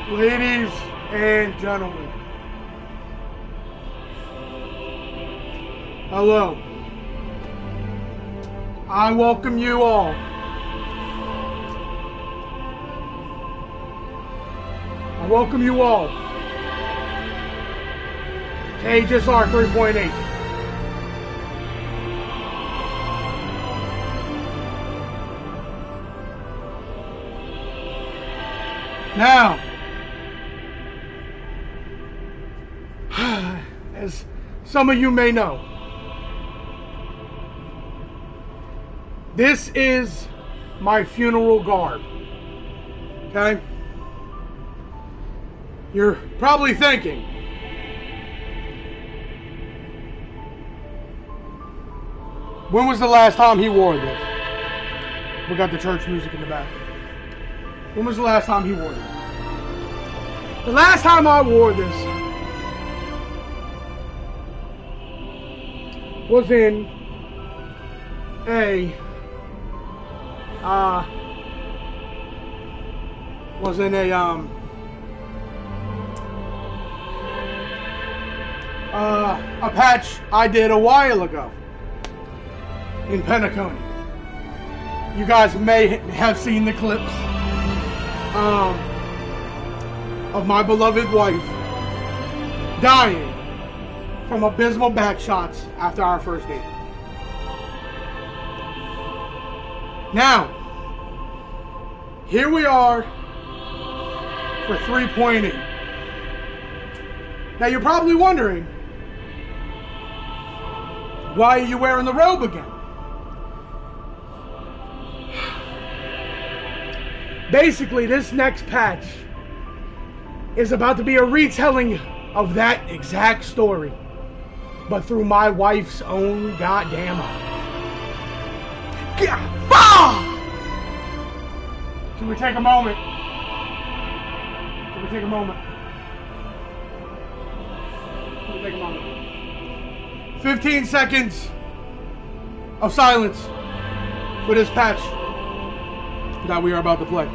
Ladies and gentlemen, hello. I welcome you all to HSR 3.8. Now, as some of you may know, this is my funeral garb. Okay? You're probably thinking, when was the last time he wore this? We got the church music in the back. When was the last time he wore this? The last time I wore this was in a patch I did a while ago in Penacony. You guys may have seen the clips of my beloved wife dying from abysmal back shots after our first date. Now, here we are for 3.8. Now you're probably wondering, why are you wearing the robe again? Basically, this next patch is about to be a retelling of that exact story, but through my wife's own goddamn eyes. Can we take a moment? 15 seconds of silence for this patch that we are about to play.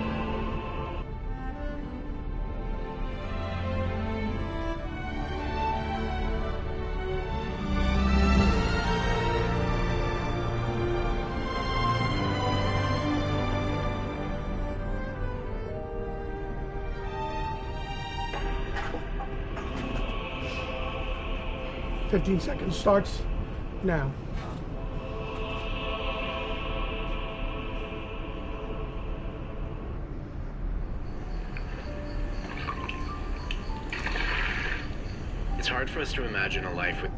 Fifteen seconds starts now. It's hard for us to imagine a life with...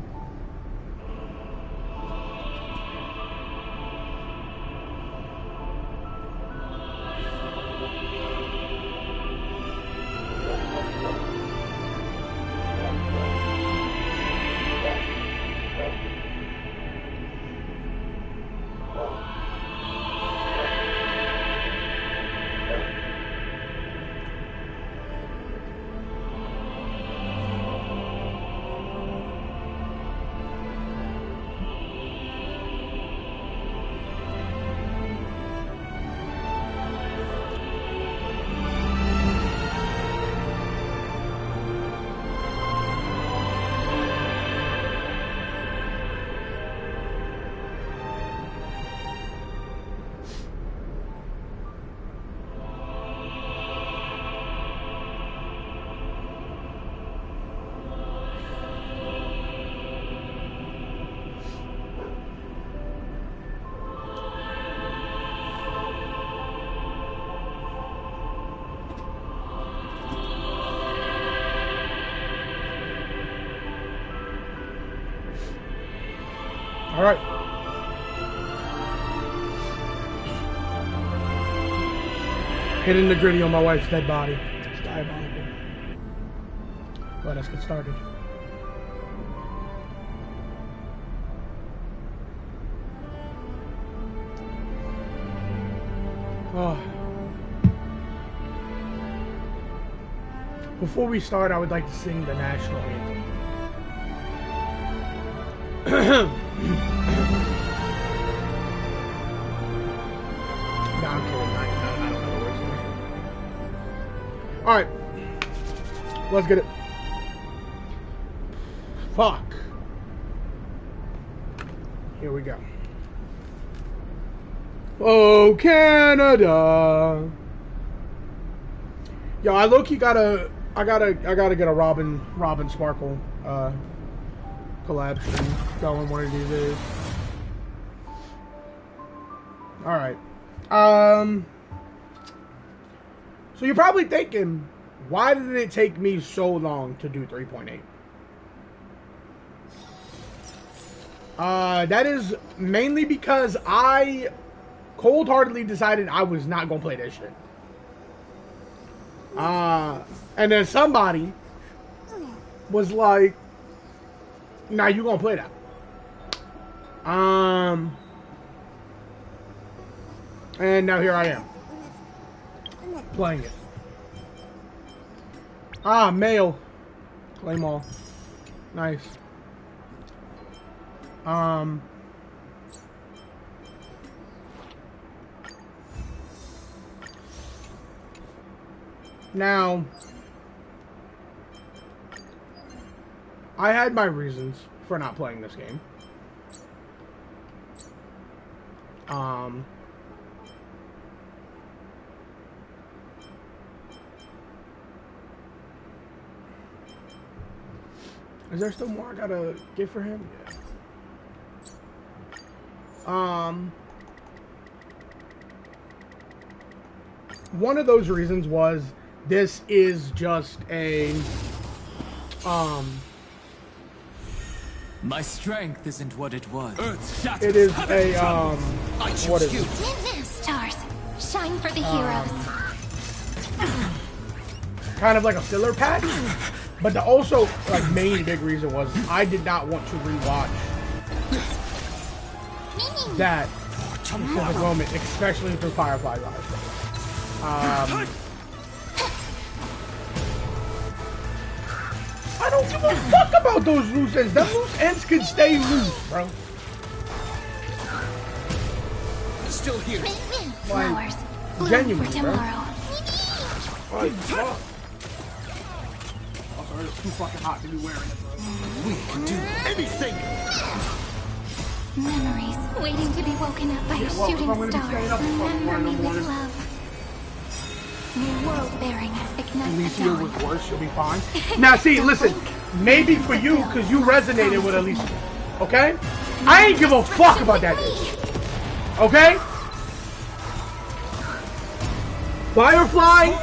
All right. Hitting the gritty on my wife's dead body. It's diabolical. Let us get started. Oh. Before we start, I would like to sing the national anthem. No, I'm kidding. I don't know the words. Alright. Let's get it. Fuck. Here we go. Oh, Canada. Yo, I low-key gotta get a Robin Sparkle collab going one of these days. All right. So you're probably thinking, why did it take me so long to do 3.8? That is mainly because I cold-heartedly decided I was not gonna play that shit. And then somebody was like, nah, you gonna play that. And now here I am. Playing it. Mail. Claim all. Nice. Now, I had my reasons for not playing this game. Is there still more I gotta get for him? Yeah. One of those reasons was this is just a my strength isn't what it was. It is a what is it? Stars, shine for the heroes. Kind of like a filler patch, but the also like main big reason was I did not want to rewatch that specific moment, especially through Firefly Live. I don't give a fuck about those loose ends. Them loose ends can stay loose, bro. Still here. Flowers, bloom genuine, for tomorrow. Like, fuck. Also, it's too fucking hot to be wearing it, bro. We can do anything. Memories waiting to be woken up by a well, shooting I'm gonna be star. staying up for Remember me one with love. New world bearing, ignite the Alicia dawn. was worse, she'll be fine. Now, see, listen, maybe for you, because you resonated with Alicia, okay? I ain't give a fuck about that bitch, okay? Firefly,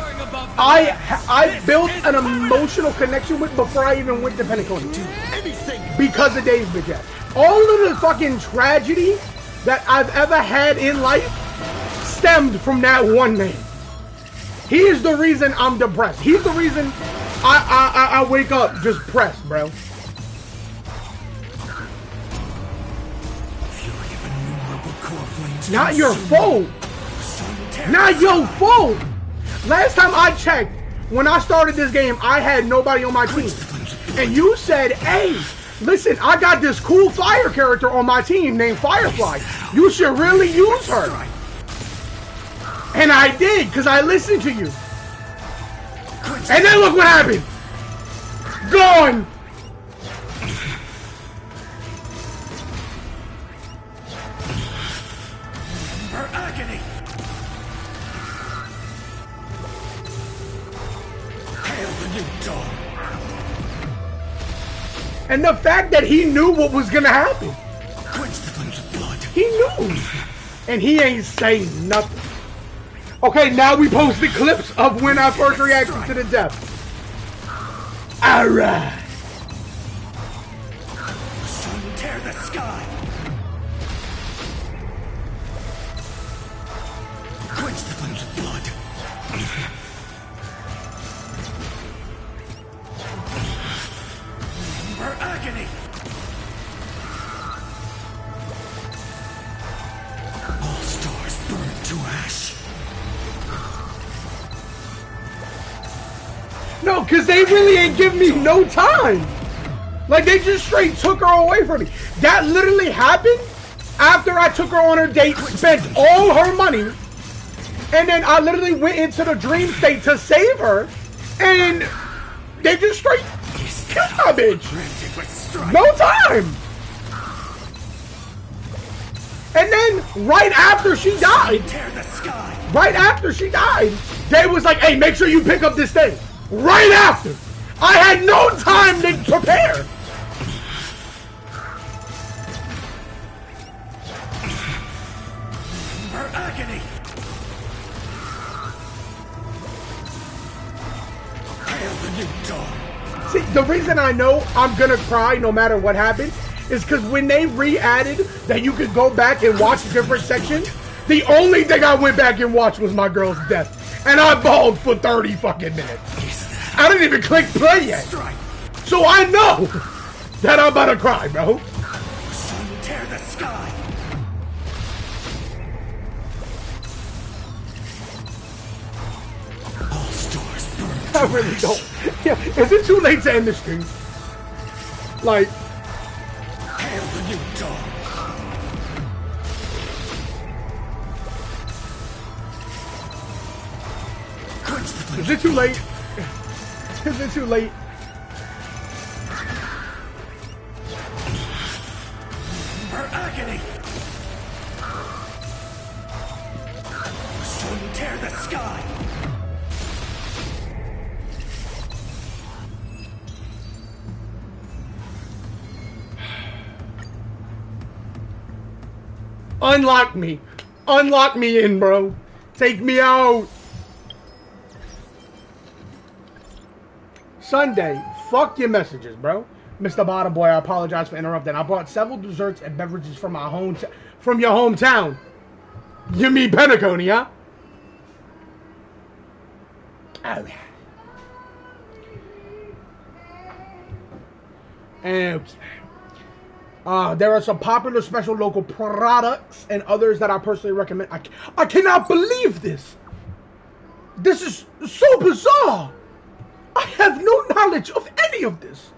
I built an emotional connection with before I even went to Pentacle because of Dave's bitch ass. All of the fucking tragedy that I've ever had in life stemmed from that one man. He is the reason I'm depressed. He's the reason I wake up just pressed, bro. Not your fault. Not your fault. Last time I checked, when I started this game, I had nobody on my team. And you said, hey, listen, I got this cool fire character on my team named Firefly. You should really use her. And I did, because I listened to you. And then look what happened. Gone. Her agony. Hail the new dawn. And the fact that he knew what was going to happen. Quench the flames of blood. He knew. And he ain't saying nothing. Okay, now we posted clips of when I first reacted to the death. Alright. The sun tear the sky. Quench the flames of blood. Her agony. All stars burn to ash. No, because they really ain't giving me no time. Like, they just straight took her away from me. That literally happened after I took her on her date, spent all her money, and then I literally went into the dream state to save her, and They just straight killed that bitch. No time. And then right after she died, they was like, hey, make sure you pick up this thing. Right after. I had no time to prepare. Her agony. Hail the new dawn. See, the reason I know I'm gonna cry no matter what happens is because when they re-added that you could go back and watch different sections, the only thing I went back and watched was my girl's death. And I bawled for 30 fucking minutes. I didn't even click play yet. So I know that I'm about to cry, bro. Sun tear the sky. All stars burn. I really don't. Yeah, is it too late to end the stream? Like, Hail the new dawn. Quench the flame. is it too late? Is it too late? Her agony. Sun tear the sky. Unlock me. Unlock me in, bro. Take me out. Sunday. Fuck your messages, bro. Mr. Bottom Boy, I apologize for interrupting. I brought several desserts and beverages from my from your hometown. You mean Penacony, huh? Oh. And there are some popular special local products and others that I personally recommend. I cannot believe this. This is so bizarre. I have no knowledge of any of this.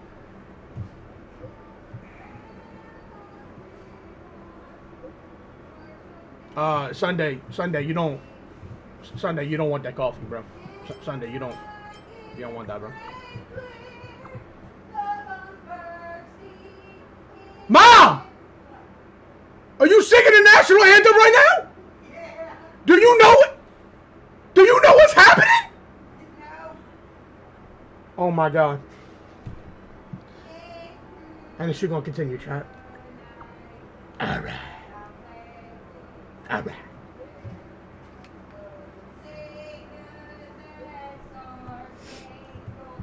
Sunday, you don't want that coffee, bro. Sunday, you don't want that, bro. Mom! Are you singing the national anthem right now? Yeah. Do you know it? Do you know what's happening? No. Oh my God. And she's gonna continue, chat. Alright. Alright.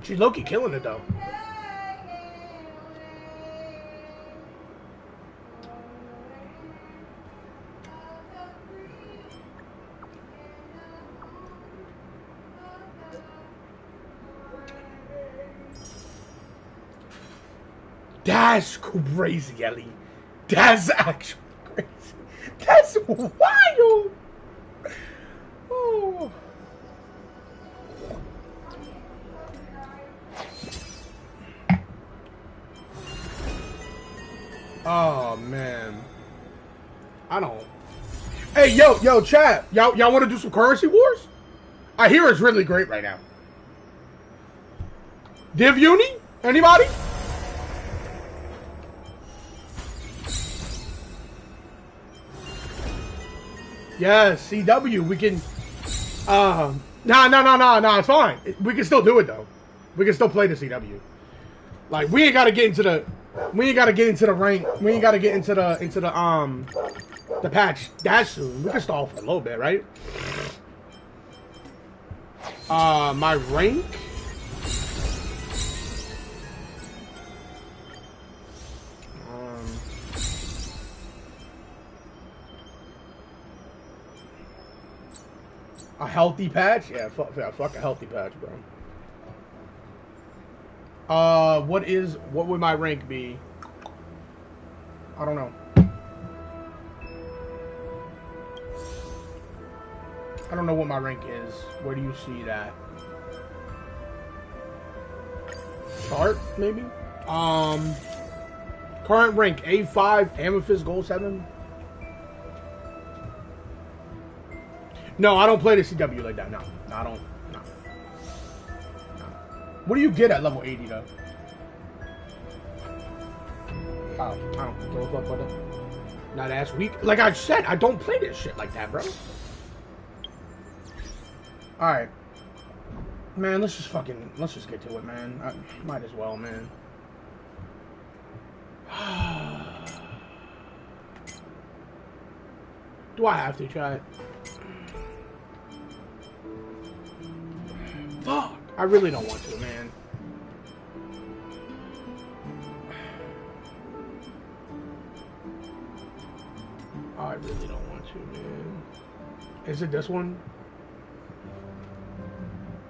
She's low-key killing it though. That's crazy, Ellie. That's actually crazy. That's wild. Oh. Oh man. I don't. Hey, yo, chat. Y'all want to do some currency wars? I hear it's really great right now. Div Uni? Anybody? Yes, CW. We can. No. It's fine. We can still do it though. We can still play the CW. Like we ain't gotta get into the. We ain't gotta get into the rank. We ain't gotta get into the patch that soon. We can stall for a little bit, right? My rank. A healthy patch? Yeah, fuck a healthy patch, bro. What would my rank be? I don't know. I don't know what my rank is. Where do you see that? Chart, maybe? Current rank, A5, Amethyst, Gold 7. No, I don't play the CW like that. No, I don't. No. What do you get at level 80 though? Oh, I don't throw up with it. Not as weak. Like I said, I don't play this shit like that, bro. Alright. Man, let's just get to it, man. I might as well, man. Do I have to try it? Fuck! I really don't want to, man. I really don't want to, man. Is it this one?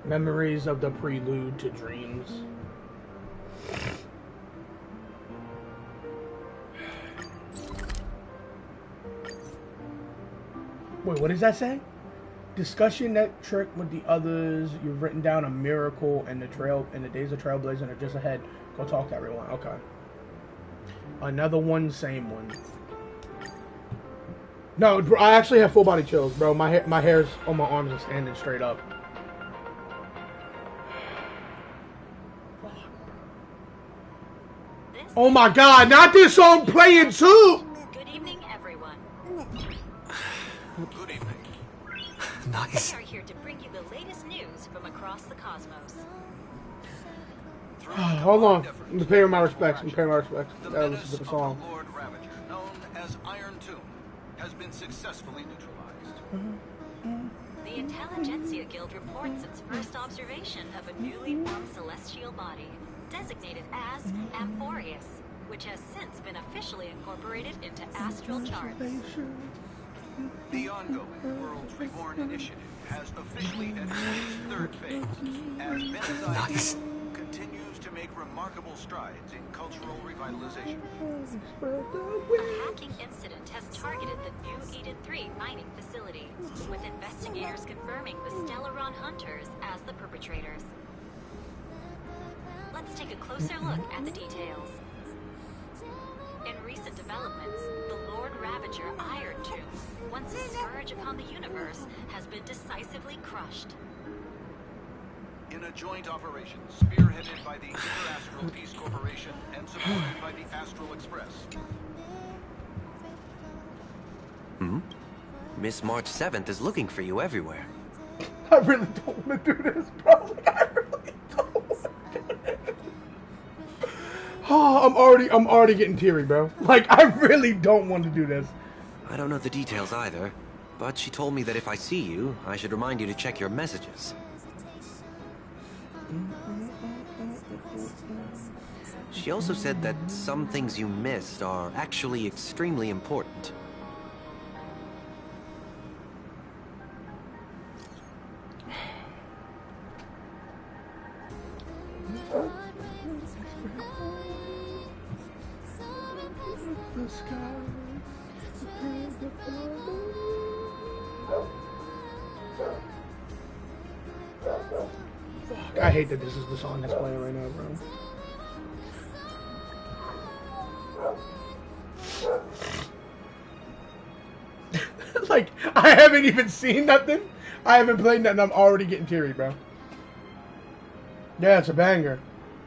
Memories of the Prelude to Dreams. Wait, what does that say? Discussion that trick with the others. You've written down a miracle and the days of trailblazing are just ahead. Go talk to everyone. Okay. Another one, same one. No, I actually have full body chills, bro. My hairs on my arms are standing straight up. Oh my god, not this song playing too! Good evening, everyone. Good evening. Nice. We are here to bring you the latest news from across the cosmos. Hold on. I'm paying my respects. I'm paying my respects. The That was menace the of song. the Lord Ravager, known as Iron Tomb, has been successfully neutralized. The Intelligentsia Guild reports its first observation of a newly formed celestial body, designated as Amphorius, which has since been officially incorporated into astral charts. The ongoing Worlds Reborn initiative has officially entered its third phase, as Benazai continues to make remarkable strides in cultural revitalization. A hacking incident has targeted the new Eden 3 mining facility, with investigators confirming the Stellaron hunters as the perpetrators. Let's take a closer look at the details. In recent developments, the Lord Ravager Iron Tomb, once a scourge upon the universe, has been decisively crushed. In a joint operation spearheaded by the Interastral Peace Corporation and supported by the Astral Express. Miss March 7th is looking for you everywhere. I really don't want to do this, bro. I really don't want to do this. Oh, I'm already getting teary, bro. Like, I really don't want to do this. I don't know the details either, but she told me that if I see you, I should remind you to check your messages. She also said that some things you missed are actually extremely important. I hate that this is the song that's playing right now, bro. Like, I haven't even seen nothing. I haven't played nothing. I'm already getting teary, bro. Yeah, it's a banger.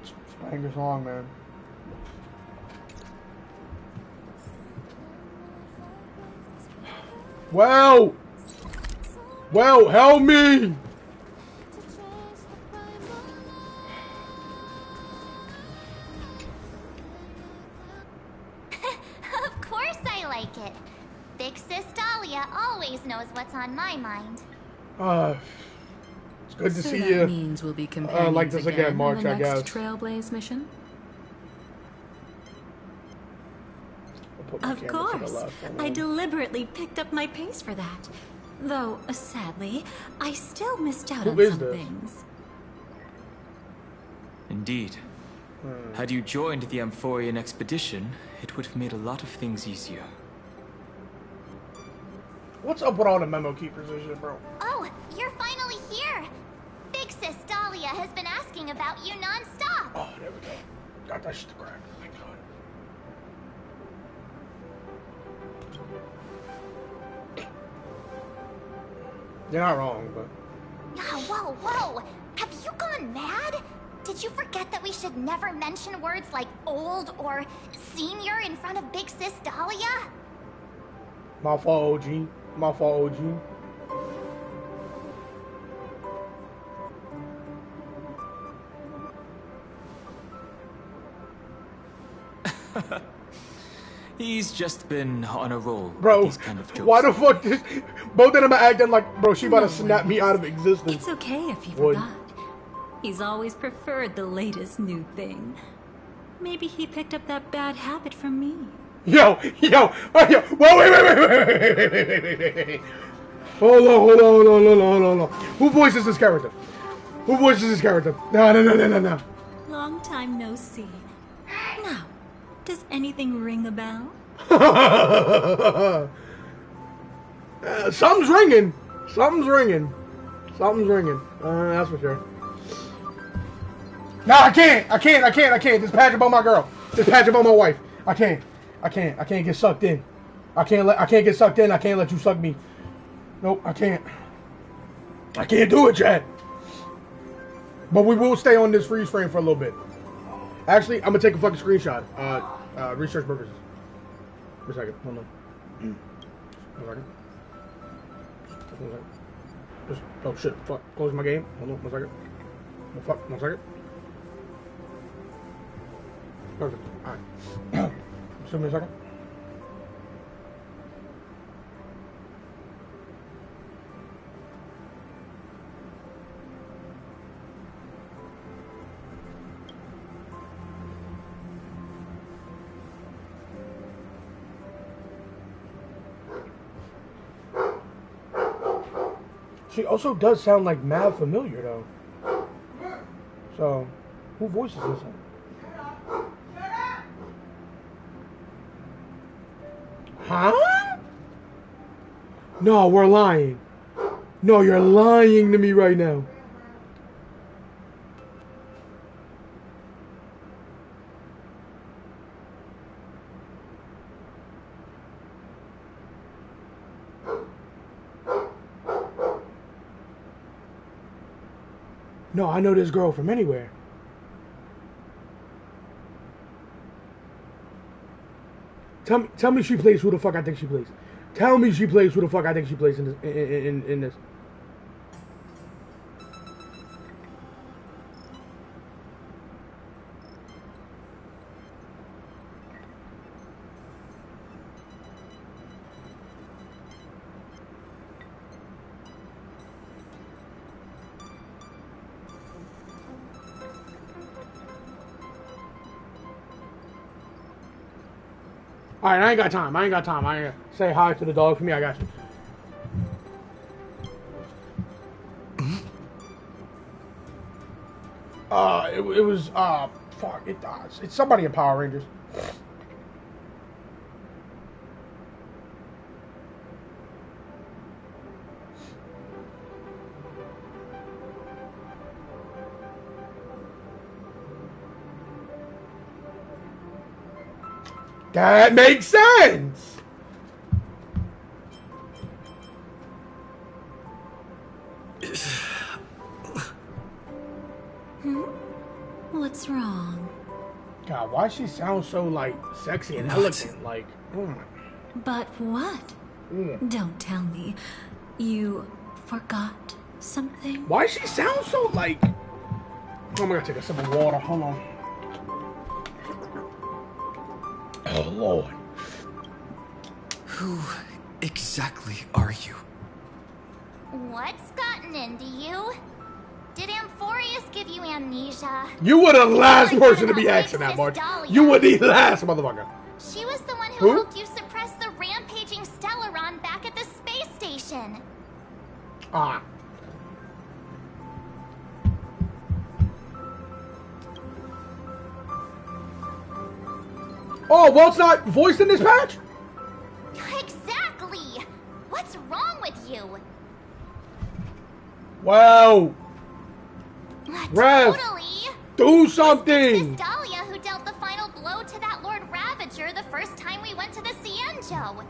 It's a banger song, man. Well, help me. Of course I like it. Big Sis Dahlia always knows what's on my mind. It's good to So see that you. means we'll be companions Like this again, March, on the I next guess. Trailblaze mission? Of course. I deliberately picked up my pace for that. Though, sadly, I still missed out Who on is some this? things. Indeed. Had you joined the Amphorian expedition, it would have made a lot of things easier. What's up with all the memo keepers and shit, bro? Oh, you're finally here. Big Sis Dahlia has been asking about you non-stop. Oh, there we go. Got that shit to grab. Thank God. You're not wrong, but... Whoa. Have you gone mad? Did you forget that we should never mention words like old or senior in front of Big Sis Dahlia? My fault, OG. My fault, OG. He's just been on a roll. Bro, with these kind of jokes. why the fuck did both of them are acting like, bro, she about to snap me out of existence. It's okay if you Would. forgot. He's always preferred the latest new thing. Maybe he picked up that bad habit from me. Yo, oh, yo, whoa, wait. Hold on. Who voices this character? Who voices this character? No. Long time no see. Now, does anything ring a bell? Something's ringing. That's for sure. No, I can't. This patch about my girl. This patch about my wife. I can't get sucked in. I can't get sucked in. I can't let you suck me. Nope, I can't do it, Chad. But we will stay on this freeze frame for a little bit. Actually, I'm gonna take a fucking screenshot. Research purposes. For a second. Hold on. 1 second. Just, oh shit, fuck. Close my game. Hold on, 1 second. Oh fuck, 1 second. Perfect. Alright. Just give me a second. She also does sound like mad familiar though. So, who voices this? Huh? No, we're lying. No, you're lying to me right now. No, I know this girl from anywhere. Tell me she plays who the fuck I think she plays. Tell me she plays who the fuck I think she plays in this. Alright, I ain't got time. I ain't gonna say hi to the dog for me. I got you. It was, fuck, it's somebody in Power Rangers. That makes sense. What's wrong? God, why she sound so like sexy and elegant? Like, oh my. But what? Don't tell me. You forgot something? Why she sound so like? Oh, I'm gonna take a sip of water. Hold on. Oh Lord. Who exactly are you? What's gotten into you? Did Amphorius give you amnesia? You were the last person to be asking that, March. You were the last motherfucker. She was the one who helped you suppress the rampaging Stellaron back at the space station. Ah. Oh, Walt's not voiced in this patch? Exactly. What's wrong with you? Wow. Rev, Totally. do something. It's Dahlia who dealt the final blow to that Lord Ravager the first time we went to the Cienjo.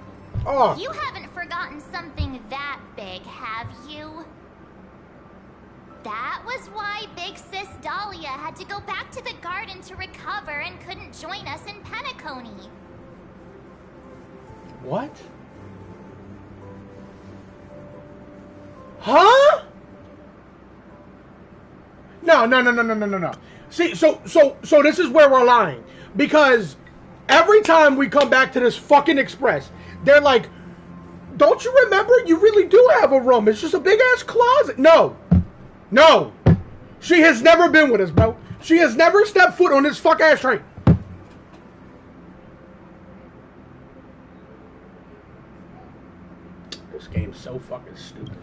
Oh. You haven't forgotten something that big, have you? That was why Big Sis Dahlia had to go back to the garden to recover and couldn't join us in Penacony. What? Huh? No. See, so this is where we're lying. Because every time we come back to this fucking express, they're like, don't you remember? You really do have a room. It's just a big ass closet. No. She has never been with us, bro. She has never stepped foot on this fuck ass train. This game's so fucking stupid.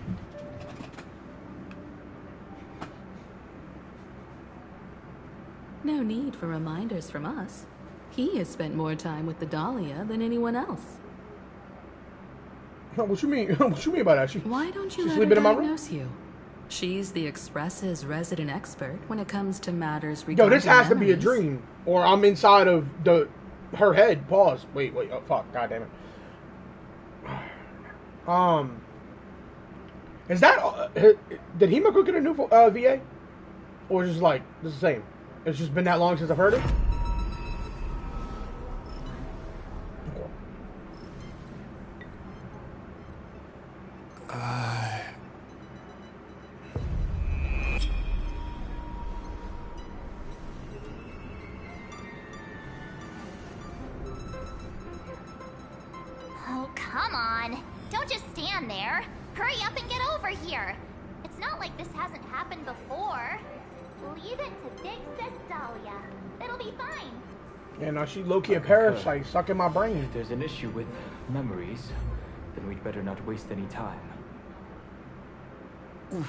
No need for reminders from us. He has spent more time with the Dahlia than anyone else. What you mean? What you mean by that? Why don't you let her diagnose you? She's the Express's resident expert when it comes to matters regarding this has memories. to be a dream, or I'm inside of her head. Pause. Wait. Oh fuck. God damn it. Is that did Himiko get a new VA, or is it just like the same? It's just been that long since I've heard it. Oh, come on. Don't just stand there. Hurry up and get over here. It's not like this hasn't happened before. Leave it to Big Sis Dahlia. It'll be fine. Yeah, now she low-key a parasite sucking my brain. If there's an issue with memories, then we'd better not waste any time.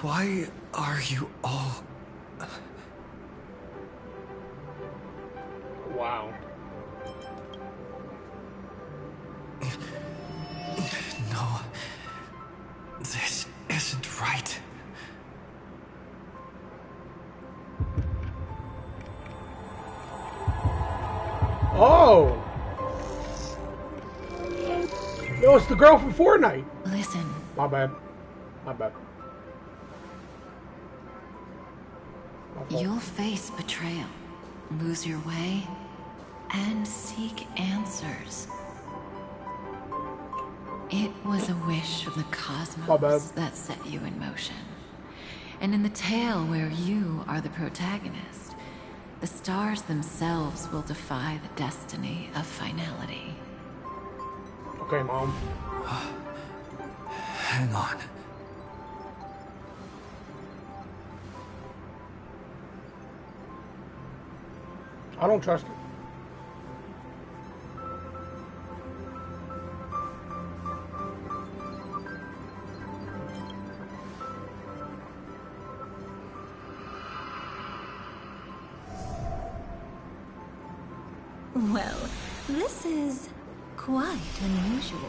Why are you all... Wow. No. This isn't right. Oh! Yo, it's the girl from Fortnite. Listen. My bad. You'll face betrayal, lose your way, and seek answers. It was a wish of the cosmos that set you in motion. And in the tale where you are the protagonist, the stars themselves will defy the destiny of finality. Okay, Mom. Hang on. I don't trust her. Well, this is quite unusual.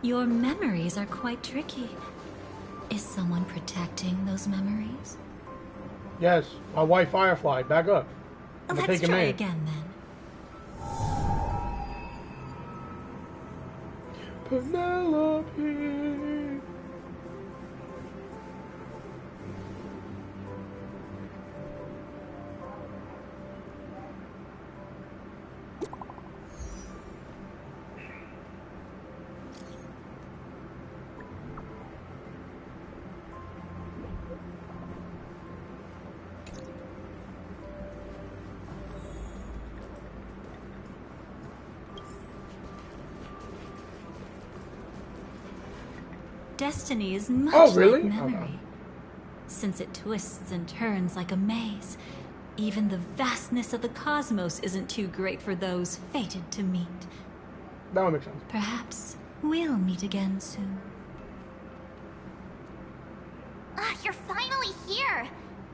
Your memories are quite tricky. Is someone protecting those memories? Yes, my wife Firefly. Back up. Let's try again then. Penelope. Destiny is much really? like memory. Okay. Since it twists and turns like a maze, even the vastness of the cosmos isn't too great for those fated to meet. That would make sense. Perhaps we'll meet again soon. You're finally here.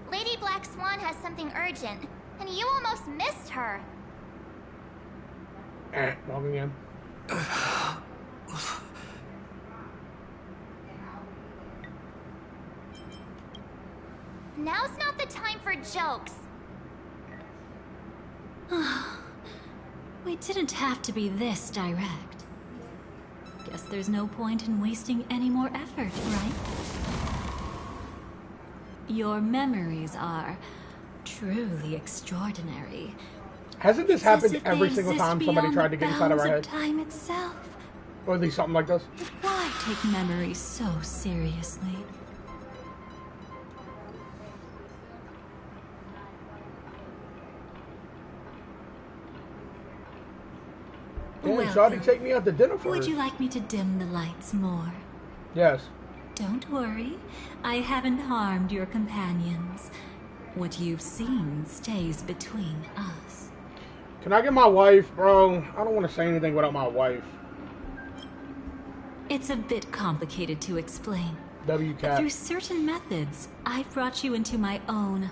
Lady Black Swan has something urgent, and you almost missed her. Wrong again. Now's not the time for jokes. We didn't have to be this direct. Guess there's no point in wasting any more effort, right? Your memories are truly extraordinary. Hasn't this It's as happened if every they single exist time somebody beyond tried the to get inside of our bounds head? Time itself. Or at least something like this? But why take memories so seriously? Damn, Well, Shawty, take me out to dinner first. would you like me to dim the lights more? Yes. Don't worry. I haven't harmed your companions. What you've seen stays between us. Can I get my wife, bro? I don't want to say anything without my wife. It's a bit complicated to explain. WCAT. Through certain methods, I've brought you into my own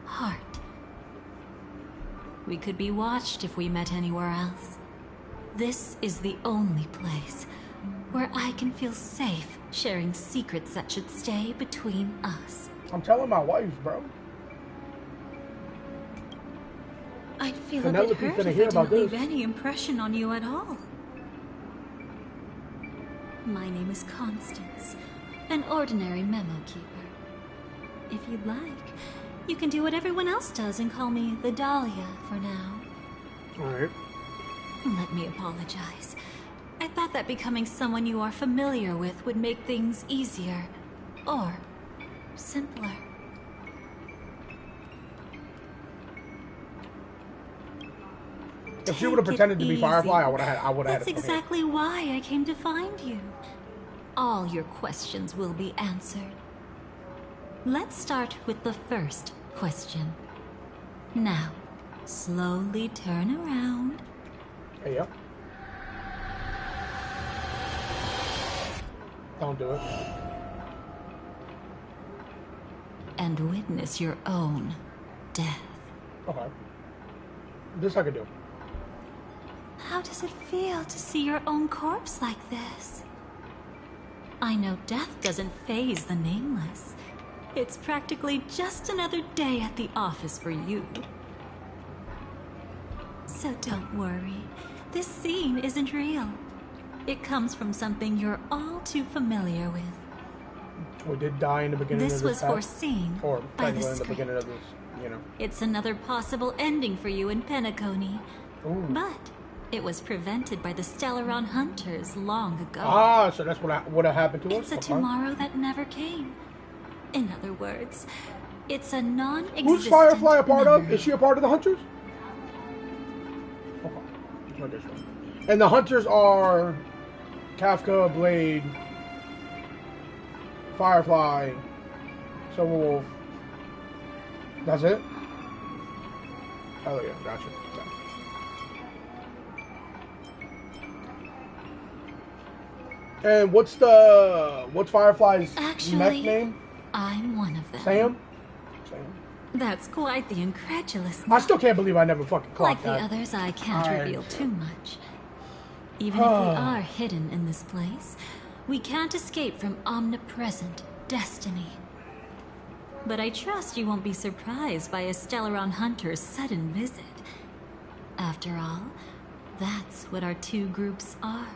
heart. We could be watched if we met anywhere else. This is the only place where I can feel safe sharing secrets that should stay between us. I'm telling my wife, bro. I'd feel a bit hurt if I didn't leave any impression on you at all. My name is Constance, an ordinary memo keeper. If you'd like, you can do what everyone else does and call me the Dahlia for now. Alright. Let me apologize. I thought that becoming someone you are familiar with would make things easier. Or simpler. If she would have pretended to be Firefly, I would have had That's it. exactly why I came to find you. All your questions will be answered. Let's start with the first question. Now, slowly turn around. Hey, yep. Don't do it. And witness your own death. Okay. This I could do. How does it feel to see your own corpse like this? I know death doesn't faze the nameless. It's practically just another day at the office for you. So don't worry. This scene isn't real. It comes from something you're all too familiar with. We did die in the beginning of this. This was foreseen by the in the script. beginning of this, you know. It's another possible ending for you in Penacony. Ooh. But it was prevented by the Stellaron hunters long ago. Ah, so that's what happened to us? It's a tomorrow that never came. In other words, it's a non-existent Who's Firefly a part memory. of? Is she a part of the Hunters? Okay. Not this one. And the Hunters are Kafka, Blade, Firefly, Silverwolf. That's it? Oh yeah, gotcha. And what's Firefly's mech name? I'm one of them. Sam? That's quite the incredulous. I still can't believe I never fucking clocked Like that. the others, I can't reveal too much. Even if we are hidden in this place, we can't escape from omnipresent destiny. But I trust you won't be surprised by a Stellaron hunter's sudden visit. After all, that's what our two groups are.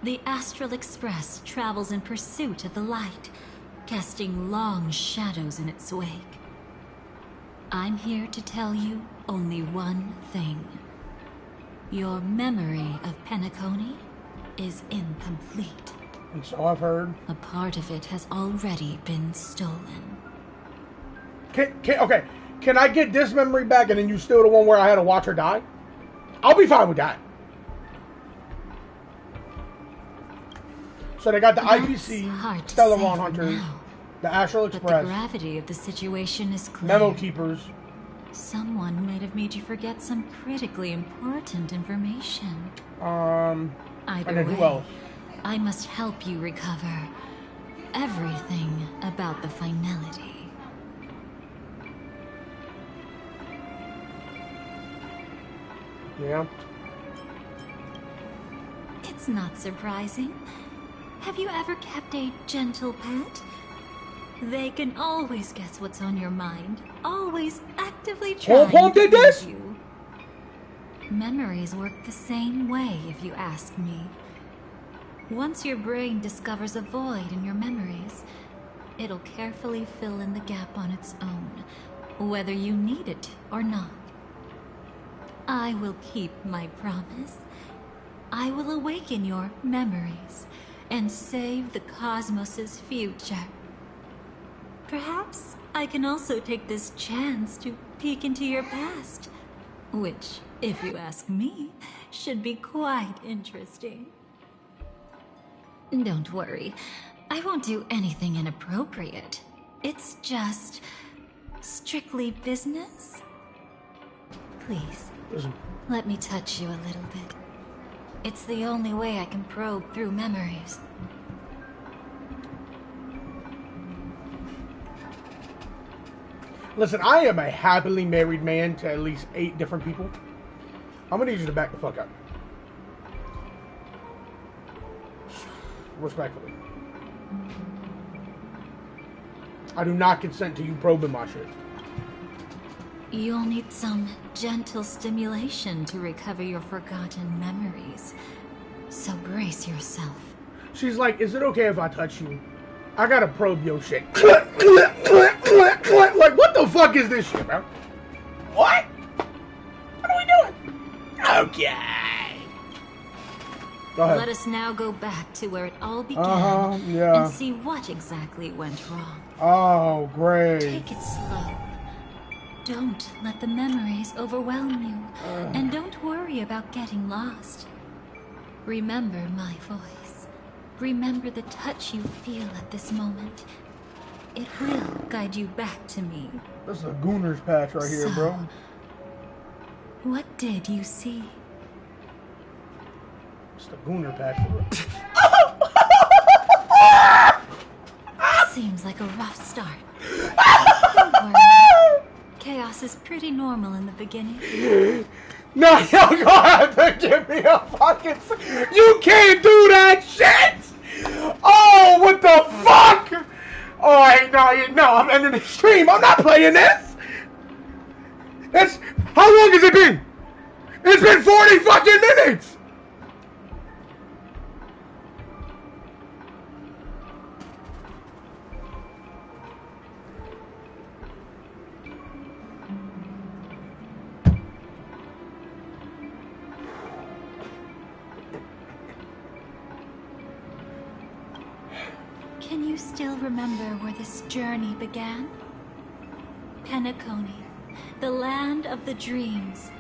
The Astral Express travels in pursuit of the light, casting long shadows in its wake. I'm here to tell you only one thing. Your memory of Penacony is incomplete. And so I've heard. A part of it has already been stolen. Okay, can I get this memory back and then you steal the one where I had to watch her die? I'll be fine with that. So they got the IPC, Stellaron Hunters, the Astral Express, but the gravity of the situation is clear. Memo Keepers. Someone might have made you forget some critically important information. And Either then way, who else? I must help you recover everything about the finality. Yeah. It's not surprising. Have you ever kept a gentle pet? They can always guess what's on your mind. Always actively trying to did this? please you. Memories work the same way, if you ask me. Once your brain discovers a void in your memories, it'll carefully fill in the gap on its own, whether you need it or not. I will keep my promise. I will awaken your memories and save the cosmos's future. Perhaps I can also take this chance to peek into your past, which, if you ask me, should be quite interesting. Don't worry, I won't do anything inappropriate. It's just strictly business. Please, let me touch you a little bit. It's the only way I can probe through memories. Listen, I am a happily married man to at least 8 different people. I'm gonna need you to back the fuck up. Respectfully. I do not consent to you probing my shit. You'll need some gentle stimulation to recover your forgotten memories. So brace yourself. She's like, is it okay if I touch you? I gotta probe your shit. Like, what the fuck is this shit, bro? What? What are we doing? Okay. Go ahead. Let us now go back to where it all began and see what exactly went wrong. Oh, great. Take it slow. Don't let the memories overwhelm you. And don't worry about getting lost. Remember my voice. Remember the touch you feel at this moment. It will guide you back to me. This is a Gooner's patch right here, bro. What did you see? It's the Gooner patch. Seems like a rough start. Don't worry. Chaos is pretty normal in the beginning. No, you're gonna have to give me a fucking... You can't do that shit! Oh, what the fuck? Oh, no, I'm ending the stream. I'm not playing this. How long has it been? It's been 40 fucking minutes. Can you still remember where this journey began? Penacony, the land of the dreams,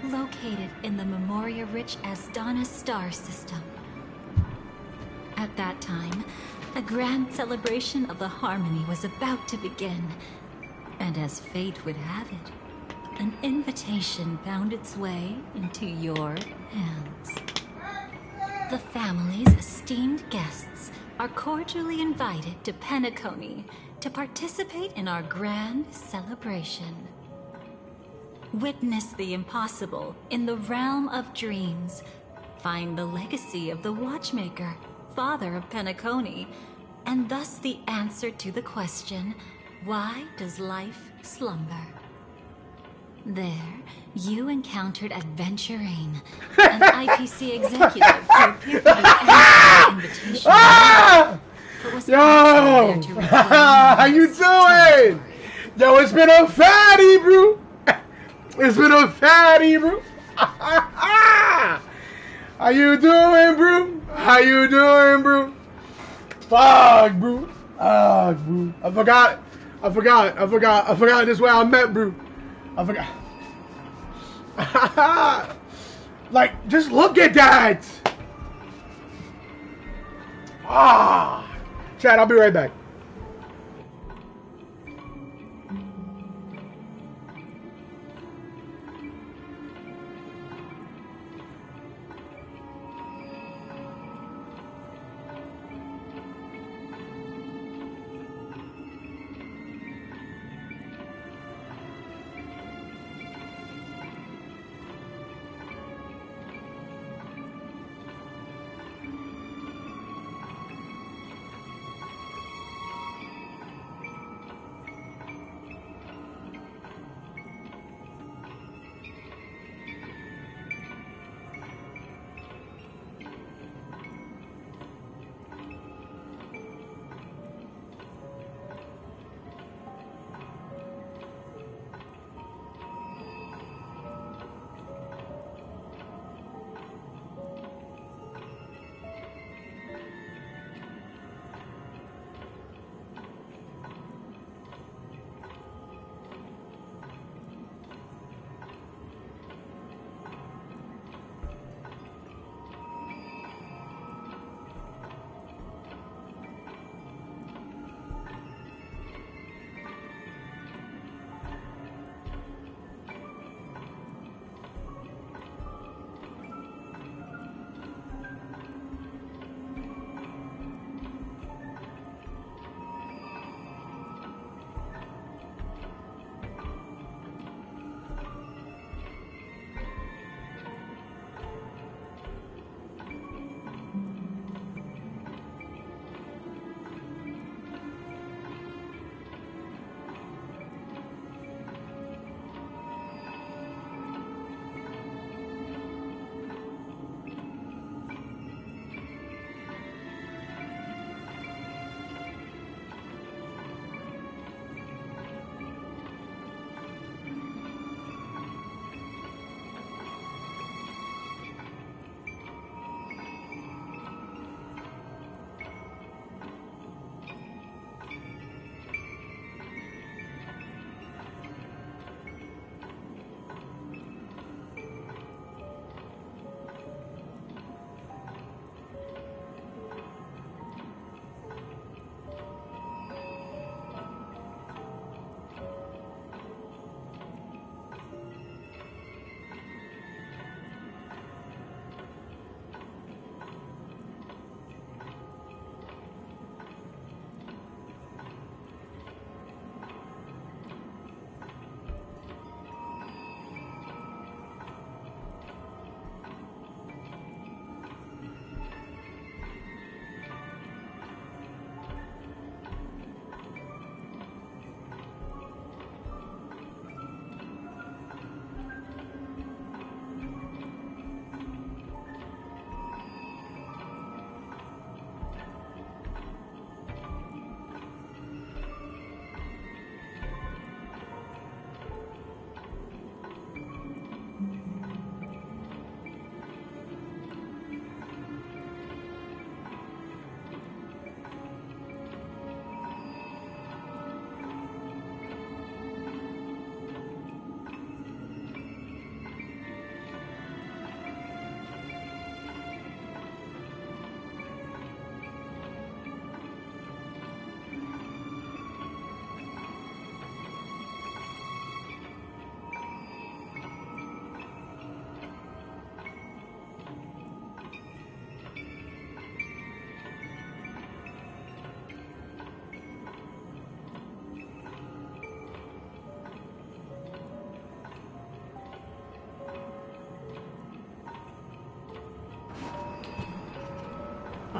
located in the Memoria-rich Asdana star system. At that time, a grand celebration of the harmony was about to begin, and as fate would have it, an invitation found its way into your hands. The family's esteemed guests are cordially invited to Penacony to participate in our grand celebration. Witness the impossible in the realm of dreams. Find the legacy of the Watchmaker, father of Penacony, and thus the answer to the question, why does life slumber? There, you encountered Adventurine, an IPC executive who appeared to be answering the invitation. But was Yo! How you doing? Yo, it's been a fatty, bro. It's been a fatty, bro. How you doing, bro? How you doing, bro? Fuck, bro. Fuck, bro. I forgot this way I met, bro. I forgot. Like, just look at that. Chad, I'll be right back.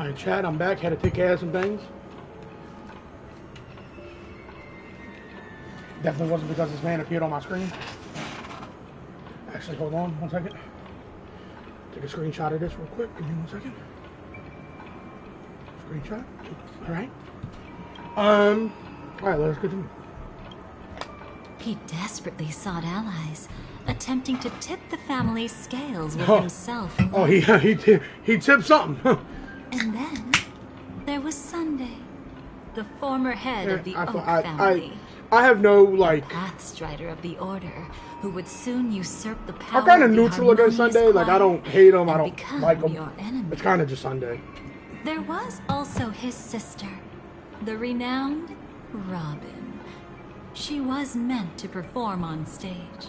Alright, chat, I'm back. Had to take care of some things. Definitely wasn't because this man appeared on my screen. Actually, hold on 1 second. Take a screenshot of this real quick. Give me 1 second. Screenshot. Alright. Alright, let's continue. He desperately sought allies, attempting to tip the family's scales with himself. Oh, he tipped something. And then there was Sunday, the former head of the Oak family. I have no, like... Pathstrider of the Order, who would soon usurp the power. I'm kind of neutral against Sunday. Like, I don't hate him. I don't like him. It's kind of just Sunday. There was also his sister, the renowned Robin. She was meant to perform on stage,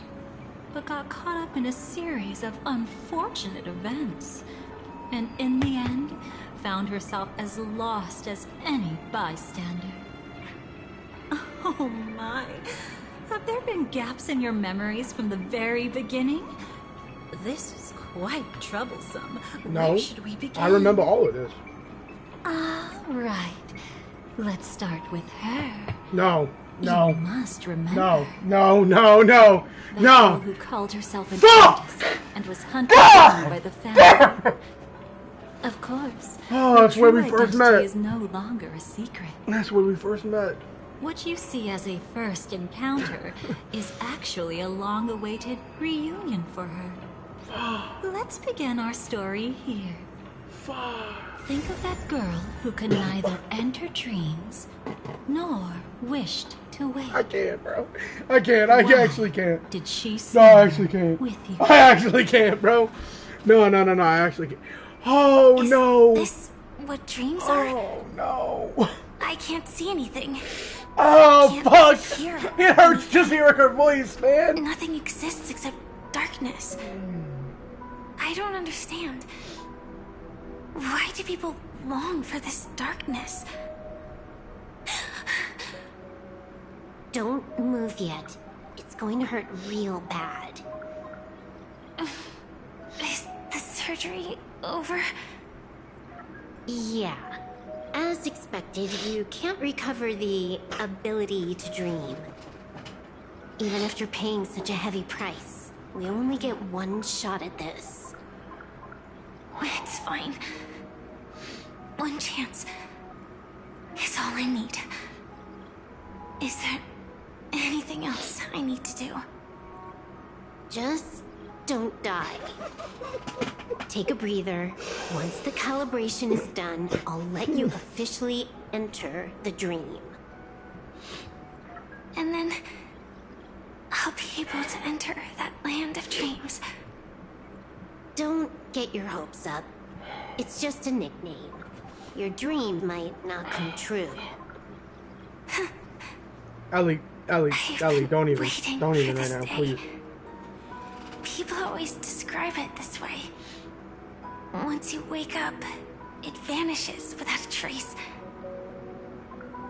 but got caught up in a series of unfortunate events, and in the end, found herself as lost as any bystander. Oh my. Have there been gaps in your memories from the very beginning? This is quite troublesome. No. Where should we begin? I remember all of this. Right. Let's start with her. No. You must remember. No. The girl who called herself an artist and was hunted down by the family. Of course. Oh, that's where we first met. Is no longer a secret. That's where we first met. What you see as a first encounter is actually a long-awaited reunion for her. Let's begin our story here. Think of that girl who could neither enter dreams nor wished to wake. I can't, bro. I can't. I actually can't. Did she No, I actually can't. with you? I actually can't, bro. No. I actually can't. Oh, no. Is this what dreams are? Oh, no. I can't see anything. Oh, fuck. Hear. It hurts just hearing her voice, man. Nothing exists except darkness. I don't understand. Why do people long for this darkness? Don't move yet. It's going to hurt real bad. Is the surgery over? Yeah. As expected, you can't recover the ability to dream. Even after paying such a heavy price, we only get one shot at this. It's fine. One chance is all I need. Is there anything else I need to do? Just don't die. Take a breather. Once the calibration is done, I'll let you officially enter the dream. And then I'll be able to enter that land of dreams. Don't get your hopes up. It's just a nickname. Your dream might not come true. Ellie, don't even right now, please. People always describe it this way. Once you wake up, it vanishes without a trace.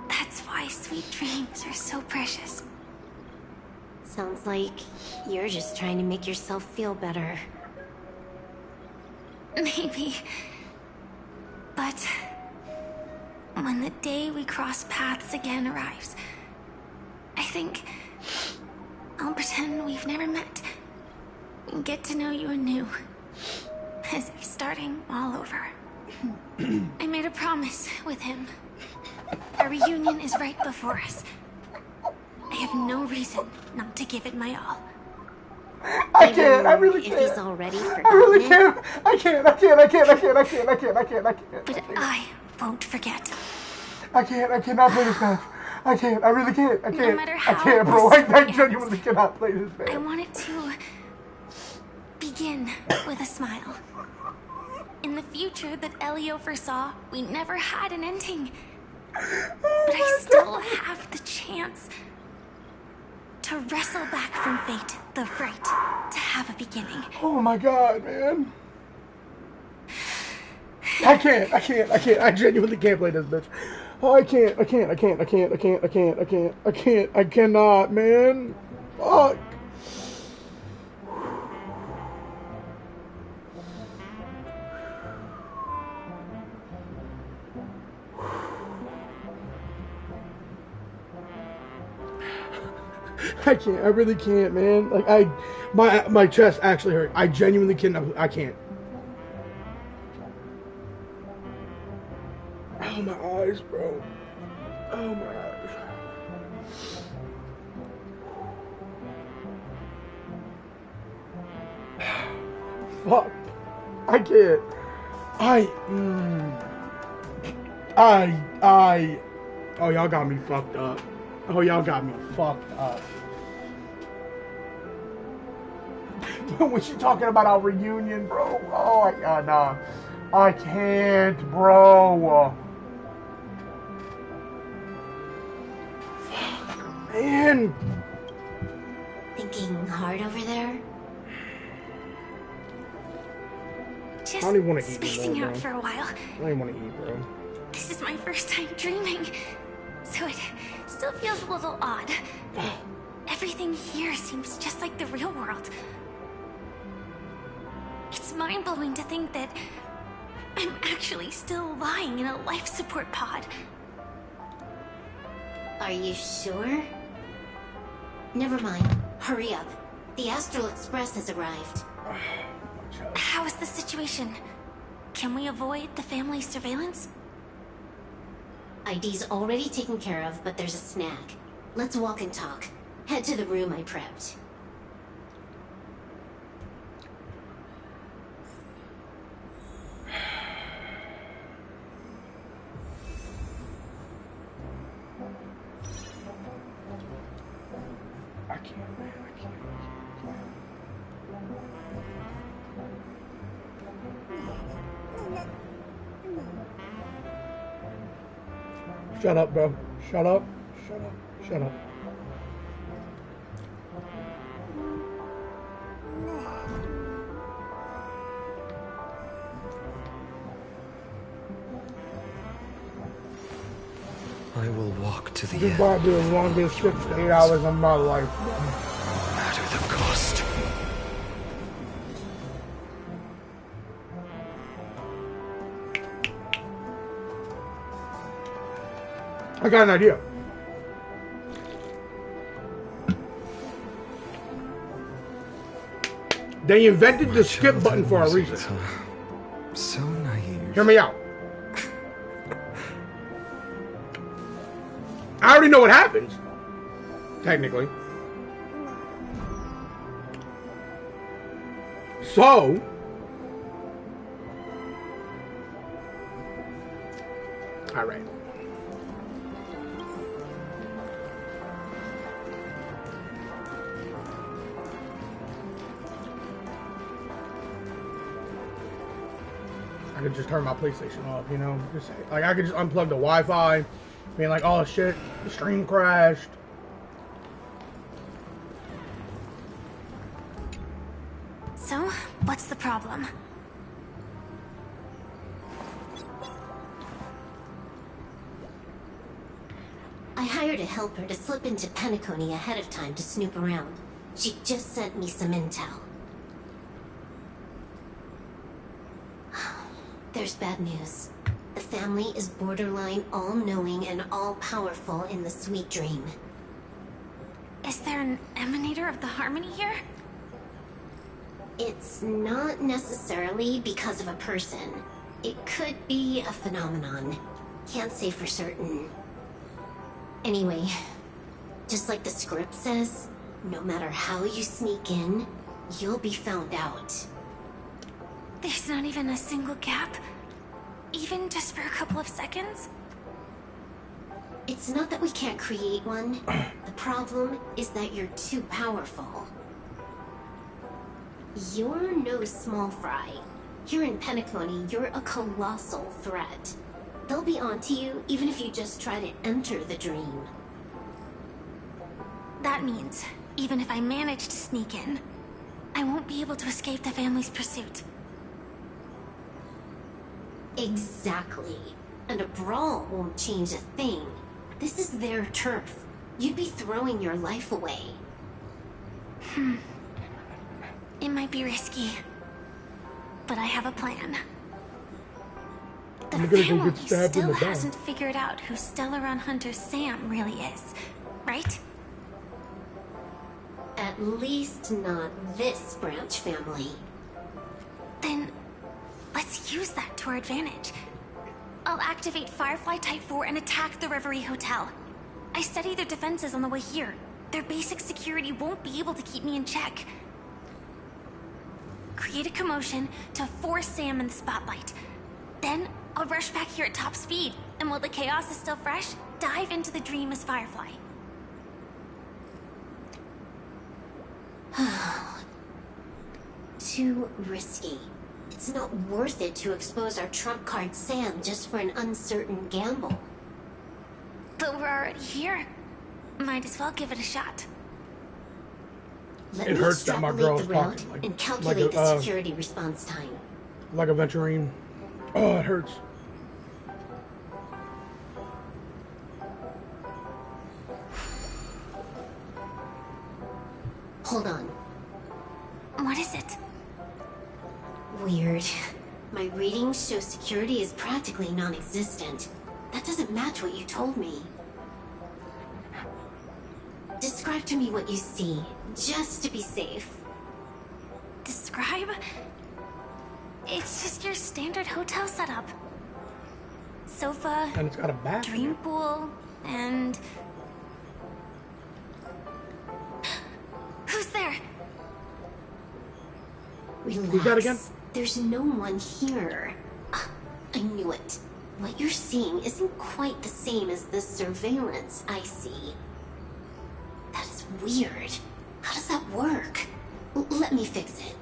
That's why sweet dreams are so precious. Sounds like you're just trying to make yourself feel better. Maybe. But when the day we cross paths again arrives, I think I'll pretend we've never met and get to know you anew, as if starting all over. I made a promise with him. Our reunion is right before us. I have no reason not to give it my all. I can't. I really can't. If he's already forgotten I really can't. I can't. But I won't forget. I cannot play this match. I can't. I really can't. I can't. No matter how I can't, bro. I genuinely cannot play this match. I want it to begin with a smile. In the future that Elio foresaw, we never had an ending. But I still have the chance to wrestle back from fate the right to have a beginning. Oh my god, man. I can't. I genuinely can't play this bitch. Oh, I cannot, man. Fuck. I can't. I really can't, man. Like my chest actually hurt. I genuinely can't. I can't. Oh my eyes, bro. Oh my eyes. Fuck. I can't. Oh, y'all got me fucked up. Oh, y'all got me fucked up. When she talking about our reunion, bro. Oh, my God, nah. I can't, bro. Fuck, man. Thinking hard over there? I don't even want to eat spacing anymore, out bro. for a while. I don't even want to eat, bro. This is my first time dreaming, so it still feels a little odd. Everything here seems just like the real world. It's mind-blowing to think that I'm actually still lying in a life support pod. Are you sure? Never mind. Hurry up. The Astral Express has arrived. How is the situation? Can we avoid the family surveillance? ID's already taken care of, but there's a snag. Let's walk and talk. Head to the room I prepped. I can't, man. I can't. Shut up, bro. Shut up. Shut up. Shut up. I will walk to the This is end. about to be the longest 6 to 8 hours of my life. No matter the cost. I got an idea. They invented the skip button for a reason. So naive. Hear me out. I already know what happens. Technically. So. Alright. I could just turn my PlayStation off, you know? Just like I could just unplug the Wi-Fi, being like, oh shit, the stream crashed. So, what's the problem? I hired a helper to slip into Penacony ahead of time to snoop around. She just sent me some intel. There's bad news. The family is borderline all-knowing and all-powerful in the sweet dream. Is there an emanator of the harmony here? It's not necessarily because of a person. It could be a phenomenon. Can't say for certain. Anyway, just like the script says, no matter how you sneak in, you'll be found out. There's not even a single gap? Even just for a couple of seconds? It's not that we can't create one. The problem is that you're too powerful. You're no small fry. Here in Penacony, you're a colossal threat. They'll be onto you even if you just try to enter the dream. That means, even if I manage to sneak in, I won't be able to escape the family's pursuit. Exactly. And a brawl won't change a thing. This is their turf. You'd be throwing your life away. It might be risky, but I have a plan. The family still hasn't figured out who Stellaron Hunter Sam really is, right? least not this branch family. Then, let's use that to our advantage. I'll activate Firefly Type 4 and attack the Reverie Hotel. I studied their defenses on the way here. Their basic security won't be able to keep me in check. Create a commotion to force Sam in the spotlight. Then, I'll rush back here at top speed, and while the chaos is still fresh, dive into the dream as Firefly. Too risky. It's not worth it to expose our trump card Sam just for an uncertain gamble. But we're already here. Might as well give it a shot. Let it me hurts that my girl's talking like, and calculate the security response time. Like a Venturine. Oh, it hurts. Hold on. What is it? Weird. My readings show security is practically non-existent. That doesn't match what you told me. Describe to me what you see, just to be safe. Describe? It's just your standard hotel setup. Sofa, and it's got a bath. Dream pool, and... Who's there? Relax. Who's that again? There's no one here. I knew it. What you're seeing isn't quite the same as the surveillance I see. That is weird. How does that work? Let me fix it.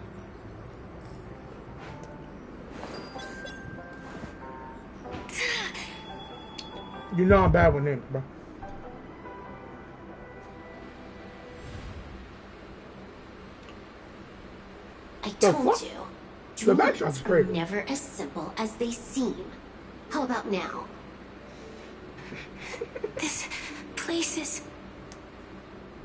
You know I'm bad with names, bro. I told you. The backshot's great. Are never as simple as they seem. How about now? This place is...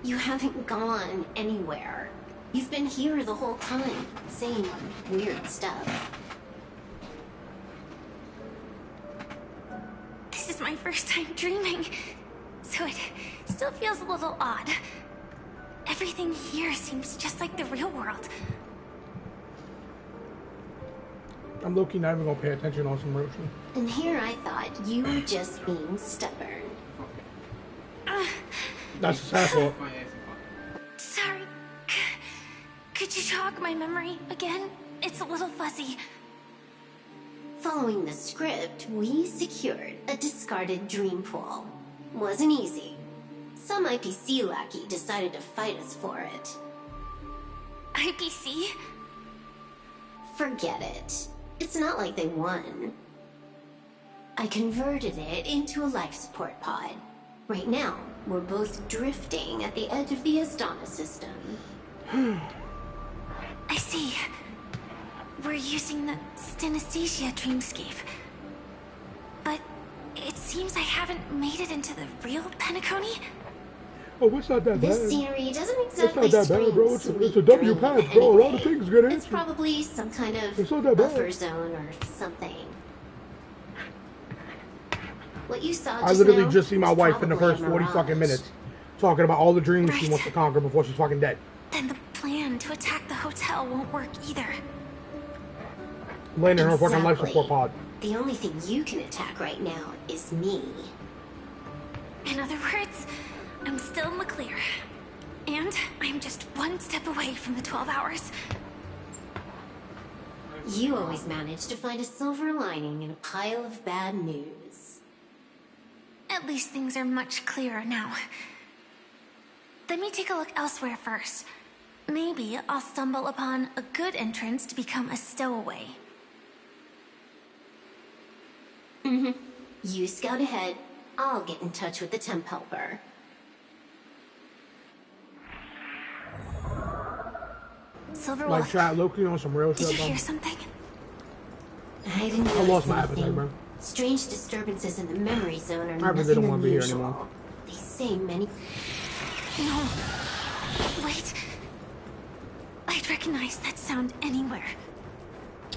You haven't gone anywhere. You've been here the whole time, saying weird stuff. This is my first time dreaming, so it still feels a little odd. Everything here seems just like the real world. I'm low-key not even gonna pay attention on some real shit. And here I thought you were just being stubborn. That's his fault. Sorry. Could you jog my memory again? It's a little fuzzy. Following the script, we secured a discarded dream pool. Wasn't easy. Some IPC lackey decided to fight us for it. IPC? Forget it. It's not like they won. I converted it into a life support pod. Right now, we're both drifting at the edge of the Astana system. I see. We're using the synesthesia dreamscape. But it seems I haven't made it into the real Penacony? Oh, it's not that bad. This scenery doesn't exactly It's not that bad, bro. It's a W patch, bro. A lot of things get It's probably some kind of buffer zone or something. What you saw I literally now just see my was wife in the first probably a 40 fucking mirage. minutes talking about all the dreams she wants to conquer before she's fucking dead. Then the plan to attack the hotel won't work either. Laying in her fucking life Exactly. support pod. The only thing you can attack right now is me. In other words, I'm still in the clear. And I'm just one step away from the 12 hours. You always manage to find a silver lining in a pile of bad news. At least things are much clearer now. Let me take a look elsewhere first. Maybe I'll stumble upon a good entrance to become a stowaway. You scout ahead. I'll get in touch with the temp helper. Silverwolf, Like chat Loki on some real did shit. you hear something? I didn't I lost my notice appetite, anything. bro. Strange disturbances in the memory zone are I really nothing didn't want to be here unusual. anymore. They say many... No. Wait. I'd recognize that sound anywhere.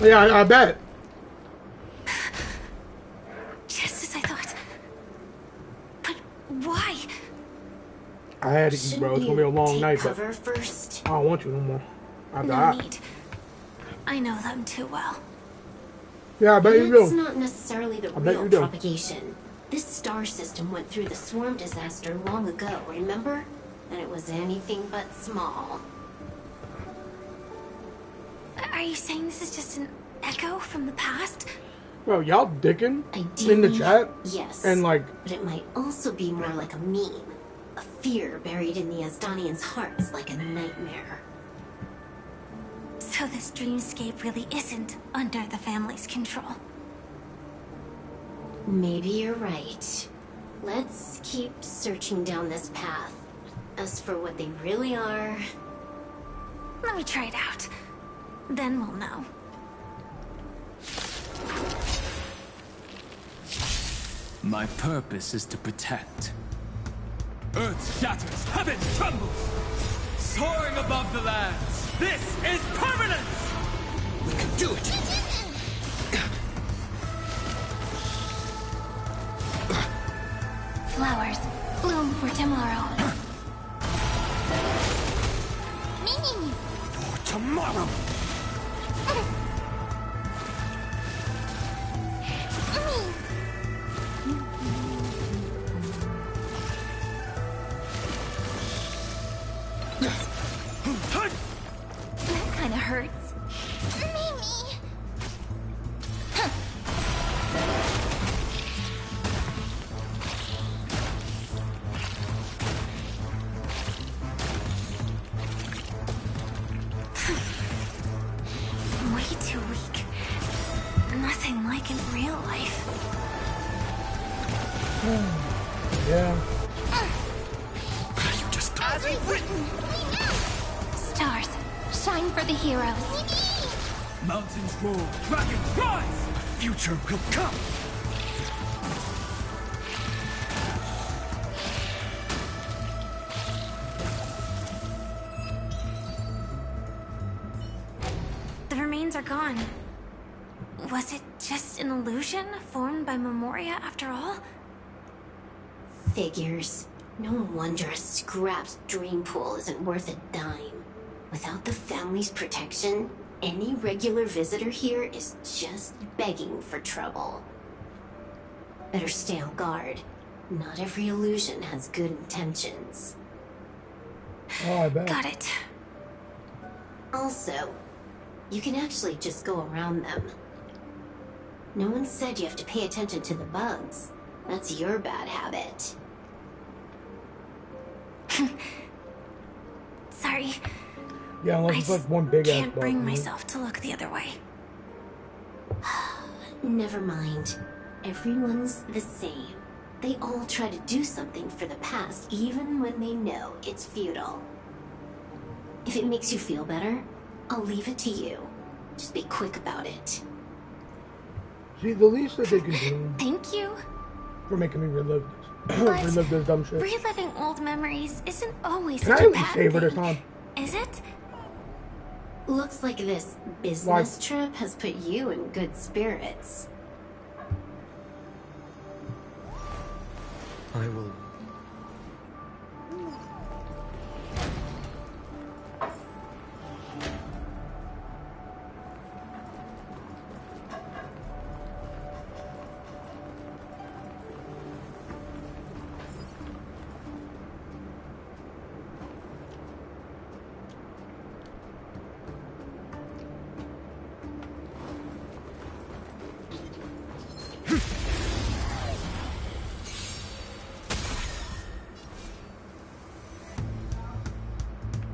Yeah, I bet. Just as I thought. But why? I had to eat, bro. It's gonna be a long night, but first? I don't want you no more. After No that. need. I know them too well. Yeah, I bet you do. It's not necessarily the real propagation. This star system went through the swarm disaster long ago, remember? And it was anything but small. Are you saying this is just an echo from the past? Bro, y'all dicking in the chat? Yes. And like... But it might also be more like a meme. A fear buried in the Asdanians' hearts like a nightmare. So this dreamscape really isn't under the family's control. Maybe you're right. Let's keep searching down this path. As for what they really are... Let me try it out. Then we'll know. My purpose is to protect. Earth shatters, heaven trembles. Soaring above the lands. This is permanence! We can do it! Flowers, bloom for tomorrow. For tomorrow! That kind of hurts. Way too weak. Nothing like in real life. Yeah. You just As we've written. Stars, shine for the heroes. Mountains roar, dragons rise! The future will come! The remains are gone. Was it just an illusion formed by Memoria after all? Figures. No wonder a scrapped dream pool isn't worth a dime. Without the family's protection, any regular visitor here is just begging for trouble. Better stay on guard. Not every illusion has good intentions. Oh, I bet. Got it. Also, you can actually just go around them. No one said you have to pay attention to the bugs. That's your bad habit. Sorry. Yeah, unless it's like one big ass Can't bug, bring you know? myself to look the other way. Never mind. Everyone's the same. They all try to do something for the past, even when they know it's futile. If it makes you feel better, I'll leave it to you. Just be quick about it. See, the least that they can do Thank you. for making me relive this, But relive this dumb shit. reliving old memories isn't always Can I such at a least bad save her thing, this time? is it? Looks like this business trip has put you in good spirits. I will...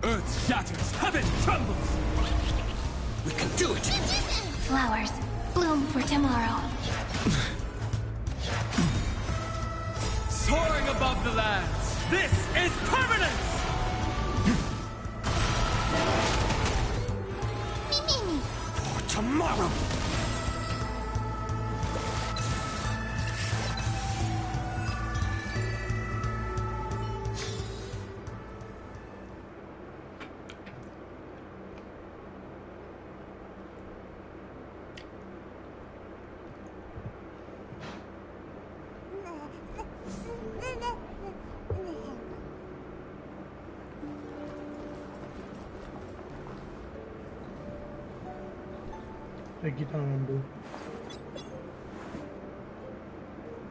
Earth shatters, heaven trembles! We can do it! Flowers, bloom for tomorrow. Soaring above the lands, this is permanence! For tomorrow! Take your time, boo.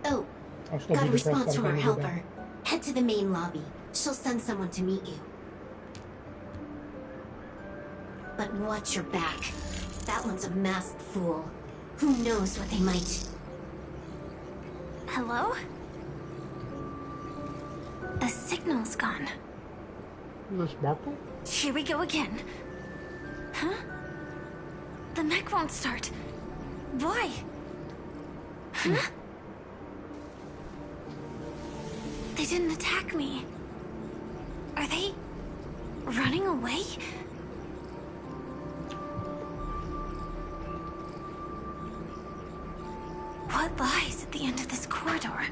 Oh, got a response from our helper. Head to the main lobby. She'll send someone to meet you. But watch your back. That one's a masked fool. Who knows what they might... Hello? The signal's gone. Is this Sparkle? Here we go again. Huh? The mech won't start. Why? Huh? They didn't attack me. Are they running away? What lies at the end of this corridor?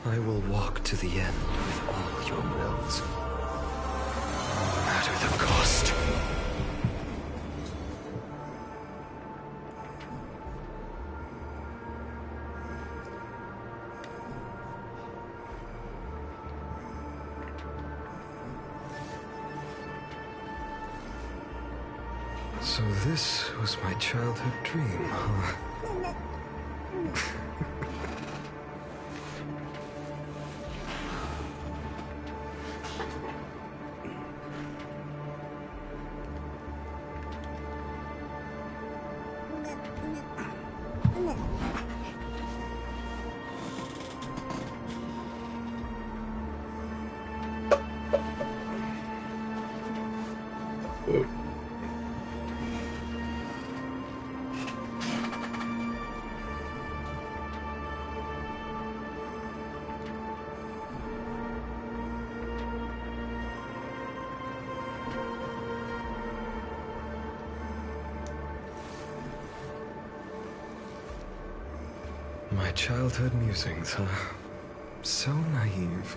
I will walk to the end with all your wills, no matter the cost. So this was my childhood dream, huh? My childhood musings, huh? So naive.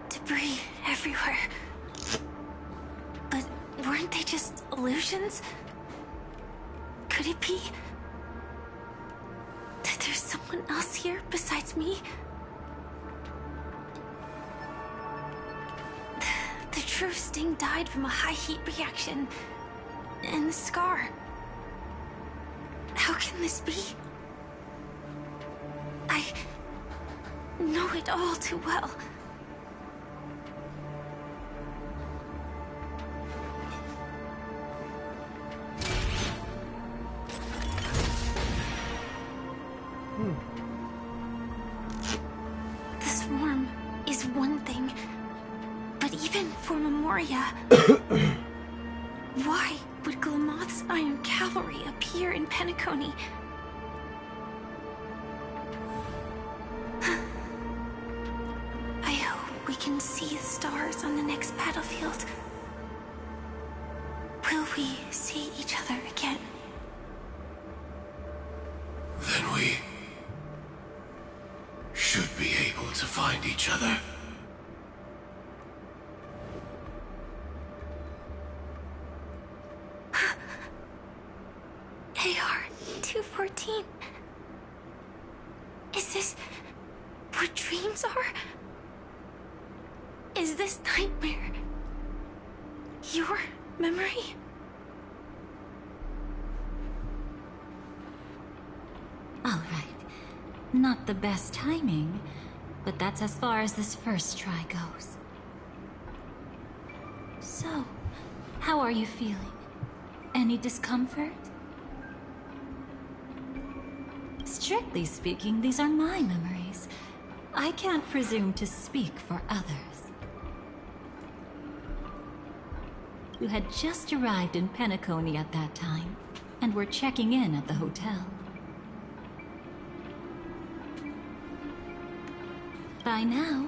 Debris everywhere. But weren't they just illusions? Could it be that there's someone else here besides me? The true Sting died from a high heat reaction. And the scar. How can this be? I know it all too well. The swarm is one thing, but even for Memoria, why would Glamoth's Iron Cavalry appear in Penacony? I hope we can see the stars on the next battlefield. Will we see each other again? Then we should be able to find each other. AR-214. Is this what dreams are? Is this nightmare your memory? All right. Not the best timing, but that's as far as this first try goes. So, how are you feeling? Any discomfort? Strictly speaking, these are my memories. memories. I can't presume to speak for others. You had just arrived in Penacony at that time, and were checking in at the hotel. By now,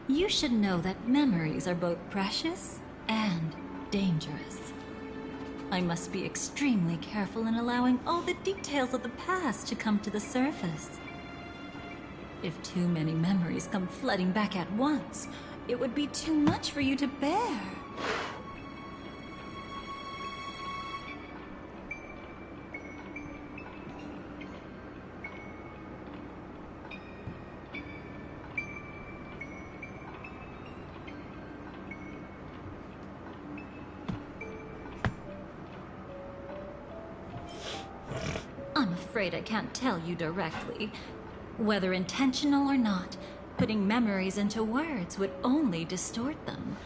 you should know that memories are both precious and dangerous. I must be extremely careful in allowing all the details of the past to come to the surface. If too many memories come flooding back at once, it would be too much for you to bear. I'm afraid I can't tell you directly. Whether intentional or not, putting memories into words would only distort them.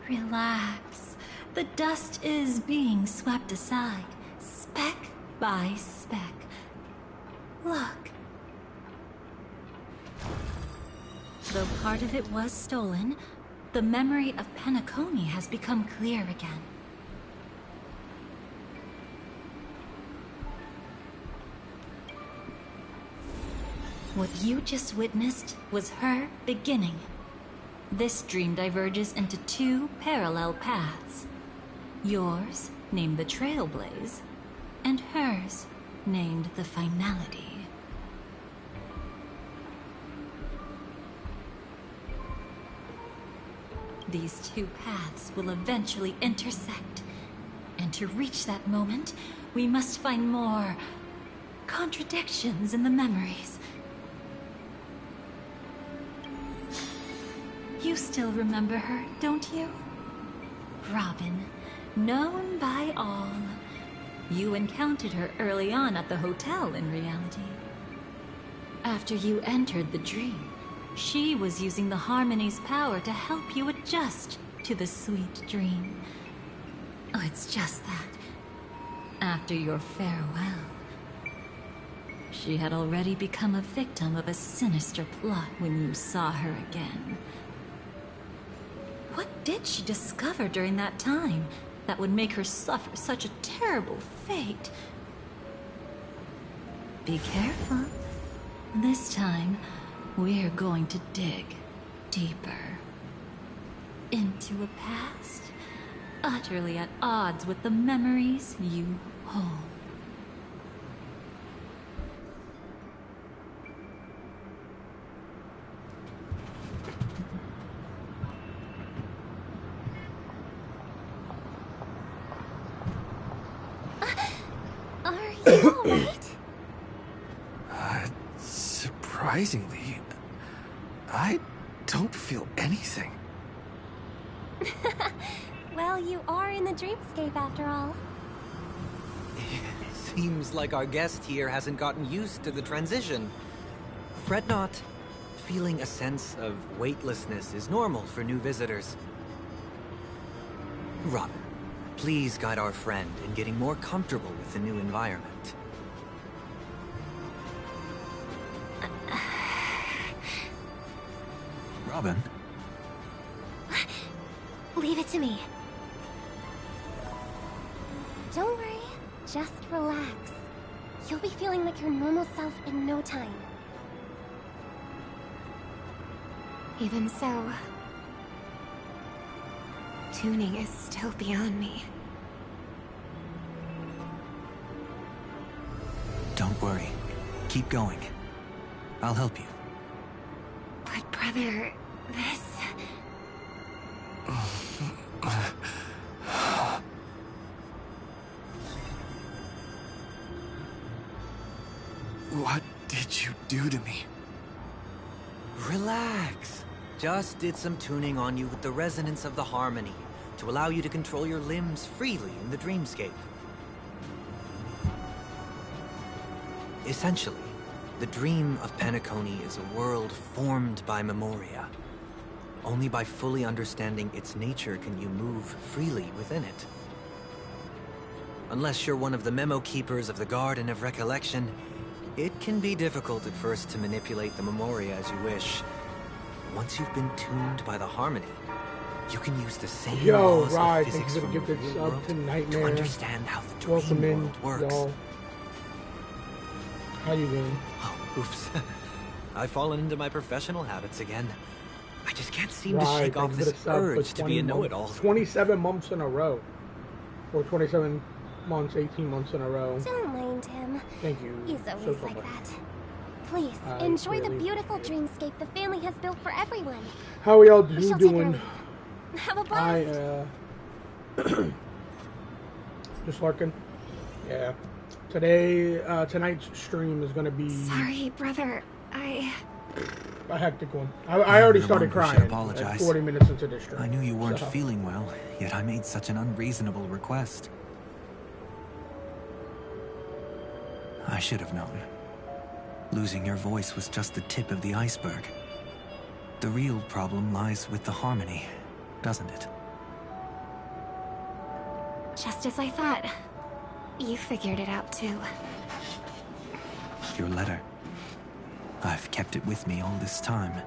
Relax. The dust is being swept aside, speck by speck. Look. Though part of it was stolen, the memory of Penacony has become clear again. What you just witnessed was her beginning. This dream diverges into two parallel paths. Yours, named the Trailblaze, and hers, named the Finality. These two paths will eventually intersect. And to reach that moment, we must find more contradictions in the memories. You still remember her, don't you? Robin, known by all. You encountered her early on at the hotel in reality. After you entered the dream, she was using the Harmony's power to help you adjust to the sweet dream. Oh, it's just that. After your farewell, she had already become a victim of a sinister plot when you saw her again. What did she discover during that time that would make her suffer such a terrible fate? Be careful. This time, we're going to dig deeper. Into a past utterly at odds with the memories you hold. Are you alright? Surprisingly, I don't feel anything. Well, you are in the dreamscape after all. Seems like our guest here hasn't gotten used to the transition. Fret not. Feeling a sense of weightlessness is normal for new visitors. Robin, please guide our friend in getting more comfortable with the new environment. Robin? Leave it to me. Don't worry, just relax. You'll be feeling like your normal self in no time. Even so, tuning is still beyond me. Don't worry. Keep going. I'll help you. But brother, this... What did you do to me? Relax. Just did some tuning on you with the resonance of the harmony to allow you to control your limbs freely in the dreamscape. Essentially, the dream of Penacony is a world formed by memoria. Only by fully understanding its nature can you move freely within it. Unless you're one of the memo keepers of the Garden of Recollection, It can be difficult at first to manipulate the Memoria as you wish. Once you've been tuned by the harmony, you can use the same laws of physics from the real world to understand how the dream world works. How you doing? Oh, oops. I've fallen into my professional habits again. I just can't seem to shake off this urge to be a know-it-all. 27 months in a row. Or 27 months, 18 months in a row. Don't mind him. Thank you. He's always like that. Please, enjoy the beautiful dreamscape the family has built for everyone. How are y'all doing? Have a blast. Just lurking. Yeah. Today, tonight's stream is gonna be... Sorry, brother. A hectic one. I already started crying. 40 minutes into this stream. I knew you weren't feeling well, yet I made such an unreasonable request. I should have known. Losing your voice was just the tip of the iceberg. The real problem lies with the harmony, doesn't it? Just as I thought. You figured it out too. Your letter. I've kept it with me all this time.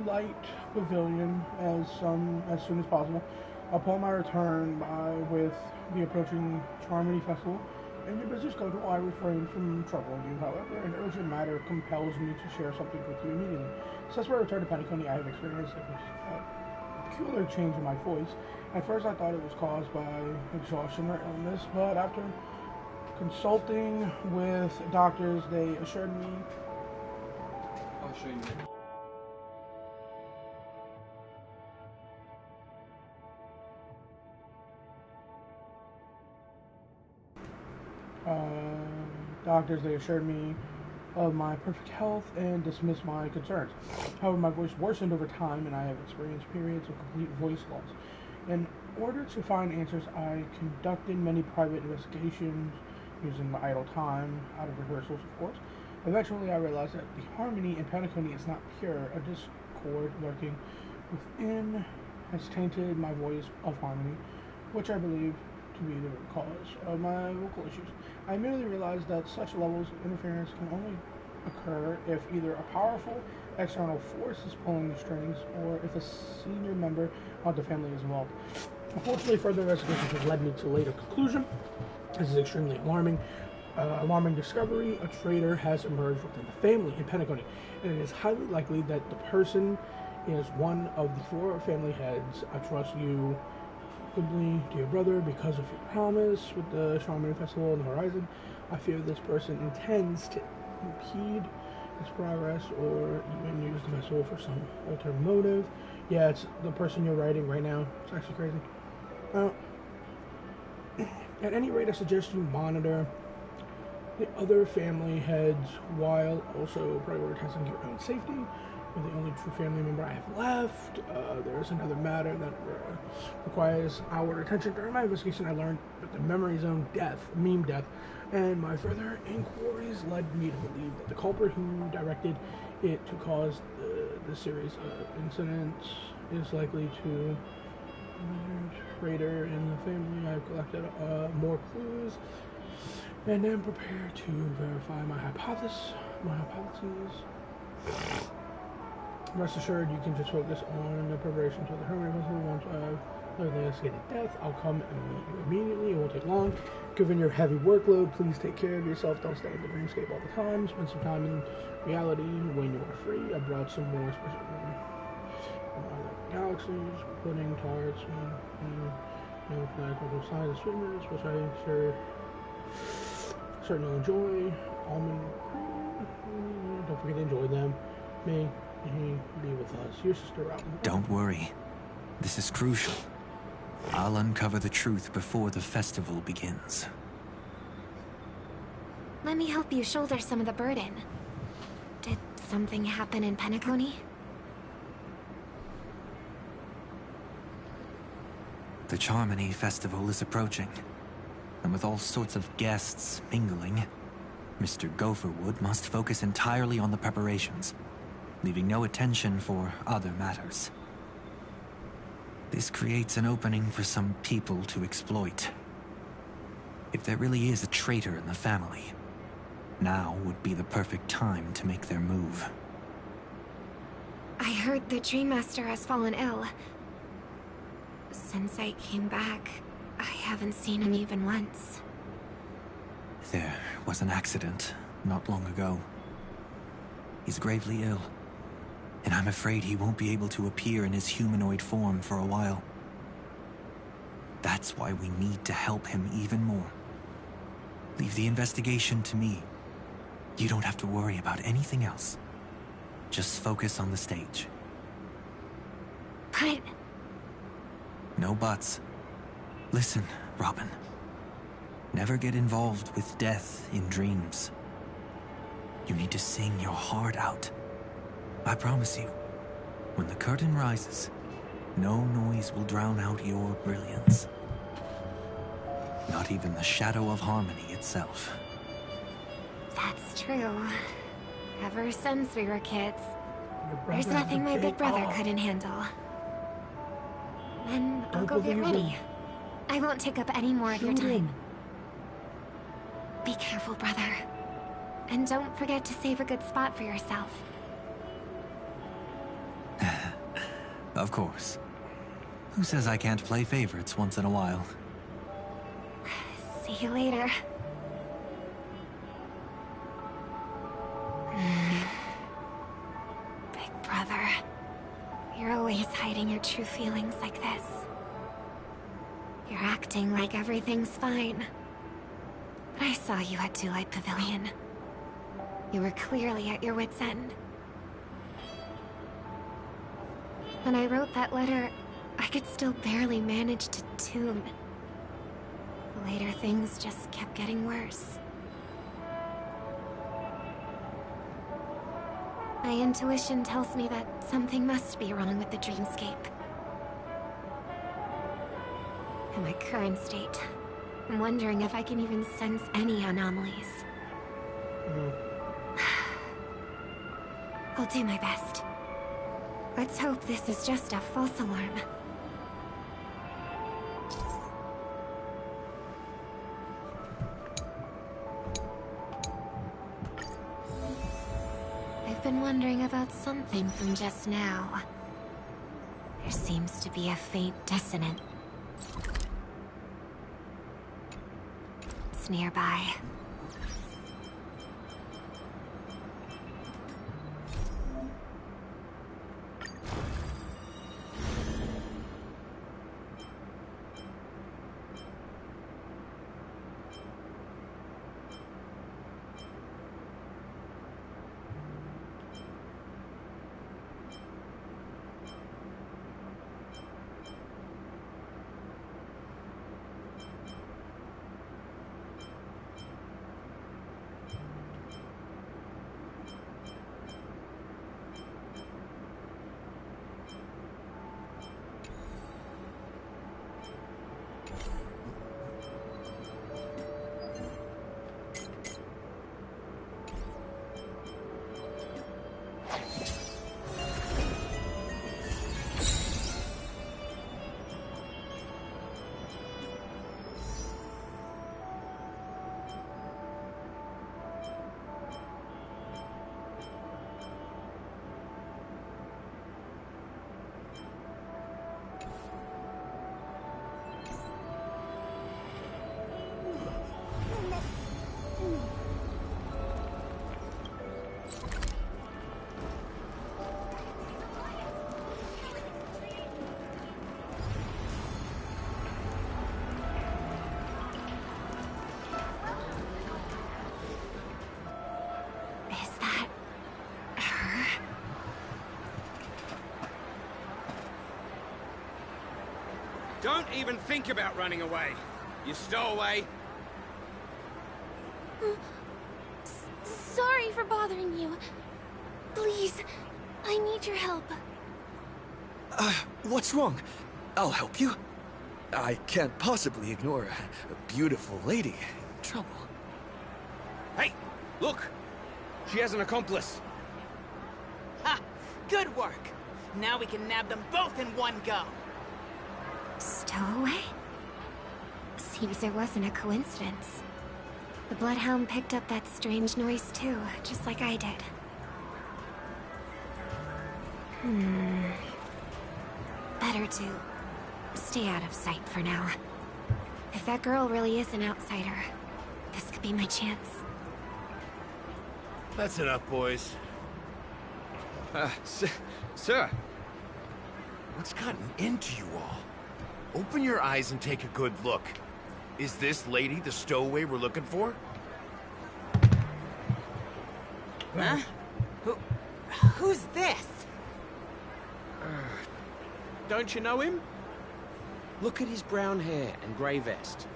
Light Pavilion as soon as possible. Upon my return with the approaching Harmony Festival and your busy schedule, I refrain from troubling you. However, an urgent matter compels me to share something with you immediately. Since my return to Penacony, I have experienced a peculiar change in my voice. At first, I thought it was caused by exhaustion or illness, but after consulting with doctors, they assured me. I'll show you. They assured me of my perfect health and dismissed my concerns. However, my voice worsened over time and I have experienced periods of complete voice loss. In order to find answers, I conducted many private investigations using my idle time, out of rehearsals of course. Eventually I realized that the harmony in Penacony is not pure. A discord lurking within has tainted my voice of harmony, which I believe to be the root cause of my vocal issues. I merely realized that such levels of interference can only occur if either a powerful external force is pulling the strings or if a senior member of the family is involved. Unfortunately, further investigation has led me to a later conclusion. This is extremely alarming. Alarming discovery: a traitor has emerged within the family in Penacony, and it is highly likely that the person is one of the 4 family heads. I trust you dear brother, because of your promise with the Shaman Festival on the horizon. I fear this person intends to impede its progress or even use the vessel for some ulterior motive. Yeah, it's the person you're writing right now. It's actually crazy. At any rate, I suggest you monitor the other family heads while also prioritizing your own safety. You're the only true family member I have left. There is another matter that requires our attention. During my investigation, I learned that the memory zone meme death, and my further inquiries led me to believe that the culprit who directed it to cause the series of incidents is likely to be a traitor in the family. I've collected more clues and am prepared to verify my hypotheses. Rest assured, you can just focus on the preparations for the Harmony Festival. Once I've investigated death, I'll come and meet you immediately. It won't take long. Given your heavy workload, please take care of yourself. Don't stay in the dreamscape all the time. Spend some time in reality when you are free. I brought some more special from other galaxies, pudding, tarts, and planetary signs and sweeteners, which I share Certainly enjoy almond cream. Don't forget to enjoy them. May he be with us. Your sister out. Don't worry. This is crucial. I'll uncover the truth before the festival begins. Let me help you shoulder some of the burden. Did something happen in Penacony? The Charmony Festival is approaching, and with all sorts of guests mingling, Mr. Gopherwood must focus entirely on the preparations, leaving no attention for other matters. This creates an opening for some people to exploit. If there really is a traitor in the family, now would be the perfect time to make their move. I heard the Dream Master has fallen ill. Since I came back, I haven't seen him even once. There was an accident not long ago. He's gravely ill, and I'm afraid he won't be able to appear in his humanoid form for a while. That's why we need to help him even more. Leave the investigation to me. You don't have to worry about anything else. Just focus on the stage. But... No buts. Listen, Robin. Never get involved with death in dreams. You need to sing your heart out. I promise you, when the curtain rises, no noise will drown out your brilliance. Not even the shadow of harmony itself. That's true. Ever since we were kids, there's nothing my big brother couldn't handle. Then I'll go get ready. I won't take up any more of your time. Be careful, brother. And don't forget to save a good spot for yourself. Of course. Who says I can't play favorites once in a while? See you later. Big brother, you're always hiding your true feelings like this. You're acting like everything's fine. But I saw you at Daylight Pavilion. You were clearly at your wit's end. When I wrote that letter, I could still barely manage to tune. Later, things just kept getting worse. My intuition tells me that something must be wrong with the dreamscape. In my current state, I'm wondering if I can even sense any anomalies. I'll do my best. Let's hope this is just a false alarm. I've been wondering about something from just now. There seems to be a faint dissonance. It's nearby. Don't even think about running away. You stowaway. Sorry for bothering you. Please, I need your help. What's wrong? I'll help you. I can't possibly ignore a beautiful lady in trouble. Hey, look! She has an accomplice. Ha! Good work. Now we can nab them both in one go. Stowaway? Seems there wasn't a coincidence. The Bloodhound picked up that strange noise too, just like I did. Better to stay out of sight for now. If that girl really is an outsider, this could be my chance. That's enough, boys. Sir. What's gotten into you all? Open your eyes and take a good look. Is this lady the stowaway we're looking for? Huh? Who's this? Don't you know him? Look at his brown hair and grey vest.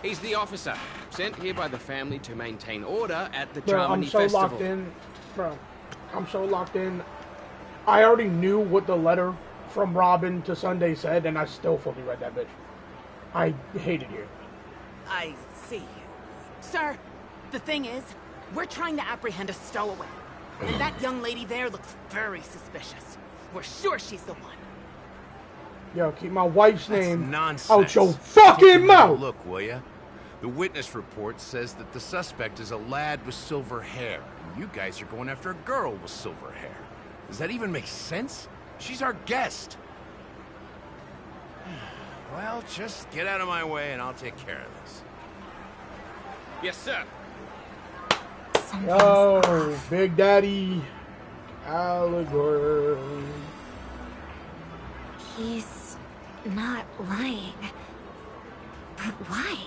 He's the officer, sent here by the family to maintain order at the Germany Festival. Locked in. Bro, I'm so locked in. I already knew what the letter from Robin to Sunday said, and I still fully read that bitch. I hated you. I see. Sir, the thing is, we're trying to apprehend a stowaway. And that young lady there looks very suspicious. We're sure she's the one. Yo, keep my wife's name nonsense. out your fucking mouth. Look, will ya? The witness report says that the suspect is a lad with silver hair. And you guys are going after a girl with silver hair. Does that even make sense? She's our guest. Well, just get out of my way and I'll take care of this. Yes, sir. Yo, Big Daddy Allegor. He's not lying. But why?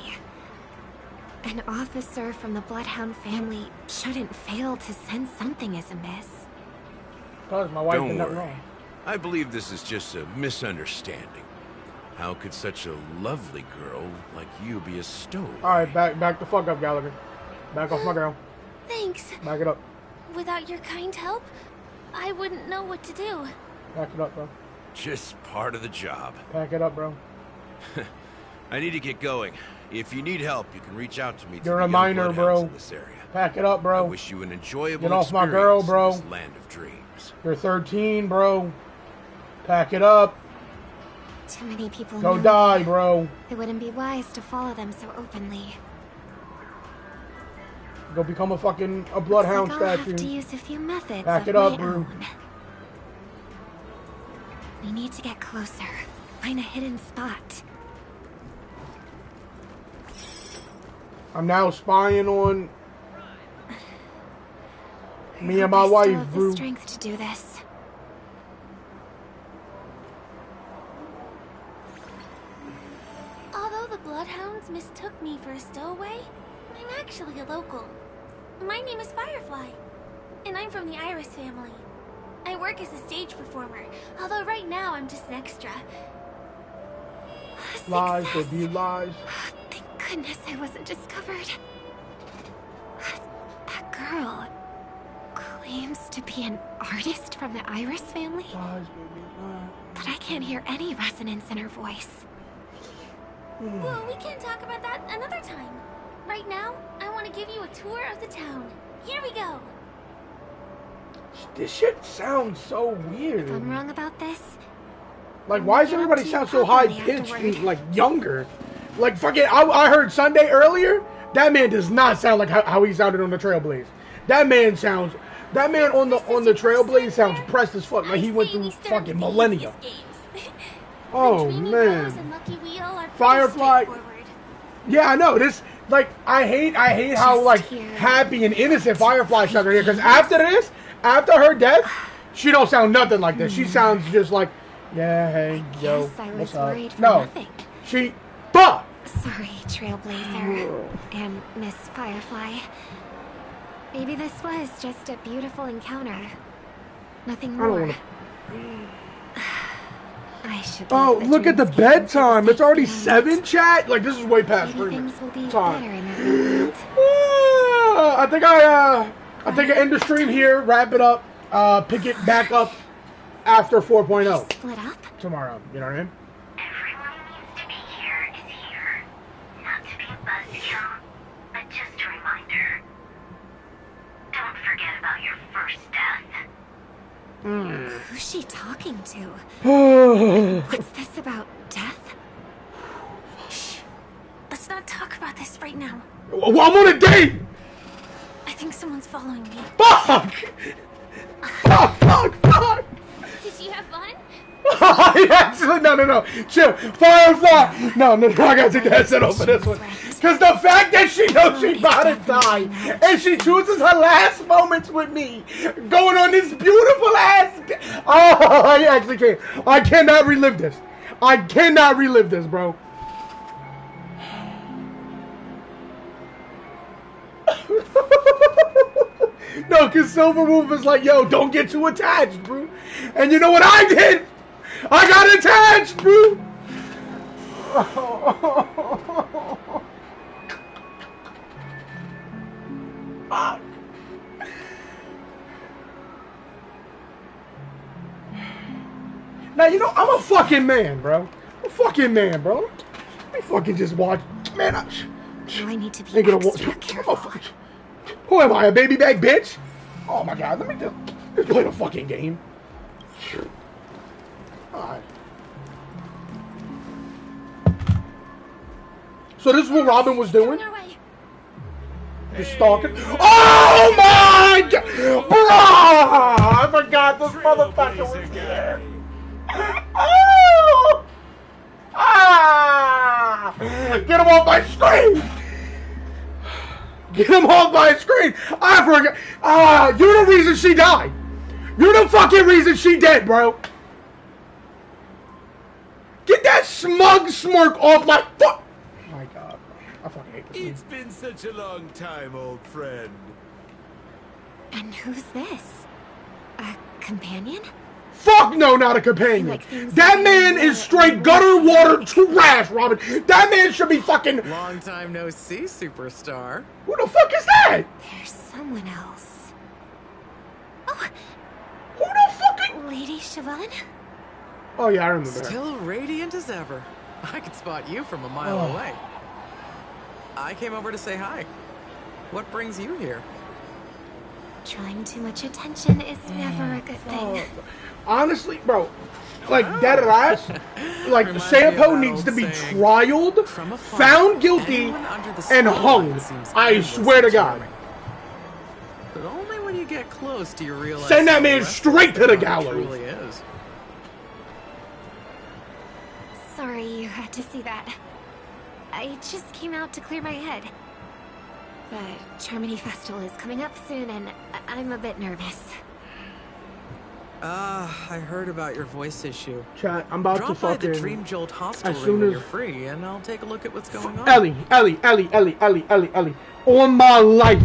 An officer from the Bloodhound family shouldn't fail to sense something is amiss. Cause my wife Don't did nothing worry. wrong. I believe this is just a misunderstanding. How could such a lovely girl like you be a stowaway? Alright, back the fuck up, Gallagher. Back off my girl. Thanks. Back it up. Without your kind help, I wouldn't know what to do. Back it up, bro. Just part of the job. Back it up, bro. I need to get going. If you need help, you can reach out to me. You're a minor, bro. In this area. Pack it up, bro. I wish you an enjoyable Get off my girl, bro. In this land of dreams. You're 13, bro. Pack it up. Too many people Go know die, me. bro. It wouldn't be wise to follow them so openly. Go become a bloodhound Looks like I'll statue. have to use a few methods Pack of it up, my bro. own. We need to get closer. Find a hidden spot. I'm now spying on me and my I still wife, have the bro. strength to do this. Although the Bloodhounds mistook me for a stowaway, I'm actually a local. My name is Firefly, and I'm from the Iris family. I work as a stage performer, although right now I'm just an extra. Lies, baby, lies. Thank goodness I wasn't discovered. That girl claims to be an artist from the Iris family, Lies, baby, lies. but I can't hear any resonance in her voice. Well, we can talk about that another time. Right now, I want to give you a tour of the town. Here we go. This shit sounds so weird. If I'm wrong about this, Like, why does everybody sound so high-pitched and, like, younger? Like, fucking, I heard Sunday earlier. That man does not sound like how he sounded on the Trailblaze. That man on the Trailblaze sounds pressed as fuck. Like he went through fucking millennia. Oh, man. Firefly. Yeah, I know. This, like, I hate how, like, happy and innocent Firefly sounds right here. Because after this, after her death, she don't sound nothing like this. She sounds just like, yeah, hey, yo, what's up? No, she, fuck! Sorry, Trailblazer and Miss Firefly. Maybe this was just a beautiful encounter. Nothing more. I should Oh, leave look at the Veterans Camp and bedtime. take It's already the States 7, chat? Like, this is way past Maybe streaming things will be time. better in that new world. I think I end the stream here, wrap it up, pick it back up after 4.0. Split up? Tomorrow, you know what I mean? Everyone needs to be here is here. Not to be a buzzkill, but just a reminder. Don't forget about your first death. Who's she talking to? What's this about death? Shh. Let's not talk about this right now. Well, I'm on a date! I think someone's following me. Fuck! Fuck! Did you have fun? Actually, no. Chill. Firefly! No, I gotta take the headset off for this one. Because the fact that she knows she's about to die, and she chooses her last moments with me, going on this beautiful ass... Oh, I actually can't. I cannot relive this. I cannot relive this, bro. No, because Silverwolf is like, yo, don't get too attached, bro. And you know what I did? I got attached, bro. Now, you know, I'm a fucking man, bro. I'm a fucking man, bro. Let me fucking just watch. Man, I need to be extra careful. Who am I, a baby bag bitch? Oh my god, let me just play the fucking game. Alright. So this is what Robin was doing? Just stalking. Oh my god! Oh, I forgot this motherfucker was here. Oh! Ah! Get him off my screen! Get him off my screen! I forgot. Ah, you're the reason she died. You're the fucking reason she dead, bro. Get that smug smirk off my foot. Oh my god, bro. I fucking hate this. It's been such a long time, old friend. And who's this? A companion? Fuck no, not a companion. That man is straight gutter water trash, Robin. That man should be fucking... Long time no see, superstar. Who the fuck is that? There's someone else. Oh! Who the fucking... Lady Siobhan? Oh yeah, I remember her. Still radiant as ever. I could spot you from a mile away. I came over to say hi. What brings you here? Drawing too much attention is never a good thing. Honestly, bro, like that ass, like Sampo needs to be trialed, found guilty, and hung. I swear to God. But only when you get close do you realize. Send that man straight to the gallows. Really is. Sorry you had to see that. I just came out to clear my head. The Charmony Festival is coming up soon, and I'm a bit nervous. I heard about your voice issue. Chat, I'm about to fucking... Drop by the Dream Jolt hostelry when you're free, and I'll take a look at what's going on. Ellie. On my life,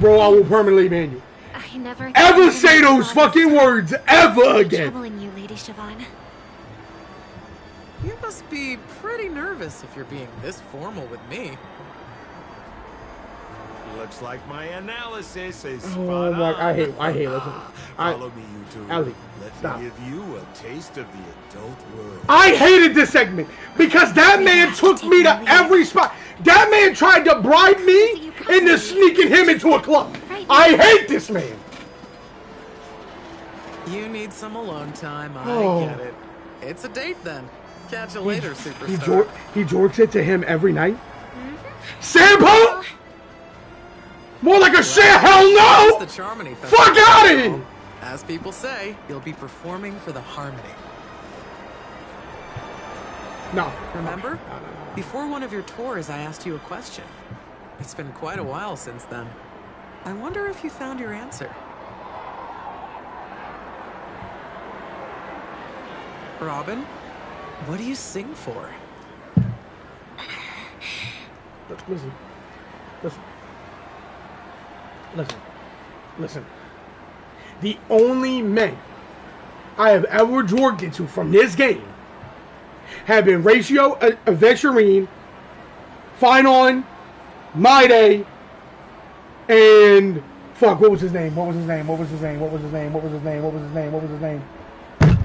bro, I will permanently ban you. I never ever say those fucking words ever again. Troubling you, Lady Siobhan. You must be pretty nervous if you're being this formal with me. Looks like my analysis is spot Oh my! on. I hate listen. Follow me, you two. Ellie, Let stop. me give you a taste of the adult world. I hated this segment because that man took me to every spot. That man tried to bribe me into sneaking him into a club. I hate this man. You need some alone time. I Oh. get it. It's a date then. Catch you later, superstar. He jorks it to him every night. Sampo? More like a shit. Hell no! The Charmony Fuck out of here! As people say, you'll be performing for the Harmony. No. Remember? Before one of your tours, I asked you a question. It's been quite a while since then. I wonder if you found your answer. Robin, what do you sing for? Listen. The only men I have ever drunk into from this game have been Ratio, Aventurine, Fine On, My Day, and fuck, what was his name? What was his name? What was his name? What was his name? What was his name? What was his name? What was his name?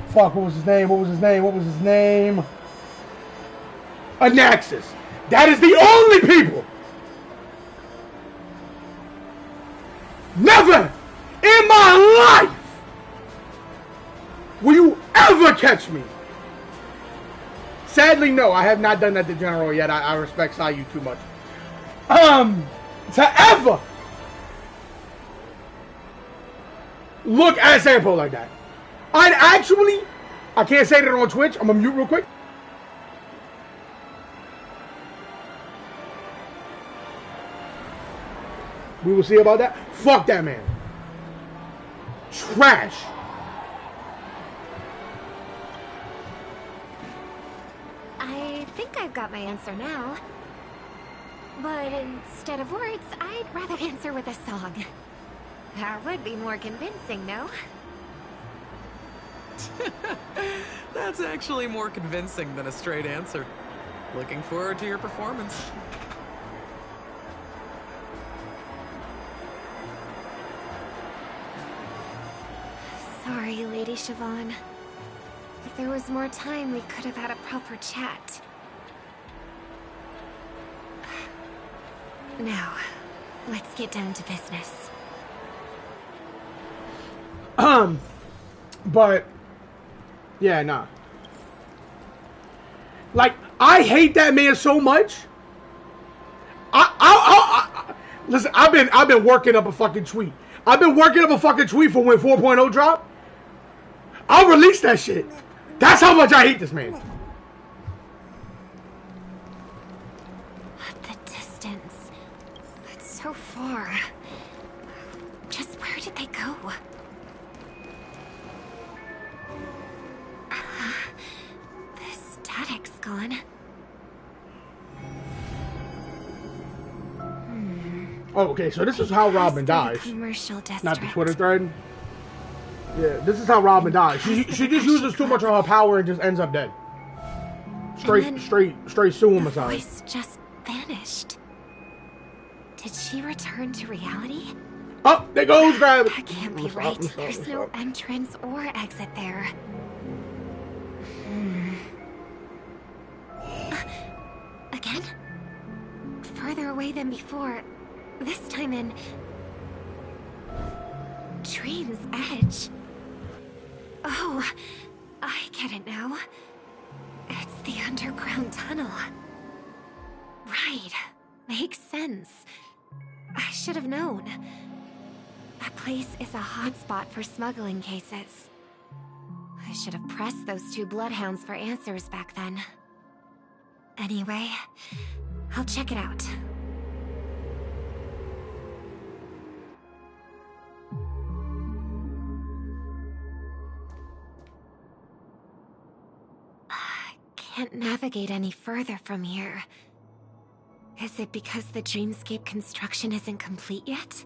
Fuck, what was his name? What was his name? What was his name? Anaxis. That is the only people. Never in my life will you ever catch me. Sadly, no, I have not done that to General yet. I respect Sayu too much. To ever look at Sampo like that. I can't say that on Twitch. I'm gonna mute real quick. We will see about that. Fuck that man. Trash. I think I've got my answer now. But instead of words, I'd rather answer with a song. That would be more convincing, no? That's actually more convincing than a straight answer. Looking forward to your performance. Sorry, Lady Siobhan. If there was more time, we could have had a proper chat. Now, let's get down to business. But yeah, nah. Like, I hate that man so much. Listen, I've been working up a fucking tweet. I've been working up a fucking tweet for when 4.0 drop. I'll release that shit. That's how much I hate this man. The distance. It's so far. Just where did they go? The static's gone. Oh, okay, so this is how Robin dies. Not the Twitter thread. Yeah, this is how Robin dies. She just uses too much of her power and just ends up dead. Straight suicide. Voice just vanished. Did she return to reality? Oh, there goes gravity. That can't be right. There's no entrance or exit there. Again? Further away than before. This time in Dream's Edge. Oh, I get it now. It's the underground tunnel. Right. Makes sense. I should have known. That place is a hotspot for smuggling cases. I should have pressed those two bloodhounds for answers back then. Anyway, I'll check it out. Can't navigate any further from here. Is it because the dreamscape construction isn't complete yet?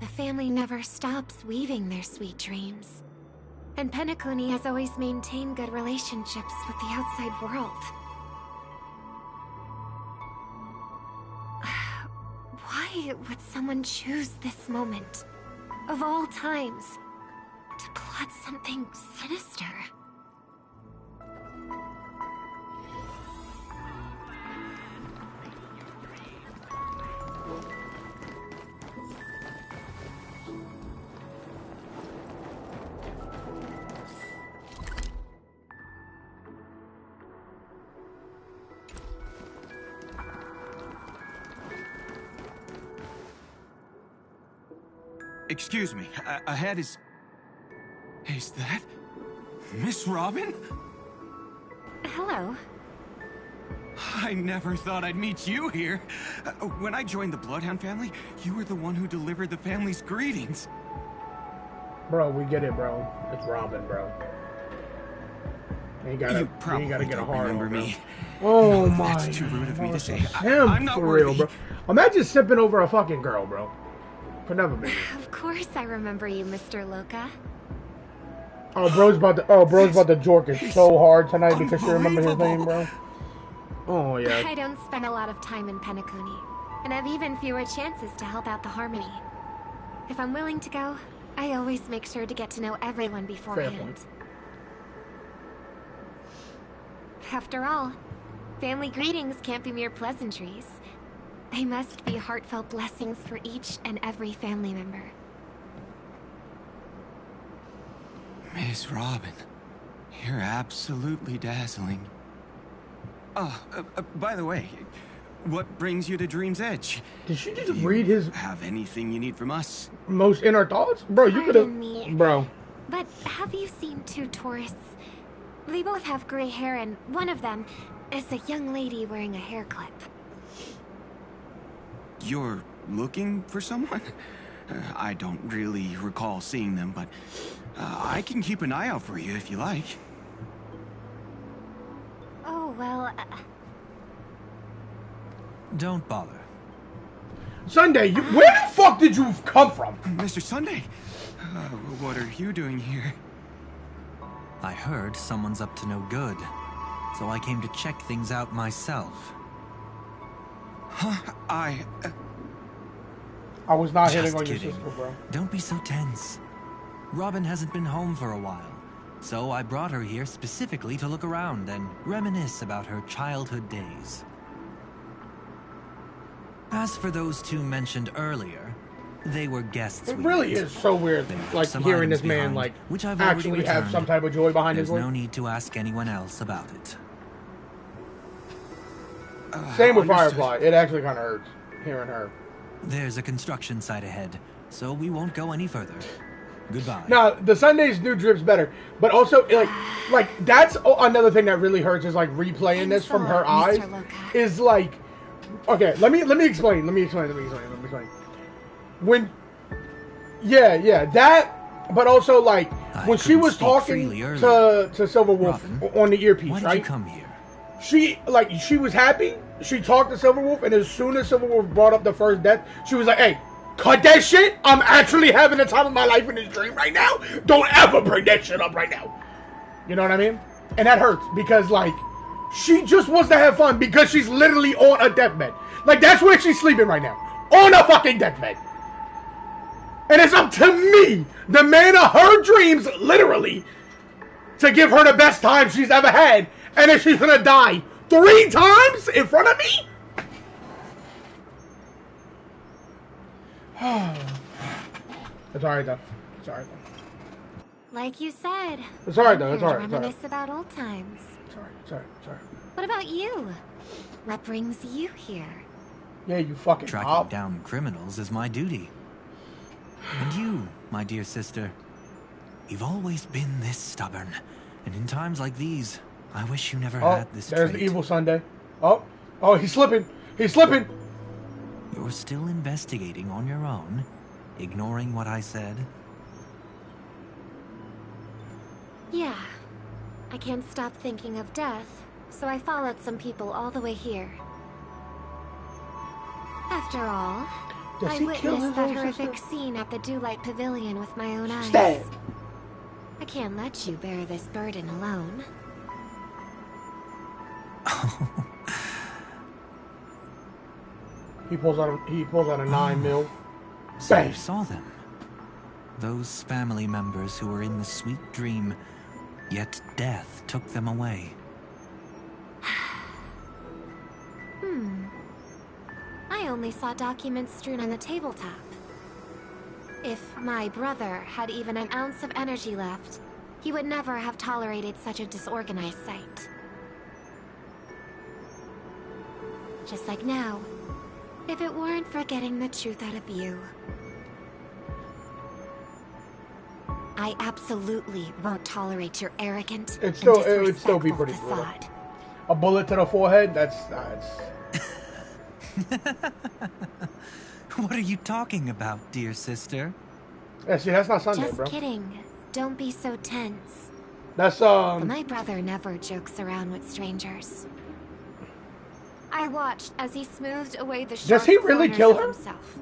The family never stops weaving their sweet dreams. And Penacony has always maintained good relationships with the outside world. Why would someone choose this moment, of all times, to plot something sinister? Excuse me, ahead is... Is that... Miss Robin? Hello. I never thought I'd meet you here. When I joined the Bloodhound family, you were the one who delivered the family's greetings. Bro, we get it, bro. It's Robin, bro. You ain't gotta get a hard on, bro. Oh my That's too rude of me to say. I'm not for real, bro. Imagine sipping over a fucking girl, bro. But never been. Of course I remember you, Mr. Loca. Oh, bro's about to jork it so hard tonight because she remembered his name, bro. Oh, yeah. I don't spend a lot of time in Penacony, and have even fewer chances to help out the Harmony. If I'm willing to go, I always make sure to get to know everyone beforehand. After all, family greetings can't be mere pleasantries. They must be heartfelt blessings for each and every family member. Miss Robin, you're absolutely dazzling. By the way, what brings you to Dream's Edge? Did she just read his... Have anything you need from us? Most inner thoughts? Bro, you could've... Bro. But have you seen two tourists? They both have gray hair, and one of them is a young lady wearing a hair clip. You're looking for someone? I don't really recall seeing them, but I can keep an eye out for you if you like. Oh, well... Don't bother. Sunday, where the fuck did you come from? Mr. Sunday, what are you doing here? I heard someone's up to no good, so I came to check things out myself. Huh? I was not Just hitting on kidding. your sister, bro. Don't be so tense. Robin hasn't been home for a while, so I brought her here specifically to look around and reminisce about her childhood days. As for those two mentioned earlier, they were guests. It really is so weird, like, hearing this man, like, actually have some type of joy behind his There's work. no need to ask anyone else about it. Same with Firefly. It actually kind of hurts hearing her. There's a construction site ahead, so we won't go any further. Goodbye. Now, the Sunday's new drip's better, but also, like that's another thing that really hurts is, like, replaying this from her eyes. Is like, okay, let me explain. When, yeah, that, but also, like, when she was talking to Silverwolf on the earpiece, why did right? you come here? She was happy. She talked to Silverwolf, and as soon as Silverwolf brought up the first death, she was like, "Hey, cut that shit! I'm actually having the time of my life in this dream right now. Don't ever bring that shit up right now." You know what I mean? And that hurts because, like, she just wants to have fun because she's literally on a deathbed. Like, that's where she's sleeping right now, on a fucking deathbed. And it's up to me, the man of her dreams, literally, to give her the best time she's ever had. And if she's gonna die 3 times in front of me? It's alright though. It's alright though. Like you said. It's alright though. It's I'm here alright. to reminisce about old times. It's alright. What about you? What brings you here? Yeah, you fucking Tracking down criminals is my duty. And you, my dear sister, you've always been this stubborn. And in times like these, I wish you never had this there's trait. the evil Sunday. Oh, he's slipping. He's slipping. You're still investigating on your own, ignoring what I said? Yeah. I can't stop thinking of death, so I followed some people all the way here. After all, I witnessed that horrific scene at the Dewlight Pavilion with my own eyes. Stab. I can't let you bear this burden alone. He pulls out a 9mm. So you saw them. Those family members who were in the sweet dream, yet death took them away. I only saw documents strewn on the tabletop. If my brother had even an ounce of energy left, he would never have tolerated such a disorganized sight. Just like now, if it weren't for getting the truth out of you. I absolutely won't tolerate your arrogant It and would still be pretty brutal. facade. A bullet to the forehead, that's What are you talking about, dear sister? Yeah, see, that's not Sunday, Just bro. kidding. Don't be so tense. That's But my brother never jokes around with strangers. I watched as he smoothed away the sharp Does he really corners kill of her? himself.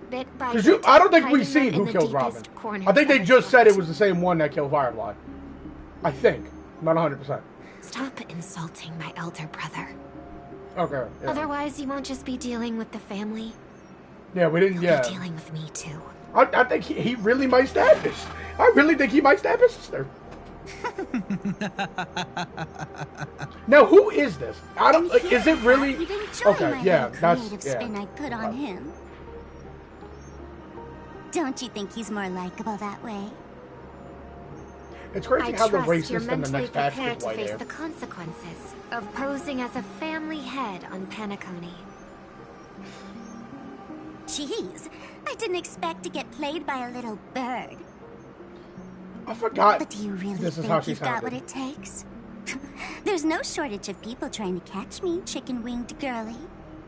bit by Because bit, I don't think we've hiding seen them who in killed the Robin. deepest corners I think they of just his said it heart. was the same one that killed Firefly. I think. Not 100%. Stop insulting my elder brother. Okay. Yeah. Otherwise, you won't just be dealing with the family. Yeah, we didn't. You'll be dealing with me too. I think he really might stab his. I really think he might stab his sister. Now, who is this? I don't. Like, is it really? You'd enjoy Okay, my yeah, little that's creative yeah. spin I put on him. Don't you think he's more likable that way? It's crazy I how the trust you're racist in the mentally next patch prepared is to white face hair. the consequences of posing as a family head on Penacony. Jeez, I didn't expect to get played by a little bird. I forgot. But do you really This is how think she you've got what sounded. it takes? There's no shortage of people trying to catch me, chicken-winged girly.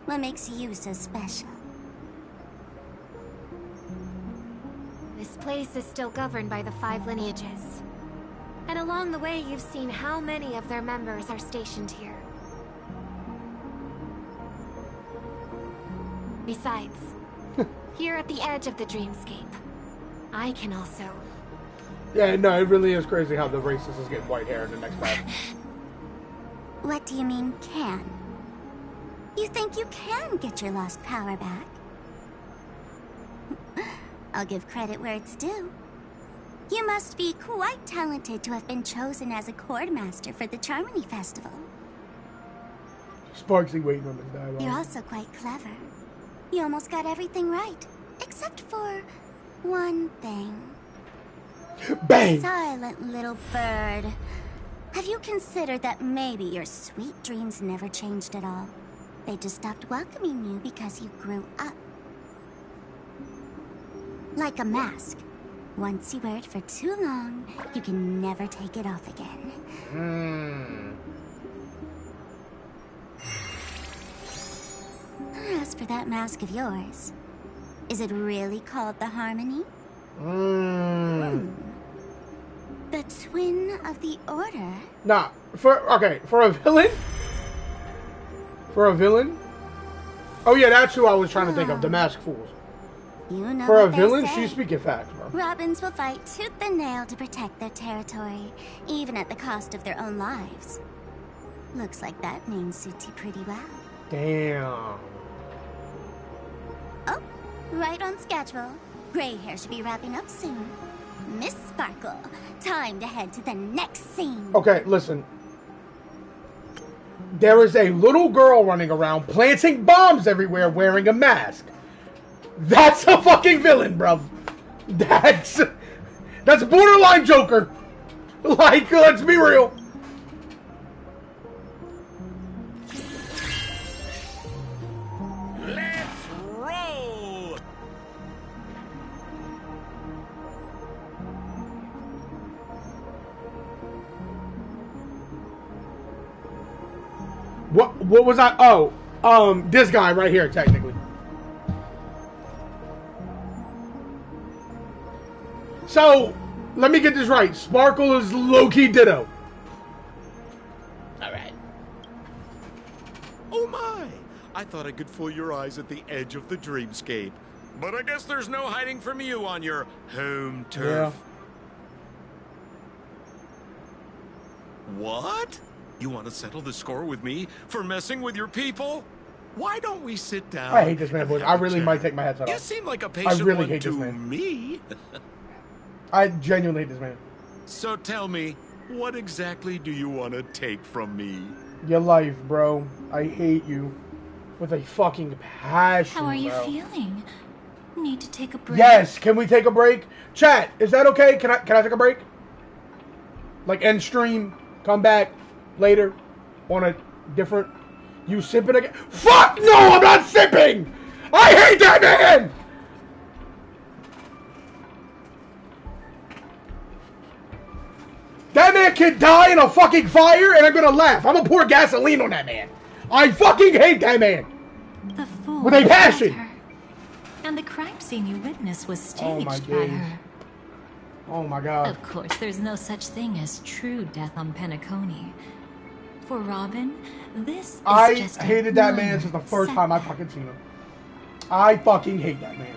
What makes you so special? This place is still governed by the 5 lineages. And along the way, you've seen how many of their members are stationed here. Besides, here at the edge of the dreamscape, I can also... Yeah, no, it really is crazy how the racist is getting white hair in the next patch. What do you mean, can? You think you can get your lost power back? I'll give credit where it's due. You must be quite talented to have been chosen as a chord master for the Charmony Festival. Sparksy waiting on this dialogue. You're also quite clever. You almost got everything right, except for one thing. Bang! Silent little bird. Have you considered that maybe your sweet dreams never changed at all? They just stopped welcoming you because you grew up. Like a mask. Once you wear it for too long, you can never take it off again. As for that mask of yours, is it really called the Harmony? The Twin of the Order? Nah, for a villain? For a villain? Oh yeah, that's who I was trying to think of, the Masked Fools. You know For a what they villain, say. she's speaking facts, bro. Robins will fight tooth and nail to protect their territory, even at the cost of their own lives. Looks like that name suits you pretty well. Damn. Oh, right on schedule. Gray hair should be wrapping up soon. Miss Sparkle, time to head to the next scene. Okay, listen. There is a little girl running around planting bombs everywhere wearing a mask. That's a fucking villain, bruv. That's borderline Joker. Like, let's be real. Let's roll! What was I? Oh, this guy right here, technically. So, let me get this right. Sparkle is low-key Ditto. Alright. Oh my! I thought I could fool your eyes at the edge of the dreamscape. But I guess there's no hiding from you on your home turf. What? You want to settle the score with me for messing with your people? Why don't we sit down? I hate this man, and boys. have I a really chat? might take my headset off. You seem like a I patient really one hate to this man. me. I genuinely hate this man. So tell me, what exactly do you want to take from me? Your life, bro. I hate you. With a fucking passion, How are you bro. feeling? Need to take a break? Yes, can we take a break? Chat, is that okay? Can I take a break? Like end stream, come back later on a different. You sipping again? Fuck no, I'm not sipping! I hate that man! That man can die in a fucking fire and I'm gonna laugh. I'm gonna pour gasoline on that man. I fucking hate that man. The fool With a passion. killed her. And the crime scene you witnessed was Oh staged my by days. her. Oh my god. Of course, there's no such thing as true death on Penacony. For Robin, this is I just a hated that man minor since the first time I fucking seen him. I fucking hate that man.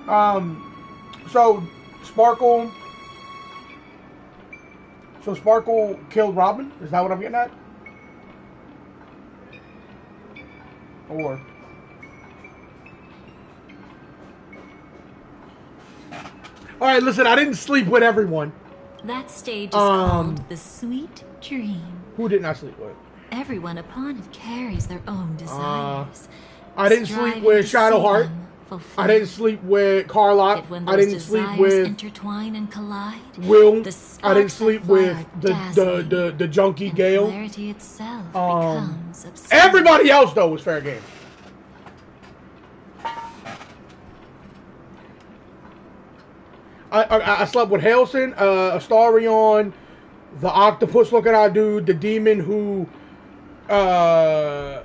So Sparkle. So Sparkle killed Robin? Is that what I'm getting at? Or alright, listen, I didn't sleep with everyone. That stage is called the sweet dream. Who didn't I sleep with? Everyone upon it carries their own desires. I didn't sleep with Shadowheart. I didn't sleep with Carlock. I didn't sleep with intertwine and collide. Will. I didn't sleep with the junkie Gale. Clarity itself becomes everybody else though was fair game. I slept with Halcyon, Astarion, the octopus looking at dude, the demon who the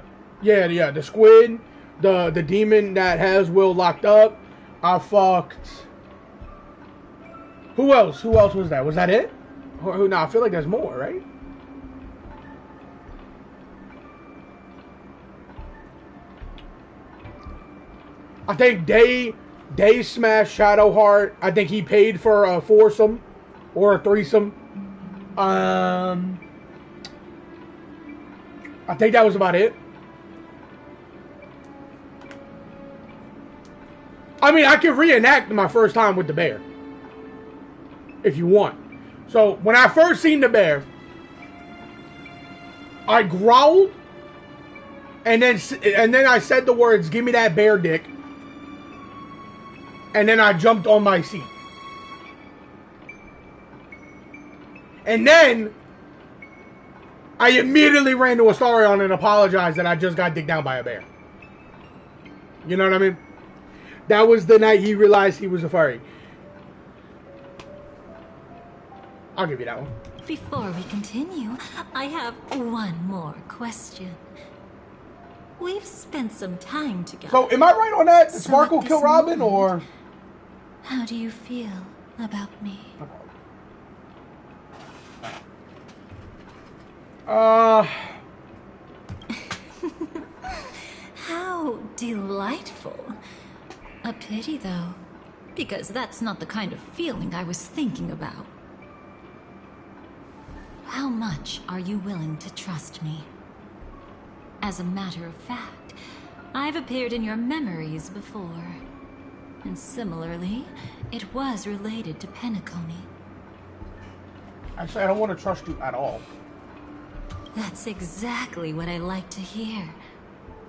squid, the demon that has Will locked up. I fucked. Who else? Who else was that? Was that it? Who? No, I feel like there's more, right? I think Day smashed Shadowheart. I think he paid for a foursome or a threesome. I think that was about it. I mean, I can reenact my first time with the bear if you want. So when I first seen the bear, I growled and then I said the words, "Give me that bear dick." And then I jumped on my seat. And then I immediately ran to Astarion and apologized that I just got dicked down by a bear. You know what I mean? That was the night he realized he was a furry. I'll give you that one. Before we continue, I have one more question. We've spent some time together. So, am I right on that? Did Sparkle kill Robin, or? How do you feel about me? How delightful. A pity, though, because that's not the kind of feeling I was thinking about. How much are you willing to trust me? As a matter of fact, I've appeared in your memories before. And similarly, it was related to Penacony. Actually, I don't want to trust you at all. That's exactly what I like to hear.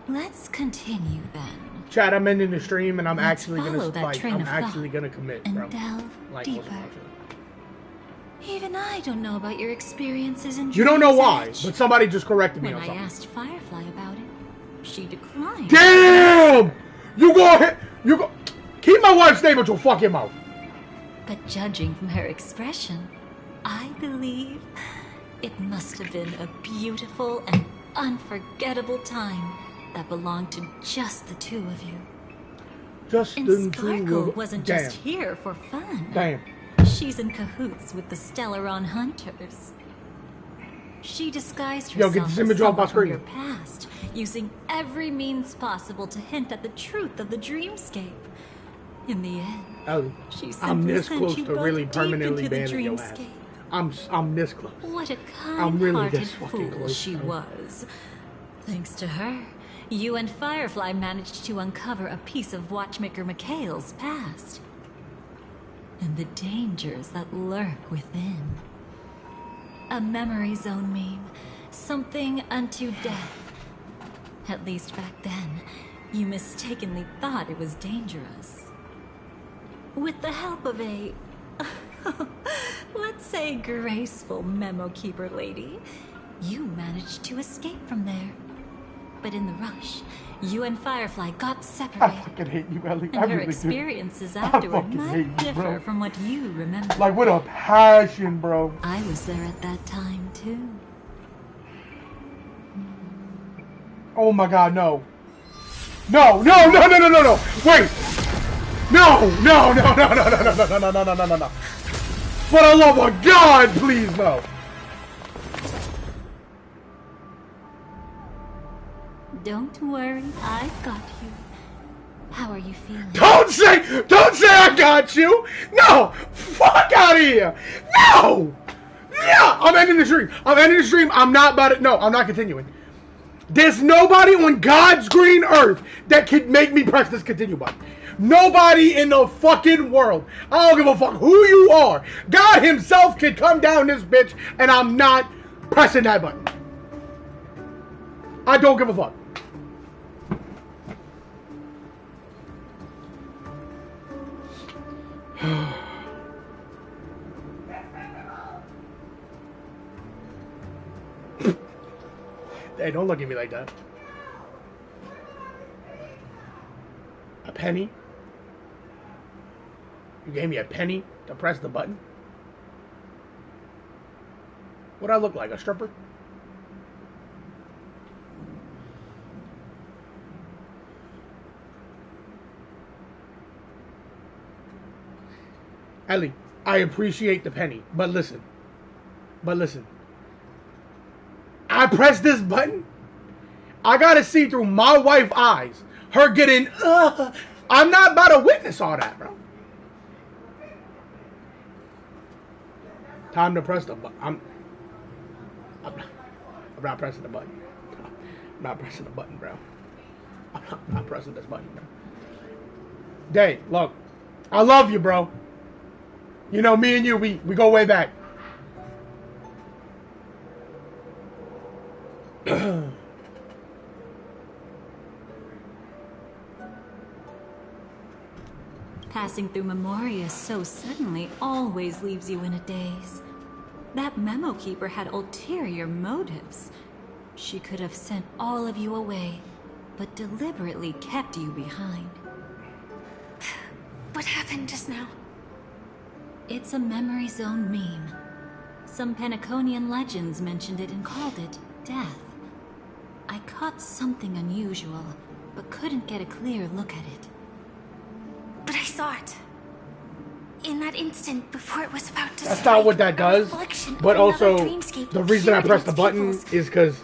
Let's continue then. Chad, I'm ending the stream and I'm actually gonna commit, and bro. Delve deeper. Even I don't know about your experiences in You don't know why, but somebody just corrected me when on something. I asked Firefly about it, she declined. Damn! You go ahead. You go. Keep my wife's name out your fucking mouth. But judging from her expression, I believe it must have been a beautiful and unforgettable time that belonged to just the two of you. Just and the Sparkle two of wasn't Damn. just here for fun. Damn. She's in cahoots with the Stellaron Hunters. She disguised Yo, herself get this as image off my someone from screen. your past, using every means possible to hint at the truth of the dreamscape. In the end, Ellie, she I'm simply this sent close you to both really deep permanently into the banning your ass. dreamscape. I'm this close. What a I'm really kind-hearted this fucking fool close. she was. Thanks to her, you and Firefly managed to uncover a piece of Watchmaker Mikhail's past. And the dangers that lurk within. A memory zone meme, something unto death. At least back then, you mistakenly thought it was dangerous. With the help of a, let's say, graceful memo keeper lady, you managed to escape from there. But in the rush, you and Firefly got separated. I fucking hate you, Ellie. And I her really experiences do. afterward I fucking hate might you, differ bro. from what you remember. Like with a passion, bro. I was there at that time, too. Oh my god, no. No. Wait. No. For the love of God, please, no. Don't worry, I've got you. How are you feeling? Don't say I got you. No, fuck out of here. No. Yeah, I'm ending the stream. I'm not about it. No, I'm not continuing. There's nobody on God's green earth that could make me press this continue button. Nobody in the fucking world. I don't give a fuck who you are. God himself could come down this bitch and I'm not pressing that button. I don't give a fuck. Hey, don't look at me like that. A penny? You gave me a penny to press the button? What'd I look like, a stripper? Ellie, I appreciate the penny, but listen. I press this button, I gotta see through my wife's eyes, her getting, I'm not about to witness all that, bro. Time to press the button. I'm not pressing the button. I'm not pressing the button, bro. I'm not pressing this button, bro. Day, look, I love you, bro. You know, me and you, we go way back. Passing through Memoria so suddenly always leaves you in a daze. That memo keeper had ulterior motives. She could have sent all of you away, but deliberately kept you behind. What happened just now? It's a memory zone meme. Some Penaconian legends mentioned it and called it death. I caught something unusual, but couldn't get a clear look at it. But I saw it. In that instant before it was about to That's not what that does. But also, the reason I pressed the button is because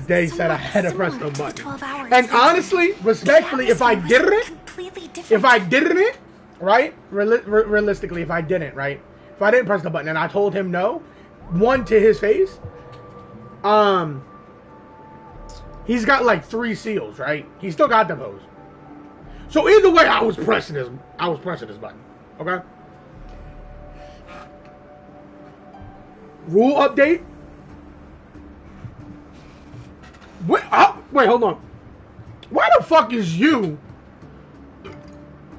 they said I had to press the button. And honestly, respectfully, if I didn't, right? Realistically, if I didn't press the button and I told him no, one to his face, he's got like 3 seals, right? He still got them hoes. So either way, I was pressing this button. Okay. Rule update. Wait, hold on. Why the fuck is you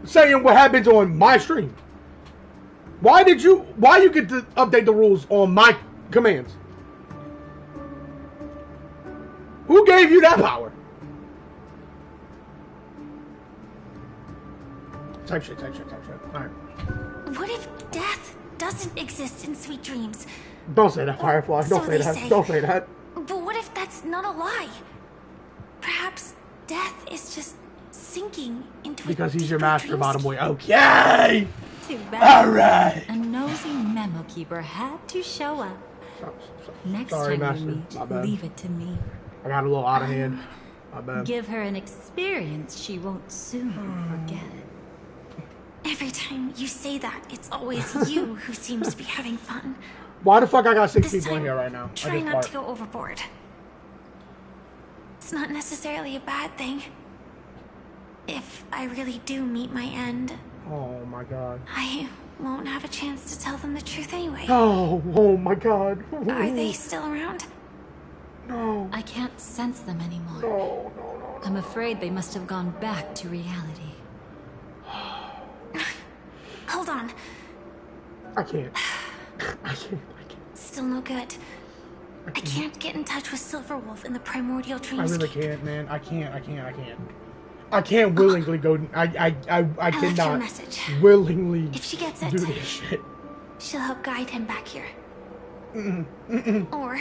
saying what happens on my stream? Why you get to update the rules on my commands? Who gave you that power? Type shit. Alright. What if death doesn't exist in Sweet Dreams? Don't say that, Firefly. Don't say that. But what if that's not a lie? Perhaps death is just sinking into because he's your master, bottom boy. Okay! Too bad. Alright! A nosy memo keeper had to show up. Next time master. we meet, leave it to me. I got a little out of hand. My bad. Give her an experience she won't soon forget. Every time you say that, it's always you who seems to be having fun. Why the fuck I got 6 people in here right now? Try not to go overboard. It's not necessarily a bad thing. If I really do meet my end... Oh my god. I won't have a chance to tell them the truth anyway. Oh my god. Are they still around? No. I can't sense them anymore. No. I'm afraid they must have gone back to reality. Hold on. I can't. Still no good. I can't get in touch with Silverwolf in the primordial dreamscape. I really can't, man. I can't. I can't willingly go. I cannot willingly if she gets it, do this shit. She'll help guide him back here. Or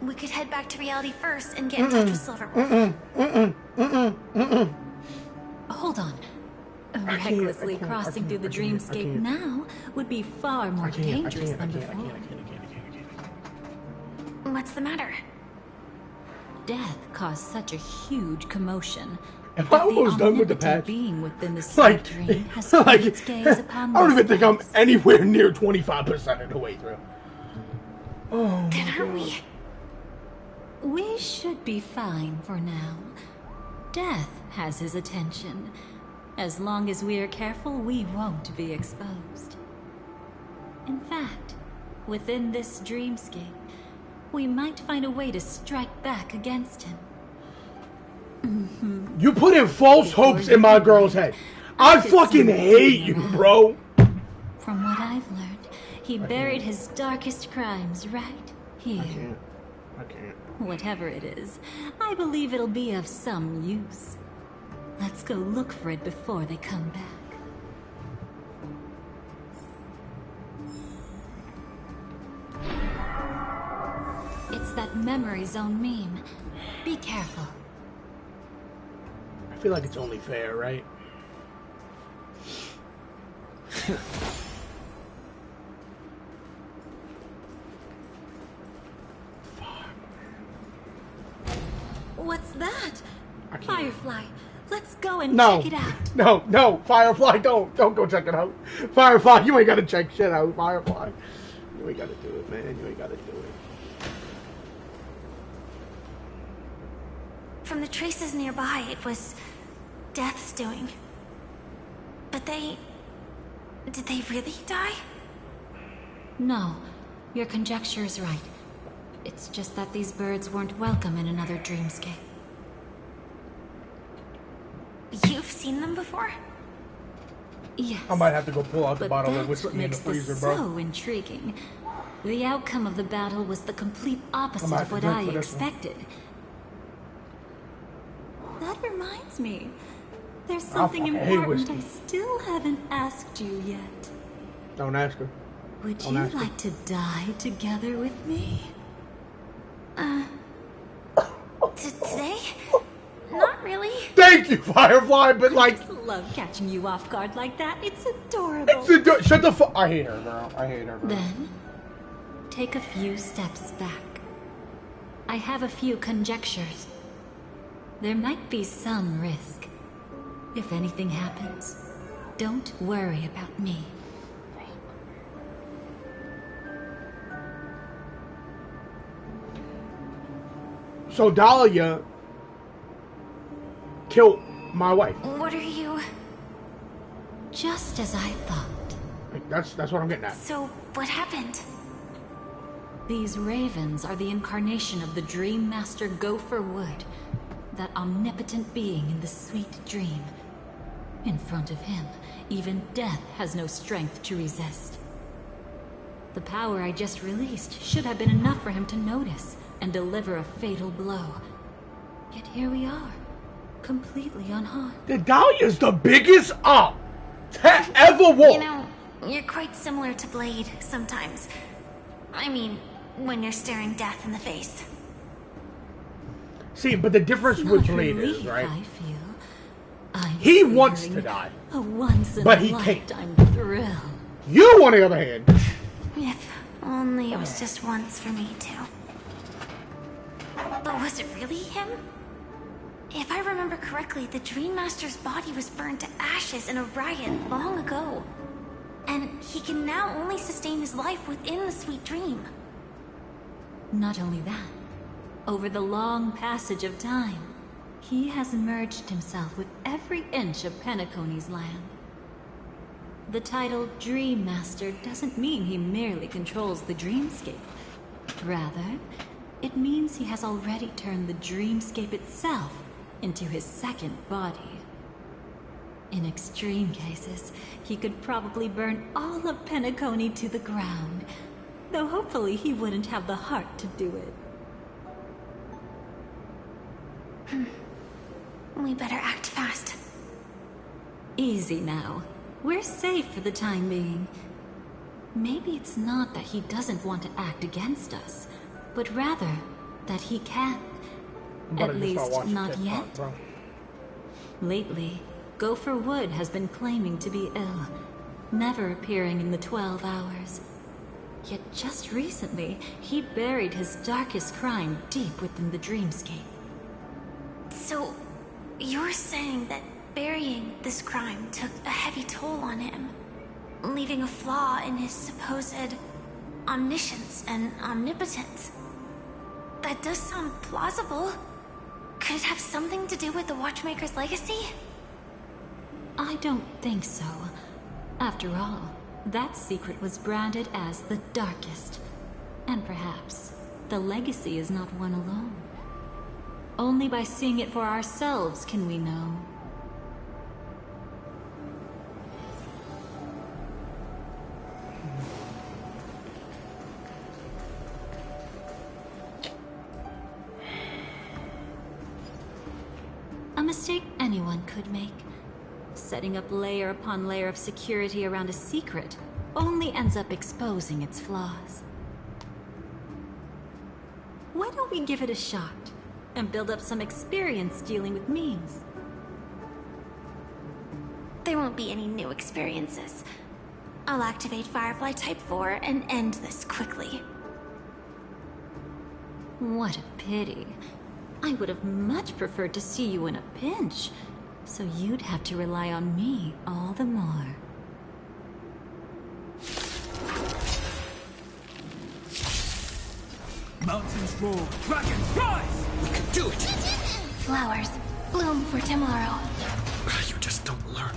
we could head back to reality first and get in touch with Silverwolf. Hold on. Recklessly crossing through the dreamscape now would be far more dangerous than before. What's the matter? Death caused such a huge commotion. Am I almost done with the patch? Being within the Like, dream has like its gaze upon I don't even this think I'm anywhere near 25% of the way through. Oh, then are we? We should be fine for now. Death has his attention. As long as we are careful, we won't be exposed. In fact, within this dreamscape, we might find a way to strike back against him. You put in false hopes in my girl's head. I fucking hate you, bro. From what I've learned, he buried his darkest crimes right here. I can't. Whatever it is, I believe it'll be of some use. Let's go look for it before they come back. It's that memory zone meme. Be careful. I feel like it's only fair, right? What's that? Firefly. Let's go and No. check it out. No, Firefly, don't go check it out. Firefly, you ain't gotta check shit out, Firefly. You ain't gotta do it, man. You ain't gotta do it. From the traces nearby, it was Death's doing. But did they really die? No, your conjecture is right. It's just that these birds weren't welcome in another dreamscape. You've seen them before? Yes. I might have to go pull out the But bottle of that's whiskey what in the makes freezer, this bro. so intriguing. The outcome of the battle was the complete opposite might of have what to drink I for this one. expected. That reminds me. There's something fucking hate important whiskey. I still haven't asked you yet. Don't ask her. Would Don't you ask her. like to die together with me? Today? Not really. Thank you, Firefly, but like, I love catching you off guard like that. It's adorable. shut the fuck. I hate her, girl. I hate her, girl. Then, take a few steps back. I have a few conjectures. There might be some risk. If anything happens, don't worry about me. So Dahlia killed my wife. What are you... Just as I thought. Like, that's what I'm getting at. So, what happened? These ravens are the incarnation of the Dream Master Gopher Wood, that omnipotent being in the sweet dream. In front of him, even death has no strength to resist. The power I just released should have been enough for him to notice and deliver a fatal blow. Yet here we are, completely unharmed. The Dahlia's the biggest op to ever walk. You know, you're quite similar to Blade sometimes. I mean, when you're staring death in the face. See, but the difference It's with not Blade relief, is, right? I feel. I'm He wants to feeling die, a once in but a he can't. lifetime thrill. You, on the other hand, If only it was just once for me too. But was it really him? If I remember correctly, the Dream Master's body was burned to ashes in a riot long ago. And he can now only sustain his life within the sweet dream. Not only that, over the long passage of time, he has merged himself with every inch of Penacony's land. The title Dream Master doesn't mean he merely controls the dreamscape. Rather, it means he has already turned the dreamscape itself into his second body. In extreme cases, he could probably burn all of Penacony to the ground, though hopefully he wouldn't have the heart to do it. We better act fast. Easy now. We're safe for the time being. Maybe it's not that he doesn't want to act against us, but rather that he can't. At least not yet. Lately, Gopher Wood has been claiming to be ill, never appearing in the 12 hours. Yet just recently, he buried his darkest crime deep within the dreamscape. So, You're saying that burying this crime took a heavy toll on him, leaving a flaw in his supposed omniscience and omnipotence. That does sound plausible. Could it have something to do with the Watchmaker's legacy? I don't think so. After all, that secret was branded as the darkest. And perhaps the legacy is not one alone. Only by seeing it for ourselves can we know. A mistake anyone could make. Setting up layer upon layer of security around a secret only ends up exposing its flaws. Why don't we give it a shot and build up some experience dealing with memes? There won't be any new experiences. I'll activate Firefly Type 4 and end this quickly. What a pity. I would have much preferred to see you in a pinch, so you'd have to rely on me all the more. Mountains roar, dragons rise! We can do it! Flowers, bloom for tomorrow. You just don't learn.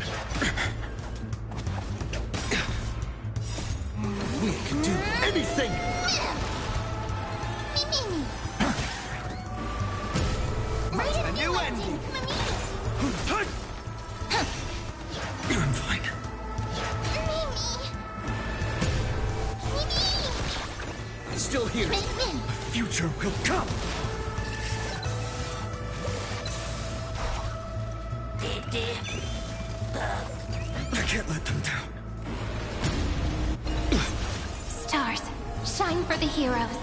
We can do anything! A new ending! I'm fine. It's still here. A future will come. I can't let them down. Stars, shine for the heroes.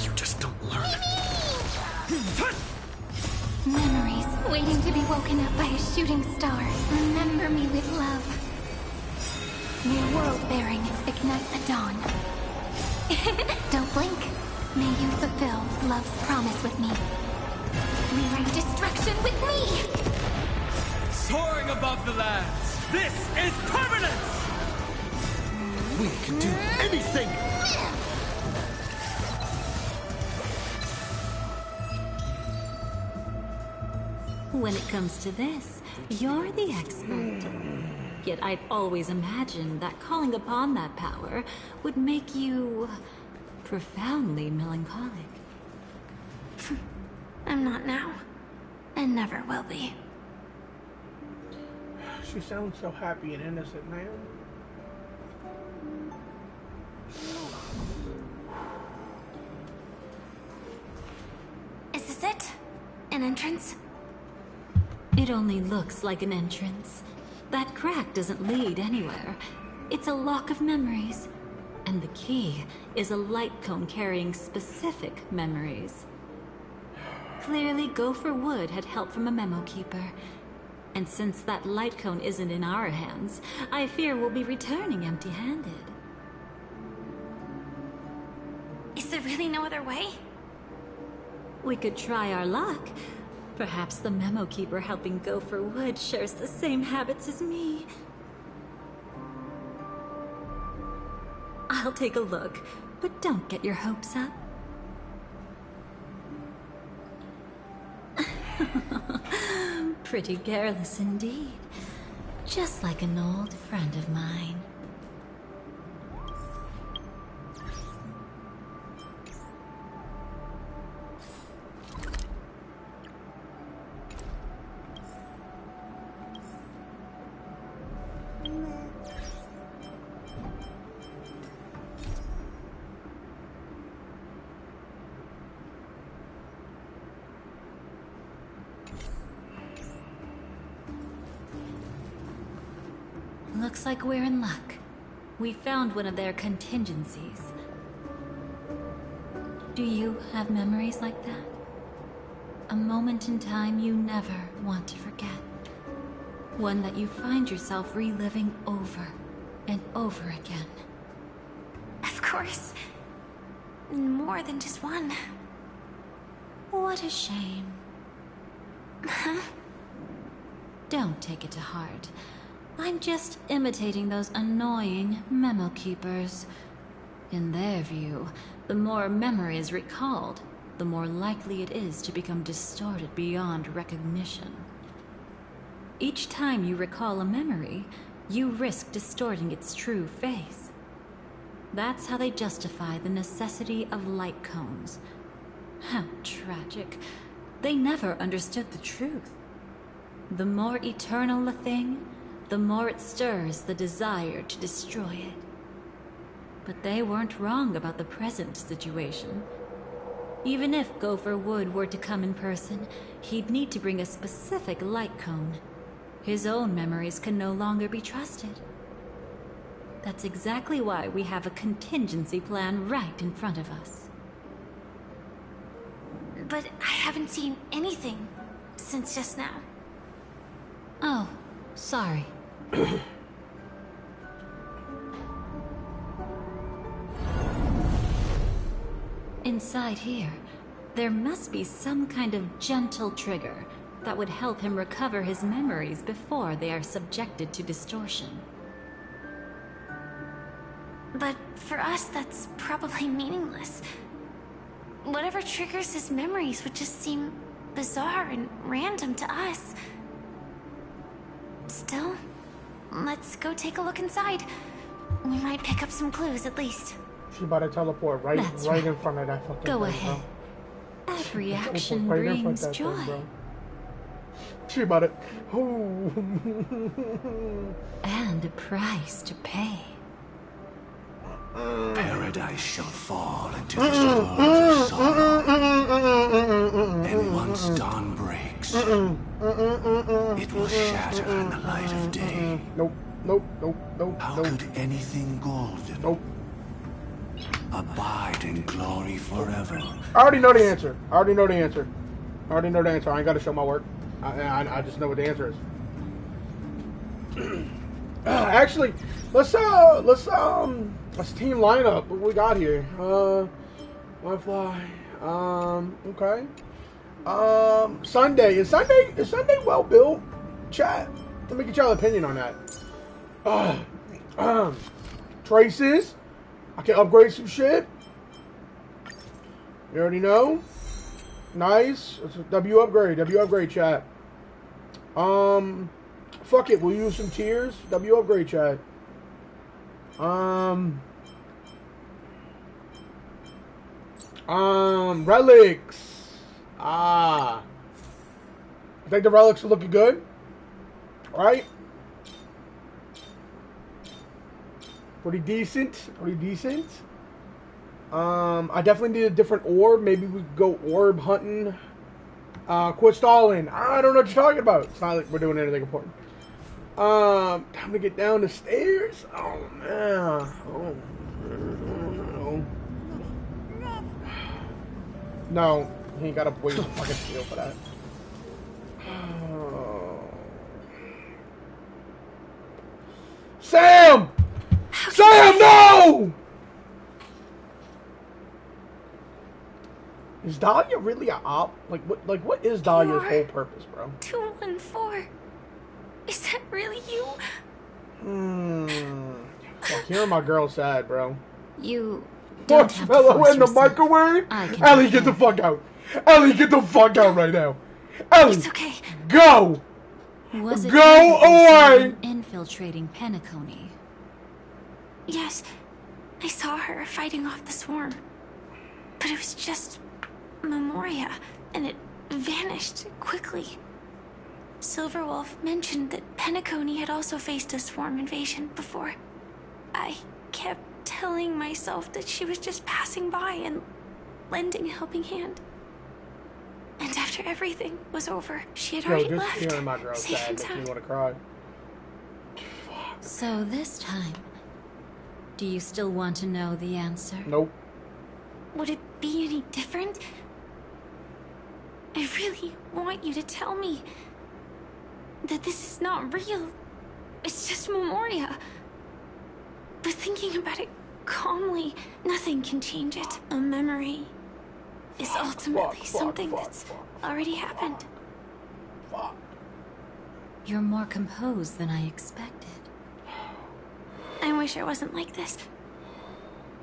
You just don't learn. Memories waiting to be woken up by a shooting star. Remember me with love. New world bearing, ignite the dawn. Don't blink. May you fulfill love's promise with me. Rewrite destruction with me! Soaring above the lands, this is permanence! We can do anything! When it comes to this, you're the expert. Yet I've always imagined that calling upon that power would make you profoundly melancholic. I'm not now, and never will be. She sounds so happy and innocent, man. Is this it? An entrance? It only looks like an entrance. That crack doesn't lead anywhere. It's a lock of memories. And the key is a light cone carrying specific memories. Clearly, Gopher Wood had help from a memo keeper. And since that light cone isn't in our hands, I fear we'll be returning empty-handed. Is there really no other way? We could try our luck. Perhaps the memo keeper helping Gopher Wood shares the same habits as me. I'll take a look, but don't get your hopes up. Pretty careless indeed. Just like an old friend of mine. Looks like we're in luck. We found one of their contingencies. Do you have memories like that? A moment in time you never want to forget. One that you find yourself reliving over and over again. Of course. More than just one. What a shame. Huh? Don't take it to heart. I'm just imitating those annoying memo keepers. In their view, the more memory is recalled, the more likely it is to become distorted beyond recognition. Each time you recall a memory, you risk distorting its true face. That's how they justify the necessity of light cones. How tragic. They never understood the truth. The more eternal a thing, the more it stirs the desire to destroy it. But they weren't wrong about the present situation. Even if Gopher Wood were to come in person, he'd need to bring a specific light cone. His own memories can no longer be trusted. That's exactly why we have a contingency plan right in front of us. But I haven't seen anything since just now. Oh, sorry. Inside here, there must be some kind of gentle trigger that would help him recover his memories before they are subjected to distortion. But for us, that's probably meaningless. Whatever triggers his memories would just seem bizarre and random to us. Still, let's go take a look inside. We might pick up some clues at least. She about to teleport right in front of that fucking Go thing, ahead. bro. Every action Right in front of brings that joy. thing, bro. She about it. And a price to pay. Paradise shall fall into this world of sorrow. And once dawn breaks, it will shatter in the light of day. Nope. How could anything golden abide in glory forever? I already know the answer. I ain't got to show my work. I just know what the answer is. Actually, let's team lineup. What we got here? Wi-Fi. Okay. Sunday. Is Sunday well built? Chat. Let me get y'all opinion on that. Traces. I can upgrade some shit. You already know. Nice. It's a W upgrade, chat. Fuck it. We'll use some tiers. W upgrade, chat. Relics. I think the relics are looking good. Right? Pretty decent. I definitely need a different orb. Maybe we could go orb hunting. Quit stalling. I don't know what you're talking about. It's not like we're doing anything important. Time to get down the stairs. Oh man. No, he ain't got to waste a fucking steel for that. Sam! Sam, no! Is Dahlia really a op? What is Dahlia's whole purpose, bro? 214. Is that really you? Fuck, hearing my girl sad, bro. You don't have to Marshmallow force in the yourself. microwave? I can Ellie, take get the care. fuck out. Ellie, get the fuck out right now. Ellie, It's okay. go! Was it Go you who saw away! them infiltrating Penacony? Yes, I saw her fighting off the swarm. But it was just Memoria, and it vanished quickly. Silverwolf mentioned that Penacony had also faced a swarm invasion before. I kept telling myself that she was just passing by and lending a helping hand. And after everything was over, she had already just left. hearing my girl Safe sad and makes me sound. want to cry. So this time, do you still want to know the answer? Nope. Would it be any different? I really want you to tell me that this is not real. It's just Memoria. But thinking about it calmly, nothing can change it. A memory is ultimately something that's already happened. Fuck. You're more composed than I expected. I wish I wasn't like this.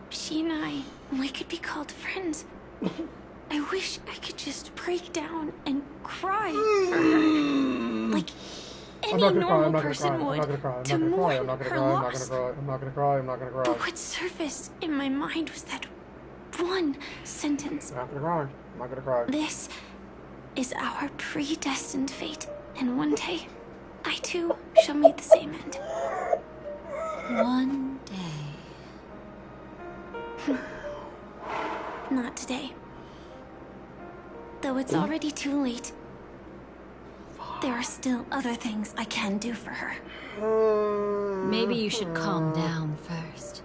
She and I, we could be called friends. I wish I could just break down and cry for her. Like any normal person would. To mourn her loss. I'm not gonna cry. But what surfaced in my mind was that one sentence. I'm not gonna cry. This is our predestined fate, and one day, I too shall meet the same end. One day. Not today. Though it's already too late, there are still other things I can do for her. Maybe you should calm down first.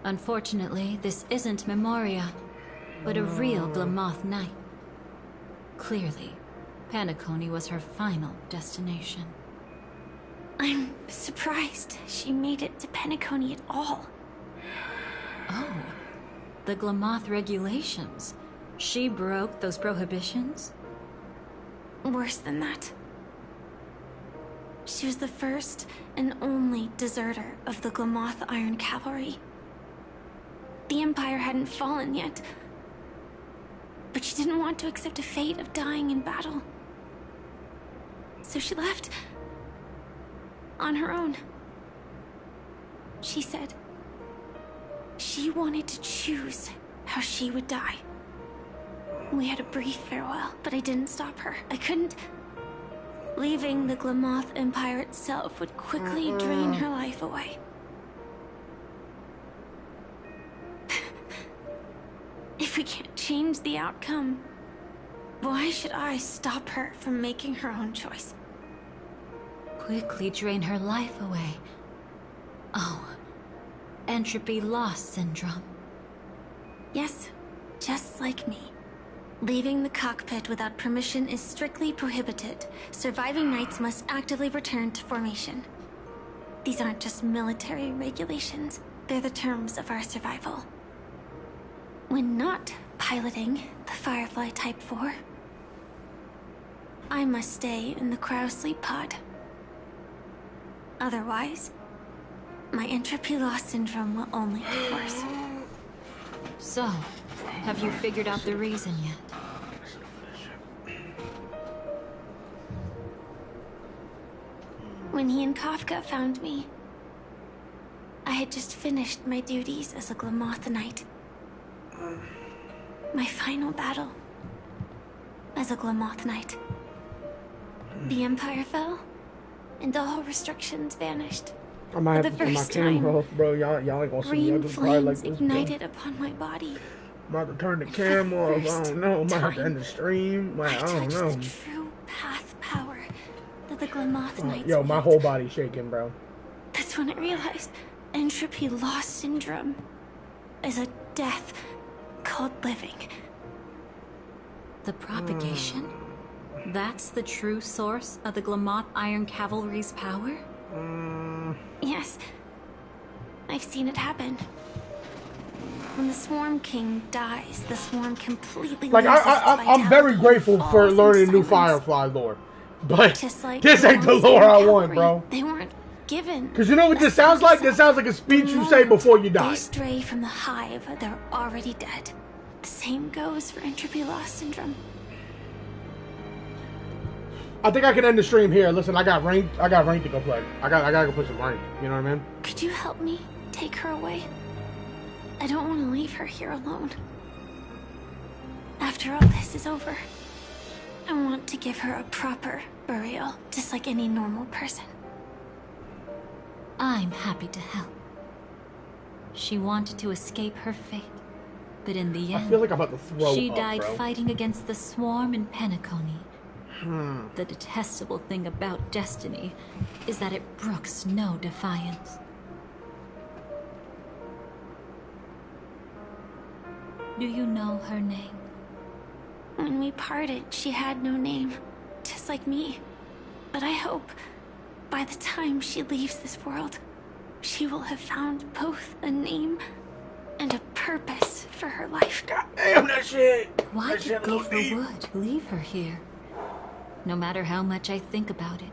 Unfortunately, this isn't Memoria, but a real Glamoth night. Clearly, Penacony was her final destination. I'm surprised she made it to Penacony at all. Oh, the Glamoth regulations. She broke those prohibitions? Worse than that. She was the first and only deserter of the Glamoth Iron Cavalry. The Empire hadn't fallen yet, but she didn't want to accept a fate of dying in battle. So she left on her own. She said she wanted to choose how she would die. We had a brief farewell, but I didn't stop her. I couldn't. Leaving the Glamoth Empire itself would quickly drain her life away. If we can't change the outcome, why should I stop her from making her own choice? Quickly drain her life away. Oh, entropy loss syndrome. Yes, just like me. Leaving the cockpit without permission is strictly prohibited. Surviving knights must actively return to formation. These aren't just military regulations, they're the terms of our survival. When not piloting the Firefly Type 4, I must stay in the cryo sleep pod. Otherwise, my entropy loss syndrome will only get worse. So, have you figured out the reason yet? When he and Kafka found me, I had just finished my duties as a Glamoth Knight. My final battle as a Glamoth Knight. The Empire fell, and all restrictions vanished. I might For have the to turn my first camera time, off, bro. Y'all ain't gonna see me. I green just cry like flames this. ignited upon my body. I'm about to turn the camera off. I don't know. I might have to end the stream. I don't know. The true path power that the Glamoth Knights Yo, my whole body's shaking, bro. That's when I realized entropy loss syndrome is a death called living. The propagation? That's the true source of the Glamoth Iron Cavalry's power? Yes. I've seen it happen. When the Swarm King dies, the Swarm completely Like, loses its I'm very grateful for learning new Firefly lore. But like this ain't the lore I want, bro. They weren't given. Because you know what this sounds like? This sounds like a speech you say before you die. They stray from the hive, they're already dead. The same goes for entropy loss syndrome. I think I can end the stream here. Listen, I got ranked to go play. I gotta go put some rank. You know what I mean? Could you help me take her away? I don't want to leave her here alone. After all this is over, I want to give her a proper burial, just like any normal person. I'm happy to help. She wanted to escape her fate, but in the end, I feel like I'm about to throw she up, died bro. fighting against the Swarm in Penacony. The detestable thing about destiny is that it brooks no defiance. Do you know her name? When we parted, she had no name, just like me. But I hope, by the time she leaves this world, she will have found both a name and a purpose for her life. God damn that shit! Why did Gopher Wood leave her here? No matter how much I think about it,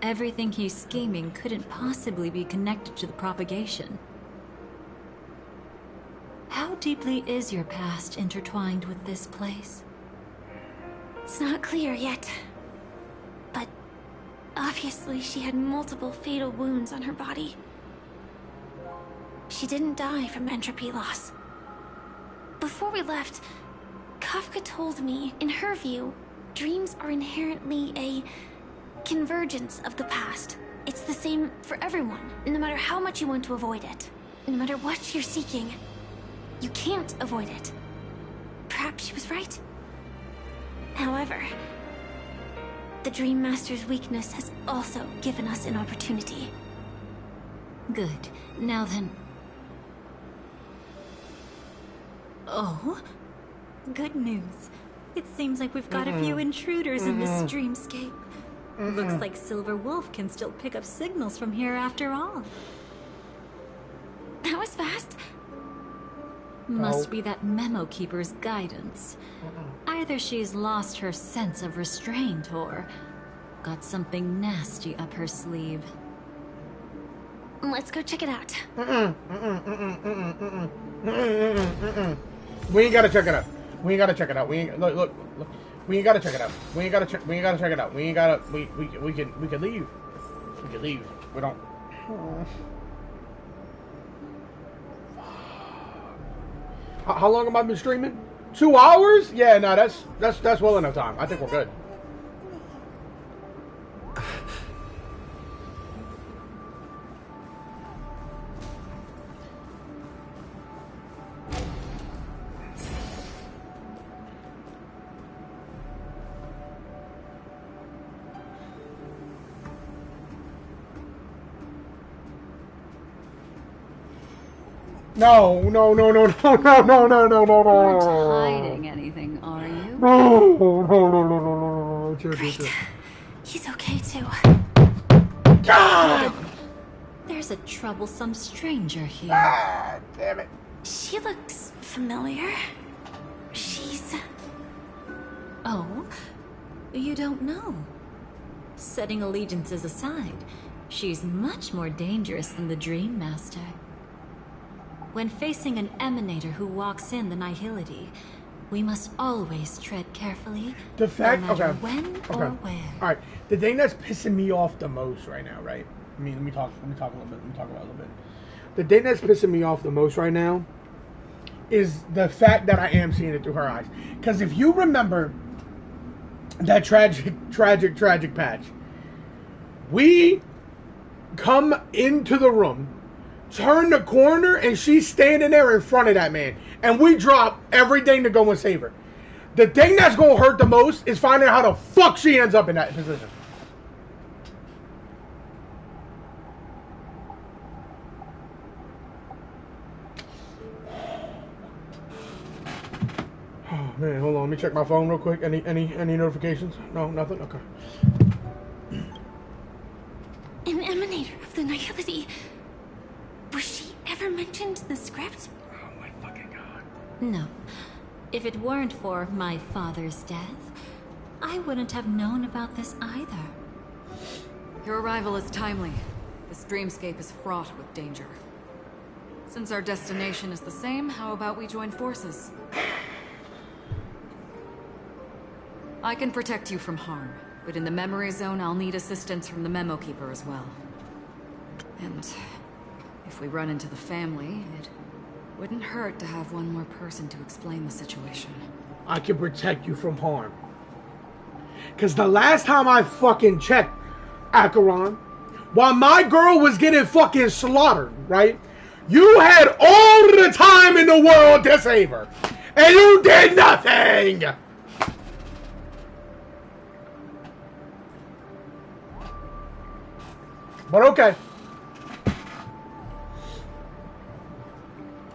everything he's scheming couldn't possibly be connected to the propagation. How deeply is your past intertwined with this place? It's not clear yet. But obviously she had multiple fatal wounds on her body. She didn't die from entropy loss. Before we left, Kafka told me, in her view, dreams are inherently a convergence of the past. It's the same for everyone, no matter how much you want to avoid it. No matter what you're seeking, you can't avoid it. Perhaps she was right. However, the Dream Master's weakness has also given us an opportunity. Good. Now then... Oh? Good news. It seems like we've got a few intruders in this dreamscape. Looks like Silver Wolf can still pick up signals from here after all. That was fast. Must be that Memo Keeper's guidance. Either she's lost her sense of restraint or got something nasty up her sleeve. Let's go check it out. We ain't gotta check it out. We ain't gotta check it out. We ain't look. We ain't gotta check it out. We ain't gotta check. We ain't gotta check it out. We ain't gotta. We can leave. We can leave. We don't. How long have I been streaming? 2 hours? Yeah, no, that's well enough time. I think we're good. No. Aren't hiding anything, are you? No. Great. He's okay too. God! There's a troublesome stranger here. God damn it. She looks familiar. She's... Oh? You don't know? Setting allegiances aside, she's much more dangerous than the Dream Master. When facing an emanator who walks in the nihility, we must always tread carefully, The fact, no matter okay, when or where. All right, the thing that's pissing me off the most right now, right? I mean, let me talk a little bit. Let me talk about it a little bit. The thing that's pissing me off the most right now is the fact that I am seeing it through her eyes. Because if you remember that tragic patch, we come into the room, turn the corner, and she's standing there in front of that man. And we drop everything to go and save her. The thing that's going to hurt the most is finding out how the fuck she ends up in that position. Oh, man, hold on. Let me check my phone real quick. Any notifications? No, nothing? Okay. An emanator of the nihility. Was she ever mentioned in the script? Oh my fucking god. No. If it weren't for my father's death, I wouldn't have known about this either. Your arrival is timely. This dreamscape is fraught with danger. Since our destination is the same, how about we join forces? I can protect you from harm, but in the memory zone I'll need assistance from the Memo Keeper as well. And if we run into the family, it wouldn't hurt to have one more person to explain the situation. I can protect you from harm. Because the last time I fucking checked, Acheron, while my girl was getting fucking slaughtered, right? You had all the time in the world to save her. And you did nothing! But okay.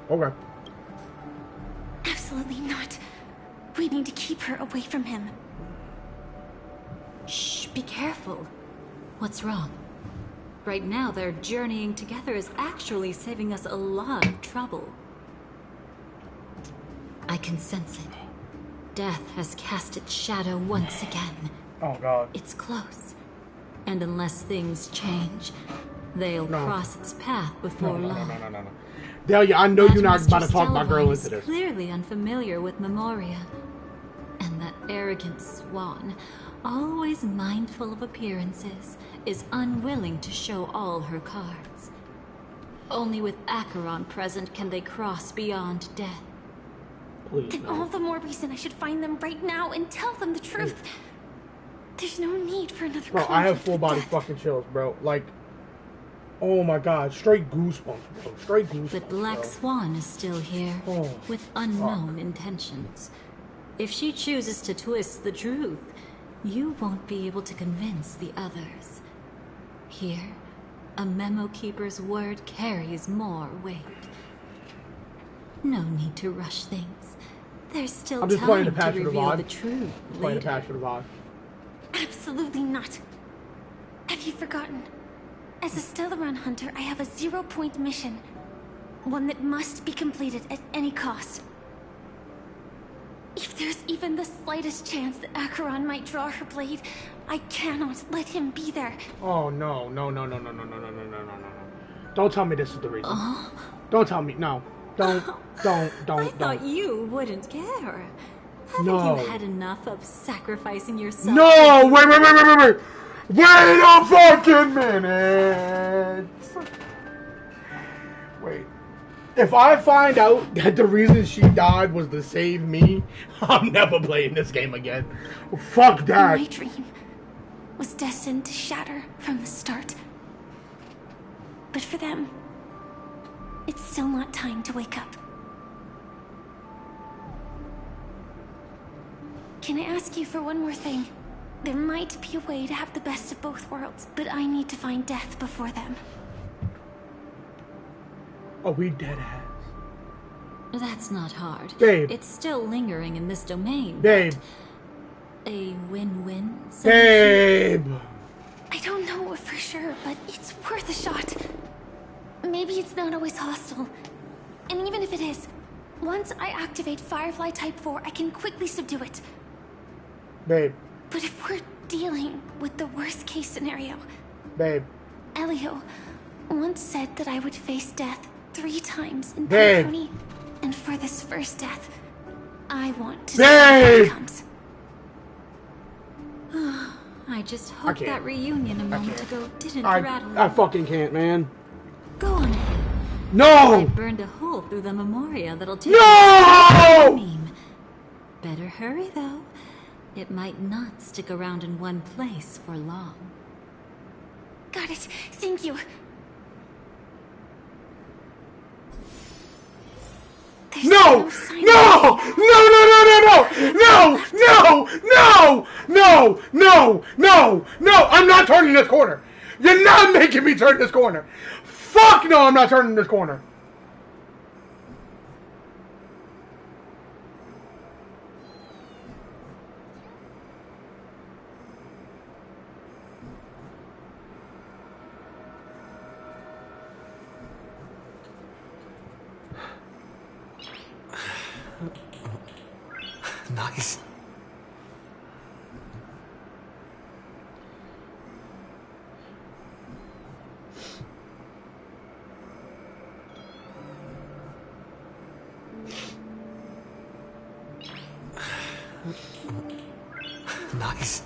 Okay. Absolutely not. We need to keep her away from him. Shh, be careful. What's wrong? Right now, their journeying together is actually saving us a lot of trouble. I can sense it. Death has cast its shadow once again. Oh God. It's close. And unless things change, they'll cross its path before long. No. Delia, I know That you're not Mr. about to talk my girl Stellivine into is this. clearly unfamiliar with Memoria. And that arrogant swan, always mindful of appearances, is unwilling to show all her cards. Only with Acheron present can they cross beyond death. Please, Then all the more reason I should find them right now and tell them the truth. There's no need for another Bro, I have full body fucking chills, bro. Like, oh my God, straight goosebumps, bro. Straight goosebumps. But Black bro. Swan is still here, with unknown intentions. If she chooses to twist the truth, you won't be able to convince the others. Here, a memo keeper's word carries more weight. No need to rush things. There's still I'm just playing time the to passion of reveal vibe. the truth Playing the later. passion of vibe. Absolutely not. Have you forgotten? As a Stellaron hunter, I have a 0-point mission. One that must be completed at any cost. If there's even the slightest chance that Acheron might draw her blade, I cannot let him be there. Oh no. Don't tell me this is the reason. Don't tell me. No. Don't. I thought you wouldn't care. Haven't No. you had enough of sacrificing yourself? No! Wait! Wait a fucking minute! Wait. If I find out that the reason she died was to save me, I'm never playing this game again. Fuck that. My dream was destined to shatter from the start. But for them, it's still not time to wake up. Can I ask you for one more thing? There might be a way to have the best of both worlds, but I need to find death before them. Oh, we dead ass. That's not hard. Babe. It's still lingering in this domain. Babe. But a win-win solution. Babe. I don't know for sure, but it's worth a shot. Maybe it's not always hostile. And even if it is, once I activate Firefly Type 4, I can quickly subdue it. Babe. But if we're dealing with the worst case scenario... Babe. Elio once said that I would face death 3 times in Babe. Panconi. And for this first death, I want to Babe. see how it comes. I just hope that reunion a moment ago didn't I rattle. I fucking can't, man. Go on ahead. No! I burned a hole through the Memoria that'll take No! meme. Better hurry though. It might not stick around in one place for long. Got it. Thank you. No! I'm not turning this corner. You're not making me turn this corner. Fuck no, I'm not turning this corner. Nice. Nice.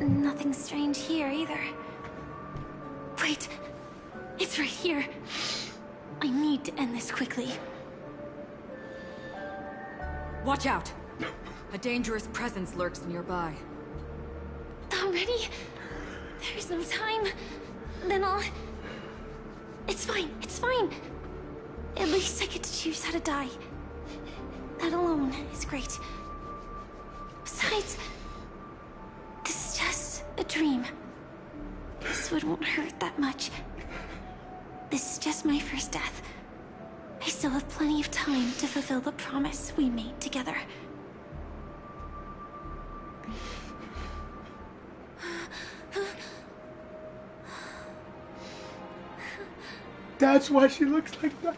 Nothing strange here either. Wait, it's right here. I need to end this quickly. Watch out! A dangerous presence lurks nearby. Already? There's no time. Then I'll... It's fine, it's fine. At least I get to choose how to die. That alone is great. Besides, this is just a dream. This one won't hurt that much. This is just my first death. I still have plenty of time to fulfill the promise we made together. That's why she looks like that.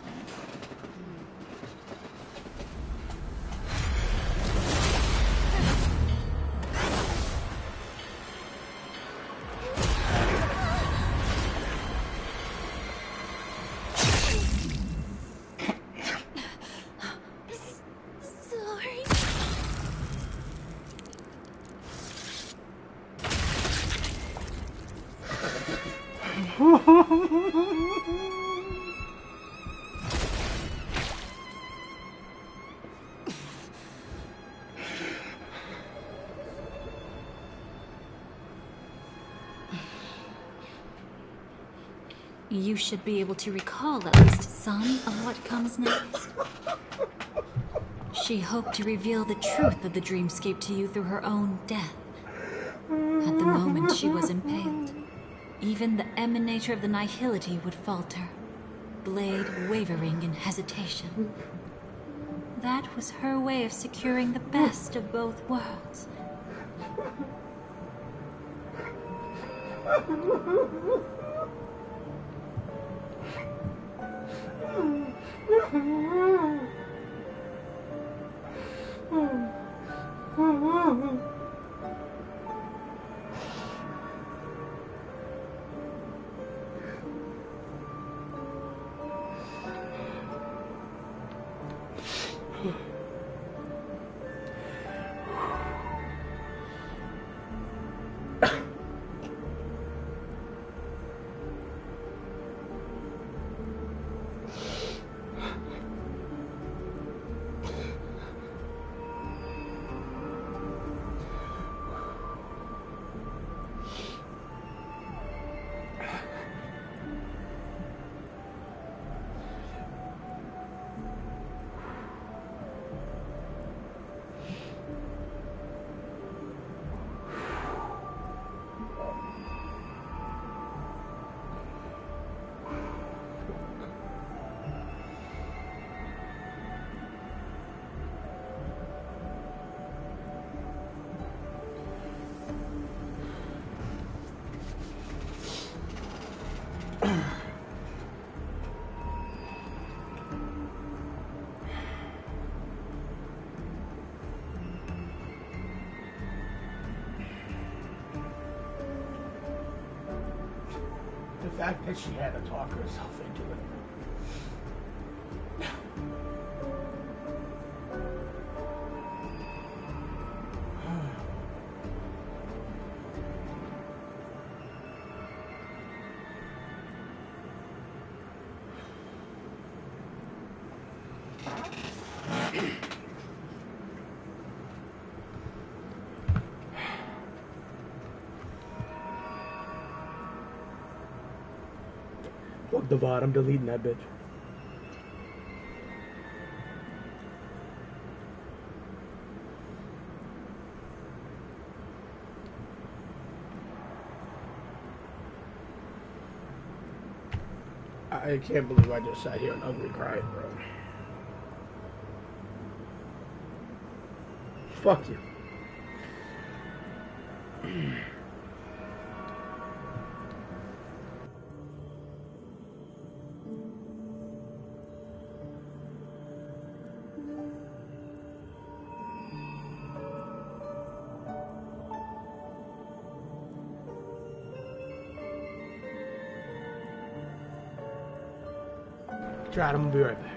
Sorry. You should be able to recall at least some of what comes next. She hoped to reveal the truth of the dreamscape to you through her own death. At the moment she was impaled, even the emanator of the nihility would falter, blade wavering in hesitation. That was her way of securing the best of both worlds. The fact that she had to talk herself into it. Fuck the VOD, I'm deleting that bitch. I can't believe I just sat here and ugly cried, bro. Fuck you. Try it, I'm gonna be right back.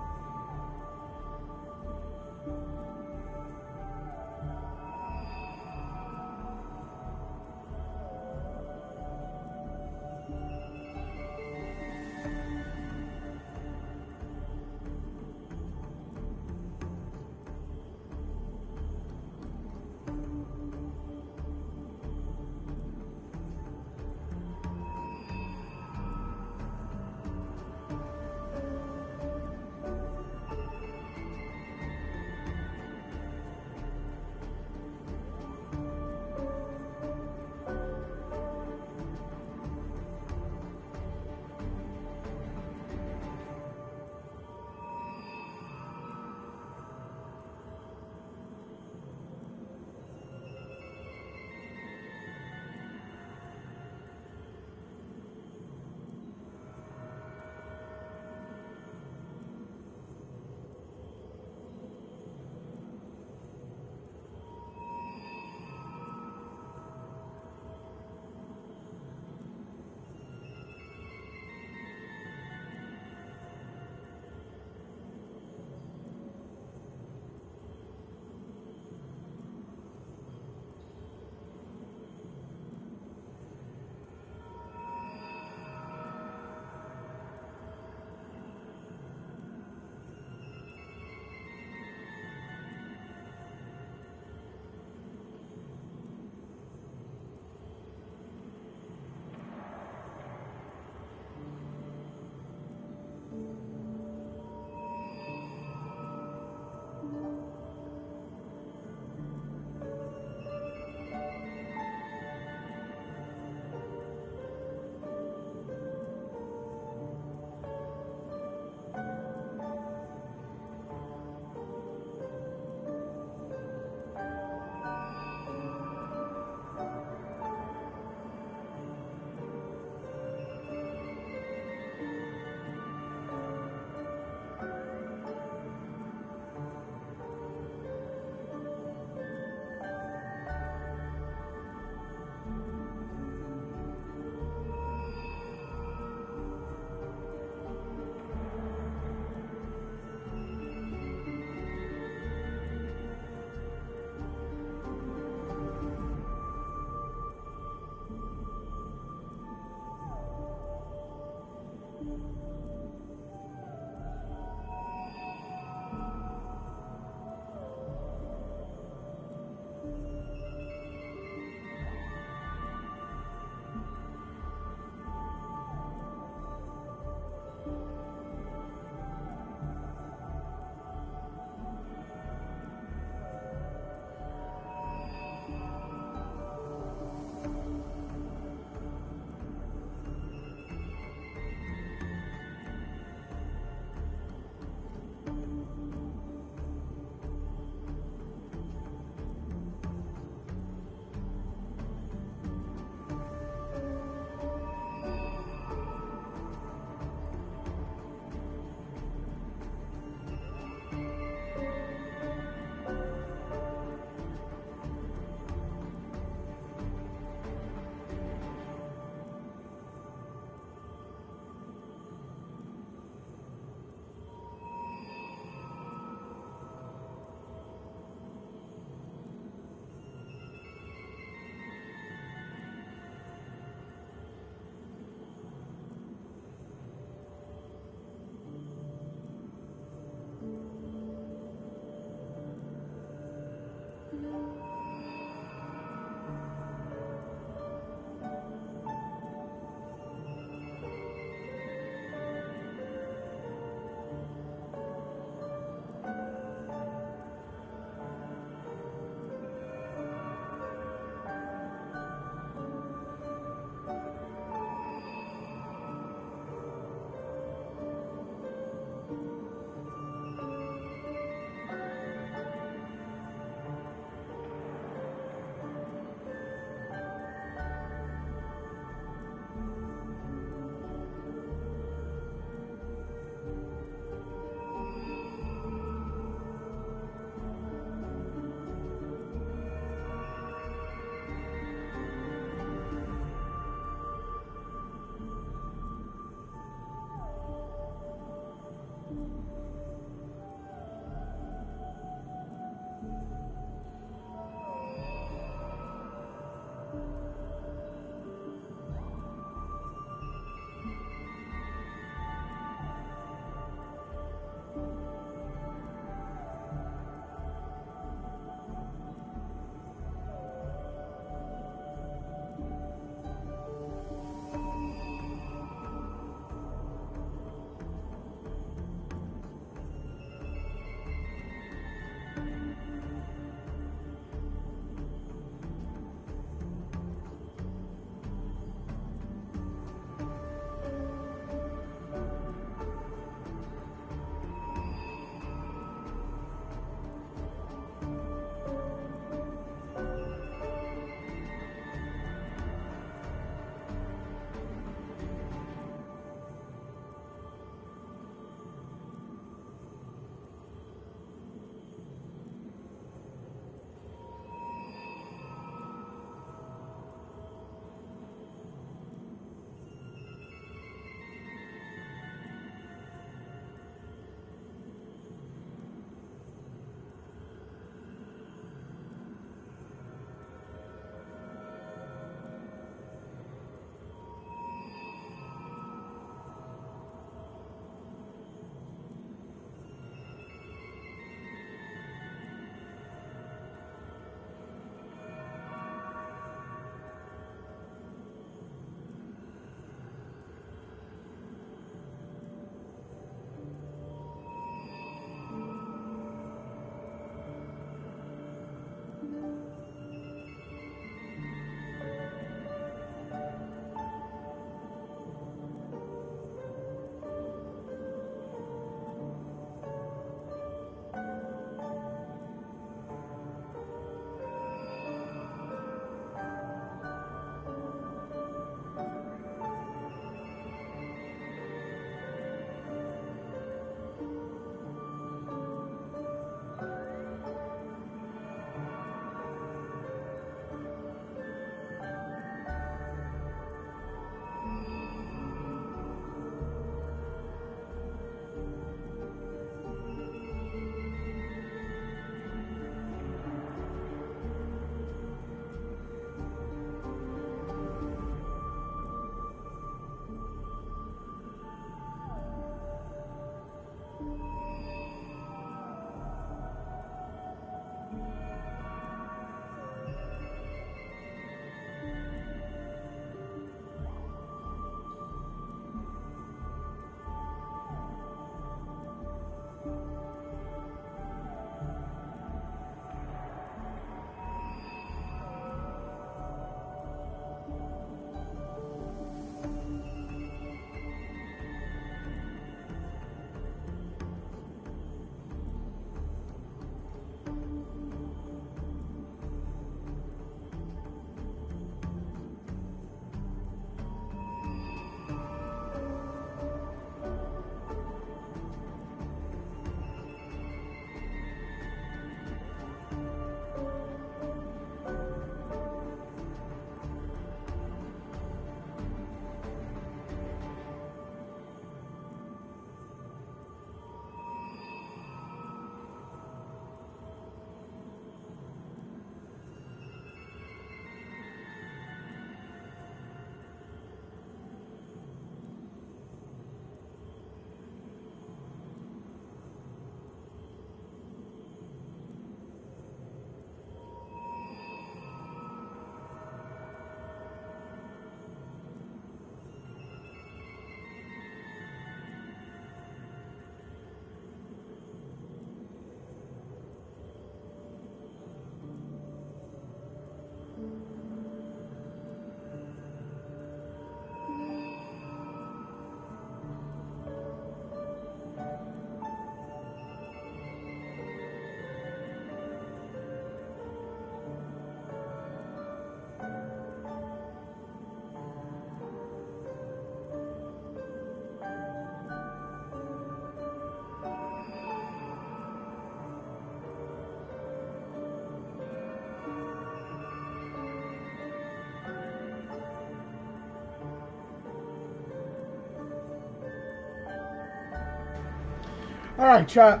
Alright, chat.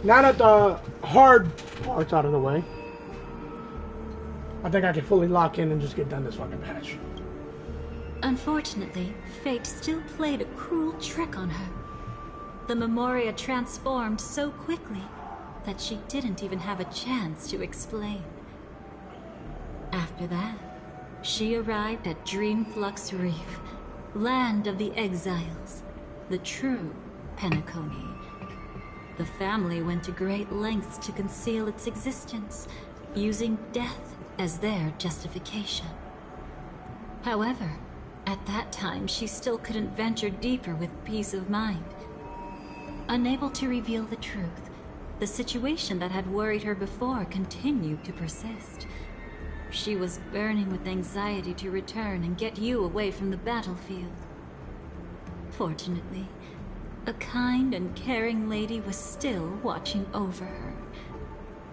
Now that the hard part's out of the way, I think I can fully lock in and just get done this fucking patch. Unfortunately, fate still played a cruel trick on her. The Memoria transformed so quickly that she didn't even have a chance to explain. After that, she arrived at Dreamflux Reef, land of the exiles, the true Penacony. The family went to great lengths to conceal its existence, using death as their justification. However, at that time she still couldn't venture deeper with peace of mind. Unable to reveal the truth, the situation that had worried her before continued to persist. She was burning with anxiety to return and get you away from the battlefield. Fortunately, a kind and caring lady was still watching over her.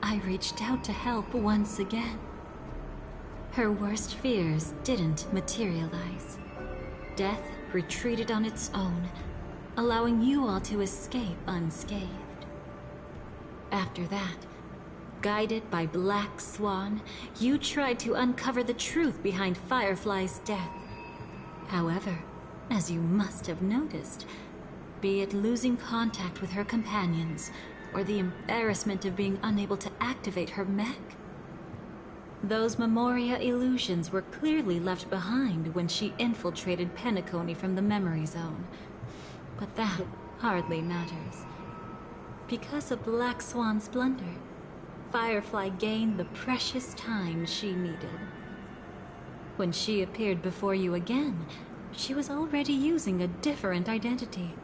I reached out to help once again. Her worst fears didn't materialize. Death retreated on its own, allowing you all to escape unscathed. After that, guided by Black Swan, you tried to uncover the truth behind Firefly's death. However, as you must have noticed, be it losing contact with her companions, or the embarrassment of being unable to activate her mech, those Memoria illusions were clearly left behind when she infiltrated Penacony from the memory zone. But that hardly matters. Because of Black Swan's blunder, Firefly gained the precious time she needed. When she appeared before you again, she was already using a different identity.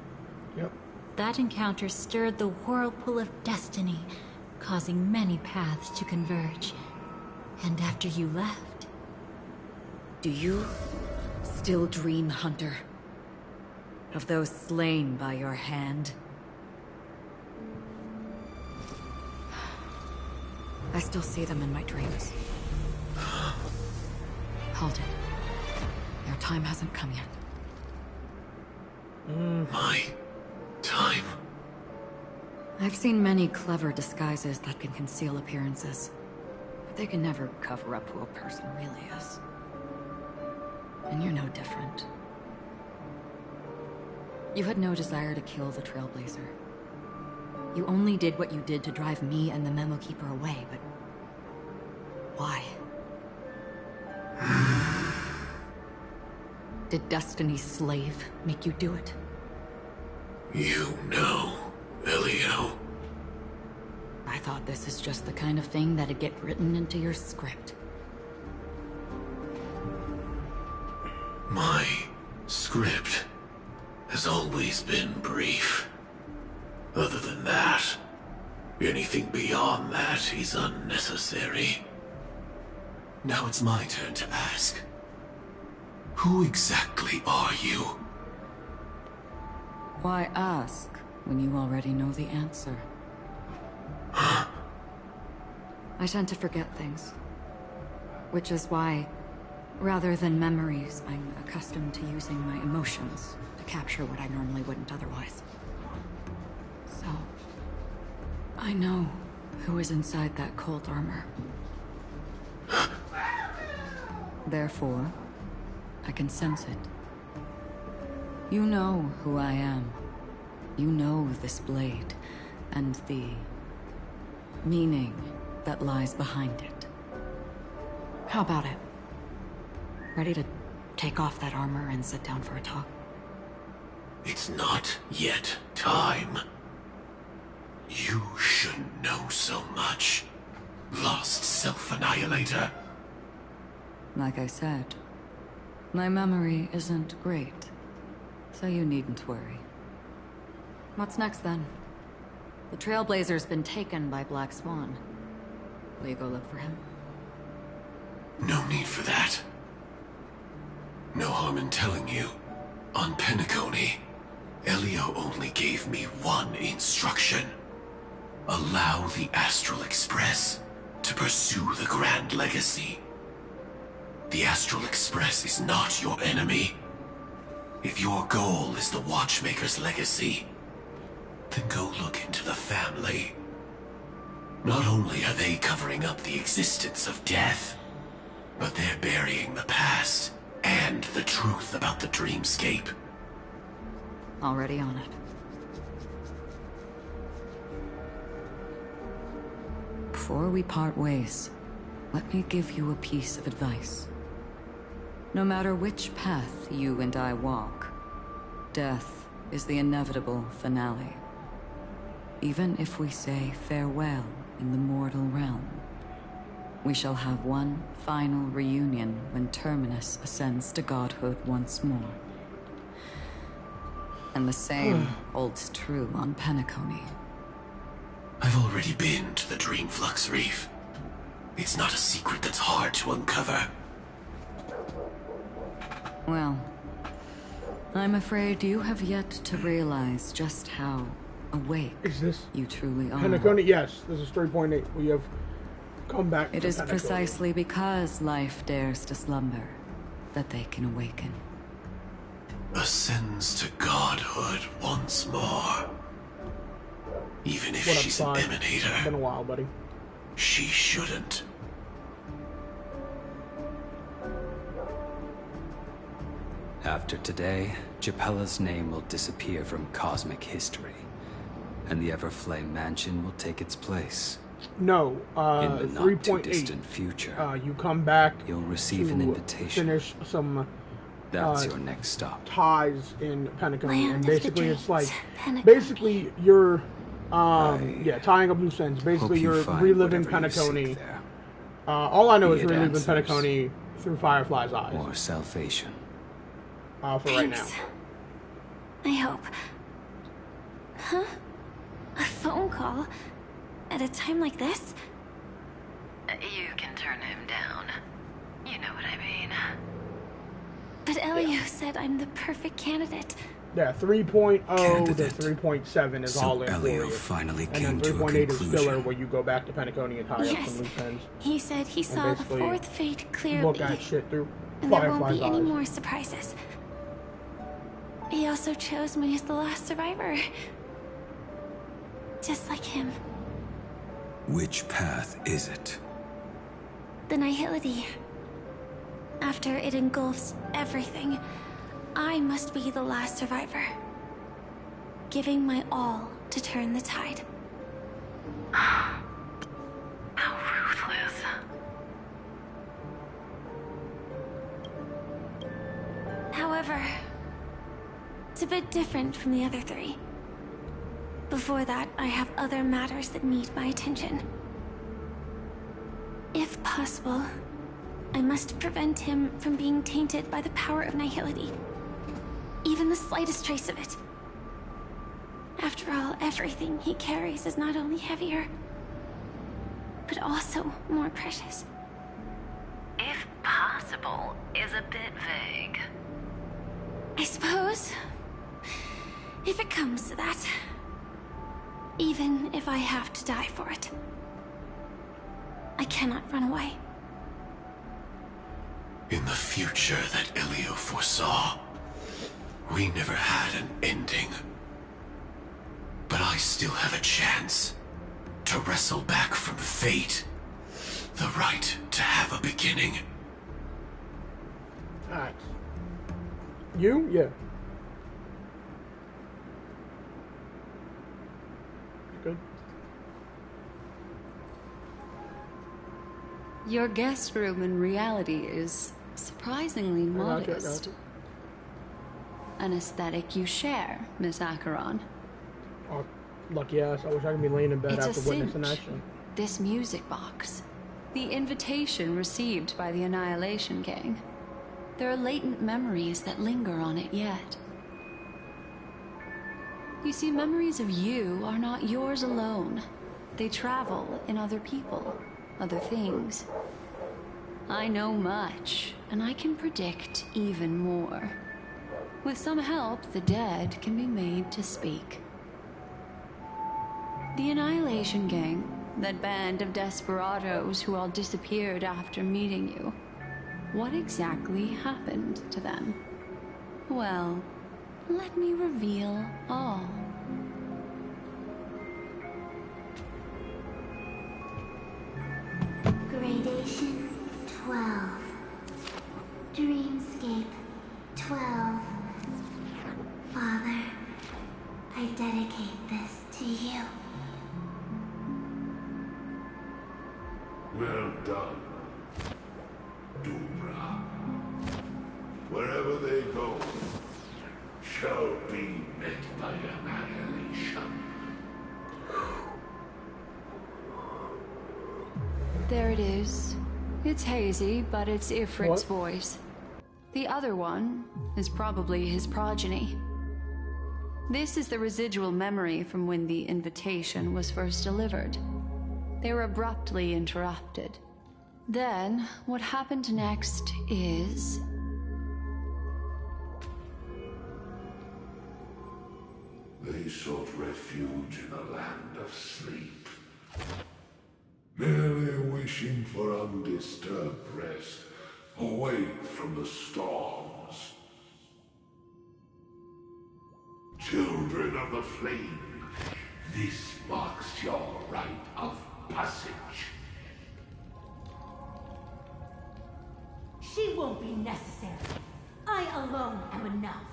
Yep. That encounter stirred the whirlpool of destiny, causing many paths to converge. And after you left... Do you still dream, Hunter? Of those slain by your hand? I still see them in my dreams. Hold it. Your time hasn't come yet. My time? I've seen many clever disguises that can conceal appearances, but they can never cover up who a person really is. And you're no different. You had no desire to kill the Trailblazer. You only did what you did to drive me and the Memo Keeper away, but... why? Did Destiny's slave make you do it? You know, Elio. I thought this is just the kind of thing that'd get written into your script. My script has always been brief. Other than that, anything beyond that is unnecessary. Now it's my turn to ask. Who exactly are you? Why ask when you already know the answer? I tend to forget things. Which is why, rather than memories, I'm accustomed to using my emotions to capture what I normally wouldn't otherwise. So, I know who is inside that cult armor. Therefore, I can sense it. You know who I am. You know this blade, and the meaning that lies behind it. How about it? Ready to take off that armor and sit down for a talk? It's not yet time. You shouldn't know so much. Lost self-annihilator. Like I said, my memory isn't great, so you needn't worry. What's next then? The Trailblazer's been taken by Black Swan. Will you go look for him? No need for that. No harm in telling you. On Penacony, Elio only gave me one instruction. Allow the Astral Express to pursue the Grand Legacy. The Astral Express is not your enemy. If your goal is the Watchmaker's legacy, Then go look into the family. Not only are they covering up the existence of death, but they're burying the past and the truth about the dreamscape. Already on it. Before we part ways, let me give you a piece of advice. No matter which path you and I walk, death is the inevitable finale. Even if we say farewell in the mortal realm, we shall have one final reunion when Terminus ascends to godhood once more. And the same holds true on Penacony. I've already been to the Dreamflux Reef. It's not a secret that's hard to uncover. Well, I'm afraid you have yet to realize just how awake you truly are. Penacony? Yes, this is 3.8. We have come back to It is Penacony. precisely because life dares to slumber that they can awaken. Ascends to godhood once more. Even if she's an emanator. It's been a while, buddy. She shouldn't. After today, Japella's name will disappear from cosmic history, and the Everflame Mansion will take its place. No, in the not too 3.8. distant future, you come back. You'll receive an invitation. Finish some. That's your next stop. Ties in Penacony, and Land of the basically it's like, Penacony. basically you're, tying up loose ends. Basically, you you're find reliving whatever you seek Penacony. there. All I know Be is it reliving answers Penacony through Firefly's eyes. Or salvation. For right now. I hope. Huh? A phone call? At a time like this? You can turn him down. You know what I mean. But Elio said I'm the perfect candidate. Yeah, 3.0 to 3.7 is all in for Elio you. finally And came then to a 3.8 is conclusion. filler, where you go back to Penacony and tie up Yes. some loose ends. He said he saw the basically fourth fate clearly. Look at shit through And there won't Firefly's be any eyes. more surprises. He also chose me as the last survivor. Just like him. Which path is it? The Nihility. After it engulfs everything, I must be the last survivor. Giving my all to turn the tide. How ruthless. However, it's a bit different from the other three. Before that, I have other matters that need my attention. If possible, I must prevent him from being tainted by the power of Nihility. Even the slightest trace of it. After all, everything he carries is not only heavier, but also more precious. If possible is a bit vague. I suppose, if it comes to that, even if I have to die for it, I cannot run away. In the future that Elio foresaw, we never had an ending. But I still have a chance to wrestle back from fate the right to have a beginning. Alright. You? Yeah. Good. Your guest room in reality is surprisingly modest. Gotcha. An aesthetic you share, Miss Acheron. Oh, lucky ass. I wish I could be laying in bed It's a after witnessing that cinch. shit. This music box. The invitation received by the Annihilation Gang. There are latent memories that linger on it yet. You see, memories of you are not yours alone. They travel in other people, other things. I know much, and I can predict even more. With some help, the dead can be made to speak. The Annihilation Gang, that band of desperados who all disappeared after meeting you. What exactly happened to them? Well, let me reveal all. Radiation 12. Dreamscape 12. Father, I dedicate this to you. Well done, Dubra. Wherever they go, shall be met by annihilation. There it is. It's hazy, but it's Ifrit's What? voice. The other one is probably his progeny. This is the residual memory from when the invitation was first delivered. They were abruptly interrupted. Then, what happened next is... They sought refuge in a land of sleep, merely wishing for undisturbed rest, away from the storms. Children of the Flame, this marks your rite of passage. She won't be necessary. I alone am enough.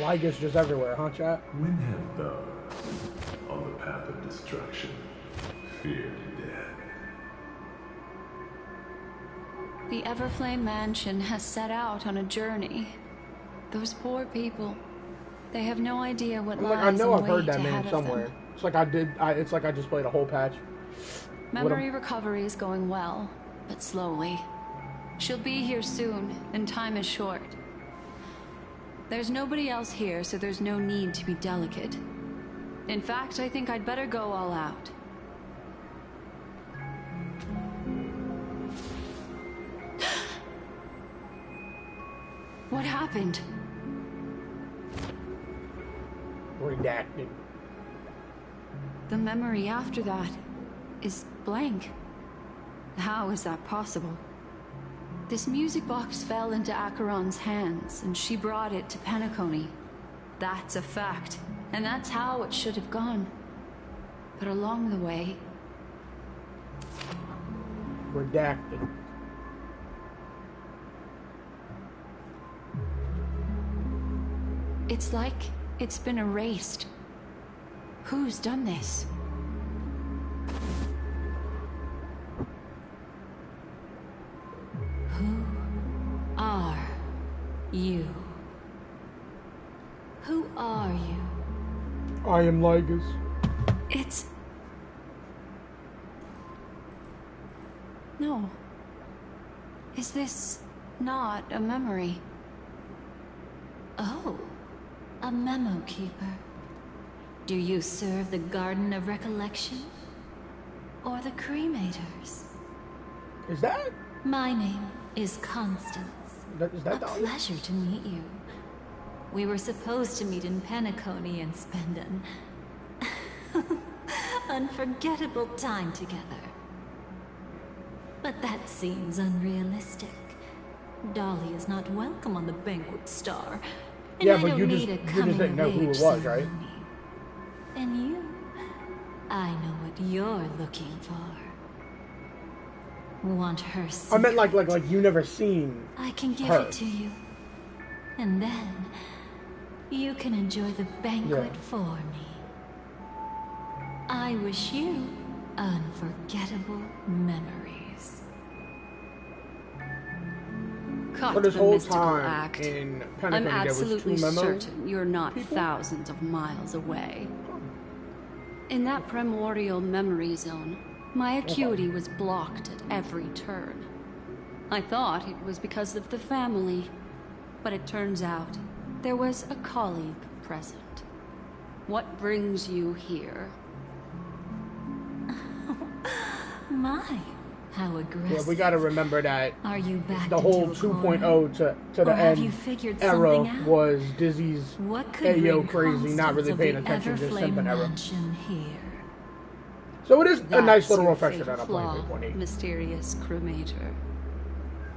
Like it's just everywhere, huh, chat? When have those on the path of destruction feared death? The Everflame Mansion has set out on a journey. Those poor people. They have no idea what I'm lies like, I know and I've heard wait that name ahead of somewhere. them. It's like it's like I just played a whole patch. Memory recovery is going well, but slowly. She'll be here soon, and time is short. There's nobody else here, so there's no need to be delicate. In fact, I think I'd better go all out. What happened? Redacted. The memory after that is blank. How is that possible? This music box fell into Acheron's hands, and she brought it to Penacony. That's a fact, and that's how it should have gone. But along the way... Redacted. It's like it's been erased. Who's done this? Who are you? Who are you? I am Ligus. It's... No. Is this not a memory? Oh, a memo keeper. Do you serve the Garden of Recollection? Or the Cremators? Is that? My name is Constance. Is that a pleasure to meet you. We were supposed to meet in Penacony and spend an unforgettable time together. But that seems unrealistic. Dolly is not welcome on the Banquet Star. And Yeah, I but don't you need just a didn't know who it was, coming-of-age right? ceremony. And you, I know what you're looking for. Want her I meant like you never seen I can give her. it to you. And then you can enjoy the banquet for me. I wish you unforgettable memories. Cut For this the whole mystical time act. in I'm Penacony, there was absolutely two memos. certain you're not thousands of miles away. In that primordial memory zone, my acuity was blocked at every turn. I thought it was because of the family, but it turns out there was a colleague present. What brings you here? My, how aggressive. Yeah, we got to remember that Are you back the whole into a 2.0 to the Or have you end figured era something out? was Dizzy's What could Ayo bring crazy, not really Constance paying of the attention to Everflame simping era. Mansion here? So it is a nice That's little your refresher fatal that I'm flaw, playing 3.8. mysterious cremator.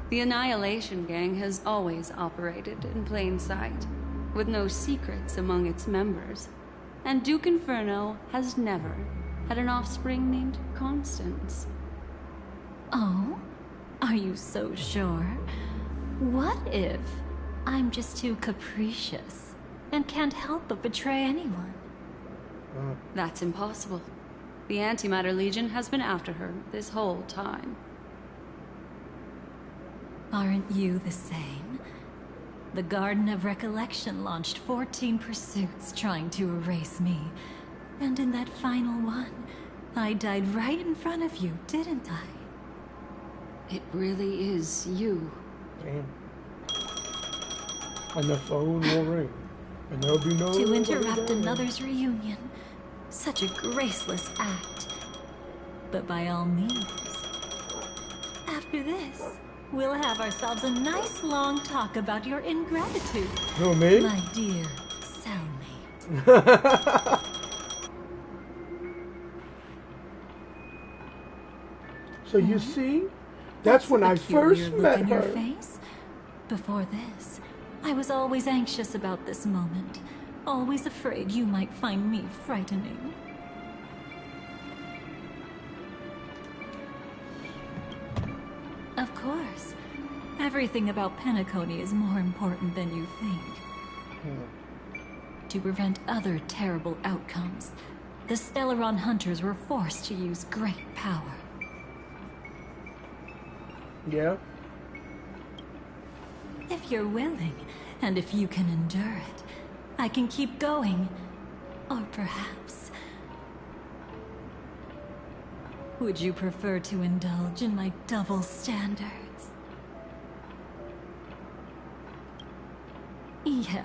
The Annihilation Gang has always operated in plain sight, with no secrets among its members. And Duke Inferno has never, had an offspring named Constance. Oh? Are you so sure? What if I'm just too capricious and can't help but betray anyone? That's impossible. The Antimatter Legion has been after her this whole time. Aren't you the same? The Garden of Recollection launched 14 pursuits trying to erase me. And in that final one, I died right in front of you, didn't I? It really is you. Damn. And the phone will ring. And there'll be no... To interrupt another's reunion. Such a graceless act. But by all means. After this, we'll have ourselves a nice long talk about your ingratitude. Who, me? My dear cellmate. So you see, that's when I first met her. Your face. Before this, I was always anxious about this moment. Always afraid you might find me frightening. Of course. Everything about Penacony is more important than you think. To prevent other terrible outcomes, the Stellaron hunters were forced to use great power. Yeah? If you're willing, and if you can endure it, I can keep going. Or perhaps... would you prefer to indulge in my double standards? Yeah,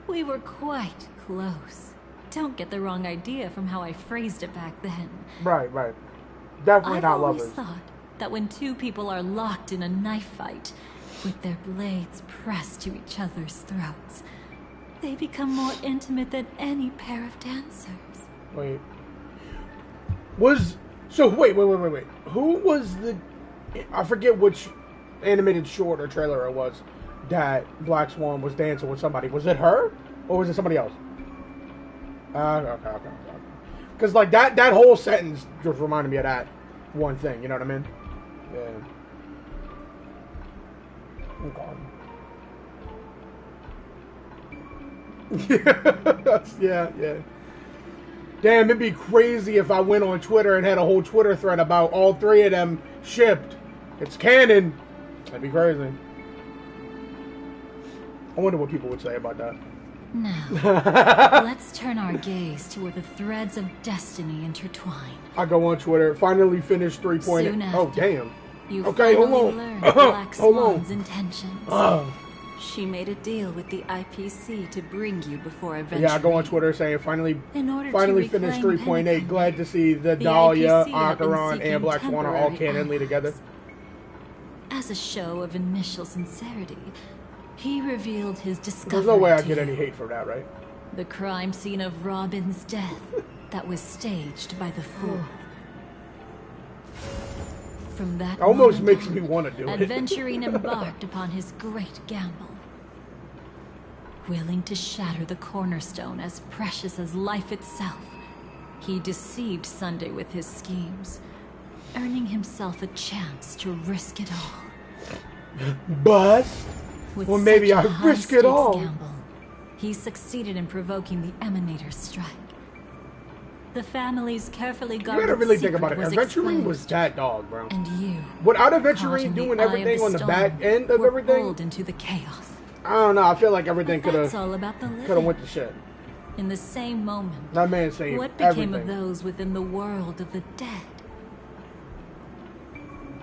we were quite close. Don't get the wrong idea from how I phrased it back then. Right, right. Definitely not lovers. I've always thought that when two people are locked in a knife fight, with their blades pressed to each other's throats, they become more intimate than any pair of dancers. Wait. So, wait. Who was the... I forget which animated short or trailer it was that Black Swan was dancing with somebody. Was it her? Or was it somebody else? Okay. Because, like, that whole sentence just reminded me of that one thing. You know what I mean? Yeah. Yeah. Damn, it'd be crazy if I went on Twitter and had a whole Twitter thread about all three of them shipped. It's canon. That'd be crazy. I wonder what people would say about that. Now, let's turn our gaze to where the threads of destiny intertwine. I go on Twitter, finally finished 3.8. Oh, damn. You okay, hold on. Learned Black Swan's intentions. She made a deal with the IPC to bring you before eventually. Yeah, I go on Twitter saying finally finished 3.8. Glad to see the Dahlia, Acheron, and Black Swan are all canonly together. As a show of initial sincerity, he revealed his discovery. There's no way I'd get any hate for that, right? The crime scene of Robin's death that was staged by the Fourth. From that almost makes me want to do it. Adventurine embarked upon his great gamble. Willing to shatter the cornerstone as precious as life itself, he deceived Sunday with his schemes, earning himself a chance to risk it all. But, well, maybe I risk it all. Gamble, he succeeded in provoking the Emanator's strike. The family's carefully guarded. You gotta really think about it. Adventurine was that dog, bro. And you, without Adventurine doing everything on the back end of everything, into the chaos. I don't know. I feel like everything could have went to shit. In the same moment, that man saved what became everything. Of those within the world of the dead?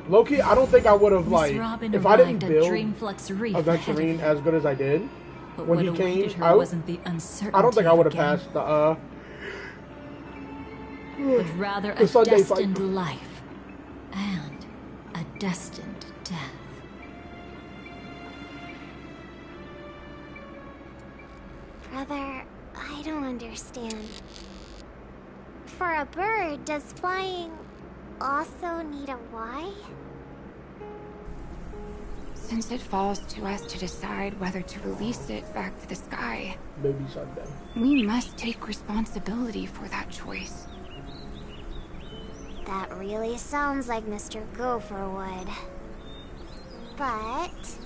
Loki, I don't think I would have if I didn't build Adventurine as good as I did when he came out. I don't think I would have passed the but rather a destined life and a destined death. Brother, I don't understand. For a bird, does flying also need a why? Since it falls to us to decide whether to release it back to the sky, Baby Sunday, we must take responsibility for that choice. That really sounds like Mr. Gopher would. But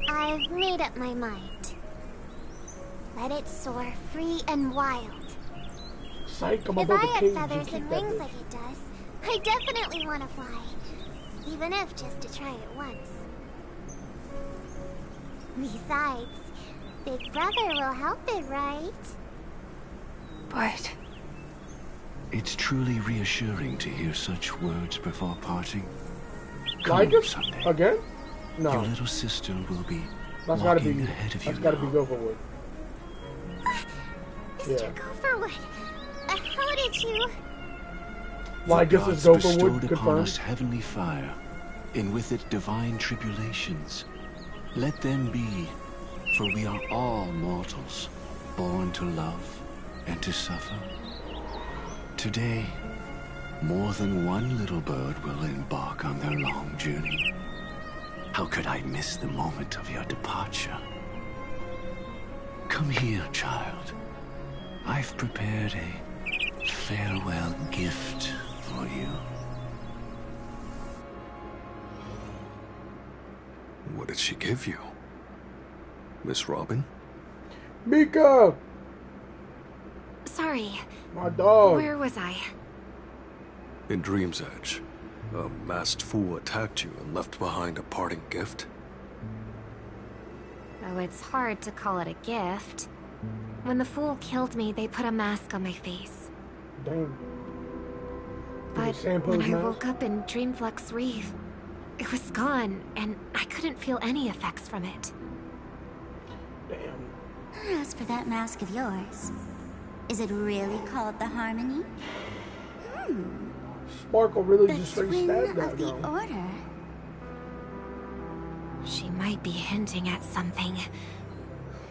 I've made up my mind. Let it soar free and wild. Psych, If I had feathers and wings like it does, I definitely want to fly. Even if just to try it once. Besides, Big Brother will help it, right? But... It's truly reassuring to hear such words before parting. Like it? Again? No. Your little sister will be That's gotta be ahead of you. That's gotta be Gopherwood. Mr. Gopherwood, how did you... Well, I guess it's Gods Gopherwood, bestowed upon confirmed. us heavenly fire, and with it divine tribulations. Let them be, for we are all mortals, born to love and to suffer. Today, more than one little bird will embark on their long journey. How could I miss the moment of your departure? Come here, child. I've prepared a farewell gift for you. What did she give you? Miss Robin? Mika! Sorry. My dog. Where was I? In Dream's Edge, a masked fool attacked you and left behind a parting gift. Oh, it's hard to call it a gift. When the fool killed me, they put a mask on my face. Damn. But when I woke up in Dreamflux Reef, it was gone, and I couldn't feel any effects from it. Damn. As for that mask of yours, is it really called the Harmony? Sparkle really The just straight twin stabbed that of the girl. Order. She might be hinting at something,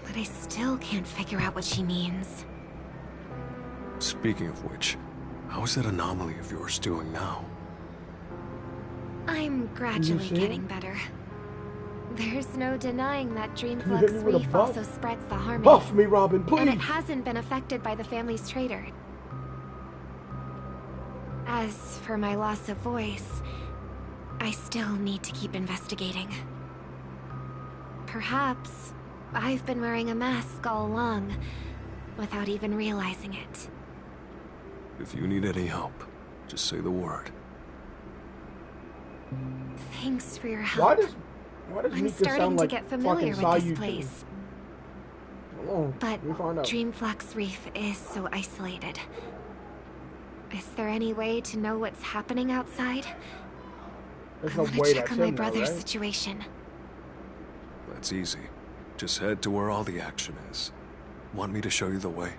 but I still can't figure out what she means. Speaking of which, how is that anomaly of yours doing now? I'm gradually see? getting better. There's no denying that Can you hit Dreamflux me with a Reef buff? also spreads the Harmony. Buff me, Robin, And it please. hasn't been affected by the family's traitor. As for my loss of voice, I still need to keep investigating. Perhaps I've been wearing a mask all along, without even realizing it. If you need any help, just say the word. Thanks for your help. Why does I'm Mika starting sound to like get familiar fucking with Sayu this too? place. Oh, But we find out. Dreamflux Reef is so isolated. Is there any way to know what's happening outside? There's I no want to way check that's on my in there, brother's right? situation. That's easy. Just head to where all the action is. Want me to show you the way?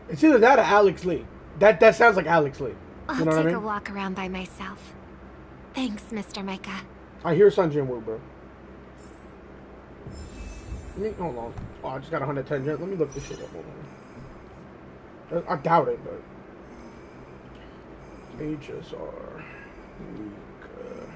It's either that or Alex Lee. That sounds like Alex Lee. I'll You know what take I a mean? walk around by myself. Thanks, Mr. Micah. I hear Sun Jin Woo, bro. Hold on. Oh, I just got 110 gen. Let me look this shit up. Hold on. I doubt it, but HSR. Mika.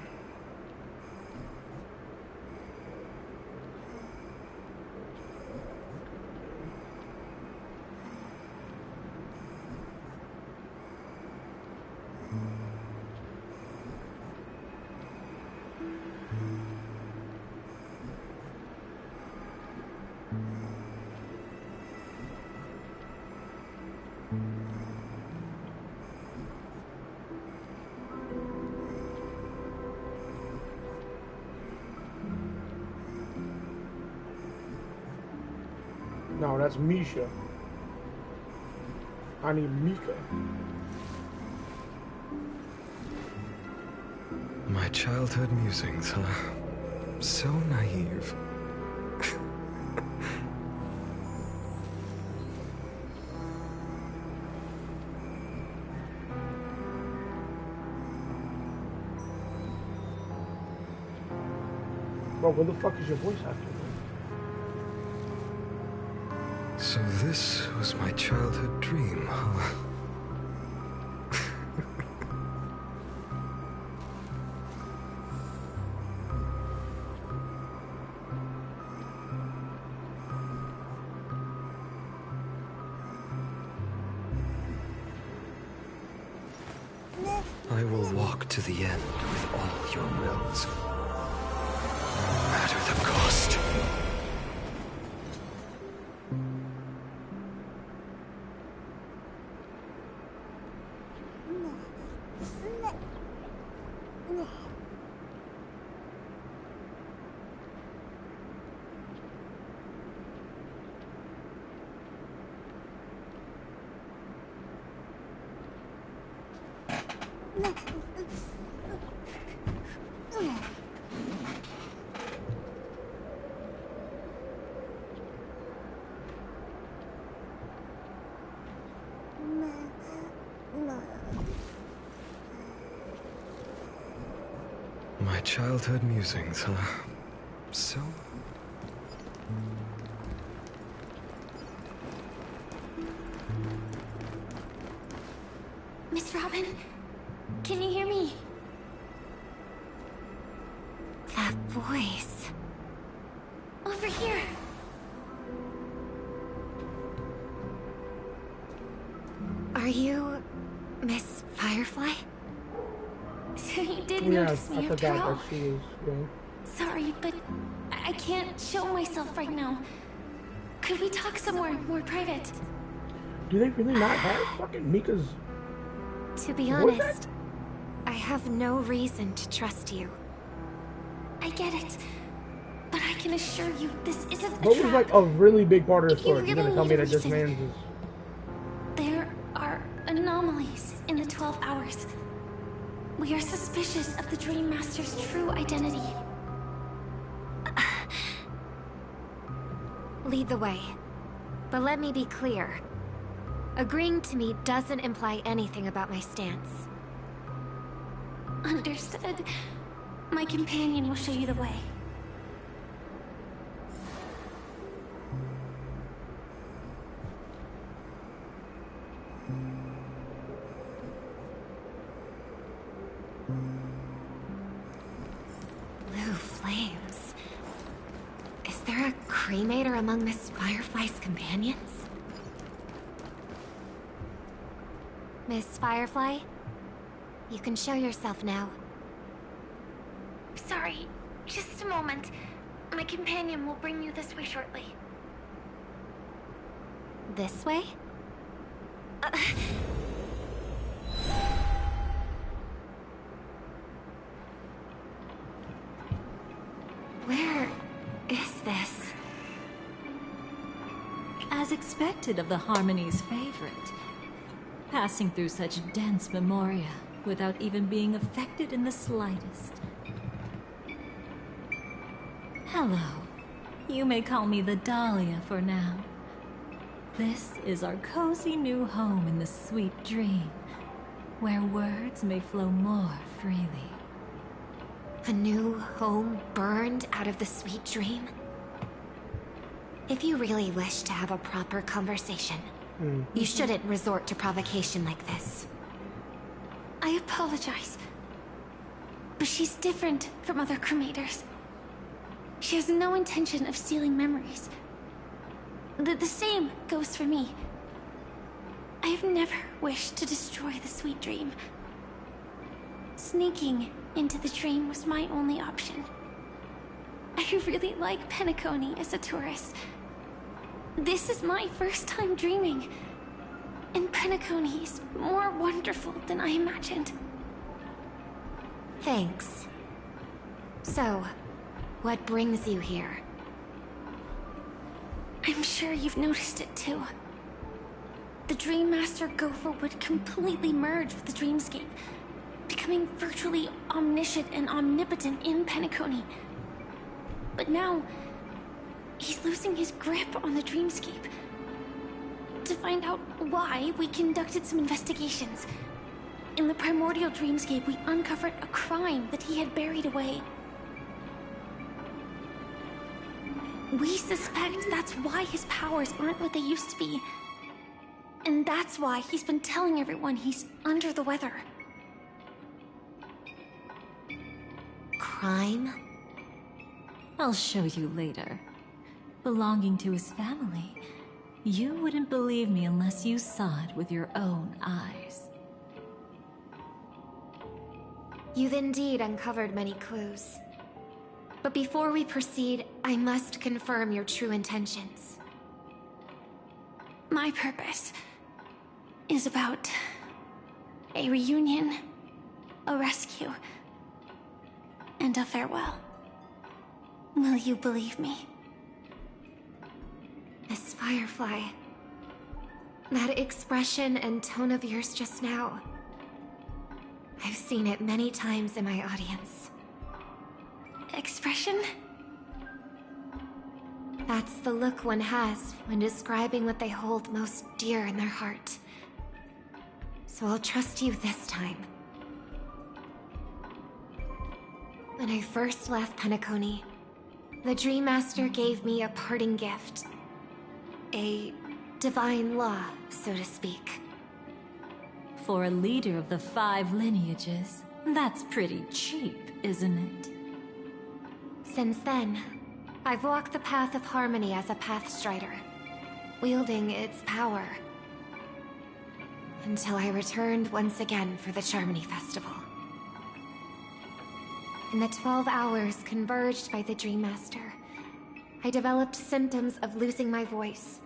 No, that's Misha. I need Mika. My childhood musings, huh? So naive. Bro, where the fuck is your voice actor? So this was my childhood dream, huh? I will walk to the end with all your wills, no matter the cost. My childhood musings, huh? So... Miss Robin, can you hear me? That voice. Over here. Are you Miss Firefly? So you did notice me I after forgot all. that she was. Sorry, but I can't show myself right now. Could we talk somewhere more private? Do they really not have fucking Mika's? To be honest, I have no reason to trust you. I get it, but I can assure you this isn't a What was trap. like a really big part of the You story? You're gonna really tell me need a that this reason. man's is. There are anomalies in the 12 hours. We are suspicious of the Dream Master's true identity. Lead the way. But let me be clear. Agreeing to me doesn't imply anything about my stance. Understood. My companion will show you the way. Blue flames. Is there a cremator among Miss Firefly's companions? Miss Firefly? You can show yourself now. Sorry, just a moment. My companion will bring you this way shortly. This way? Where is this? As expected of the Harmony's favorite. Passing through such dense memoria without even being affected in the slightest. Hello. You may call me the Dahlia for now. This is our cozy new home in the sweet dream, where words may flow more freely. A new home burned out of the sweet dream? If you really wish to have a proper conversation, you shouldn't resort to provocation like this. I apologize. But she's different from other cremators. She has no intention of stealing memories. The same goes for me. I have never wished to destroy the sweet dream. Sneaking into the dream was my only option. I really like Penacony as a tourist. This is my first time dreaming. And Penacony is more wonderful than I imagined. Thanks. So, what brings you here? I'm sure you've noticed it too. The Dream Master Gopher would completely merge with the dreamscape, becoming virtually omniscient and omnipotent in Penacony. But now, he's losing his grip on the dreamscape. To find out why, we conducted some investigations. In the primordial dreamscape, we uncovered a crime that he had buried away. We suspect that's why his powers aren't what they used to be. And that's why he's been telling everyone he's under the weather. Crime? I'll show you later. Belonging to his family, you wouldn't believe me unless you saw it with your own eyes. You've indeed uncovered many clues. But before we proceed, I must confirm your true intentions. My purpose is about a reunion, a rescue, and a farewell. Will you believe me? Miss Firefly, that expression and tone of yours just now, I've seen it many times in my audience. Expression? That's the look one has when describing what they hold most dear in their heart. So I'll trust you this time. When I first left Penacony, the Dream Master gave me a parting gift. A divine law, so to speak. For a leader of the 5 lineages, that's pretty cheap, isn't it? Since then, I've walked the path of harmony as a Pathstrider, wielding its power. Until I returned once again for the Charmony Festival. In the 12 hours converged by the Dream Master, I developed symptoms of losing my voice,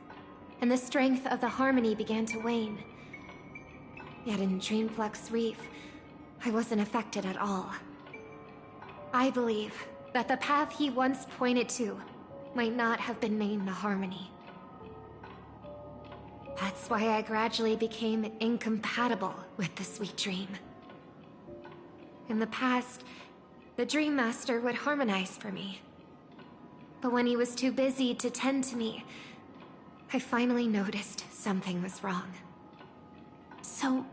and the strength of the harmony began to wane. Yet in Dreamflux Reef, I wasn't affected at all. I believe that the path he once pointed to might not have been named the Harmony. That's why I gradually became incompatible with the sweet dream. In the past, the Dream Master would harmonize for me. But when he was too busy to tend to me, I finally noticed something was wrong. So,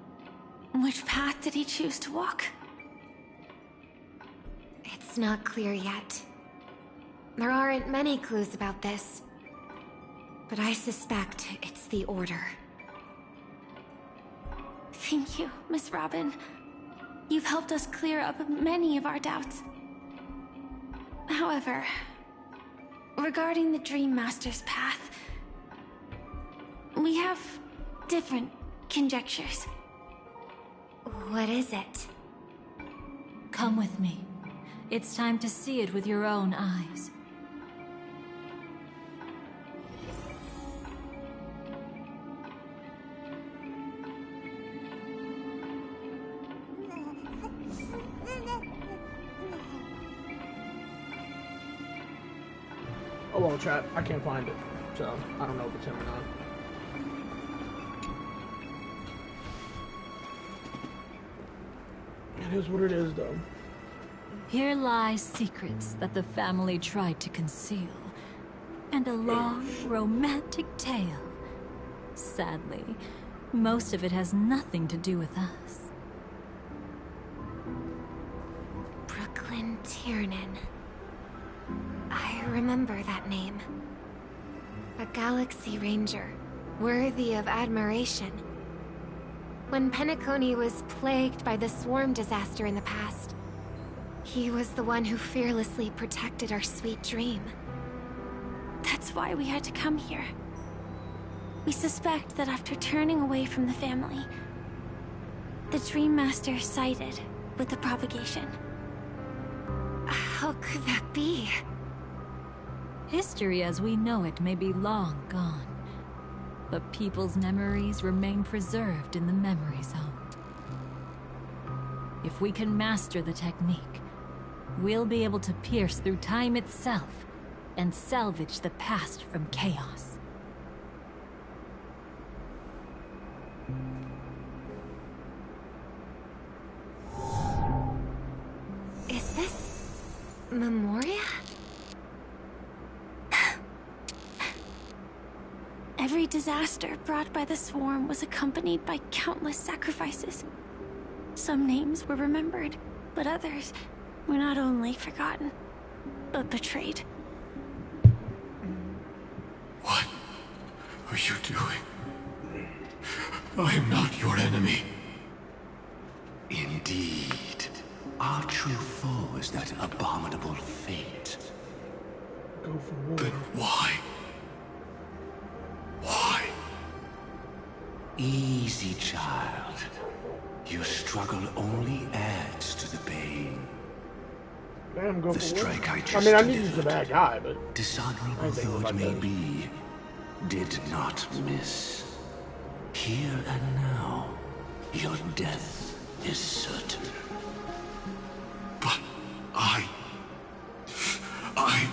which path did he choose to walk? It's not clear yet. There aren't many clues about this, but I suspect it's the Order. Thank you, Miss Robin. You've helped us clear up many of our doubts. However, regarding the Dream Master's path, we have different conjectures. What is it? Come with me. It's time to see it with your own eyes. Oh well, chat. I can't find it, so I don't know if it's him or not. It is what it is, though. Here lie secrets that the family tried to conceal, and a long, romantic tale. Sadly, most of it has nothing to do with us. Brooklyn Tiernan. I remember that name. A Galaxy Ranger, worthy of admiration. When Penacony was plagued by the swarm disaster in the past, he was the one who fearlessly protected our sweet dream. That's why we had to come here. We suspect that after turning away from the family, the Dream Master sided with the propagation. How could that be? History as we know it may be long gone, but people's memories remain preserved in the memory zone. If we can master the technique, we'll be able to pierce through time itself and salvage the past from chaos. Is this Memoria? Every disaster brought by the swarm was accompanied by countless sacrifices. Some names were remembered, but others were not only forgotten, but betrayed. What are you doing? I am not your enemy. Indeed. Our true foe is that abominable fate. Go for war. Then why? Why? Easy, child. Your struggle only adds to the pain. Damn, go the for strike what? I just I mean, I knew he delivered, was a bad guy, but dishonorable though it may be, did not miss. Here and now, your death is certain. But I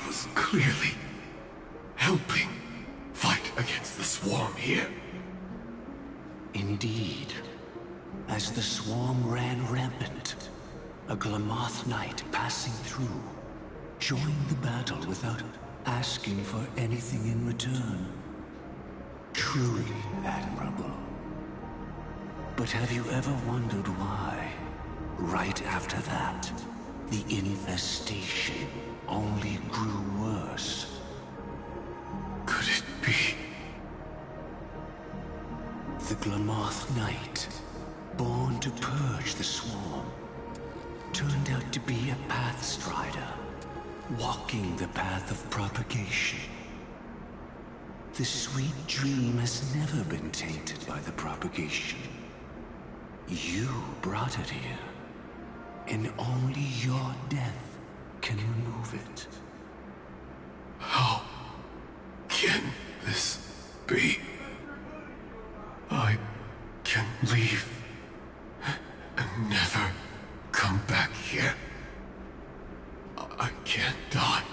was clearly helping fight against the swarm here. Indeed. As the swarm ran rampant, a Glamoth knight passing through joined the battle without asking for anything in return. Truly admirable. But have you ever wondered why, right after that, the infestation only grew worse? Could it be? The Glamoth Knight, born to purge the swarm, turned out to be a pathstrider, walking the path of propagation. The sweet dream has never been tainted by the propagation. You brought it here, and only your death can remove it. How can this be? I can leave and never come back here. I can't die.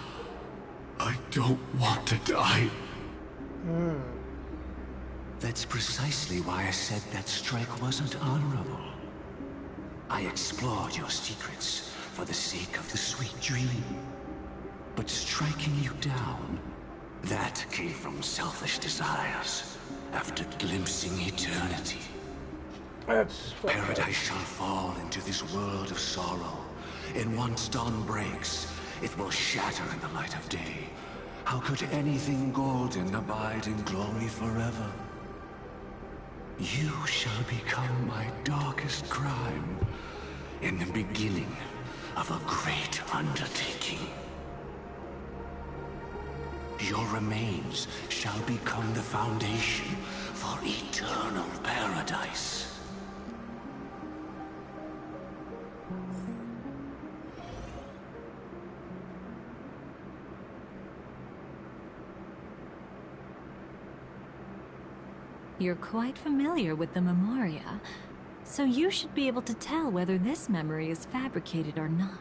I don't want to die. That's precisely why I said that strike wasn't honorable. I explored your secrets for the sake of the sweet dream. But striking you down, that came from selfish desires after glimpsing eternity. Paradise shall fall into this world of sorrow, and once dawn breaks, it will shatter in the light of day. How could anything golden abide in glory forever? You shall become my darkest crime, in the beginning of a great undertaking. Your remains shall become the foundation for eternal paradise. You're quite familiar with the Memoria, so you should be able to tell whether this memory is fabricated or not.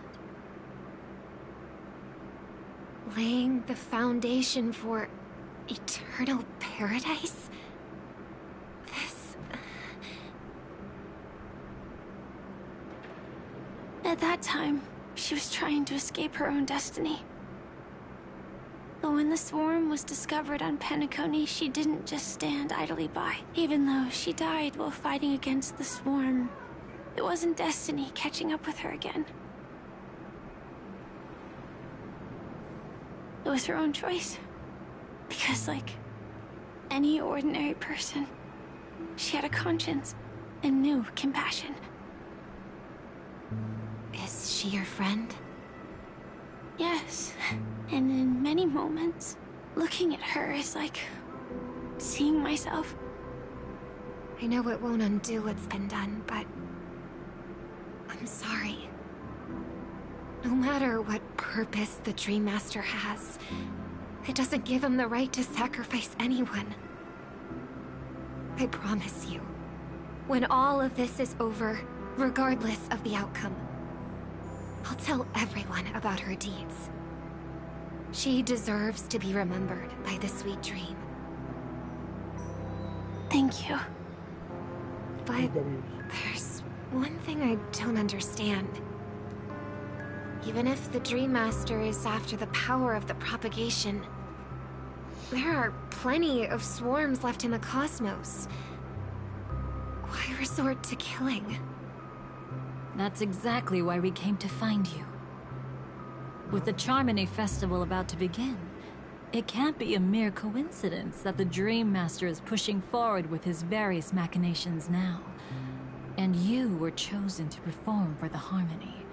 Laying the foundation for eternal paradise? This... At that time, she was trying to escape her own destiny. But when the swarm was discovered on Penacony, she didn't just stand idly by. Even though she died while fighting against the swarm, it wasn't destiny catching up with her again. It was her own choice. Because, like any ordinary person, she had a conscience and knew compassion. Is she your friend? Yes, and in many moments, looking at her is like seeing myself. I know it won't undo what's been done, but I'm sorry. No matter what purpose the Dream Master has, it doesn't give him the right to sacrifice anyone. I promise you, when all of this is over, regardless of the outcome, I'll tell everyone about her deeds. She deserves to be remembered by the sweet dream. Thank you. But there's one thing I don't understand. Even if the Dream Master is after the power of the propagation, there are plenty of swarms left in the cosmos. Why resort to killing? That's exactly why we came to find you. With the Charmony Festival about to begin, it can't be a mere coincidence that the Dream Master is pushing forward with his various machinations now. And you were chosen to perform for the Harmony.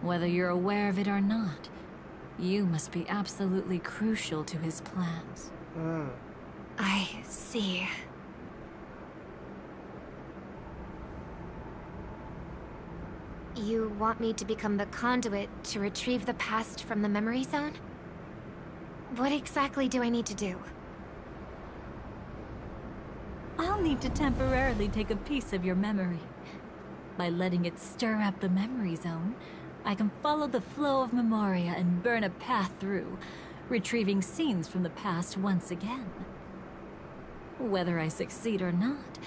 Whether you're aware of it or not, you must be absolutely crucial to his plans. I see. You want me to become the conduit to retrieve the past from the memory zone? What exactly do I need to do? I'll need to temporarily take a piece of your memory. By letting it stir up the memory zone, I can follow the flow of memoria and burn a path through, retrieving scenes from the past once again. Whether I succeed or not,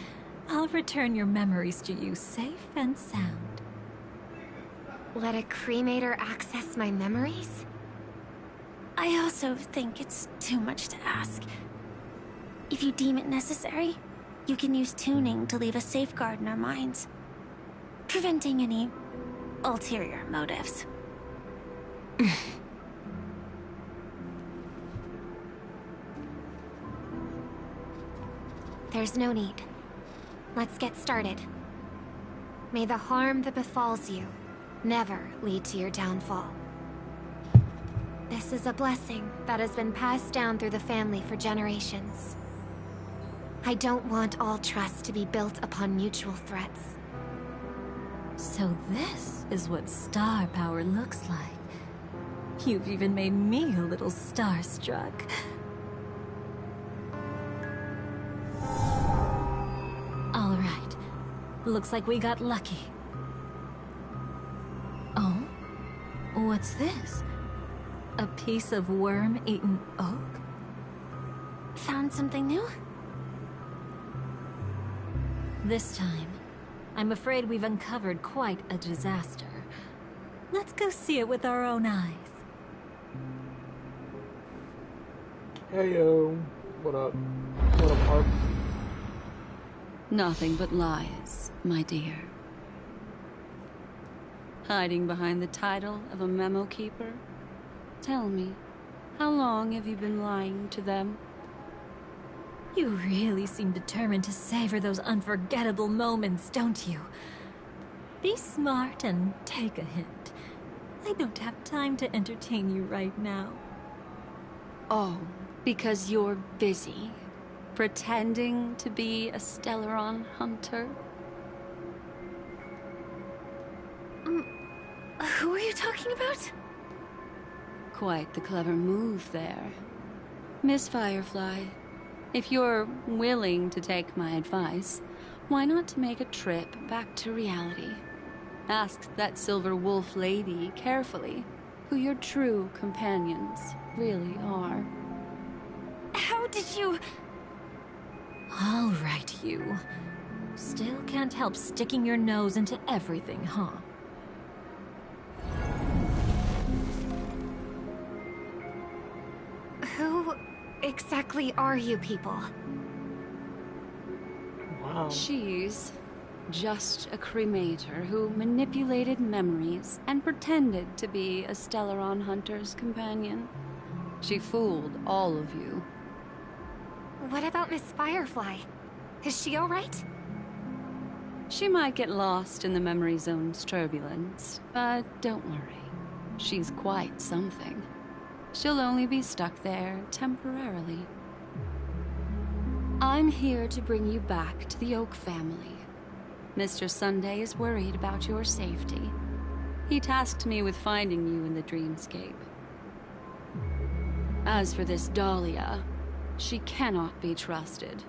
I'll return your memories to you safe and sound. Let a cremator access my memories? I also think it's too much to ask. If you deem it necessary, you can use tuning to leave a safeguard in our minds, preventing any ulterior motives. There's no need. Let's get started. May the harm that befalls you never lead to your downfall. This is a blessing that has been passed down through the family for generations. I don't want all trust to be built upon mutual threats. So this is what star power looks like. You've even made me a little starstruck. All right. Looks like we got lucky. Oh? What's this? A piece of worm-eaten oak? Found something new? This time, I'm afraid we've uncovered quite a disaster. Let's go see it with our own eyes. Hey yo, what up? What up, Park? Nothing but lies, my dear. Hiding behind the title of a memo keeper? Tell me, how long have you been lying to them? You really seem determined to savor those unforgettable moments, don't you? Be smart and take a hint. I don't have time to entertain you right now. Oh, because you're busy, pretending to be a Stellaron hunter? Who are you talking about? Quite the clever move there. Miss Firefly, if you're willing to take my advice, why not make a trip back to reality? Ask that Silver Wolf lady carefully who your true companions really are. How did you... All right, you. Still can't help sticking your nose into everything, huh? Who exactly are you people? Wow. She's just a cremator who manipulated memories and pretended to be a Stellaron hunter's companion. She fooled all of you. What about Miss Firefly? Is she alright? She might get lost in the memory zone's turbulence, but don't worry. She's quite something. She'll only be stuck there temporarily. I'm here to bring you back to the Oak family. Mr. Sunday is worried about your safety. He tasked me with finding you in the dreamscape. As for this Dahlia, she cannot be trusted.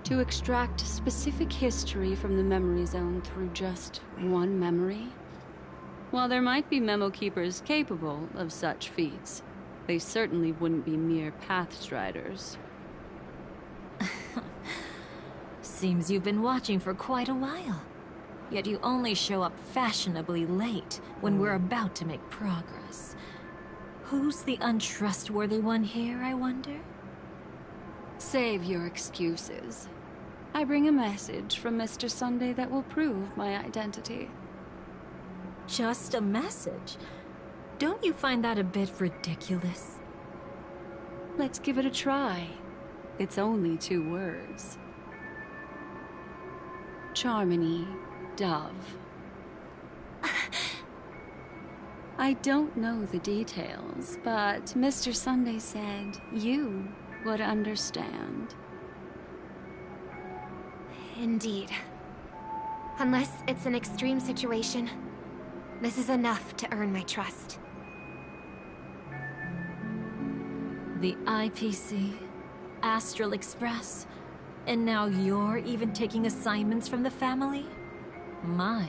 To extract specific history from the memory zone through just one memory? While there might be memo keepers capable of such feats, they certainly wouldn't be mere pathstriders. Seems you've been watching for quite a while. Yet you only show up fashionably late when we're about to make progress. Who's the untrustworthy one here, I wonder? Save your excuses. I bring a message from Mr. Sunday that will prove my identity. Just a message? Don't you find that a bit ridiculous? Let's give it a try. It's only 2 words. Charmony, Dove. I don't know the details, but Mr. Sunday said you would understand. Indeed. Unless it's an extreme situation, this is enough to earn my trust. The IPC, Astral Express, and now you're even taking assignments from the family? My,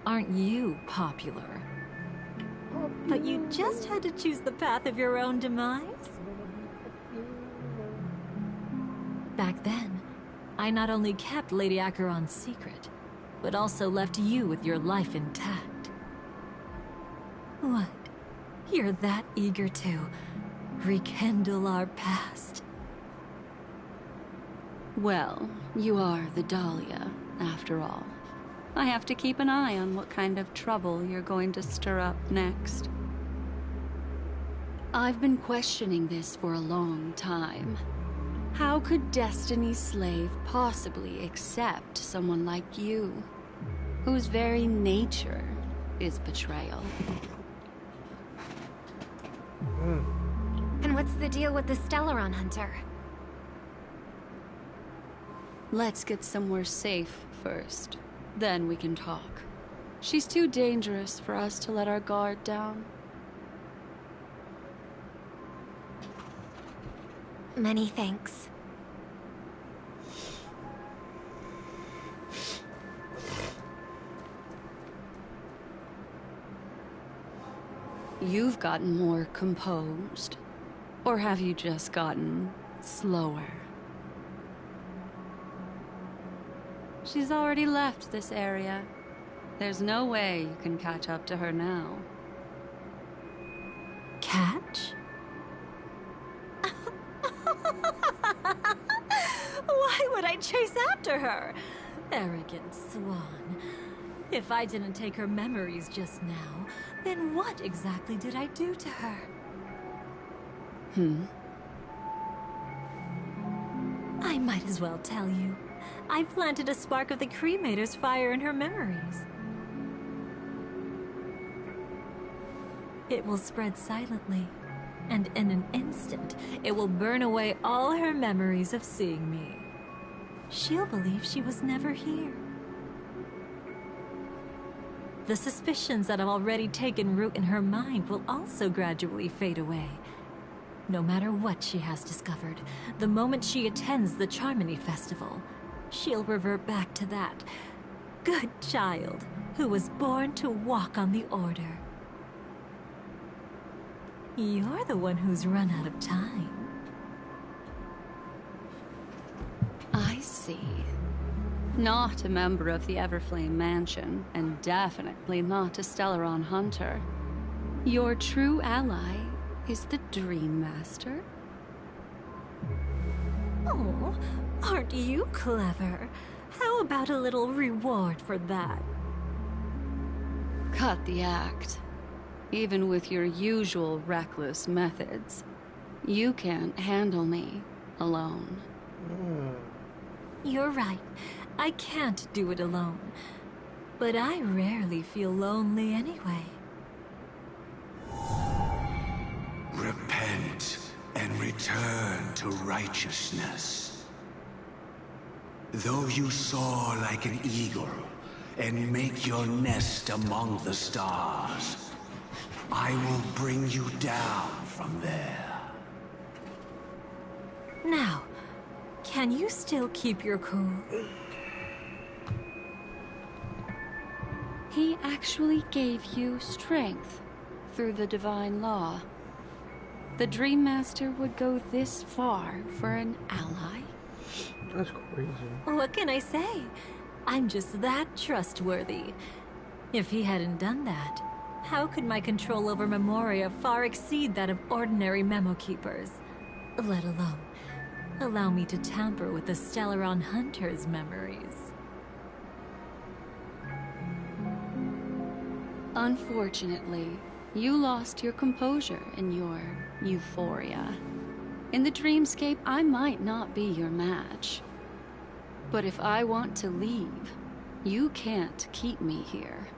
aren't you popular? But you just had to choose the path of your own demise? Back then, I not only kept Lady Acheron's secret, but also left you with your life intact. What? You're that eager to rekindle our past? Well, you are the Dahlia, after all. I have to keep an eye on what kind of trouble you're going to stir up next. I've been questioning this for a long time. How could Destiny's slave possibly accept someone like you, whose very nature is betrayal? And what's the deal with the Stellaron Hunter? Let's get somewhere safe first. Then we can talk. She's too dangerous for us to let our guard down. Many thanks. You've gotten more composed. Or have you just gotten slower? She's already left this area. There's no way you can catch up to her now. Catch? Why would I chase after her? Arrogant swan. If I didn't take her memories just now, then what exactly did I do to her? I might as well tell you. I planted a spark of the cremator's fire in her memories. It will spread silently, and in an instant, it will burn away all her memories of seeing me. She'll believe she was never here. The suspicions that have already taken root in her mind will also gradually fade away. No matter what she has discovered, the moment she attends the Charmony Festival, she'll revert back to that good child who was born to walk on the Order. You're the one who's run out of time. I see. Not a member of the Everflame Mansion, and definitely not a Stellaron Hunter. Your true ally is the Dream Master. Oh, aren't you clever? How about a little reward for that? Cut the act. Even with your usual reckless methods, you can't handle me alone. You're right. I can't do it alone. But I rarely feel lonely anyway. Repent and return to righteousness. Though you soar like an eagle and make your nest among the stars, I will bring you down from there. Now, can you still keep your cool? He actually gave you strength through the divine law. The Dream Master would go this far for an ally? That's crazy. What can I say? I'm just that trustworthy. If he hadn't done that, how could my control over Memoria far exceed that of ordinary memo keepers? Let alone allow me to tamper with the Stellaron Hunter's memories. Unfortunately, you lost your composure in your euphoria. In the dreamscape, I might not be your match. But if I want to leave, you can't keep me here.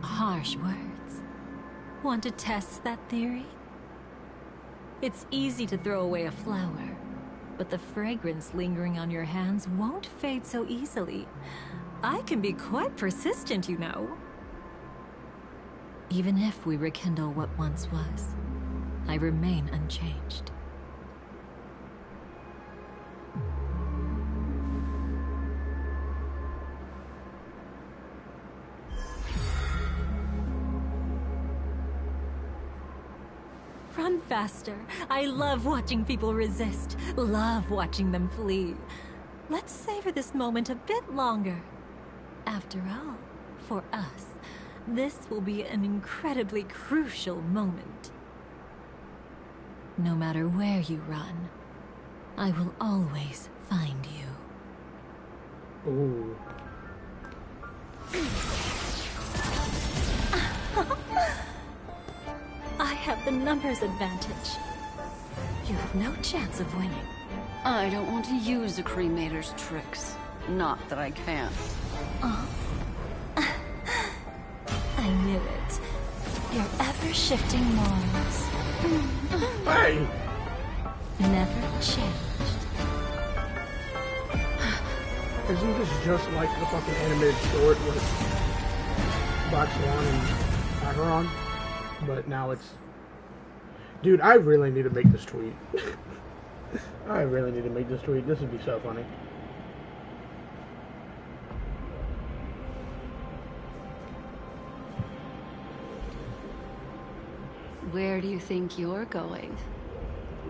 Harsh words. Want to test that theory? It's easy to throw away a flower, but the fragrance lingering on your hands won't fade so easily. I can be quite persistent, you know. Even if we rekindle what once was, I remain unchanged. Run faster. I love watching people resist. Love watching them flee. Let's savor this moment a bit longer. After all, for us, this will be an incredibly crucial moment. No matter where you run, I will always find you. Ooh. I have the numbers advantage. You have no chance of winning. I don't want to use a cremator's tricks. Not that I can't. Oh. I knew it. Your ever-shifting morals. Hey! Never changed. Isn't this just like the fucking animated short with Black Swan and Acheron? But now it's... Dude, I really need to make this tweet. I really need to make this tweet. This would be so funny. Where do you think you're going?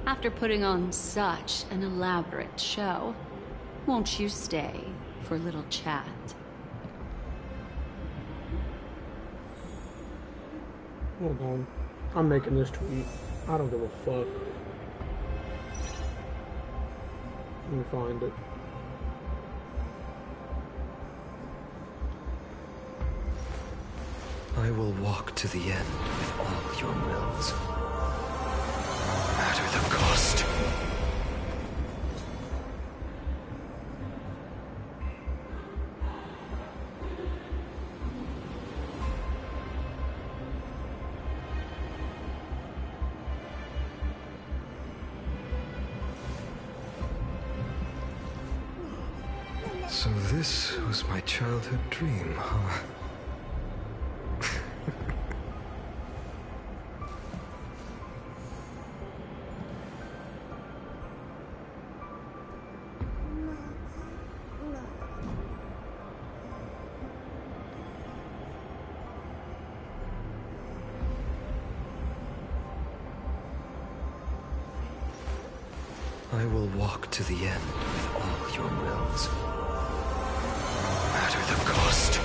After putting on such an elaborate show, won't you stay for a little chat? Hold on. I'm making this tweet. I don't give a fuck. Let me find it. I will walk to the end with all your wills, no matter the cost. So this was my childhood dream, huh? I will walk to the end with all your wills, no matter the cost.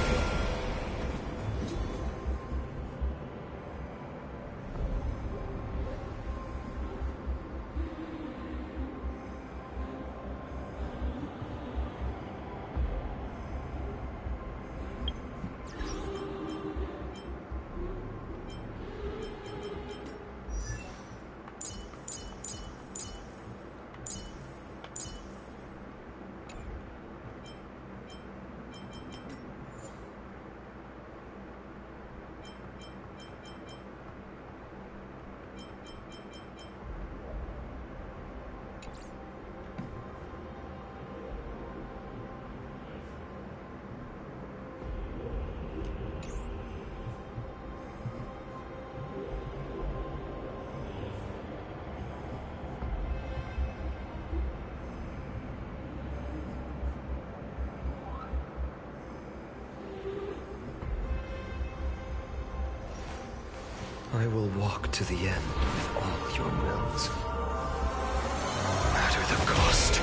I will walk to the end with all your wills, no matter the cost.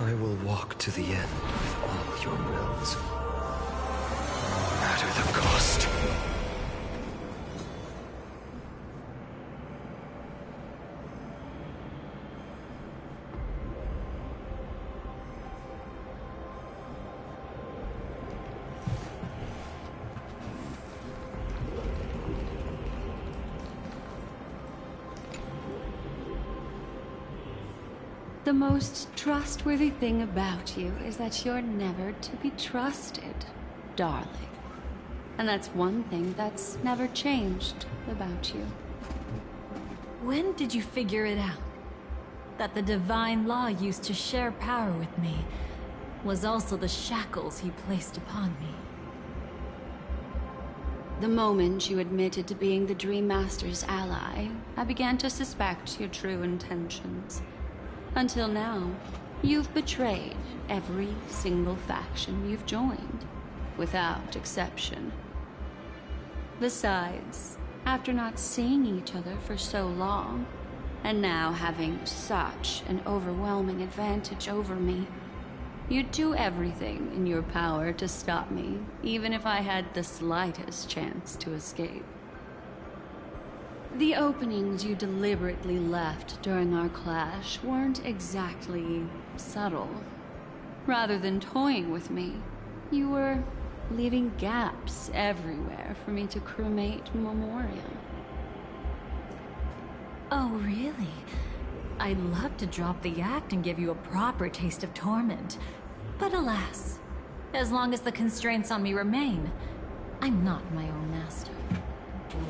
I will walk to the end with all your wills, no matter the cost. The most trustworthy thing about you is that you're never to be trusted, darling. And that's one thing that's never changed about you. When did you figure it out? That the divine law used to share power with me was also the shackles he placed upon me. The moment you admitted to being the Dream Master's ally, I began to suspect your true intentions. Until now, you've betrayed every single faction you've joined, without exception. Besides, after not seeing each other for so long, and now having such an overwhelming advantage over me, you'd do everything in your power to stop me, even if I had the slightest chance to escape. The openings you deliberately left during our clash weren't exactly subtle. Rather than toying with me, you were leaving gaps everywhere for me to cremate memorial. Oh, really? I'd love to drop the act and give you a proper taste of torment. But alas, as long as the constraints on me remain, I'm not my own master.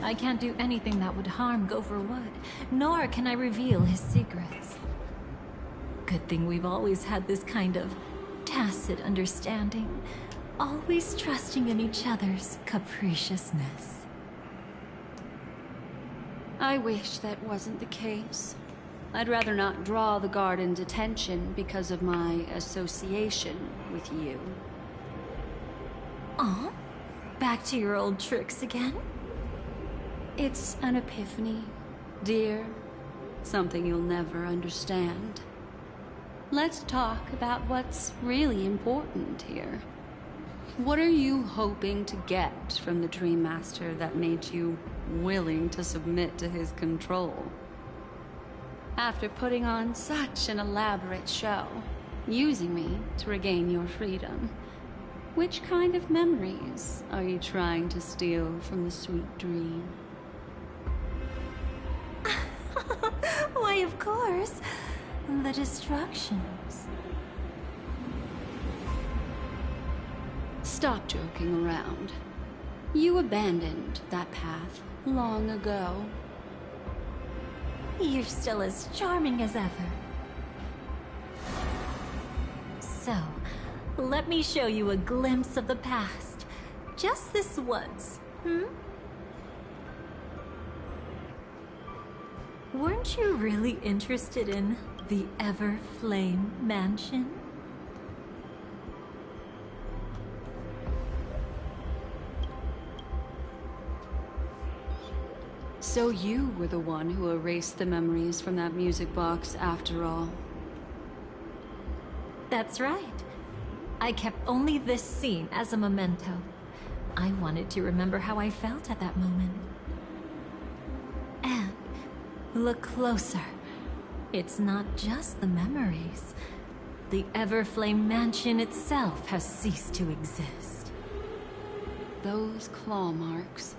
I can't do anything that would harm Gopher Wood, nor can I reveal his secrets. Good thing we've always had this kind of tacit understanding, always trusting in each other's capriciousness. I wish that wasn't the case. I'd rather not draw the Garden's attention because of my association with you. Aw, back to your old tricks again? It's an epiphany, dear. Something you'll never understand. Let's talk about what's really important here. What are you hoping to get from the Dream Master that made you willing to submit to his control? After putting on such an elaborate show, using me to regain your freedom, which kind of memories are you trying to steal from the sweet dream? Why, of course. The destructions. Stop joking around. You abandoned that path long ago. You're still as charming as ever. So, let me show you a glimpse of the past. Just this once, Weren't you really interested in the Everflame Mansion? So you were the one who erased the memories from that music box after all. That's right. I kept only this scene as a memento. I wanted to remember how I felt at that moment. And look closer. It's not just the memories. The Everflame Mansion itself has ceased to exist. Those claw marks.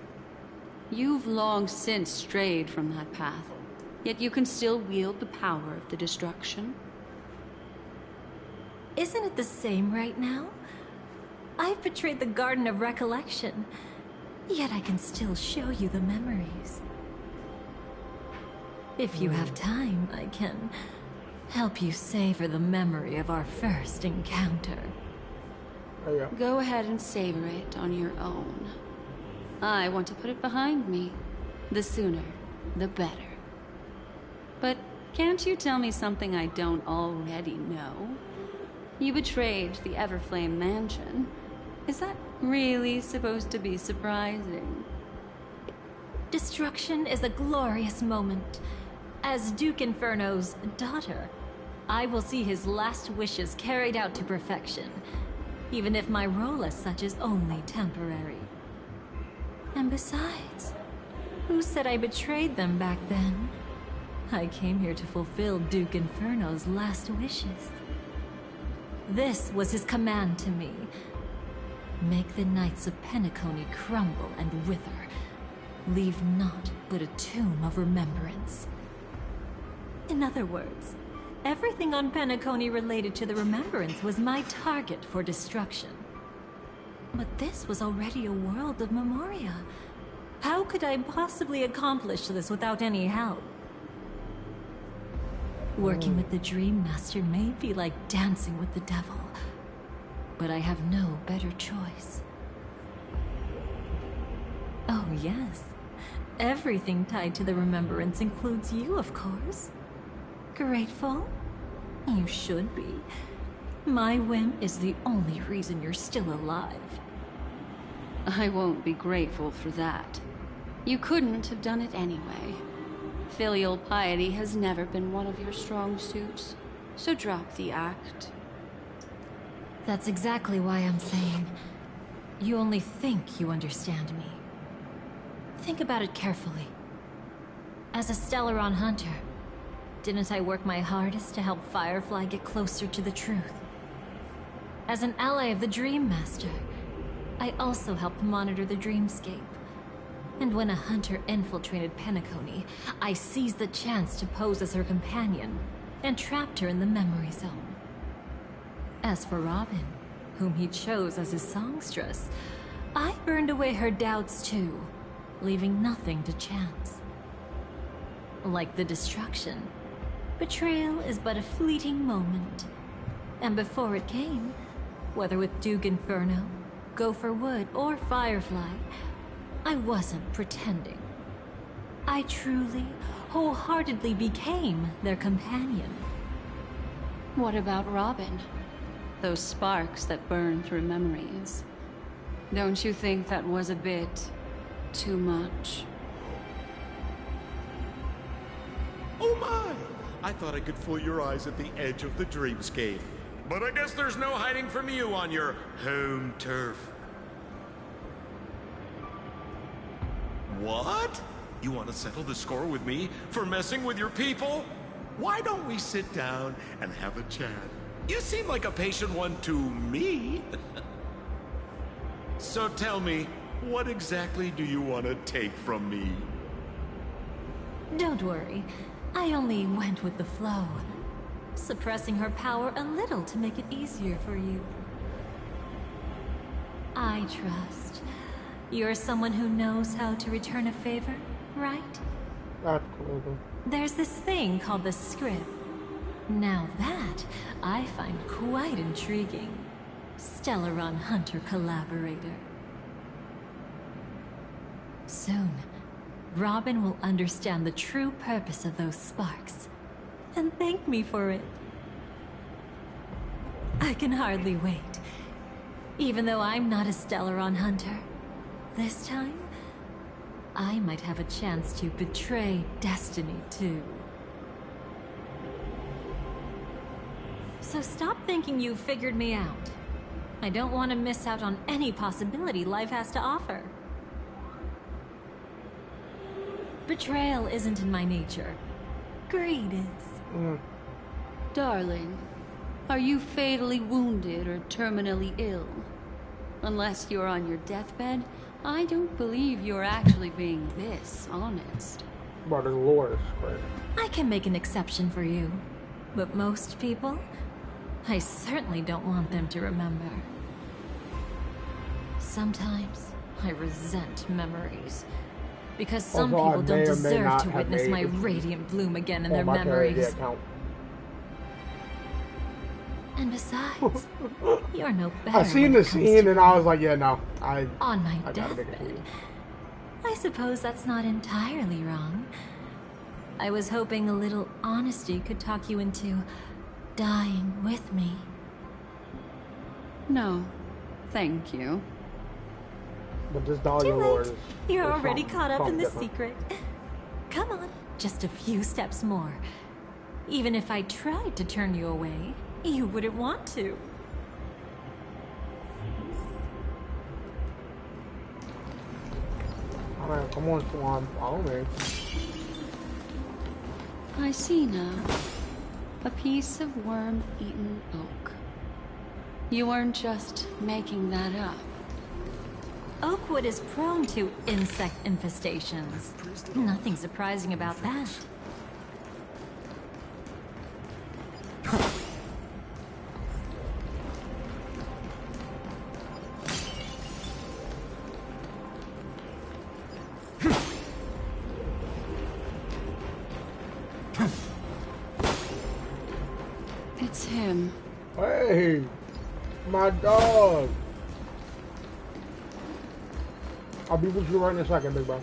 You've long since strayed from that path, yet you can still wield the power of the destruction. Isn't it the same right now? I've betrayed the Garden of Recollection, yet I can still show you the memories. If you have time, I can help you savor the memory of our first encounter. Oh, yeah. Go ahead and savor it on your own. I want to put it behind me. The sooner, the better. But can't you tell me something I don't already know? You betrayed the Everflame Mansion. Is that really supposed to be surprising? Destruction is a glorious moment. As Duke Inferno's daughter, I will see his last wishes carried out to perfection, even if my role as such is only temporary. And besides, who said I betrayed them back then? I came here to fulfill Duke Inferno's last wishes. This was his command to me. Make the Knights of Penacony crumble and wither. Leave naught but a tomb of remembrance. In other words, everything on Penacony related to the Remembrance was my target for destruction. But this was already a world of Memoria. How could I possibly accomplish this without any help? Working with the Dream Master may be like dancing with the devil, but I have no better choice. Oh yes, everything tied to the Remembrance includes you, of course. Grateful? You should be. My whim is the only reason you're still alive. I won't be grateful for that. You couldn't have done it anyway. Filial piety has never been one of your strong suits, so drop the act. That's exactly why I'm saying, you only think you understand me. Think about it carefully. As a Stellaron hunter, didn't I work my hardest to help Firefly get closer to the truth? As an ally of the Dream Master, I also helped monitor the dreamscape. And when a hunter infiltrated Penacony, I seized the chance to pose as her companion and trapped her in the memory zone. As for Robin, whom he chose as his songstress, I burned away her doubts too, leaving nothing to chance. Like the destruction, betrayal is but a fleeting moment. And before it came, whether with Duke Inferno, Gopher Wood, or Firefly, I wasn't pretending. I truly, wholeheartedly became their companion. What about Robin? Those sparks that burn through memories. Don't you think that was a bit too much? Oh my! I thought I could fool your eyes at the edge of the dreamscape. But I guess there's no hiding from you on your home turf. What? You want to settle the score with me for messing with your people? Why don't we sit down and have a chat? You seem like a patient one to me. So tell me, what exactly do you want to take from me? Don't worry, I only went with the flow, suppressing her power a little to make it easier for you. I trust. You're someone who knows how to return a favor, right? Absolutely. There's this thing called the script. Now that, I find quite intriguing. Stellaron Hunter collaborator. Soon, Robin will understand the true purpose of those sparks, and thank me for it. I can hardly wait. Even though I'm not a Stellaron Hunter, this time, I might have a chance to betray destiny too. So stop thinking you've figured me out. I don't want to miss out on any possibility life has to offer. Betrayal isn't in my nature. Greed is. Darling, are you fatally wounded or terminally ill? Unless you're on your deathbed, I don't believe you're actually being this honest. But the lore is great. I can make an exception for you. But most people, I certainly don't want them to remember. Sometimes, I resent memories. Because some people don't deserve to witness my radiant bloom again in their memories. And besides, you're no better. I seen the scene and I was like, yeah, no, on my deathbed. I suppose that's not entirely wrong. I was hoping a little honesty could talk you into dying with me. No, thank you. But this Dahlia lore is... You're already caught up in the secret. Come on, just a few steps more. Even if I tried to turn you away, you wouldn't want to. Alright, come on, Swan. Follow me. I see now. A piece of worm-eaten oak. You weren't just making that up. Oakwood is prone to insect infestations. Nothing surprising about that. It's him. Hey, my dog. I'll be with you right in a second, big bro.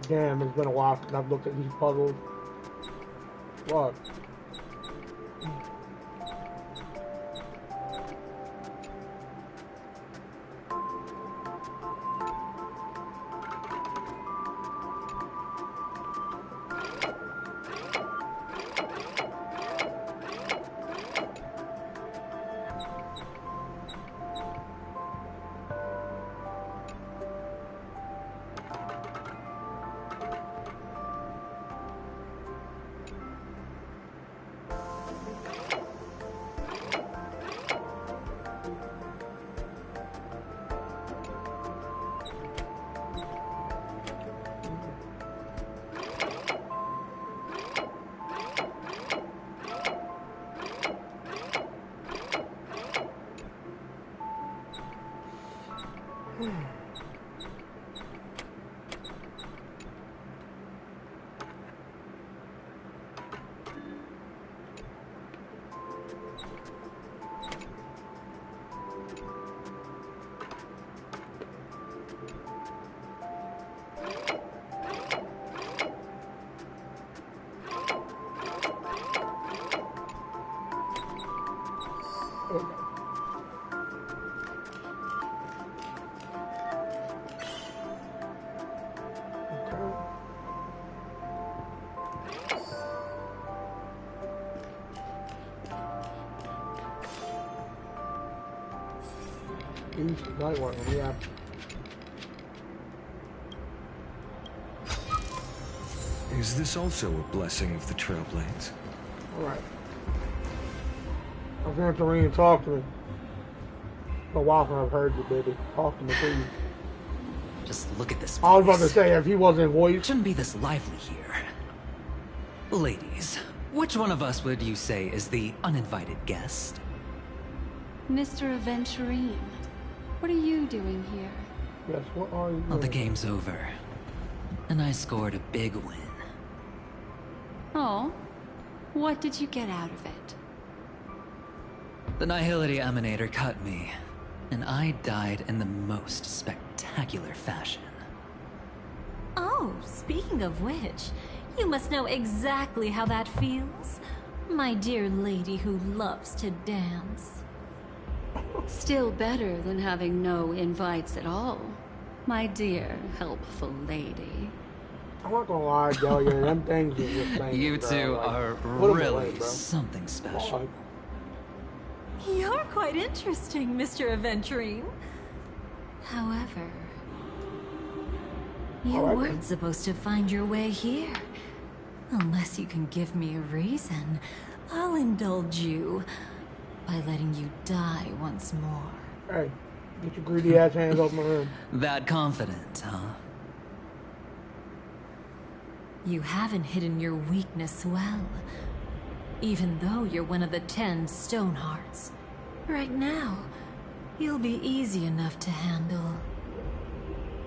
Damn, it's been a while since I've looked at these puzzles. What? Night one, yeah. Is this also a blessing of the Trailblades? Alright. I'm going to ring and talk to me. It's a while since I've heard you, baby. Talk to me, please. Just look at this place. I was about to say, if he wasn't voiced... Shouldn't be this lively here. Ladies, which one of us would you say is the uninvited guest? Mr. Aventurine, what are you doing here? Yes, what are you Well, the doing? game's over. And I scored a big win. Oh, what did you get out of it? The Nihility Emanator cut me, and I died in the most spectacular fashion. Oh, speaking of which, you must know exactly how that feels. My dear lady who loves to dance. Still better than having no invites at all, my dear helpful lady. I'm not gonna lie, Delia, them things are just things. You two like, are put 'em really away, bro. something special. You're quite interesting, Mr. Aventurine. However, you weren't supposed to find your way here. Unless you can give me a reason, I'll indulge you by letting you die once more. Hey, get your greedy ass hands off my hand. That confident, huh? You haven't hidden your weakness well. Even though you're one of the 10 Stonehearts. Right now, you'll be easy enough to handle.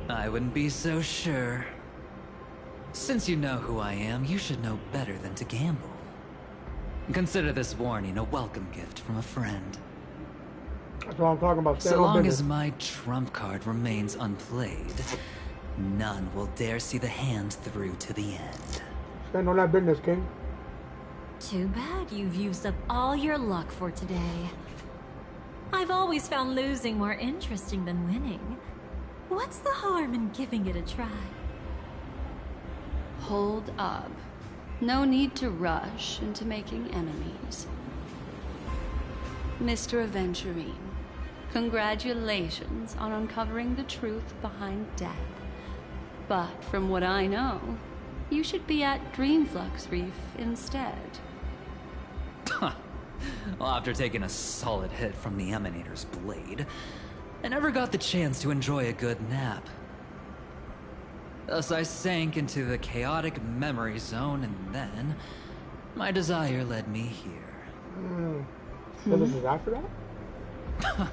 I wouldn't be so sure. Since you know who I am, you should know better than to gamble. Consider this warning a welcome gift from a friend. That's what I'm talking about. So long as my trump card remains unplayed, none will dare see the hand through to the end. Stand on that business, King. Too bad you've used up all your luck for today. I've always found losing more interesting than winning. What's the harm in giving it a try? Hold up. No need to rush into making enemies. Mr. Aventurine, congratulations on uncovering the truth behind death. But from what I know, you should be at Dreamflux Reef instead. Well, after taking a solid hit from the Emanator's blade, I never got the chance to enjoy a good nap. Thus I sank into the chaotic memory zone, and then my desire led me here. So this is after that?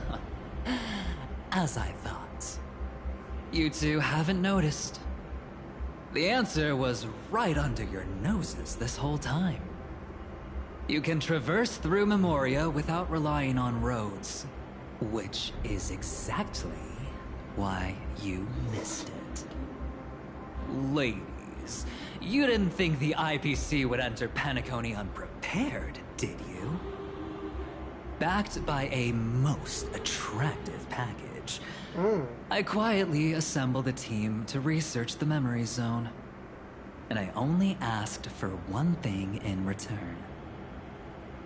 As I thought. You two haven't noticed. The answer was right under your noses this whole time. You can traverse through Memoria without relying on roads, which is exactly why you missed it. Ladies, you didn't think the IPC would enter Penacony unprepared, did you? Backed by a most attractive package, I quietly assembled a team to research the memory zone. And I only asked for one thing in return.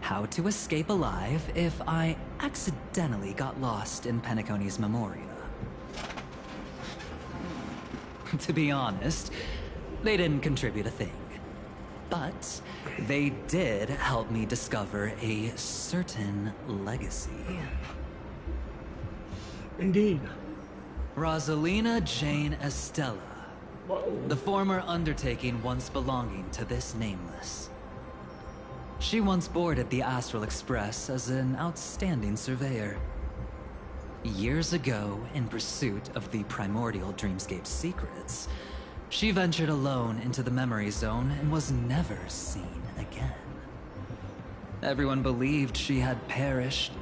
How to escape alive if I accidentally got lost in Penacony's Memoria. To be honest, they didn't contribute a thing. But they did help me discover a certain legacy. Indeed. Rosalina Jane Estella. The former undertaking once belonging to this Nameless. She once boarded the Astral Express as an outstanding surveyor. Years ago, in pursuit of the primordial dreamscape secrets, she ventured alone into the memory zone and was never seen again. Everyone believed she had perished,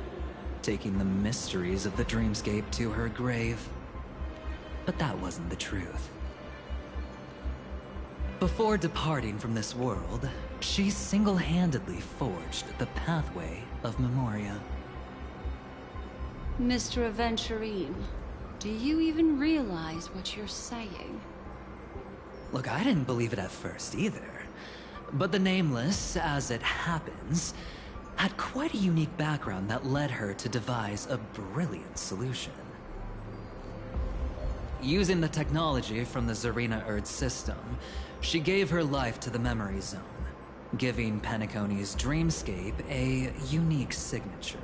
taking the mysteries of the dreamscape to her grave. But that wasn't the truth. Before departing from this world, she single-handedly forged the pathway of Memoria. Mr. Aventurine, do you even realize what you're saying? Look, I didn't believe it at first either. But the Nameless, as it happens, had quite a unique background that led her to devise a brilliant solution. Using the technology from the Zarina Erd system, she gave her life to the memory zone, giving Penacony's dreamscape a unique signature.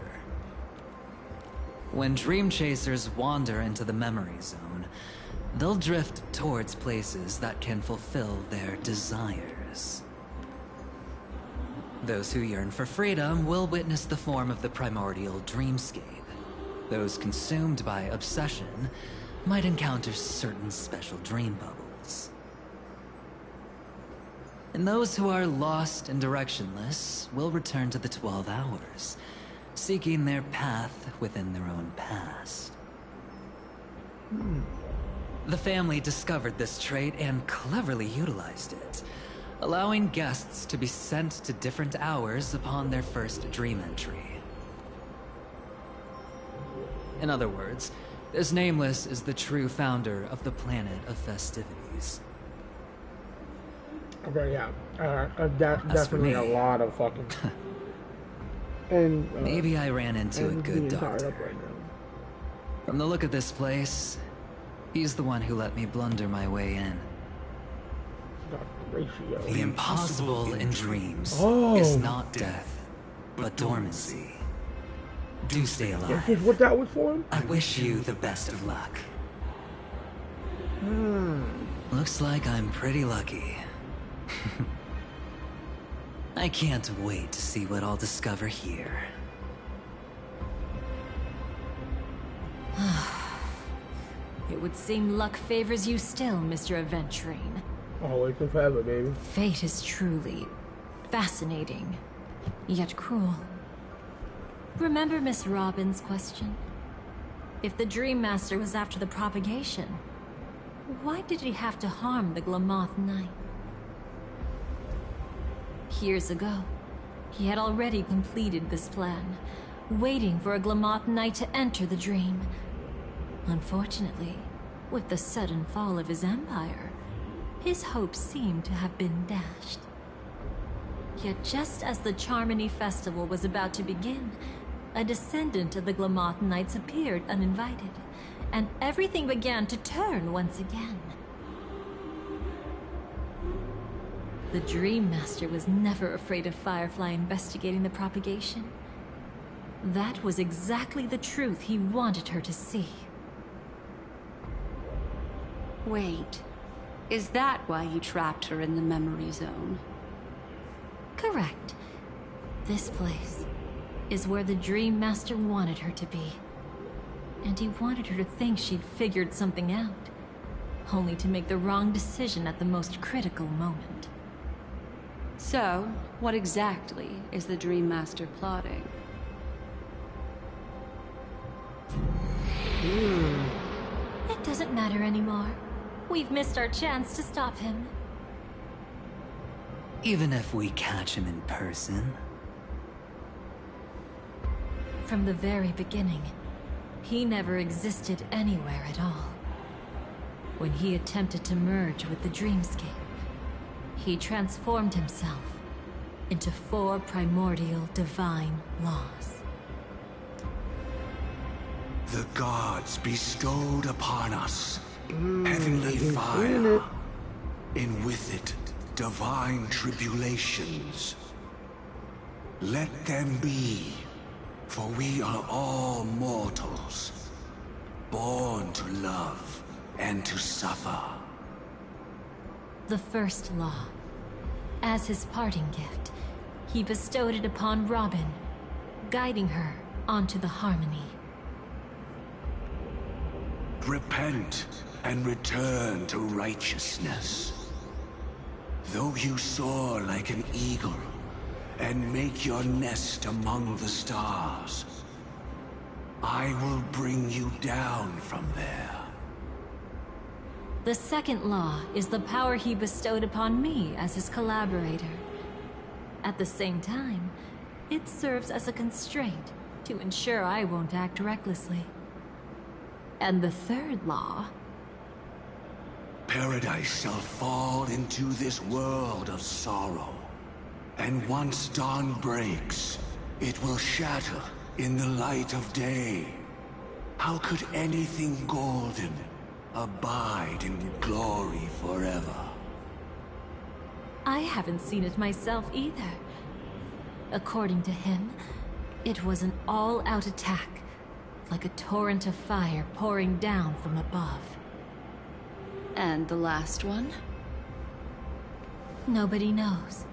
When dream chasers wander into the memory zone, they'll drift towards places that can fulfill their desires. Those who yearn for freedom will witness the form of the primordial dreamscape. Those consumed by obsession might encounter certain special dream bubbles. And those who are lost and directionless will return to the 12 hours, seeking their path within their own past. The family discovered this trait and cleverly utilized it, allowing guests to be sent to different hours upon their first dream entry. In other words, this Nameless is the true founder of the planet of festivities. Okay, yeah. Definitely a lot of fucking... and maybe I ran into a good doctor. Right now. From the look of this place, he's the one who let me blunder my way in. The impossible in dreams is not death, but dormancy. Do stay alive. This is what that was for? I wish you the best of luck. Looks like I'm pretty lucky. I can't wait to see what I'll discover here. It would seem luck favors you still, Mr. Aventurine. Always and forever, baby. Fate is truly fascinating, yet cruel. Remember Miss Robin's question? If the Dream Master was after the propagation, why did he have to harm the Glamoth Knight? Years ago, He had already completed this plan, waiting for a Glamoth Knight to enter the dream. Unfortunately, with the sudden fall of his empire, his hopes seemed to have been dashed. Yet just as the Charmony Festival was about to begin, a descendant of the Glamoth Knights appeared uninvited, and everything began to turn once again. The Dream Master was never afraid of Firefly investigating the propagation. That was exactly the truth he wanted her to see. Wait, is that why you trapped her in the memory zone? Correct. This place is where the Dream Master wanted her to be. And he wanted her to think she'd figured something out, only to make the wrong decision at the most critical moment. So, what exactly is the Dream Master plotting? It doesn't matter anymore. We've missed our chance to stop him. Even if we catch him in person? From the very beginning, he never existed anywhere at all. When he attempted to merge with the dreamscape, he transformed himself into 4 primordial divine laws. The gods bestowed upon us heavenly fire, and with it, divine tribulations. Let them be, for we are all mortals, born to love and to suffer. The first law. As his parting gift, he bestowed it upon Robin, guiding her onto the harmony. Repent and return to righteousness. Though you soar like an eagle and make your nest among the stars, I will bring you down from there. The second law is the power he bestowed upon me as his collaborator. At the same time, it serves as a constraint to ensure I won't act recklessly. And the third law... Paradise shall fall into this world of sorrow. And once dawn breaks, it will shatter in the light of day. How could anything golden abide in glory forever? I haven't seen it myself either. According to him, it was an all-out attack, like a torrent of fire pouring down from above. And the last one? Nobody knows.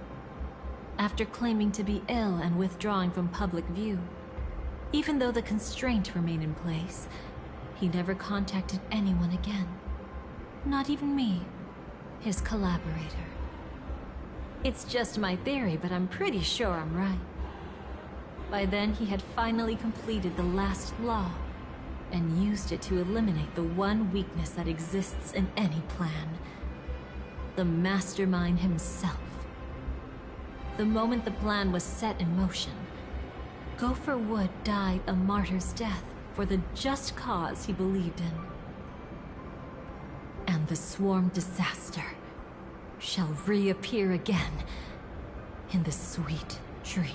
After claiming to be ill and withdrawing from public view, even though the constraint remained in place, he never contacted anyone again. Not even me, his collaborator. It's just my theory, but I'm pretty sure I'm right. By then, he had finally completed the last law, and used it to eliminate the one weakness that exists in any plan. The mastermind himself. The moment the plan was set in motion, Gopher Wood died a martyr's death for the just cause he believed in. And the swarm disaster shall reappear again in the sweet dream.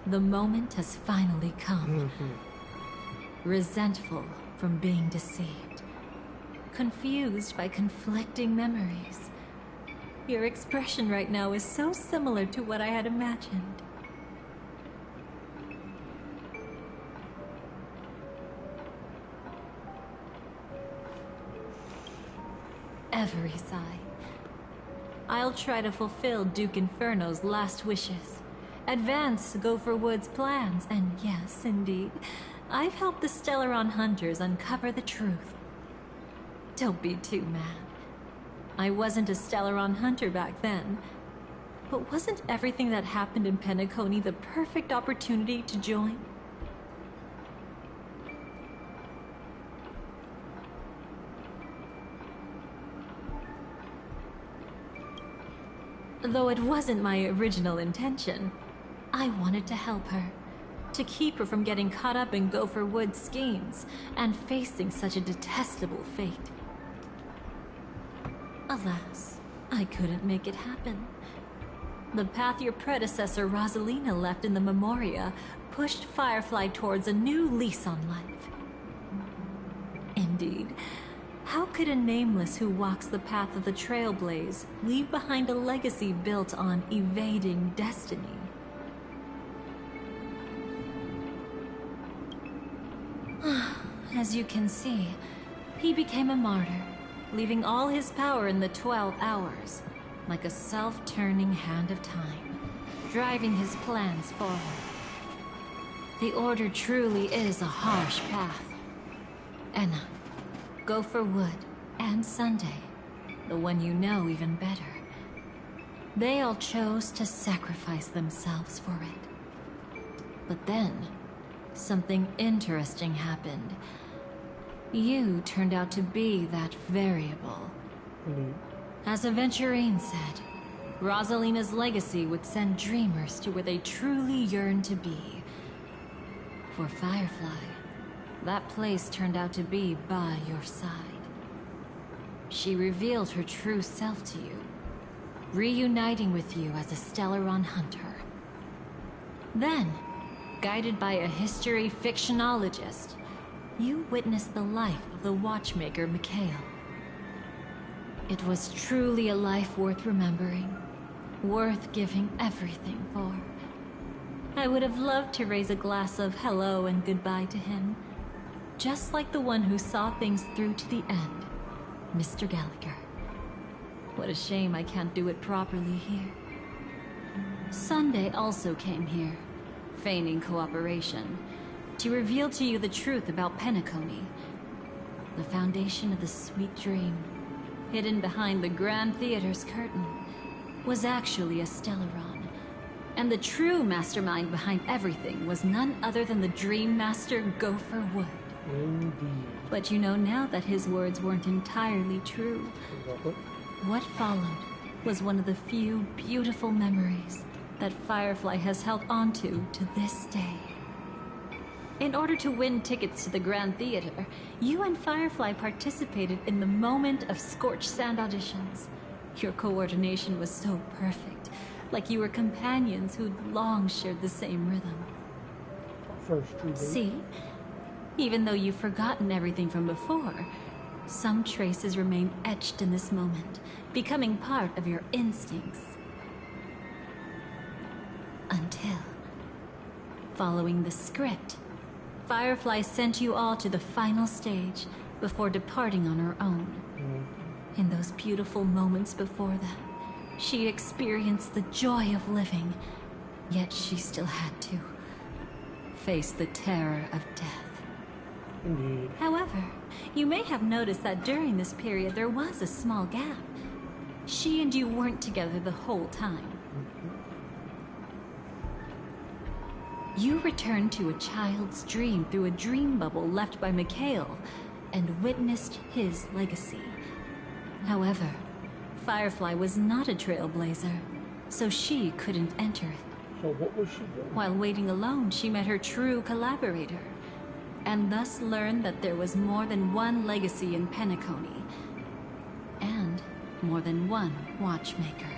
The moment has finally come. Resentful from being deceived. Confused by conflicting memories. Your expression right now is so similar to what I had imagined. Every sigh. I'll try to fulfill Duke Inferno's last wishes. Advance Gopher Wood's plans, and yes, indeed, I've helped the Stellaron hunters uncover the truth. Don't be too mad. I wasn't a Stellaron hunter back then, but wasn't everything that happened in Penacony the perfect opportunity to join? Though it wasn't my original intention, I wanted to help her. To keep her from getting caught up in Gopher Wood's schemes and facing such a detestable fate. Alas, I couldn't make it happen. The path your predecessor Rosalina left in the Memoria pushed Firefly towards a new lease on life. Indeed, how could a nameless who walks the path of the Trailblaze leave behind a legacy built on evading destiny? As you can see, he became a martyr, leaving all his power in the 12 hours, like a self-turning hand of time, driving his plans forward. The Order truly is a harsh path. Enna, Gopher Wood, and Sunday, the one you know even better. They all chose to sacrifice themselves for it. But then, something interesting happened. You turned out to be that variable. As Aventurine said, Rosalina's legacy would send dreamers to where they truly yearn to be. For Firefly, that place turned out to be by your side. She revealed her true self to you, reuniting with you as a Stellaron hunter. Then, guided by a history fictionologist, you witnessed the life of the watchmaker Mikhail. It was truly a life worth remembering, worth giving everything for. I would have loved to raise a glass of hello and goodbye to him, just like the one who saw things through to the end, Mr. Gallagher. What a shame I can't do it properly here. Sunday also came here, feigning cooperation, to reveal to you the truth about Penacony, the foundation of the sweet dream, hidden behind the Grand Theater's curtain, was actually a Stellaron, and the true mastermind behind everything was none other than the Dream Master Gopher Wood. Indeed. But you know now that his words weren't entirely true. What followed was one of the few beautiful memories that Firefly has held onto to this day. In order to win tickets to the Grand Theater, you and Firefly participated in the Moment of Scorched Sand auditions. Your coordination was so perfect, like you were companions who'd long shared the same rhythm. See? Even though you've forgotten everything from before, some traces remain etched in this moment, becoming part of your instincts. Until, following the script, Firefly sent you all to the final stage before departing on her own. In those beautiful moments before that, she experienced the joy of living, yet she still had to face the terror of death. Indeed. However, you may have noticed that during this period there was a small gap. She and you weren't together the whole time. You returned to a child's dream through a dream bubble left by Mikhail and witnessed his legacy. However, Firefly was not a trailblazer, so she couldn't enter it. So what was she doing? While waiting alone, she met her true collaborator, and thus learned that there was more than one legacy in Penacony, and more than one watchmaker.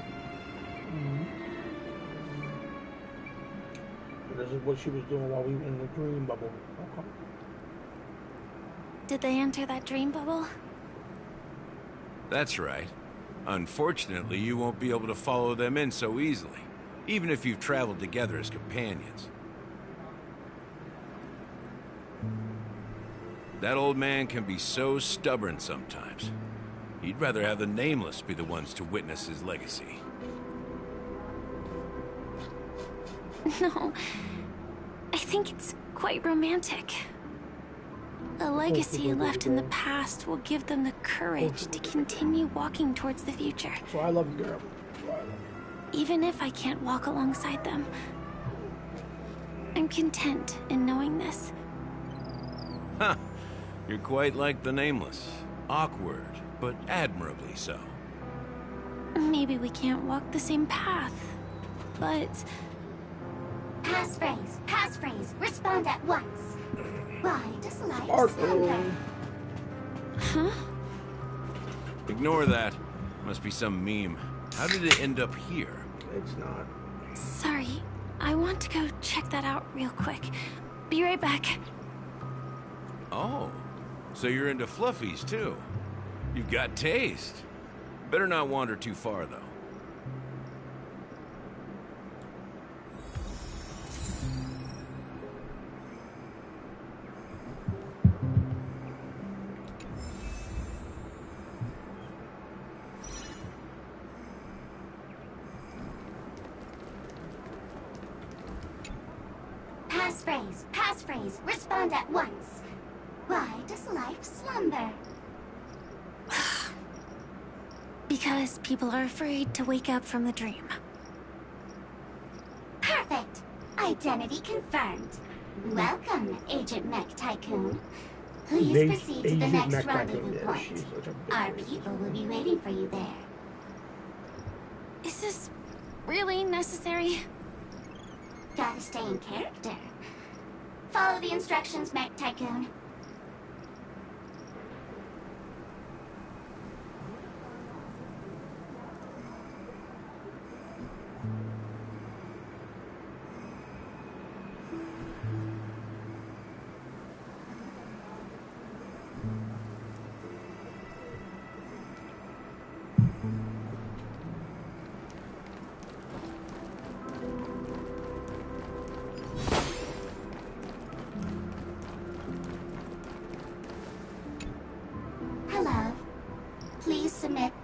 This is what she was doing while we were in the dream bubble. Okay. Did they enter that dream bubble? That's right. Unfortunately, you won't be able to follow them in so easily, even if you've traveled together as companions. That old man can be so stubborn sometimes. He'd rather have the Nameless be the ones to witness his legacy. No, I think it's quite romantic. A legacy left in the past will give them the courage to continue walking towards the future. So I love you, girl. Even if I can't walk alongside them, I'm content in knowing this. Huh. You're quite like the Nameless. Awkward, but admirably so. maybe we can't walk the same path, but... Passphrase, respond at once. Why does life Sparkle. slumber? Huh? Ignore that. Must be some meme. How did it end up here? It's not. Sorry, I want to go check that out real quick. Be right back. Oh, so you're into fluffies too. You've got taste. Better not wander too far though. Passphrase, respond at once. Why does life slumber? Because people are afraid to wake up from the dream. Perfect. Identity confirmed. Welcome, Agent Mech Tycoon. Please proceed to the next rendezvous point. Our people will be waiting for you there. Is this really necessary? Gotta stay in character. Follow the instructions, Mech Tycoon.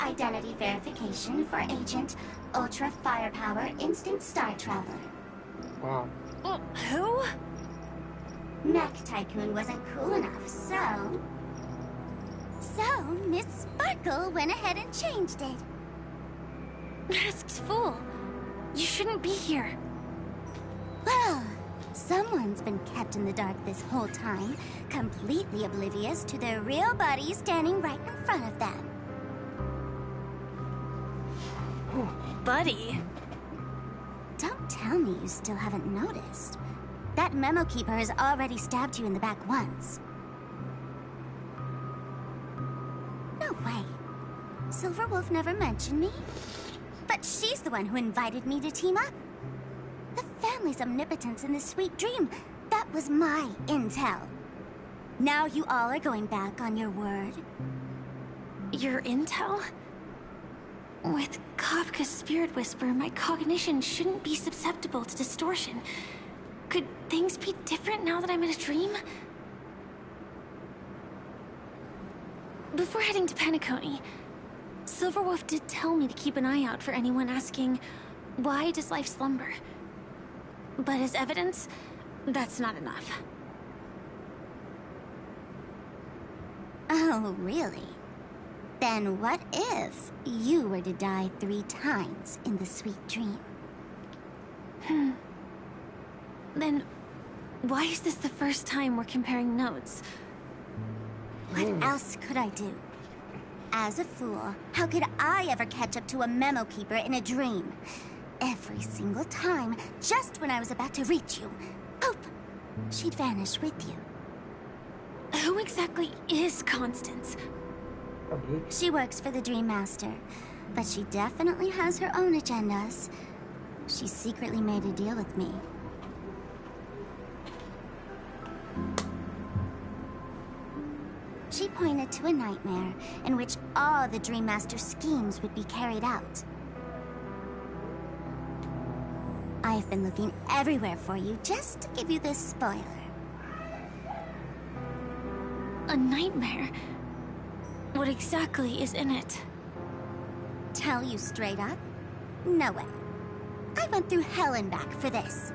Identity verification for Agent Ultra Firepower Instant Star Traveler. Wow. Who? Mech Tycoon wasn't cool enough, so... So, Miss Sparkle went ahead and changed it. Masked fool. You shouldn't be here. Well, someone's been kept in the dark this whole time, completely oblivious to their real body standing right in front of them. Buddy. Don't tell me you still haven't noticed. That memo keeper has already stabbed you in the back once. No way. Silverwolf never mentioned me. But she's the one who invited me to team up. The family's omnipotence in this sweet dream, that was my intel. Now you all are going back on your word. Your intel? With Kafka's Spirit Whisper, my cognition shouldn't be susceptible to distortion. Could things be different now that I'm in a dream? Before heading to Penacony, Silverwolf did tell me to keep an eye out for anyone asking, why does life slumber? But as evidence, that's not enough. Oh, really? Then what if you were to die 3 times in the sweet dream? Then why is this the first time we're comparing notes? What else could I do? As a fool, how could I ever catch up to a memo keeper in a dream? Every single time, just when I was about to reach you, poof, she'd vanish with you. Who exactly is Constance? She works for the Dream Master, but she definitely has her own agendas. She secretly made a deal with me. She pointed to a nightmare in which all the Dream Master's schemes would be carried out. I've been looking everywhere for you just to give you this spoiler. A nightmare? What exactly is in it? Tell you straight up? No way. I went through hell and back for this.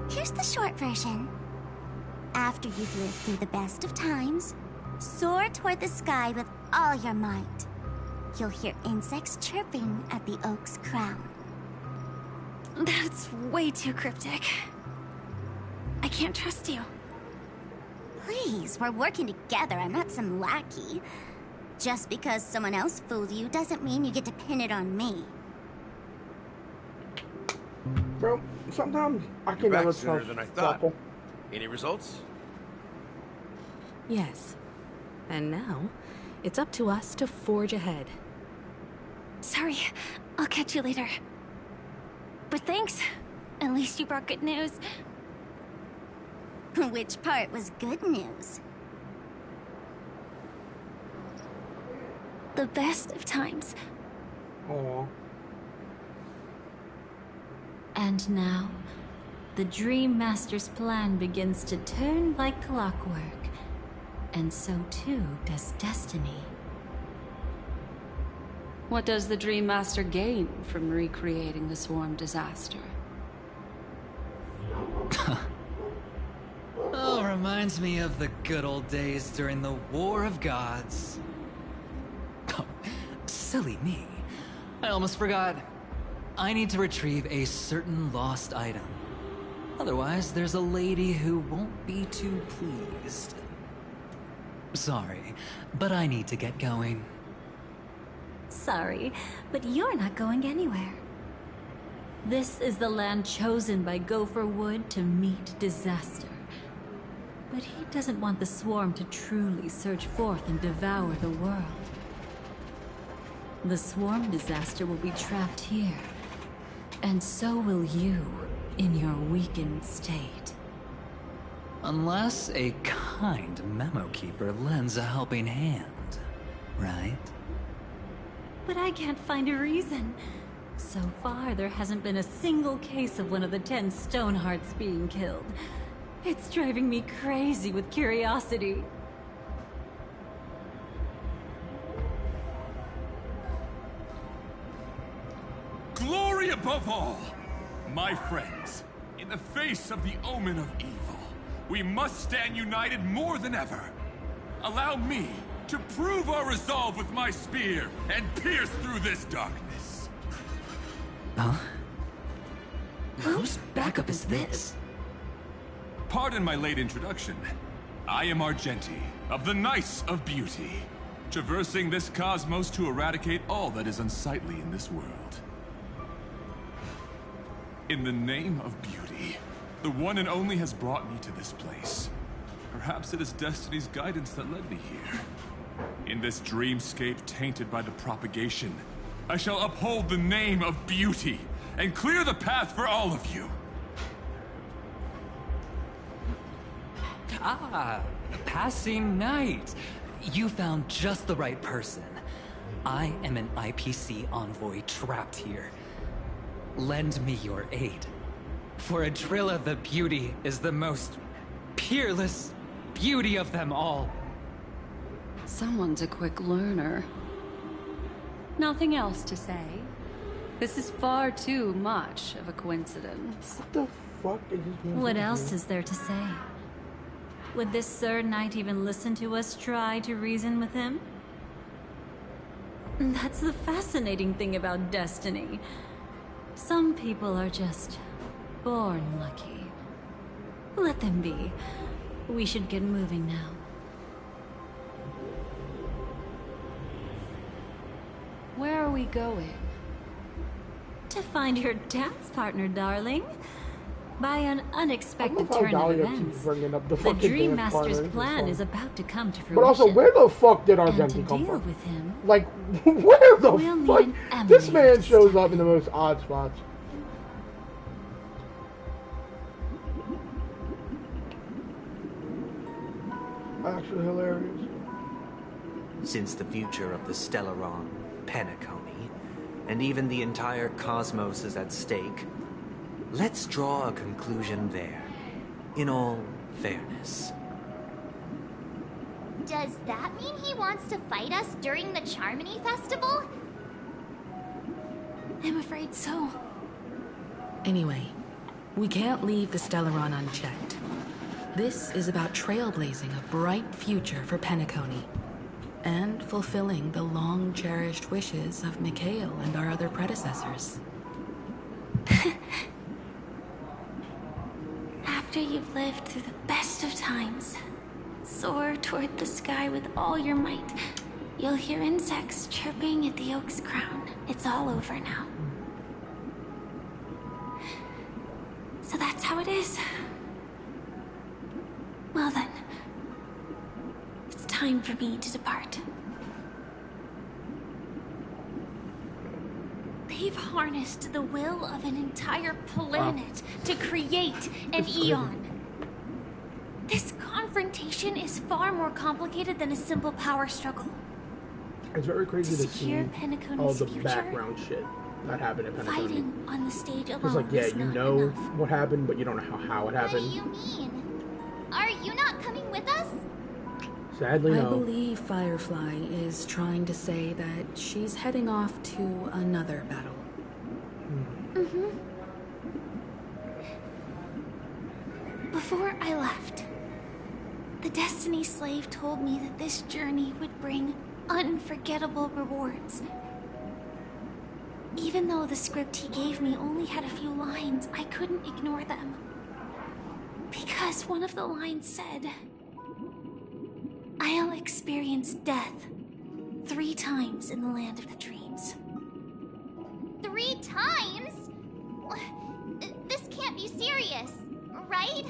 Here's the short version. After you've lived through the best of times, soar toward the sky with all your might. You'll hear insects chirping at the oak's crown. That's way too cryptic. I can't trust you. Please, we're working together. I'm not some lackey. Just because someone else fooled you doesn't mean you get to pin it on me. Bro, sometimes I You're can back never sooner trust than I thought. Apple. Any results? Yes. And now, it's up to us to forge ahead. Sorry, I'll catch you later. But thanks. At least you brought good news. Which part was good news? The best of times. Aww. And now, the Dream Master's plan begins to turn like clockwork. And so too does destiny. What does the Dream Master gain from recreating the swarm disaster? Oh, reminds me of the good old days during the War of Gods. Oh, silly me. I almost forgot. I need to retrieve a certain lost item. Otherwise, there's a lady who won't be too pleased. Sorry, but I need to get going. Sorry, but you're not going anywhere. This is the land chosen by Gopher Wood to meet disaster. But he doesn't want the swarm to truly surge forth and devour the world. The swarm disaster will be trapped here. And so will you, in your weakened state. Unless a kind memo keeper lends a helping hand, right? But I can't find a reason. So far, there hasn't been a single case of one of the 10 Stonehearts being killed. It's driving me crazy with curiosity. Glory above all! My friends, in the face of the omen of evil, we must stand united more than ever. Allow me to prove our resolve with my spear and pierce through this darkness. Huh? Whose backup is this? Pardon my late introduction. I am Argenti, of the Knights of Beauty, traversing this cosmos to eradicate all that is unsightly in this world. In the name of beauty, the one and only has brought me to this place. Perhaps it is destiny's guidance that led me here. In this dreamscape tainted by the propagation, I shall uphold the name of beauty and clear the path for all of you. Ah, passing knight. You found just the right person. I am an IPC envoy trapped here. Lend me your aid. For Adrilla the Beauty is the most peerless beauty of them all. Someone's a quick learner. Nothing else to say. This is far too much of a coincidence. What the fuck is this? What else is there to say? Would this Sir Knight even listen to us try to reason with him? That's the fascinating thing about destiny. Some people are just born lucky. Let them be. We should get moving now. Where are we going? To find your dance partner, darling. By an unexpected how turn of Dahlia events, keeps bringing up the the fucking Dream dance Master's partner in plan this is about to come to fruition. But also, where the fuck did And to Argenti come deal from? with him, Like, where the we'll need fuck? an This emulator man shows up in the most odd spots. Actually hilarious. Since the future of the Stellaron, Penacony, and even the entire cosmos is at stake, let's draw a conclusion there, in all fairness. Does that mean he wants to fight us during the Charmony Festival? I'm afraid so. Anyway, we can't leave the Stellaron unchecked. This is about trailblazing a bright future for Penacony, and fulfilling the long-cherished wishes of Mikhail and our other predecessors. After you've lived through the best of times, soar toward the sky with all your might, You'll hear insects chirping at the oak's crown. It's all over now. So that's how it is. Well then, it's time for me to depart. They've harnessed the will of an entire planet to create an eon. This confrontation is far more complicated than a simple power struggle. It's very crazy to see all the future, background shit that happened in Penacony. Fighting on the stage alone. It's like, yeah, you know what happened, but you don't know how it happened. What do you mean? Are you not coming with us? Sadly, no. I believe Firefly is trying to say that she's heading off to another battle. Before I left, the Destiny Slave told me that this journey would bring unforgettable rewards. Even though the script he gave me only had a few lines, I couldn't ignore them. Because one of the lines said, I'll experience death 3 times in the land of the dreams. 3 times? This can't be serious, right?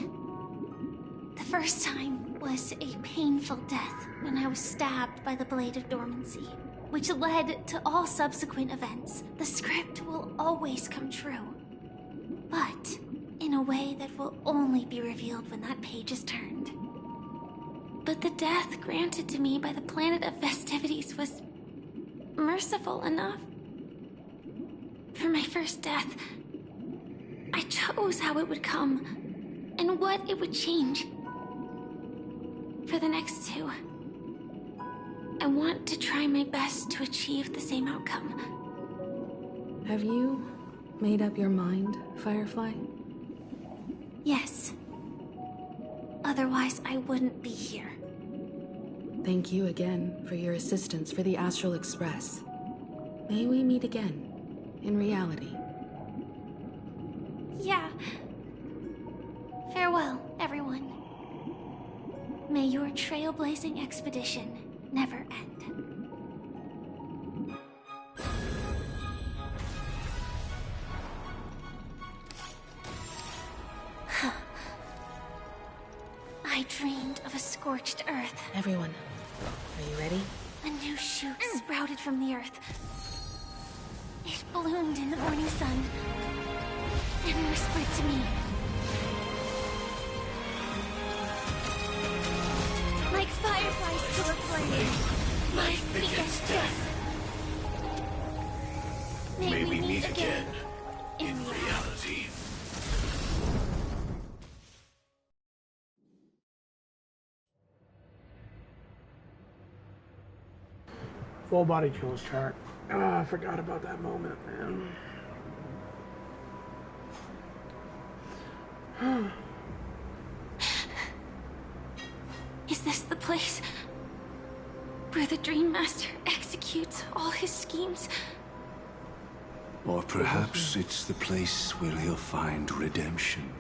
The first time was a painful death when I was stabbed by the Blade of Dormancy, which led to all subsequent events. The script will always come true, but in a way that will only be revealed when that page is turned. But the death granted to me by the planet of festivities was merciful enough. For my first death, I chose how it would come and what it would change. For the next 2, I want to try my best to achieve the same outcome. Have you made up your mind, Firefly? Yes. Otherwise, I wouldn't be here. Thank you again for your assistance for the Astral Express. May we meet again, in reality. Yeah. Farewell, everyone. May your trailblazing expedition never end. I dreamed of a scorched earth. Everyone, are you ready? A new shoot sprouted from the earth. It bloomed in the morning sun and whispered to me. Like fireflies to a flame, life begets death. May we meet again in reality. Full body chills chart. Ah, I forgot about that moment, man. Is this the place where the Dream Master executes all his schemes? Or perhaps it's the place where he'll find redemption.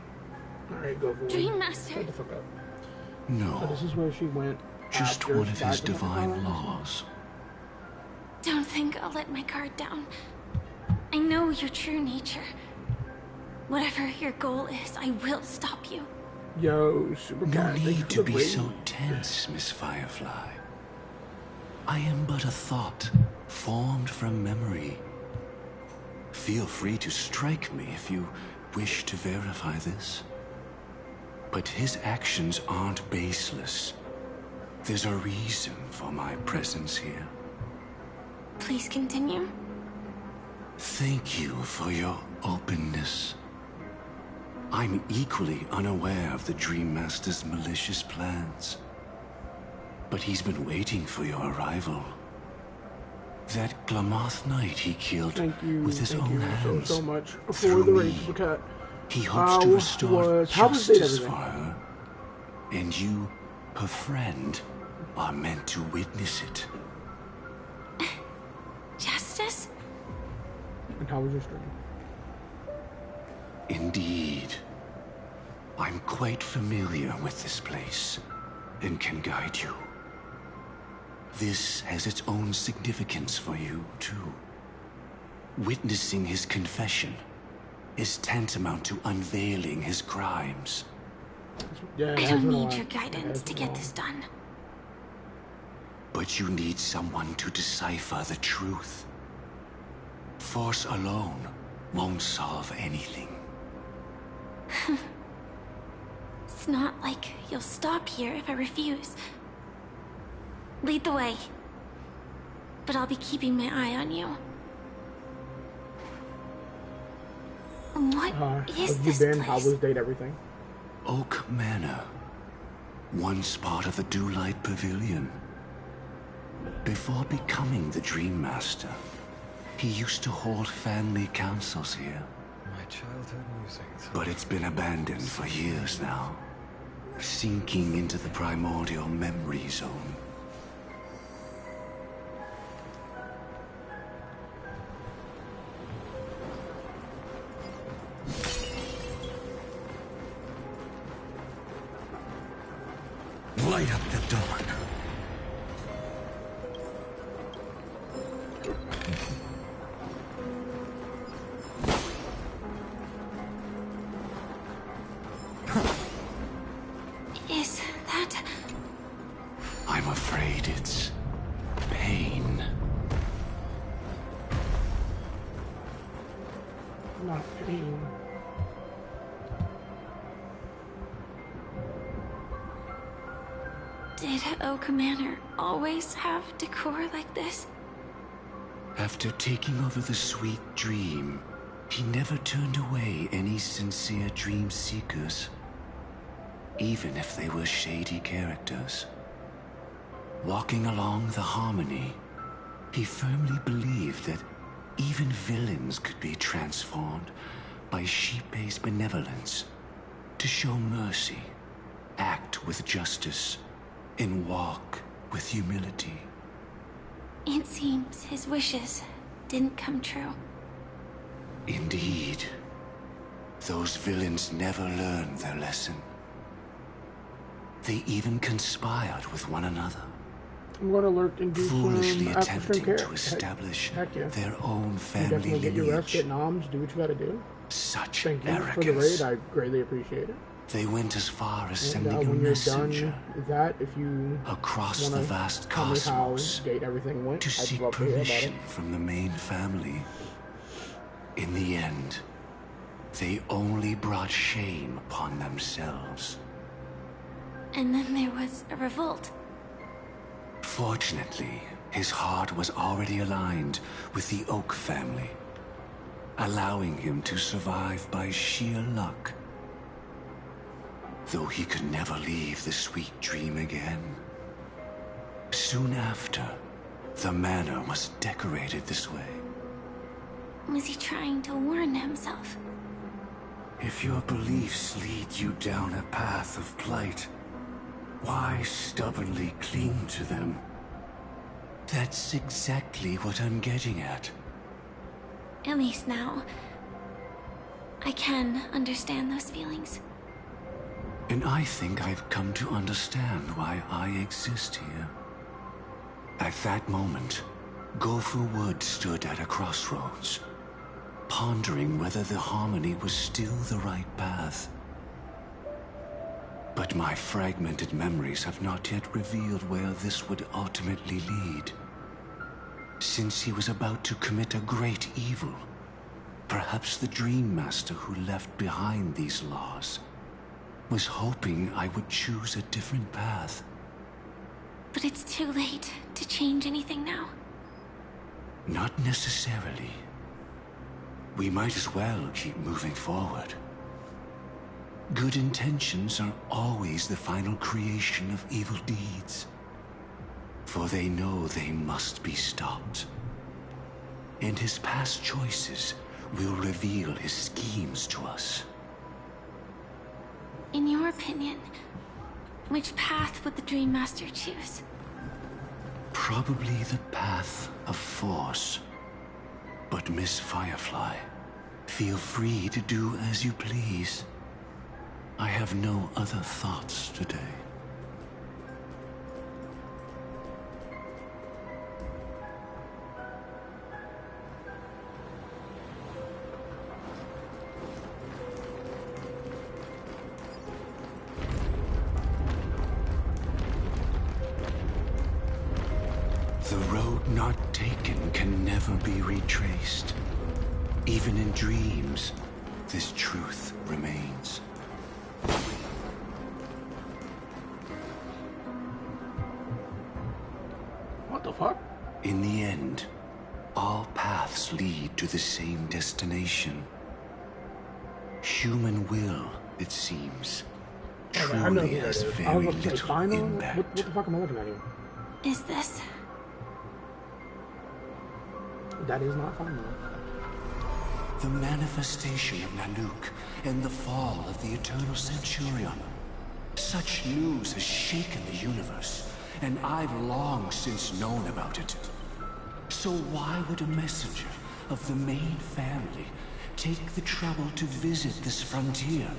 Alright, go for it. Dream Master. Shut the fuck up. No. So this is where she went. Just one of his divine laws. Don't think I'll let my guard down. I know your true nature. Whatever your goal is, I will stop you. Yo, Super No need to be so tense, Miss Firefly. I am but a thought, formed from memory. Feel free to strike me if you wish to verify this. But his actions aren't baseless. There's a reason for my presence here. Please continue. Thank you for your openness. I'm equally unaware of the Dream Master's malicious plans. But he's been waiting for your arrival. That Glamoth Knight he killed with his own hands. So much for Through the me. race cut. He hopes to restore how was it, justice for everything? her. And you, her friend, are meant to witness it. Justice? And how was your stream? Indeed. I'm quite familiar with this place and can guide you. This has its own significance for you, too. Witnessing his confession is tantamount to unveiling his crimes. I don't need your guidance to get this done. But you need someone to decipher the truth. Force alone won't solve anything. It's not like you'll stop here if I refuse. Lead the way. But I'll be keeping my eye on you. What is this place? How was date everything? Oak Manor. Once part of the Dewlight Pavilion. Before becoming the Dream Master, he used to hold family councils here. My childhood musings. But it's been abandoned for years now, sinking into the primordial memory zone. Light up the dawn. Is that... I'm afraid it's pain. Not pain. Did Oak Manor always have decor like this? After taking over the sweet dream, he never turned away any sincere dream seekers, even if they were shady characters. Walking along the harmony, he firmly believed that even villains could be transformed by Xipe's benevolence to show mercy, act with justice, and walk with humility. It seems his wishes didn't come true. Indeed. Those villains never learned their lesson. They even conspired with one another, I'm gonna lurk and do foolishly some attempting care. to establish Heck yeah. their own You family definitely get your rest, lineage. get noms, do what you gotta do. Such Thank you arrogance. for the raid, I greatly appreciate it. They went as far as And sending a when you're messenger done with that, if you across the wanna vast tell me how cosmos date everything went, to I'd seek love to hear about it. permission from the main family. In the end, they only brought shame upon themselves. And then there was a revolt. Fortunately, his heart was already aligned with the Oak family, allowing him to survive by sheer luck. Though he could never leave the sweet dream again. Soon after, the manor was decorated this way. Was he trying to warn himself? If your beliefs lead you down a path of plight, why stubbornly cling to them? That's exactly what I'm getting at. At least now, I can understand those feelings. And I think I've come to understand why I exist here. At that moment, Gopher Wood stood at a crossroads, pondering whether the harmony was still the right path. But my fragmented memories have not yet revealed where this would ultimately lead. Since he was about to commit a great evil, perhaps the Dream Master who left behind these laws was hoping I would choose a different path. But it's too late to change anything now. Not necessarily. We might as well keep moving forward. Good intentions are always the final creation of evil deeds, for they know they must be stopped. And his past choices will reveal his schemes to us. In your opinion, which path would the Dream Master choose? Probably the path of force. But Miss Firefly, feel free to do as you please. I have no other thoughts today. not taken can never be retraced. Even in dreams, this truth remains. What the fuck? In the end, all paths lead to the same destination. Human will, it seems, truly has very little impact. What the fuck am I looking at here? Is this? That is not final. The manifestation of Nanook and the fall of the Eternal Centurion. Such news has shaken the universe, and I've long since known about it. So why would a messenger of the main family take the trouble to visit this frontier?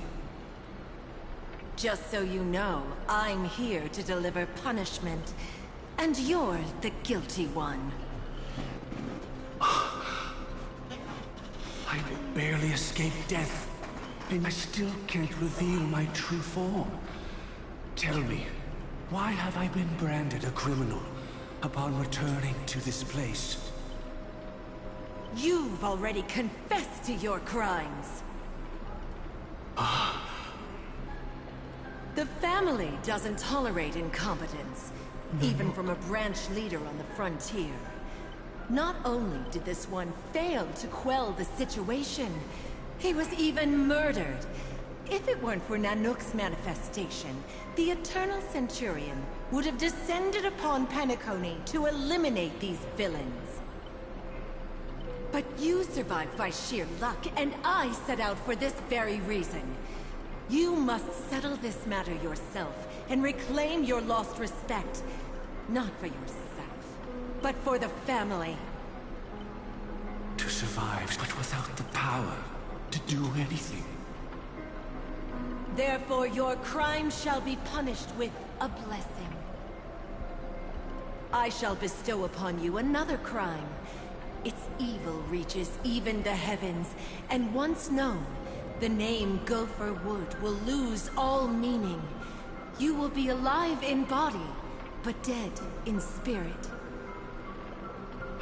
Just so you know, I'm here to deliver punishment, and you're the guilty one. I barely escaped death, and I still can't reveal my true form. Tell me, why have I been branded a criminal upon returning to this place? You've already confessed to your crimes. The family doesn't tolerate incompetence, even from a branch leader on the frontier. Not only did this one fail to quell the situation, he was even murdered. If it weren't for Nanook's manifestation, the Eternal Centurion would have descended upon Penacony to eliminate these villains. But you survived by sheer luck, and I set out for this very reason. You must settle this matter yourself and reclaim your lost respect. Not for yourself, but for the family. To survive, but without the power to do anything. Therefore, your crime shall be punished with a blessing. I shall bestow upon you another crime. Its evil reaches even the heavens, and once known, the name Gopher Wood will lose all meaning. You will be alive in body, but dead in spirit.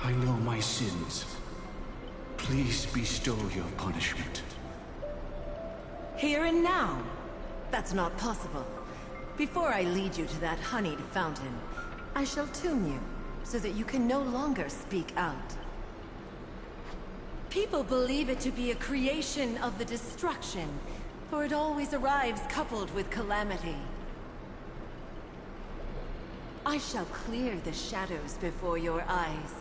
I know my sins. Please bestow your punishment. Here and now? That's not possible. Before I lead you to that honeyed fountain, I shall tune you, so that you can no longer speak out. People believe it to be a creation of the destruction, for it always arrives coupled with calamity. I shall clear the shadows before your eyes,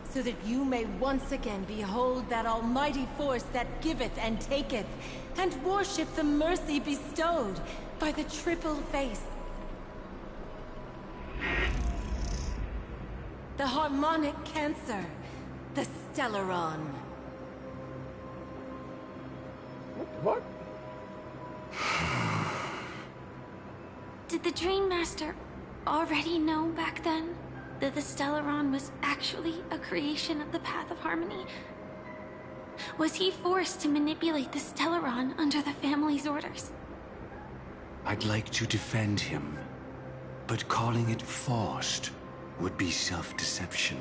so that you may once again behold that almighty force that giveth and taketh, and worship the mercy bestowed by the triple face. The harmonic cancer, the Stellaron. What? Did the Dream Master already know back then that the Stellaron was actually a creation of the Path of Harmony? Was he forced to manipulate the Stellaron under the family's orders? I'd like to defend him, but calling it forced would be self-deception.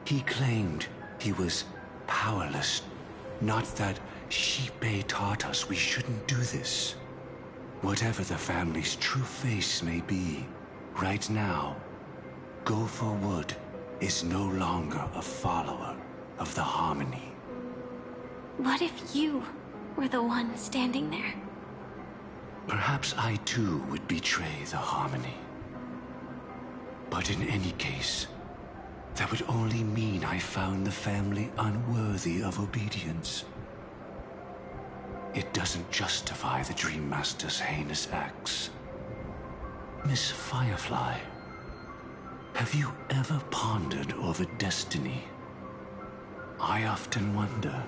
He claimed he was powerless, not that Xipe taught us we shouldn't do this. Whatever the family's true face may be, right now, Gopher Wood is no longer a follower of the Harmony. What if you were the one standing there? Perhaps I too would betray the Harmony. But in any case, that would only mean I found the family unworthy of obedience. It doesn't justify the Dream Master's heinous acts. Miss Firefly, have you ever pondered over destiny? I often wonder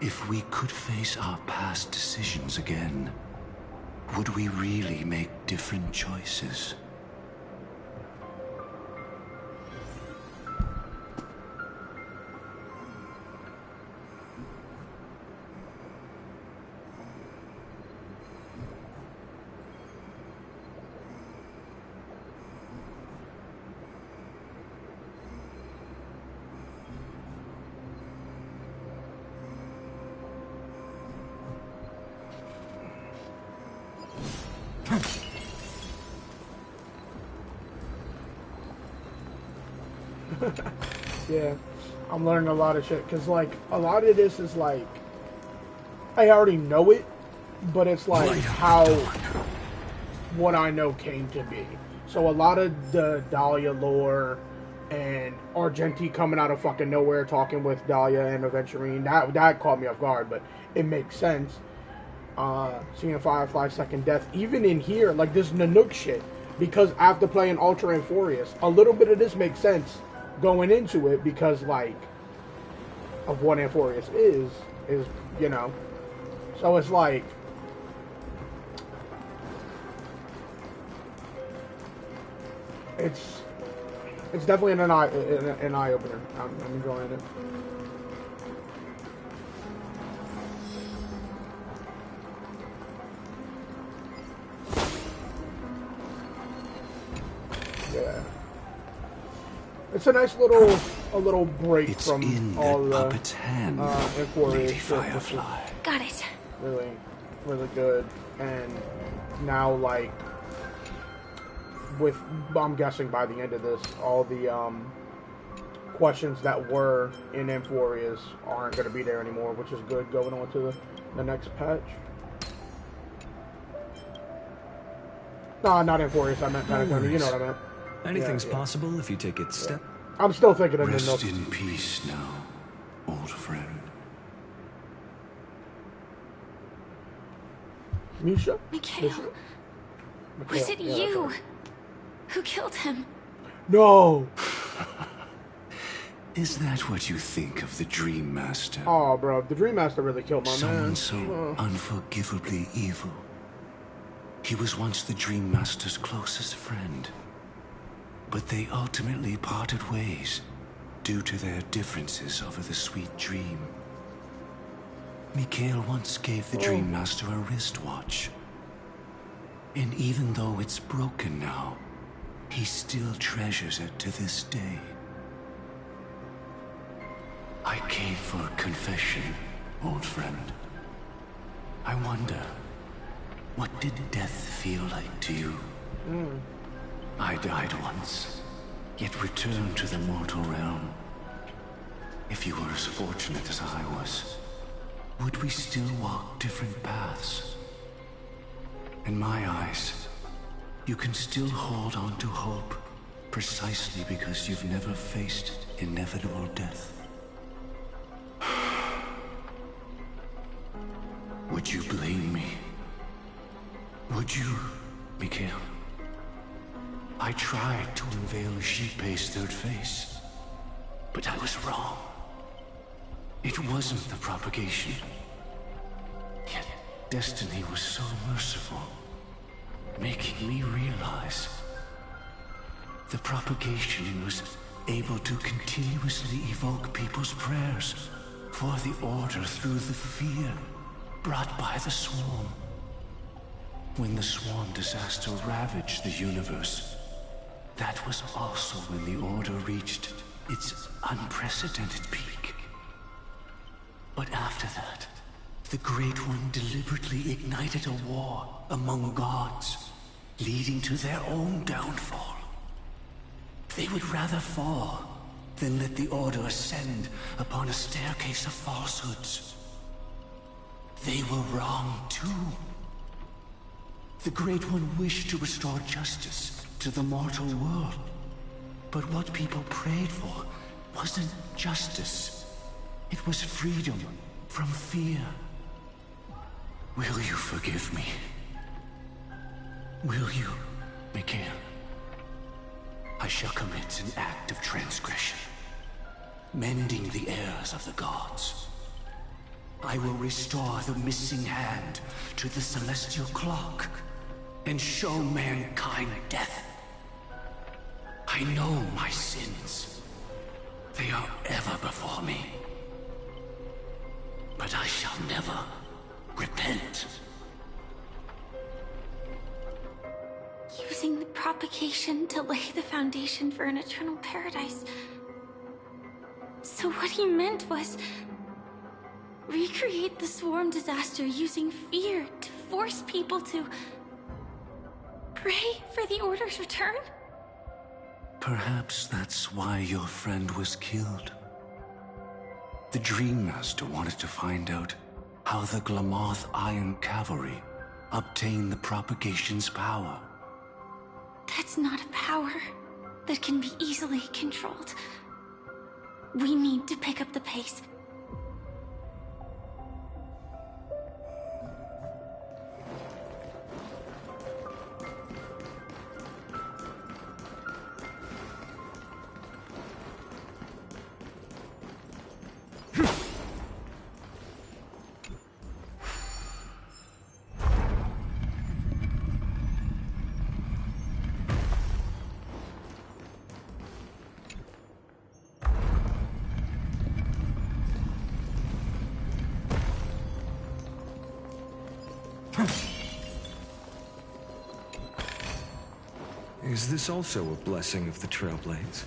if we could face our past decisions again, would we really make different choices? Yeah, I'm learning a lot of shit because like a lot of this is like I already know it, but it's like how what I know came to be. So a lot of the Dahlia lore and Argenti coming out of fucking nowhere talking with Dahlia and Aventurine, that caught me off guard, but it makes sense. Seeing Firefly's second death, even in here, like this Nanook shit, because after playing Ultra and Furious, a little bit of this makes sense going into it because like of what Amphorius is you know, so it's like it's definitely an eye opener. I'm enjoying it. Yeah. It's a nice little break it's from in all that the puppet's hand, Lady Firefly. Got it. Really, really good. And now, like, with I'm guessing by the end of this, all the questions that were in Amphorius aren't going to be there anymore, which is good going on to the next patch. No, not Amphorius. I meant Patagonia. You know what I meant. Anything's possible if you take it step. I'm still thinking of Rest in peace now, old friend. Misha? Mikhail. Was it you who killed him? No. Is that what you think of the Dream Master? Oh, bro, the Dream Master really killed my Someone man. so unforgivably evil. He was once the Dream Master's closest friend. But they ultimately parted ways due to their differences over the sweet dream. Mikhail once gave the Dream Master a wristwatch. And even though it's broken now, he still treasures it to this day. I came for a confession, old friend. I wonder, what did death feel like to you? I died once, yet returned to the mortal realm. If you were as fortunate as I was, would we still walk different paths? In my eyes, you can still hold on to hope, precisely because you've never faced inevitable death. Would you blame me? Would you, Mikhail? I tried to unveil Xipe's third face, but I was wrong. It wasn't the propagation. Yet destiny was so merciful, making me realize the propagation was able to continuously evoke people's prayers for the order through the fear brought by the swarm. When the swarm disaster ravaged the universe, that was also when the Order reached its unprecedented peak. But after that, the Great One deliberately ignited a war among gods, leading to their own downfall. They would rather fall than let the Order ascend upon a staircase of falsehoods. They were wrong too. The Great One wished to restore justice to the mortal world. But what people prayed for wasn't justice. It was freedom from fear. Will you forgive me? Will you, Mikhail? I shall commit an act of transgression, mending the errors of the gods. I will restore the missing hand to the celestial clock and show mankind death. I know my sins. They are ever before me. But I shall never repent. Using the propagation to lay the foundation for an eternal paradise. So what he meant was recreate the swarm disaster using fear to force people to pray for the Order's return? Perhaps that's why your friend was killed. The Dream Master wanted to find out how the Glamoth Iron Cavalry obtained the propagation's power. That's not a power that can be easily controlled. We need to pick up the pace. Is this also a blessing of the Trailblades?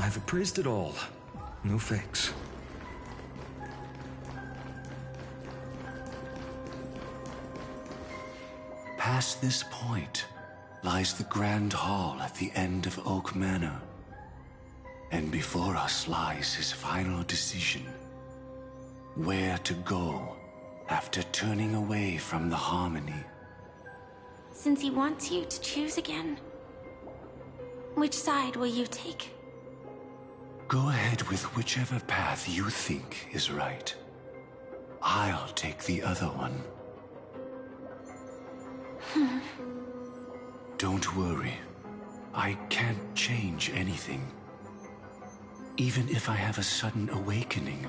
I've appraised it all. No fakes. Past this point lies the Grand Hall at the end of Oak Manor. And before us lies his final decision. Where to go after turning away from the Harmony. Since he wants you to choose again, which side will you take? Go ahead with whichever path you think is right. I'll take the other one. Don't worry. I can't change anything. Even if I have a sudden awakening,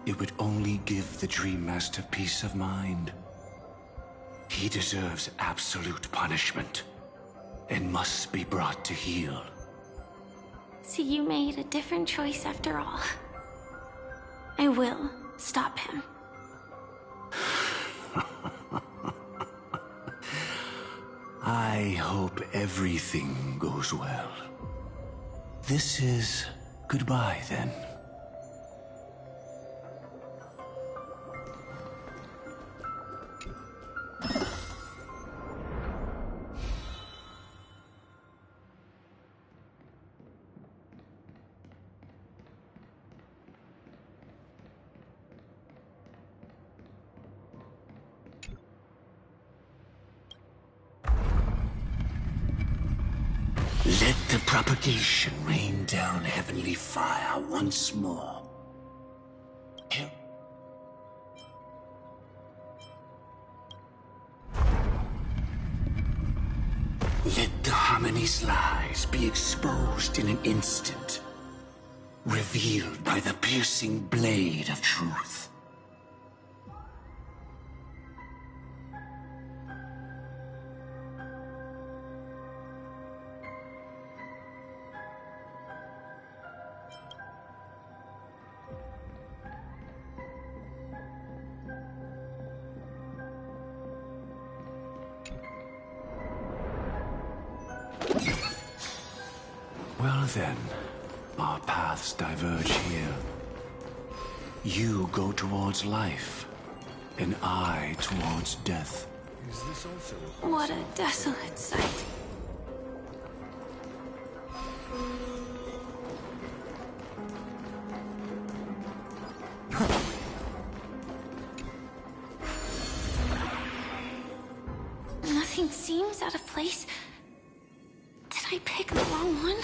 it would only give the Dream Master peace of mind. He deserves absolute punishment and must be brought to heel. So you made a different choice after all. I will stop him. I hope everything goes well. This is goodbye, then. Let the propagation rain down heavenly fire once more. Let the Harmony's lies be exposed in an instant, revealed by the piercing blade of truth. Well then, our paths diverge here. You go towards life, and I towards death. Is this also What a desolate sight. Nothing seems out of place. Did I pick the wrong one?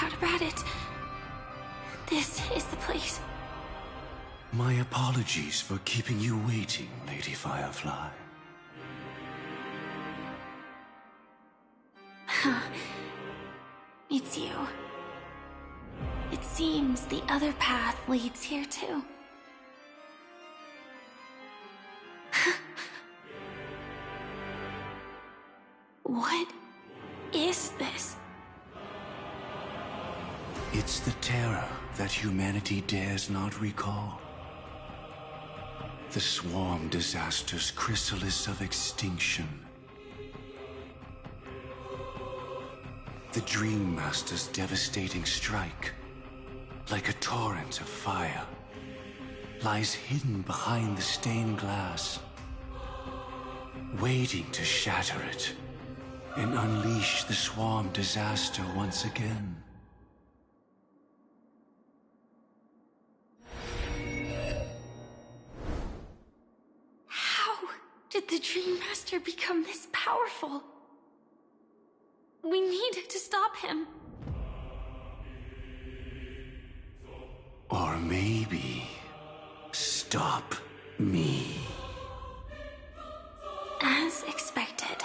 doubt about it. This is the place. My apologies for keeping you waiting, Lady Firefly. It's you. It seems the other path leads here too. What is this? It's the terror that humanity dares not recall. The Swarm Disaster's chrysalis of extinction. The Dream Master's devastating strike, like a torrent of fire, lies hidden behind the stained glass, waiting to shatter it and unleash the Swarm Disaster once again. How did the Dream Master become this powerful? We need to stop him. Or maybe stop me. As expected.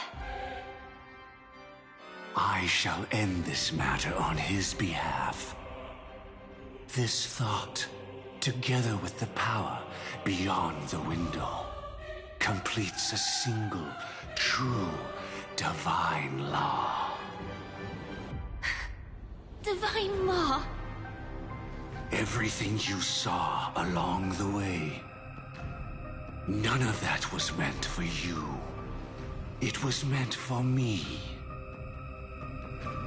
I shall end this matter on his behalf. This thought, together with the power beyond the window, completes a single, true, divine law. Divine law? Everything you saw along the way, none of that was meant for you. It was meant for me.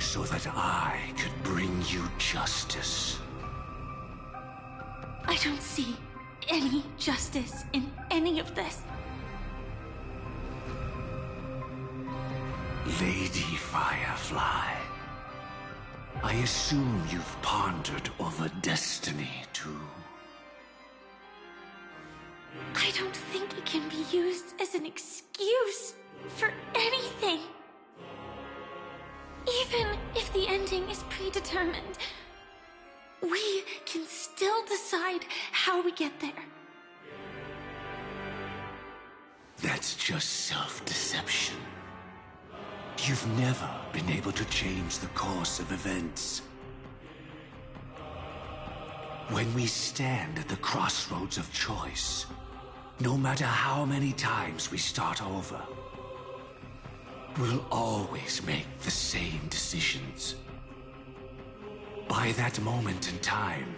So that I could bring you justice. I don't see any justice in any of this. Lady Firefly, I assume you've pondered over destiny, too. I don't think it can be used as an excuse for anything. Even if the ending is predetermined, we can still decide how we get there. That's just self-deception. You've never been able to change the course of events. When we stand at the crossroads of choice, no matter how many times we start over, we'll always make the same decisions. By that moment in time,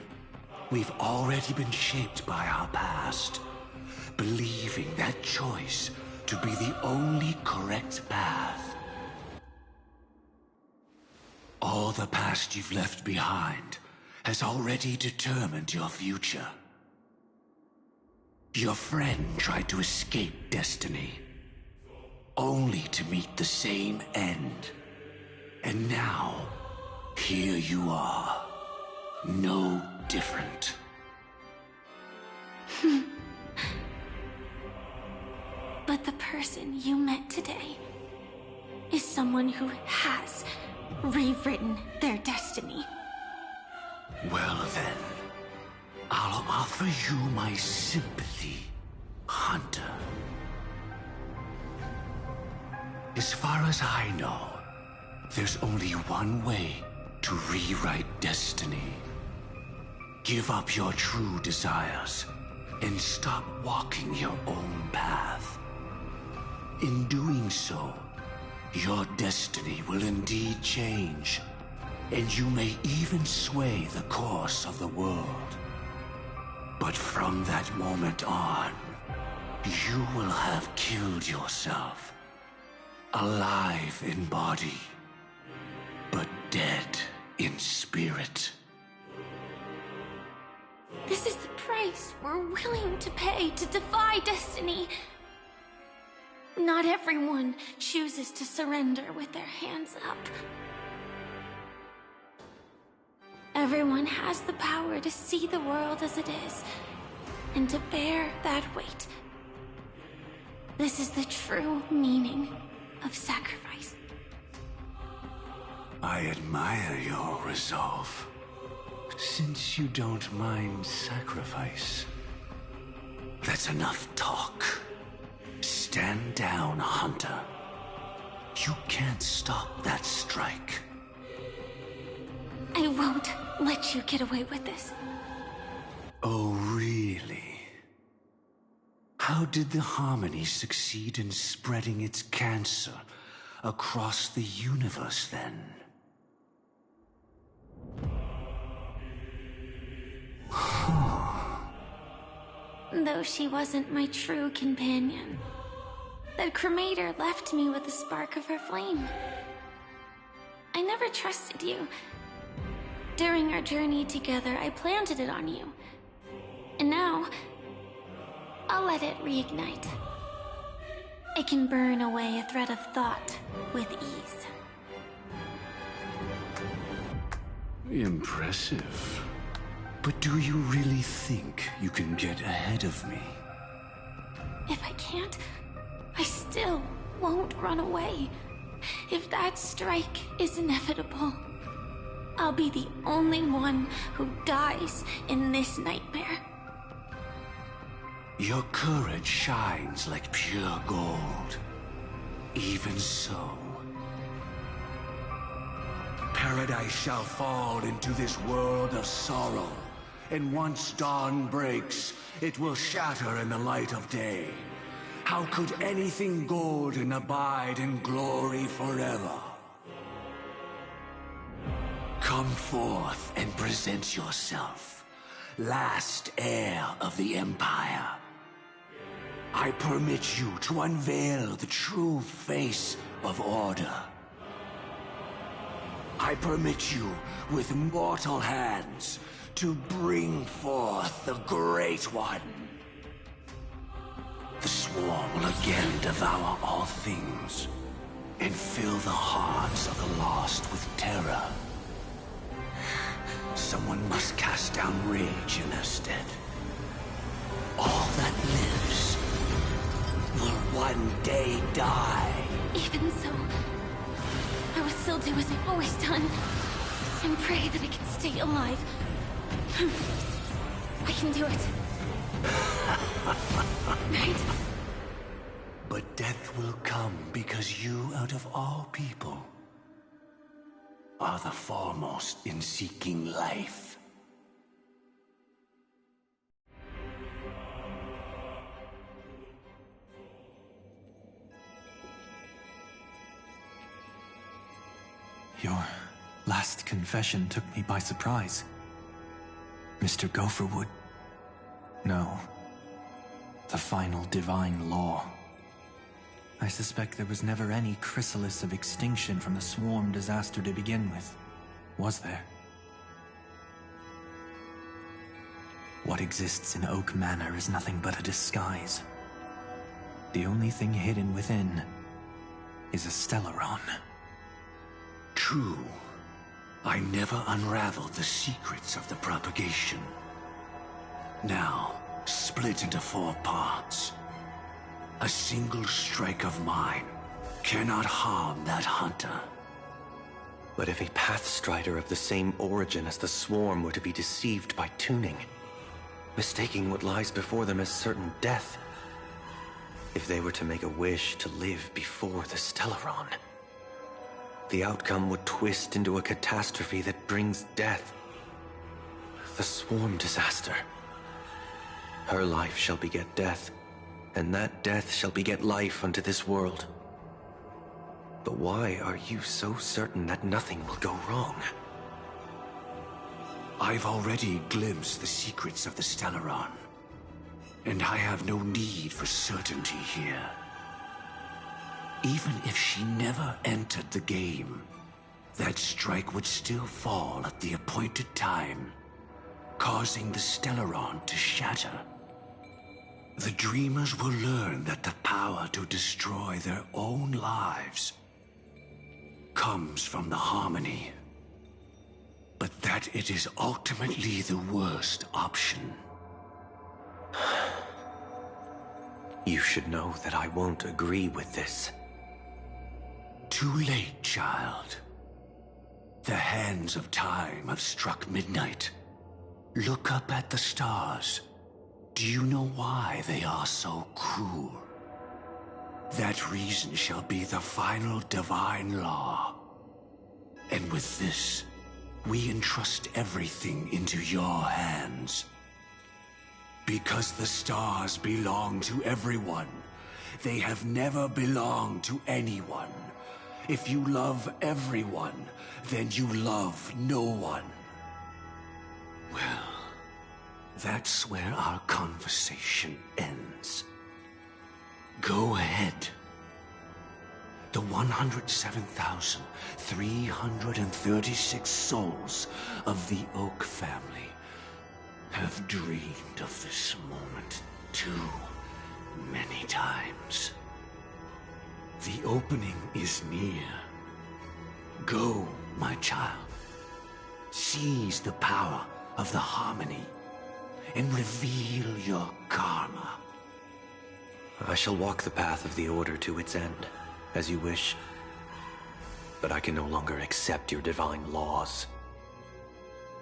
we've already been shaped by our past, believing that choice to be the only correct path. All the past you've left behind has already determined your future. Your friend tried to escape destiny, only to meet the same end. And now, here you are, no different. But the person you met today is someone who has rewritten their destiny. Well then, I'll offer you my sympathy, Hunter. As far as I know, there's only one way to rewrite destiny. Give up your true desires and stop walking your own path. In doing so, your destiny will indeed change, and you may even sway the course of the world. But from that moment on, you will have killed yourself. Alive in body, but dead in spirit. This is the price we're willing to pay to defy destiny. Not everyone chooses to surrender with their hands up. Everyone has the power to see the world as it is, and to bear that weight. This is the true meaning of sacrifice. I admire your resolve. Since you don't mind sacrifice. That's enough talk. Stand down, Hunter. You can't stop that strike. I won't let you get away with this. Oh, really? How did the Harmony succeed in spreading its cancer across the universe, then? Though she wasn't my true companion, the cremator left me with the spark of her flame. I never trusted you. During our journey together, I planted it on you. And now, I'll let it reignite. It can burn away a thread of thought with ease. Impressive. But do you really think you can get ahead of me? If I can't, I still won't run away. If that strike is inevitable, I'll be the only one who dies in this nightmare. Your courage shines like pure gold. Even so, paradise shall fall into this world of sorrow, and once dawn breaks, it will shatter in the light of day. How could anything golden abide in glory forever? Come forth and present yourself, last heir of the Empire. I permit you to unveil the true face of order. I permit you, with mortal hands, to bring forth the Great One. The Swarm will again devour all things, and fill the hearts of the lost with terror. Someone must cast down rage in their stead. All that lives will one day die. Even so, I will still do as I've always done, and pray that I can stay alive. I can do it. Right? But death will come because you, out of all people, are the foremost in seeking life. Your last confession took me by surprise. Mr. Gopherwood. No. The final divine law. I suspect there was never any chrysalis of extinction from the swarm disaster to begin with. Was there? What exists in Oak Manor is nothing but a disguise. The only thing hidden within is a Stellaron. True. I never unraveled the secrets of the propagation. Now, split into 4 parts. A single strike of mine cannot harm that hunter. But if a Pathstrider of the same origin as the Swarm were to be deceived by tuning, mistaking what lies before them as certain death, if they were to make a wish to live before the Stellaron, the outcome would twist into a catastrophe that brings death. The Swarm disaster. Her life shall beget death, and that death shall beget life unto this world. But why are you so certain that nothing will go wrong? I've already glimpsed the secrets of the Stellaron, and I have no need for certainty here. Even if she never entered the game, that strike would still fall at the appointed time, causing the Stellaron to shatter. The Dreamers will learn that the power to destroy their own lives comes from the Harmony, but that it is ultimately the worst option. You should know that I won't agree with this. Too late, child. The hands of time have struck midnight. Look up at the stars. Do you know why they are so cruel? That reason shall be the final divine law. And with this, we entrust everything into your hands. Because the stars belong to everyone, they have never belonged to anyone. If you love everyone, then you love no one. Well, that's where our conversation ends. Go ahead. The 107,336 souls of the Oak family have dreamed of this moment too many times. The opening is near. Go, my child. Seize the power of the harmony and reveal your karma. I shall walk the path of the Order to its end, as you wish. But I can no longer accept your divine laws.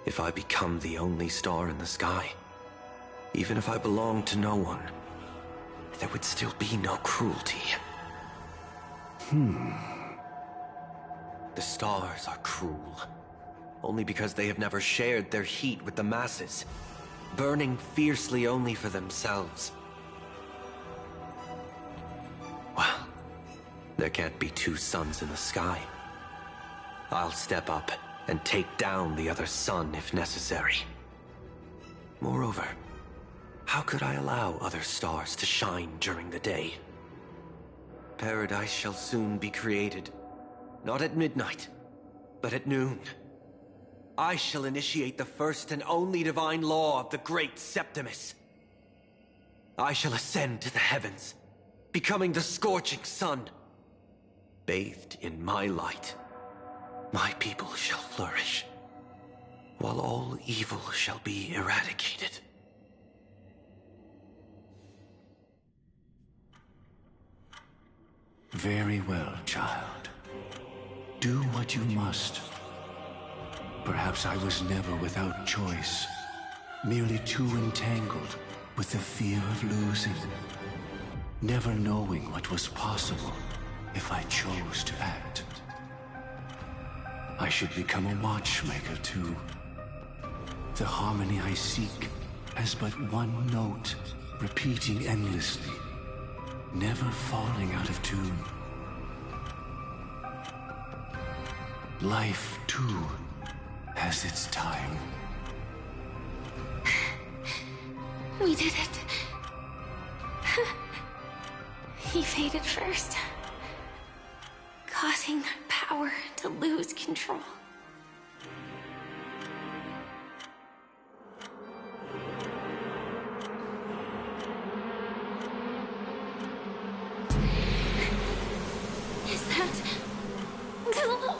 If I become the only star in the sky, even if I belong to no one, there would still be no cruelty. The stars are cruel, only because they have never shared their heat with the masses, burning fiercely only for themselves. Well, there can't be two suns in the sky. I'll step up and take down the other sun if necessary. Moreover, how could I allow other stars to shine during the day? Paradise shall soon be created, not at midnight, but at noon. I shall initiate the first and only divine law of the great Septimus. I shall ascend to the heavens, becoming the scorching sun. Bathed in my light, my people shall flourish, while all evil shall be eradicated. Very well, child. Do what you must. Perhaps I was never without choice, merely too entangled with the fear of losing, never knowing what was possible if I chose to act. I should become a watchmaker too. The harmony I seek has but one note, repeating endlessly, never falling out of tune. Life, too, has its time. We did it. He faded first, causing their power to lose control. Is that the...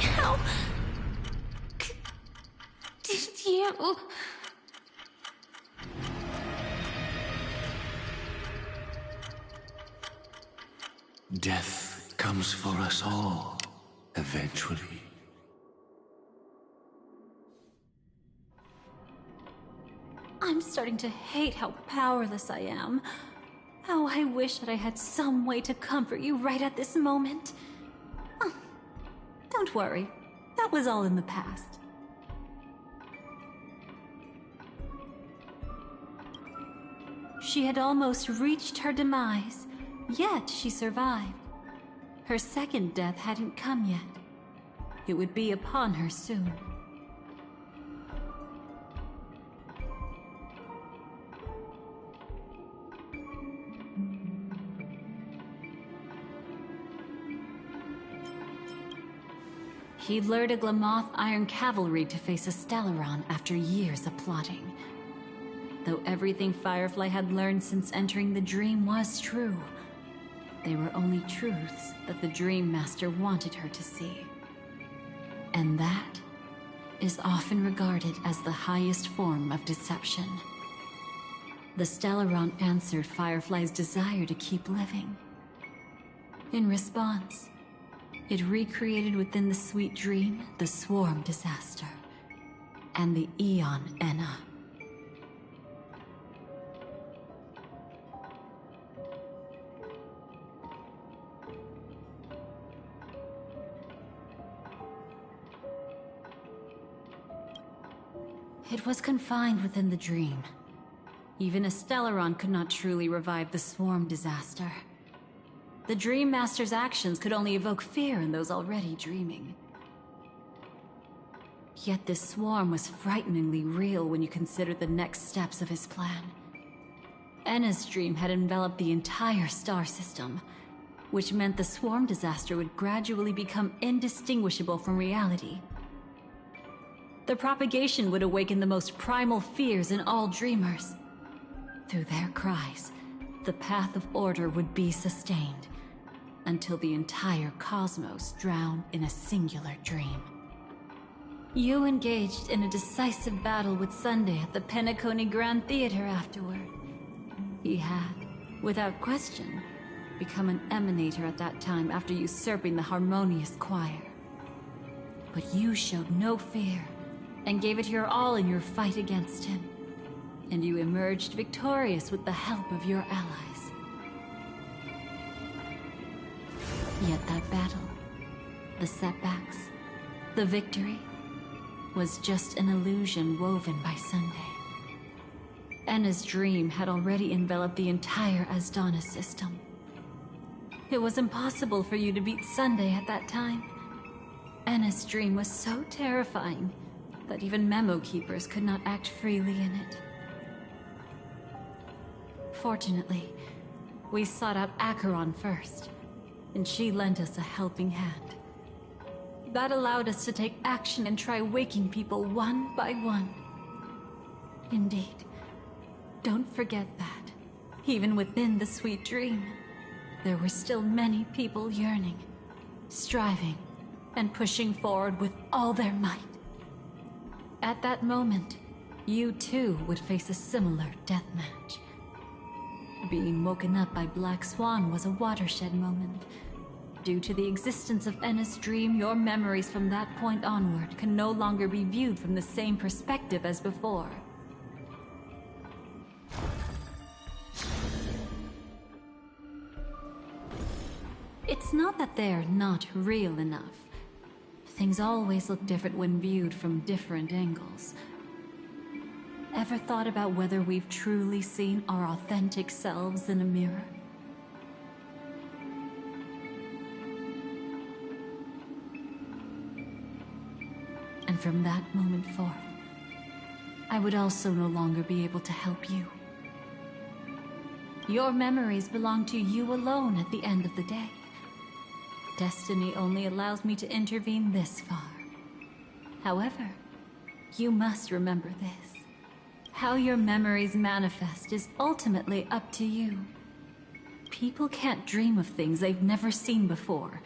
How did you... Death comes for us all, eventually. I'm starting to hate how powerless I am. How I wish that I had some way to comfort you right at this moment. Oh, don't worry. That was all in the past. She had almost reached her demise, yet she survived. Her second death hadn't come yet. It would be upon her soon. He lured a Glamoth Iron Cavalry to face a Stellaron after years of plotting. Though everything Firefly had learned since entering the dream was true, they were only truths that the Dream Master wanted her to see. And that is often regarded as the highest form of deception. The Stellaron answered Firefly's desire to keep living. In response, it recreated within the sweet dream the Swarm disaster and the Eon Enna. It was confined within the dream. Even a Stellaron could not truly revive the Swarm disaster. The Dream Master's actions could only evoke fear in those already dreaming. Yet this Swarm was frighteningly real when you consider the next steps of his plan. Enna's dream had enveloped the entire star system, which meant the Swarm disaster would gradually become indistinguishable from reality. The propagation would awaken the most primal fears in all dreamers. Through their cries, the path of order would be sustained, until the entire cosmos drowned in a singular dream. You engaged in a decisive battle with Sunday at the Penacony Grand Theater afterward. He had, without question, become an emanator at that time after usurping the Harmonious Choir. But you showed no fear, and gave it your all in your fight against him. And you emerged victorious with the help of your allies. Yet that battle, the setbacks, the victory, was just an illusion woven by Sunday. Enna's dream had already enveloped the entire Asdana system. It was impossible for you to beat Sunday at that time. Enna's dream was so terrifying that even memo keepers could not act freely in it. Fortunately, we sought out Acheron first, and she lent us a helping hand. That allowed us to take action and try waking people one by one. Indeed, don't forget that, even within the sweet dream, there were still many people yearning, striving, and pushing forward with all their might. At that moment, you too would face a similar deathmatch. Being woken up by Black Swan was a watershed moment. Due to the existence of Enna's dream, your memories from that point onward can no longer be viewed from the same perspective as before. It's not that they're not real enough. Things always look different when viewed from different angles. Ever thought about whether we've truly seen our authentic selves in a mirror? And from that moment forth, I would also no longer be able to help you. Your memories belong to you alone at the end of the day. Destiny only allows me to intervene this far. However, you must remember this. How your memories manifest is ultimately up to you. People can't dream of things they've never seen before.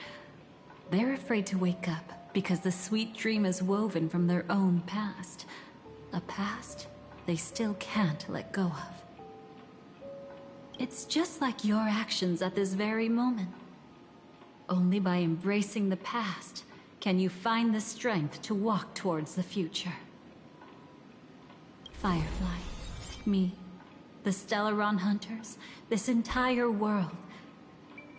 They're afraid to wake up because the sweet dream is woven from their own past. A past they still can't let go of. It's just like your actions at this very moment. Only by embracing the past can you find the strength to walk towards the future. Firefly, me, the Stellaron Hunters, this entire world,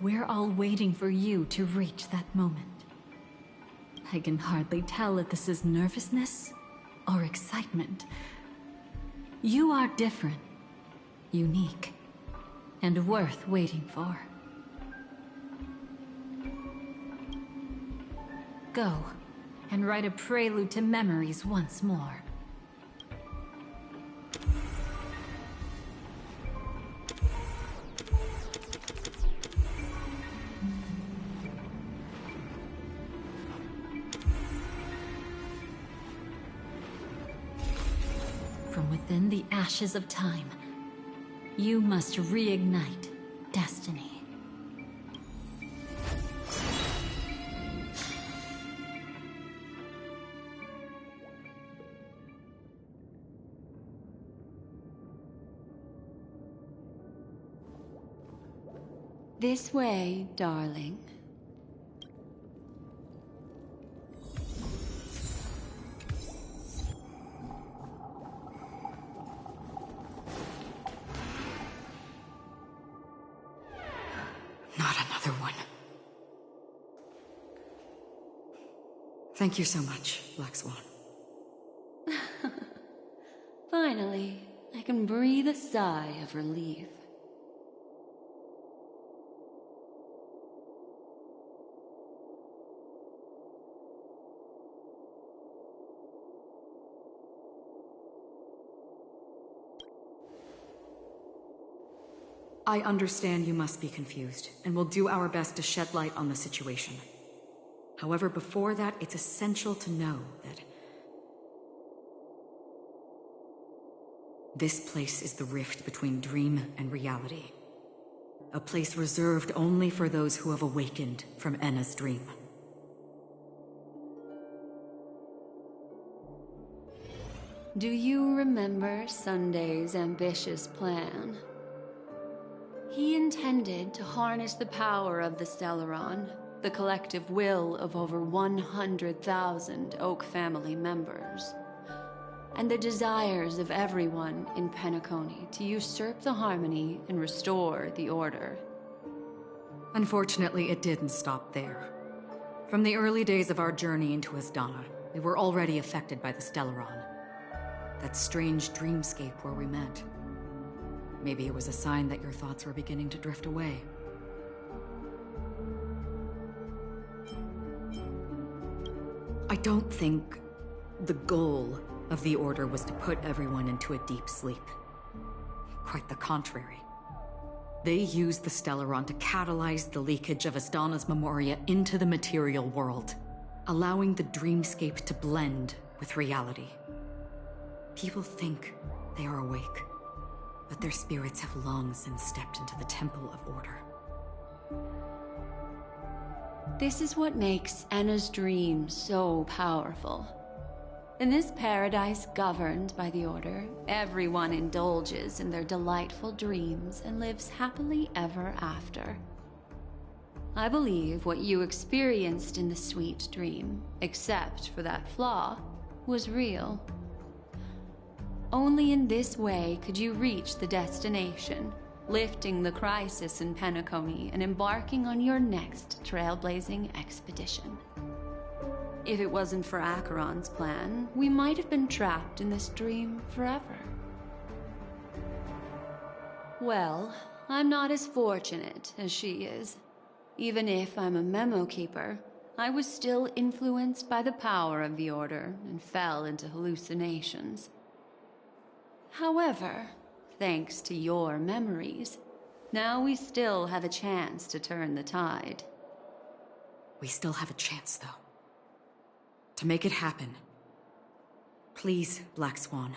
we're all waiting for you to reach that moment. I can hardly tell if this is nervousness or excitement. You are different, unique, and worth waiting for. Go and write a prelude to memories once more. From within the ashes of time, you must reignite destiny. This way, darling. Not another one. Thank you so much, Black Swan. Finally, I can breathe a sigh of relief. I understand you must be confused, and will do our best to shed light on the situation. However, before that, it's essential to know that this place is the rift between dream and reality. A place reserved only for those who have awakened from Enna's dream. Do you remember Sunday's ambitious plan? He intended to harness the power of the Stellaron, the collective will of over 100,000 Oak family members, and the desires of everyone in Penacony to usurp the harmony and restore the order. Unfortunately, it didn't stop there. From the early days of our journey into Asdana, we were already affected by the Stellaron. That strange dreamscape where we met. Maybe it was a sign that your thoughts were beginning to drift away. I don't think the goal of the Order was to put everyone into a deep sleep. Quite the contrary. They used the Stellaron to catalyze the leakage of Asdana's memoria into the material world, allowing the dreamscape to blend with reality. People think they are awake, but their spirits have long since stepped into the Temple of Order. This is what makes Enna's dream so powerful. In this paradise governed by the Order, everyone indulges in their delightful dreams and lives happily ever after. I believe what you experienced in the sweet dream, except for that flaw, was real. Only in this way could you reach the destination, lifting the crisis in Penacony and embarking on your next trailblazing expedition. If it wasn't for Acheron's plan, we might have been trapped in this dream forever. Well, I'm not as fortunate as she is. Even if I'm a memo keeper, I was still influenced by the power of the Order and fell into hallucinations. However, thanks to your memories, now we still have a chance to turn the tide. We still have a chance, though. To make it happen, please, Black Swan,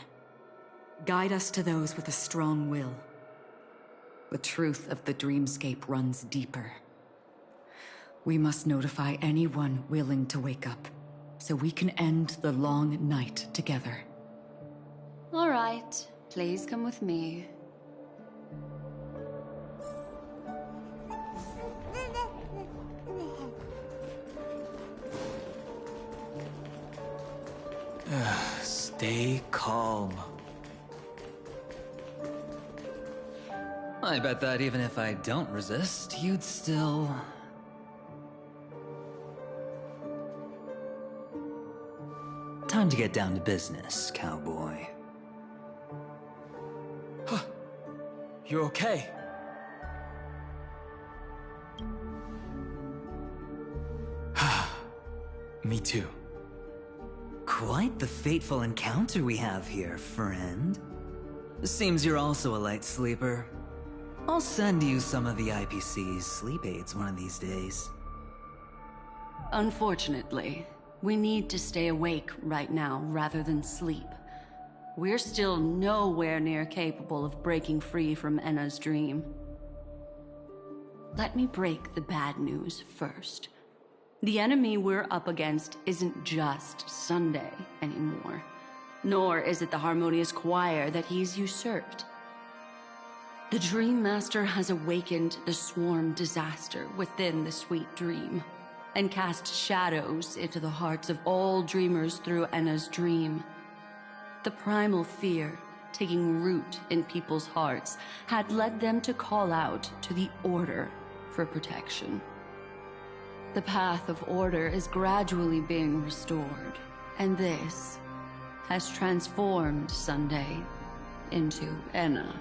guide us to those with a strong will. The truth of the dreamscape runs deeper. We must notify anyone willing to wake up, so we can end the long night together. All right, please come with me. Stay calm. I bet that even if I don't resist, you'd still... Time to get down to business, cowboy. You're okay? Me too. Quite the fateful encounter we have here, friend. Seems you're also a light sleeper. I'll send you some of the IPC's sleep aids one of these days. Unfortunately, we need to stay awake right now rather than sleep. We're still nowhere near capable of breaking free from Enna's dream. Let me break the bad news first. The enemy we're up against isn't just Sunday anymore, nor is it the harmonious choir that he's usurped. The Dream Master has awakened the swarm disaster within the sweet dream, and cast shadows into the hearts of all dreamers through Enna's dream. The primal fear taking root in people's hearts had led them to call out to the Order for protection. The path of order is gradually being restored, and this has transformed Sunday into Enna.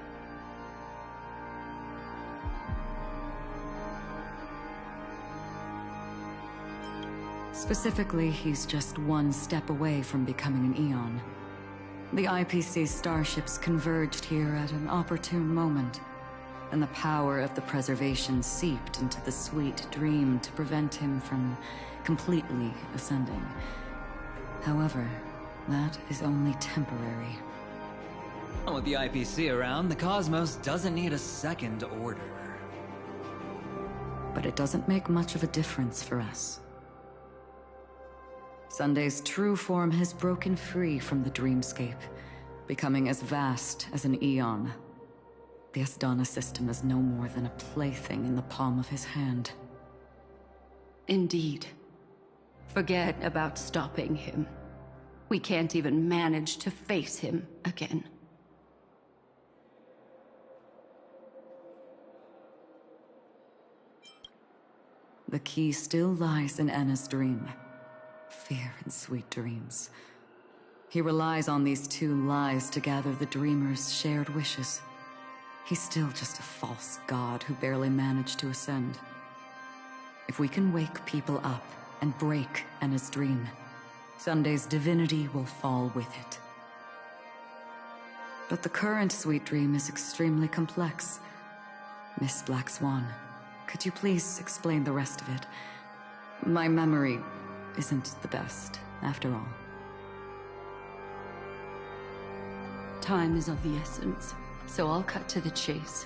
Specifically, he's just one step away from becoming an Eon. The IPC starships converged here at an opportune moment, and the power of the preservation seeped into the sweet dream to prevent him from completely ascending. However, that is only temporary. With the IPC around, the cosmos doesn't need a second order. But it doesn't make much of a difference for us. Sunday's true form has broken free from the dreamscape, becoming as vast as an Eon. The Asdana system is no more than a plaything in the palm of his hand. Indeed. Forget about stopping him. We can't even manage to face him again. The key still lies in Enna's dream. Fear and sweet dreams. He relies on these two lies to gather the dreamers' shared wishes. He's still just a false god who barely managed to ascend. If we can wake people up and break Enna's dream, Sunday's divinity will fall with it. But the current sweet dream is extremely complex. Miss Black Swan, could you please explain the rest of it? My memory isn't the best, after all. Time is of the essence, so I'll cut to the chase.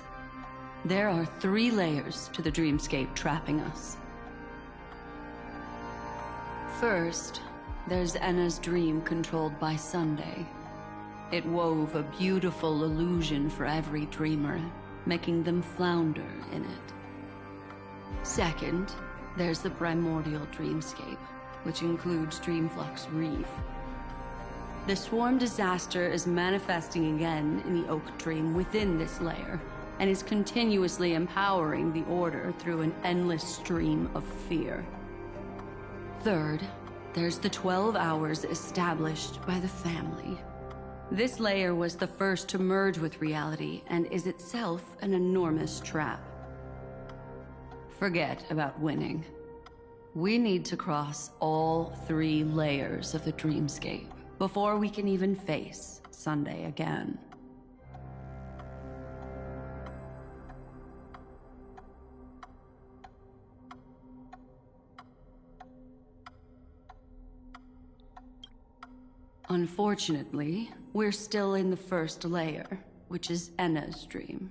There are 3 layers to the dreamscape trapping us. First, there's Enna's dream controlled by Sunday. It wove a beautiful illusion for every dreamer, making them flounder in it. Second, there's the primordial dreamscape, which includes Dreamflux Reef. The swarm disaster is manifesting again in the Oak Dream within this layer, and is continuously empowering the Order through an endless stream of fear. Third, there's the 12 hours established by the family. This layer was the first to merge with reality, and is itself an enormous trap. Forget about winning. We need to cross all 3 layers of the dreamscape before we can even face Sunday again. Unfortunately, we're still in the first layer, which is Enna's dream.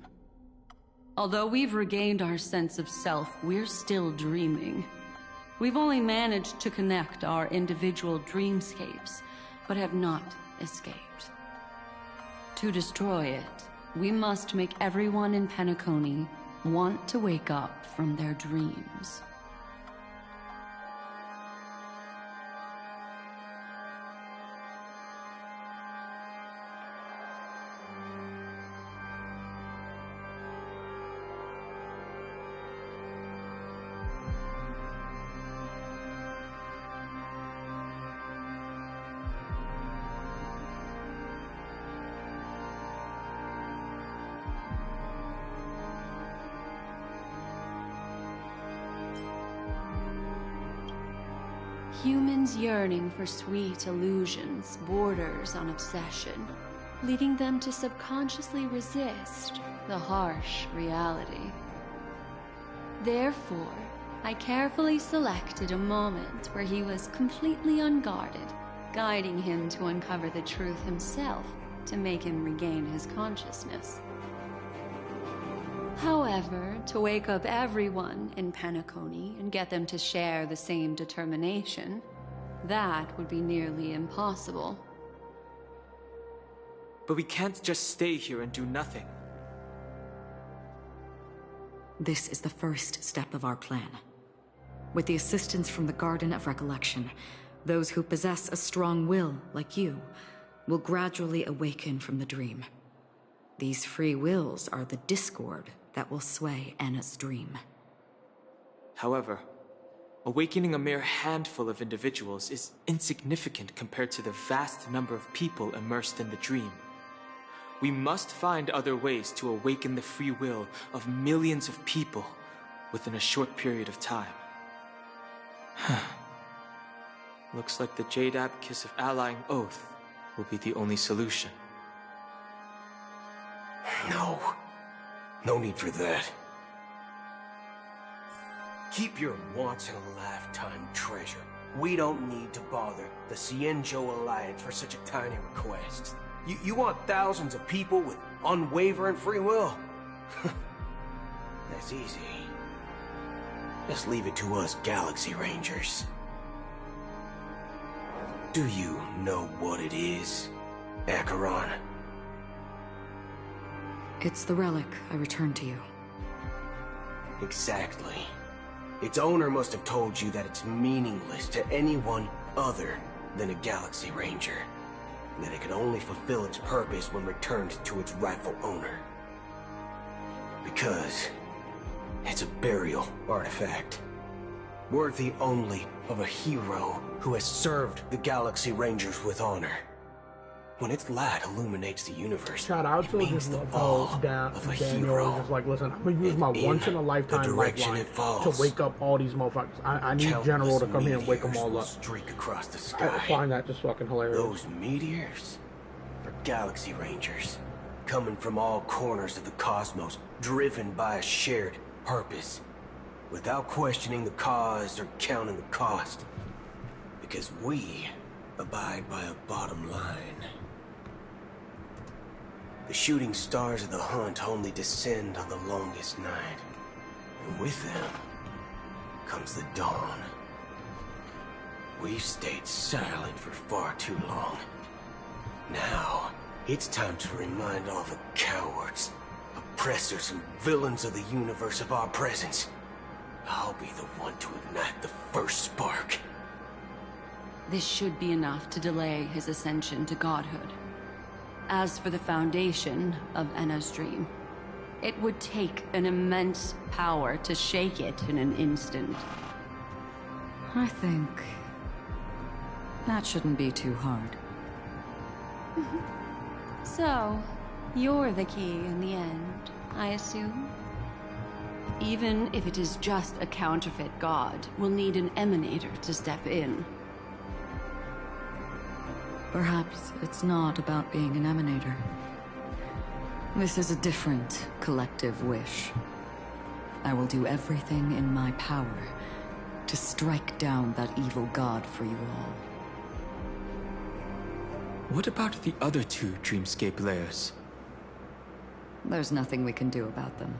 Although we've regained our sense of self, we're still dreaming. We've only managed to connect our individual dreamscapes, but have not escaped. To destroy it, we must make everyone in Penacony want to wake up from their dreams. Humans yearning for sweet illusions borders on obsession, leading them to subconsciously resist the harsh reality. Therefore, I carefully selected a moment where he was completely unguarded, guiding him to uncover the truth himself to make him regain his consciousness. However, to wake up everyone in Penacony and get them to share the same determination, that would be nearly impossible. But we can't just stay here and do nothing. This is the first step of our plan. With the assistance from the Garden of Recollection, those who possess a strong will, like you, will gradually awaken from the dream. These free wills are the discord that will sway Anna's dream. However, awakening a mere handful of individuals is insignificant compared to the vast number of people immersed in the dream. We must find other ways to awaken the free will of millions of people within a short period of time. Looks like the Jade Abacus of Allying Oath will be the only solution. No. No need for that. Keep your once-in-a-lifetime treasure. We don't need to bother the Cienjo Alliance for such a tiny request. You want thousands of people with unwavering free will? That's easy. Just leave it to us Galaxy Rangers. Do you know what it is, Acheron? It's the relic I returned to you. Exactly. Its owner must have told you that it's meaningless to anyone other than a Galaxy Ranger, and that it can only fulfill its purpose when returned to its rightful owner. Because it's a burial artifact, worthy only of a hero who has served the Galaxy Rangers with honor. When its light illuminates the universe, Shout out to means the fall of a Daniel hero. is just like, listen, I'm gonna use my once-in-a-lifetime lifeline to wake up all these motherfuckers. I need General to come here and wake them all up. Streak across the sky. I find that just fucking hilarious. Those meteors are Galaxy Rangers, coming from all corners of the cosmos, driven by a shared purpose, without questioning the cause or counting the cost. Because we abide by a bottom line. The shooting stars of the hunt only descend on the longest night, and with them comes the dawn. We've stayed silent for far too long. Now, it's time to remind all the cowards, oppressors, and villains of the universe of our presence. I'll be the one to ignite the first spark. This should be enough to delay his ascension to godhood. As for the foundation of Anna's dream, it would take an immense power to shake it in an instant. I think that shouldn't be too hard. So, you're the key in the end, I assume? Even if it is just a counterfeit god, we'll need an emanator to step in. Perhaps it's not about being an emanator. This is a different collective wish. I will do everything in my power to strike down that evil god for you all. What about the other two dreamscape layers? There's nothing we can do about them.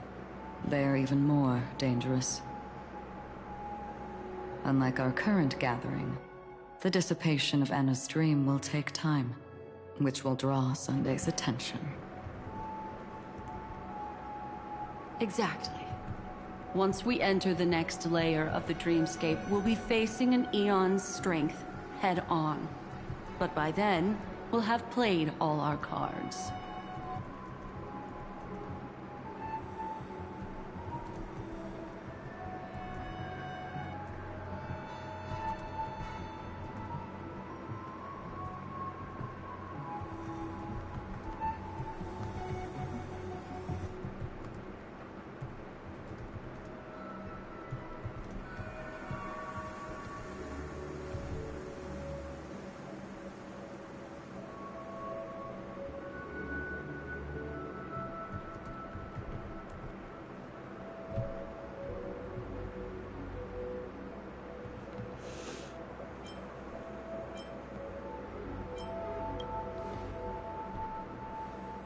They're even more dangerous. Unlike our current gathering, the dissipation of Anna's dream will take time, which will draw Sunday's attention. Exactly. Once we enter the next layer of the dreamscape, we'll be facing an eon's strength head on. But by then, we'll have played all our cards.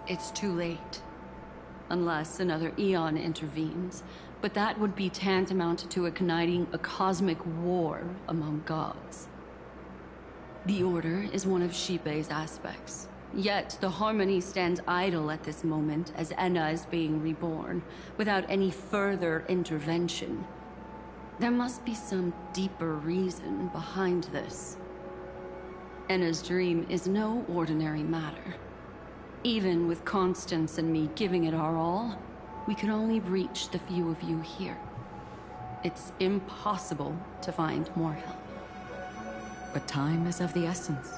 It's too late. Unless another eon intervenes. But that would be tantamount to igniting a cosmic war among gods. The Order is one of Shipei's aspects. Yet the Harmony stands idle at this moment as Enna is being reborn, without any further intervention. There must be some deeper reason behind this. Enna's dream is no ordinary matter. Even with Constance and me giving it our all, we could only reach the few of you here. It's impossible to find more help. But time is of the essence.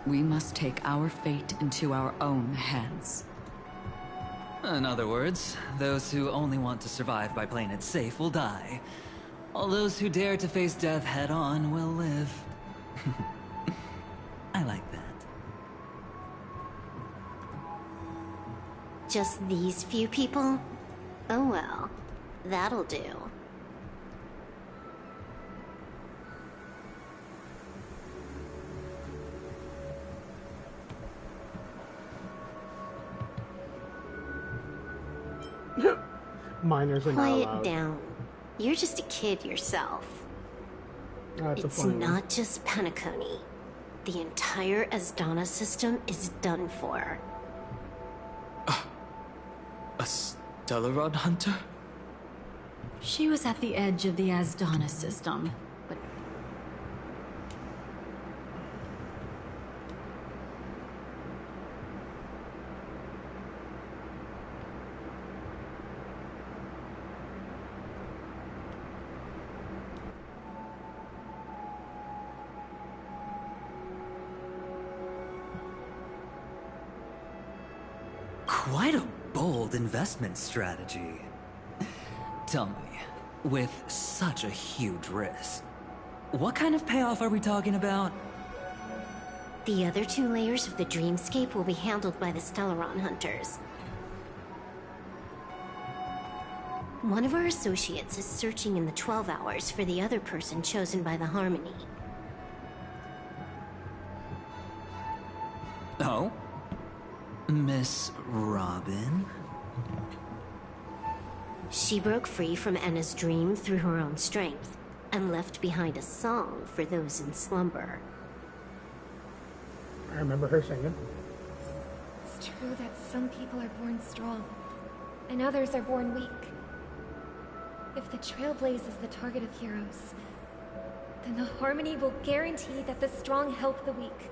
We must take our fate into our own hands. In other words, those who only want to survive by playing it safe will die. All those who dare to face death head-on will live. I like that. Just these few people? Oh well, that'll do. Minors are not Quiet allowed. down. You're just a kid yourself. That's It's a funny not one. just Penacony. The entire Asdana system is done for. A Stellaron hunter? She was at the edge of the Asdana system, but... Quite a bold investment strategy. Tell me, with such a huge risk, what kind of payoff are we talking about? The other 2 layers of the dreamscape will be handled by the Stellaron hunters. One of our associates is searching in the 12 hours for the other person chosen by the Harmony. Oh? Miss Robin? She broke free from Enna's dream through her own strength, and left behind a song for those in slumber. I remember her singing. It's true that some people are born strong, and others are born weak. If the Trailblaze is the target of heroes, then the Harmony will guarantee that the strong help the weak.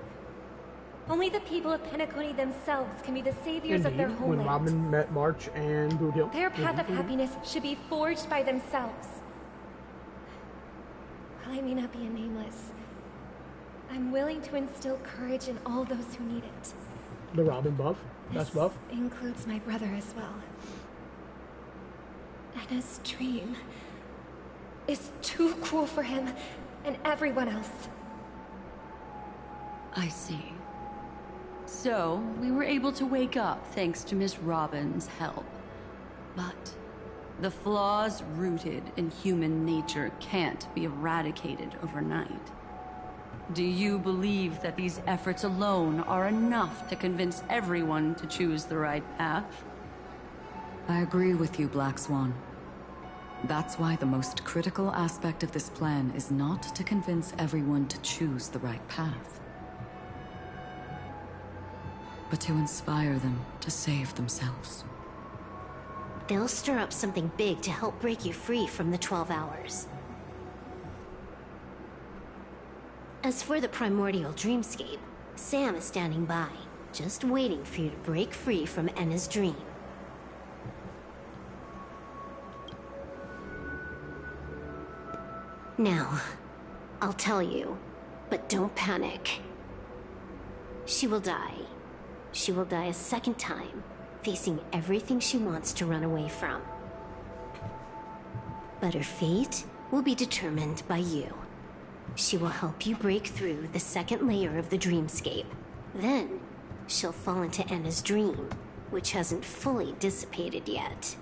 Only the people of Penacony themselves can be the saviors of their Indeed, when homeland. Robin met March and Boot Hill. Their path of happiness should be forged by themselves. While I may not be a nameless, I'm willing to instill courage in all those who need it. The Robin buff. That's buff. Includes my brother as well. Anna's dream is too cruel for him and everyone else. I see. So, we were able to wake up thanks to Miss Robin's help. But the flaws rooted in human nature can't be eradicated overnight. Do you believe that these efforts alone are enough to convince everyone to choose the right path? I agree with you, Black Swan. That's why the most critical aspect of this plan is not to convince everyone to choose the right path, but to inspire them to save themselves. They'll stir up something big to help break you free from the 12 hours. As for the primordial dreamscape, Sam is standing by, just waiting for you to break free from Enna's dream. Now, I'll tell you, but don't panic. She will die. She will die a second time, facing everything she wants to run away from. But her fate will be determined by you. She will help you break through the second layer of the dreamscape. Then, she'll fall into Enna's dream, which hasn't fully dissipated yet.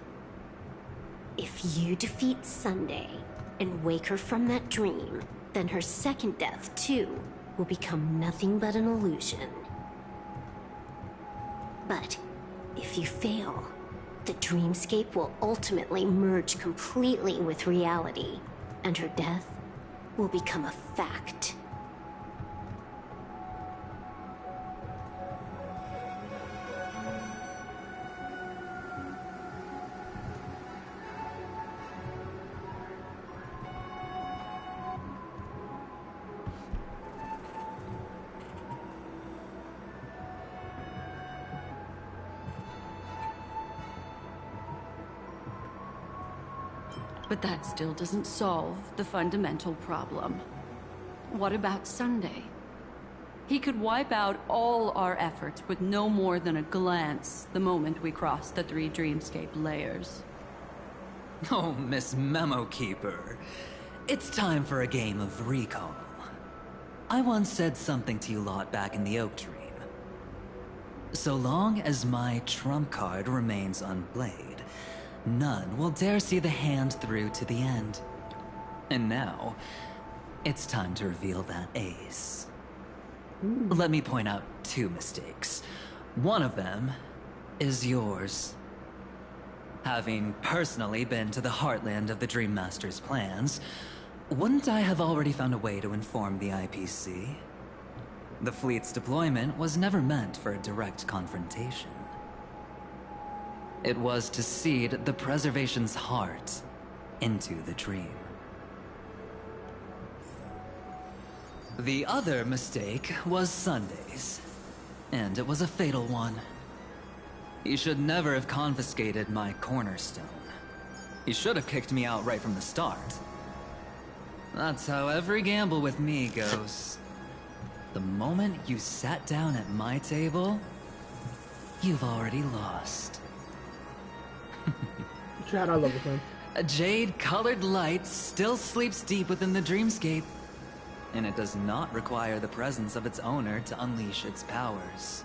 If you defeat Sunday and wake her from that dream, then her second death, too, will become nothing but an illusion. But if you fail, the dreamscape will ultimately merge completely with reality, and her death will become a fact. But that still doesn't solve the fundamental problem. What about Sunday? He could wipe out all our efforts with no more than a glance the moment we cross the 3 dreamscape layers. Oh, Miss Memo Keeper. It's time for a game of recall. I once said something to you lot back in the Oak Dream. So long as my trump card remains unplayed, none will dare see the hand through to the end. And now, it's time to reveal that ace. Let me point out 2 mistakes. One of them is yours. Having personally been to the heartland of the Dream Master's plans, wouldn't I have already found a way to inform the IPC? The fleet's deployment was never meant for a direct confrontation. It was to seed the Preservation's heart into the Dream. The other mistake was Sundays, and it was a fatal one. He should never have confiscated my cornerstone. He should have kicked me out right from the start. That's how every gamble with me goes. The moment you sat down at my table, you've already lost. Chad, I love this man. A jade-colored light still sleeps deep within the dreamscape, and it does not require the presence of its owner to unleash its powers.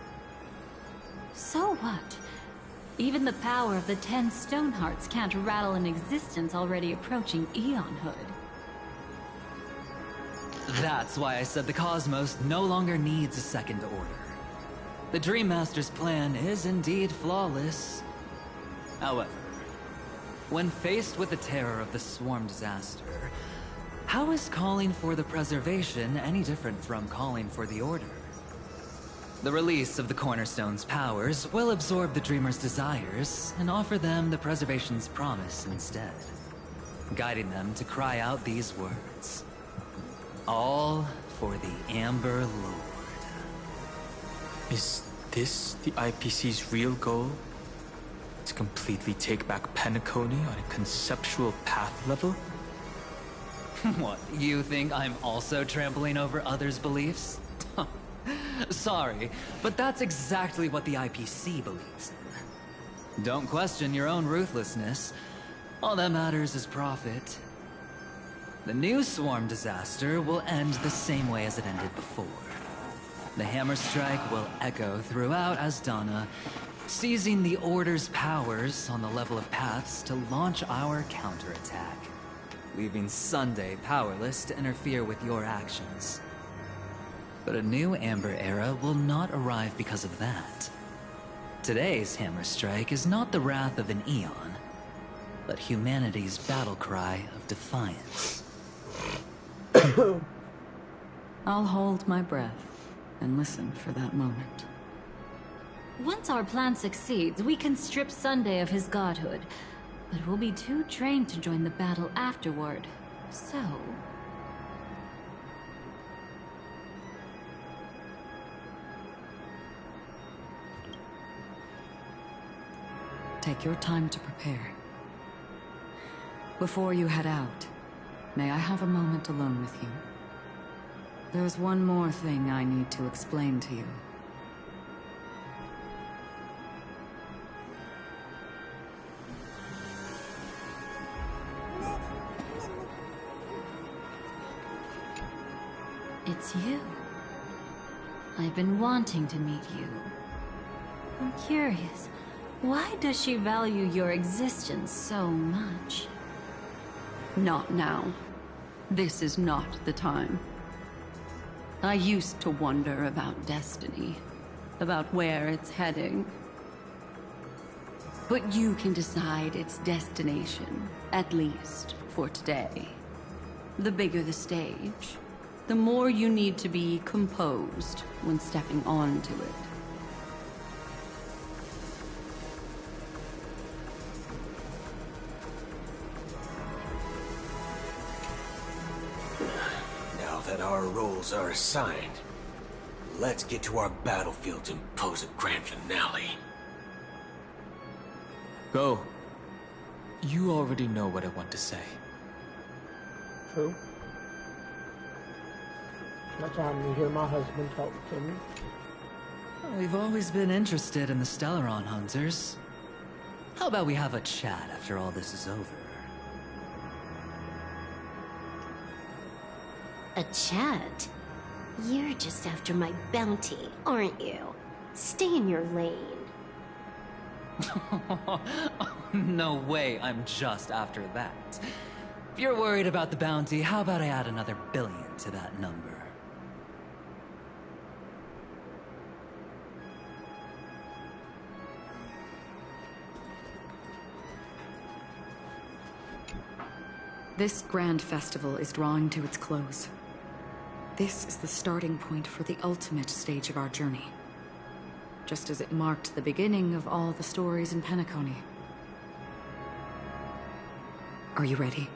So what? Even the power of the 10 Stonehearts can't rattle an existence already approaching eonhood. That's why I said the cosmos no longer needs a second order. The Dream Master's plan is indeed flawless. However, when faced with the terror of the swarm disaster, how is calling for the preservation any different from calling for the order? The release of the Cornerstone's powers will absorb the Dreamer's desires and offer them the preservation's promise instead, guiding them to cry out these words. All for the Amber Lord. Is this the IPC's real goal? To completely take back Penacony on a conceptual path level? What, you think I'm also trampling over others' beliefs? Sorry, but that's exactly what the IPC believes in. Don't question your own ruthlessness. All that matters is profit. The new swarm disaster will end the same way as it ended before. The hammer strike will echo throughout Asdana, seizing the Order's powers on the level of paths to launch our counterattack, leaving Sunday powerless to interfere with your actions. But a new Amber Era will not arrive because of that. Today's hammer strike is not the wrath of an eon, but humanity's battle cry of defiance. I'll hold my breath and listen for that moment. Once our plan succeeds, we can strip Sunday of his godhood, but we'll be too drained to join the battle afterward. So... Take your time to prepare. Before you head out, may I have a moment alone with you? There's one more thing I need to explain to you. It's you. I've been wanting to meet you. I'm curious, why does she value your existence so much? Not now. This is not the time. I used to wonder about destiny, about where it's heading. But you can decide its destination, at least for today. The bigger the stage, the more you need to be composed when stepping onto it. Now that our roles are assigned, let's get to our battlefields and pose a grand finale. Go. You already know what I want to say. True. That's why I'm to hear my husband talk to me. We've always been interested in the Stellaron hunters. How about we have a chat after all this is over? A chat? You're just after my bounty, aren't you? Stay in your lane. No way, I'm just after that. If you're worried about the bounty, how about I add another billion to that number? This grand festival is drawing to its close. This is the starting point for the ultimate stage of our journey. Just as it marked the beginning of all the stories in Penacony. Are you ready?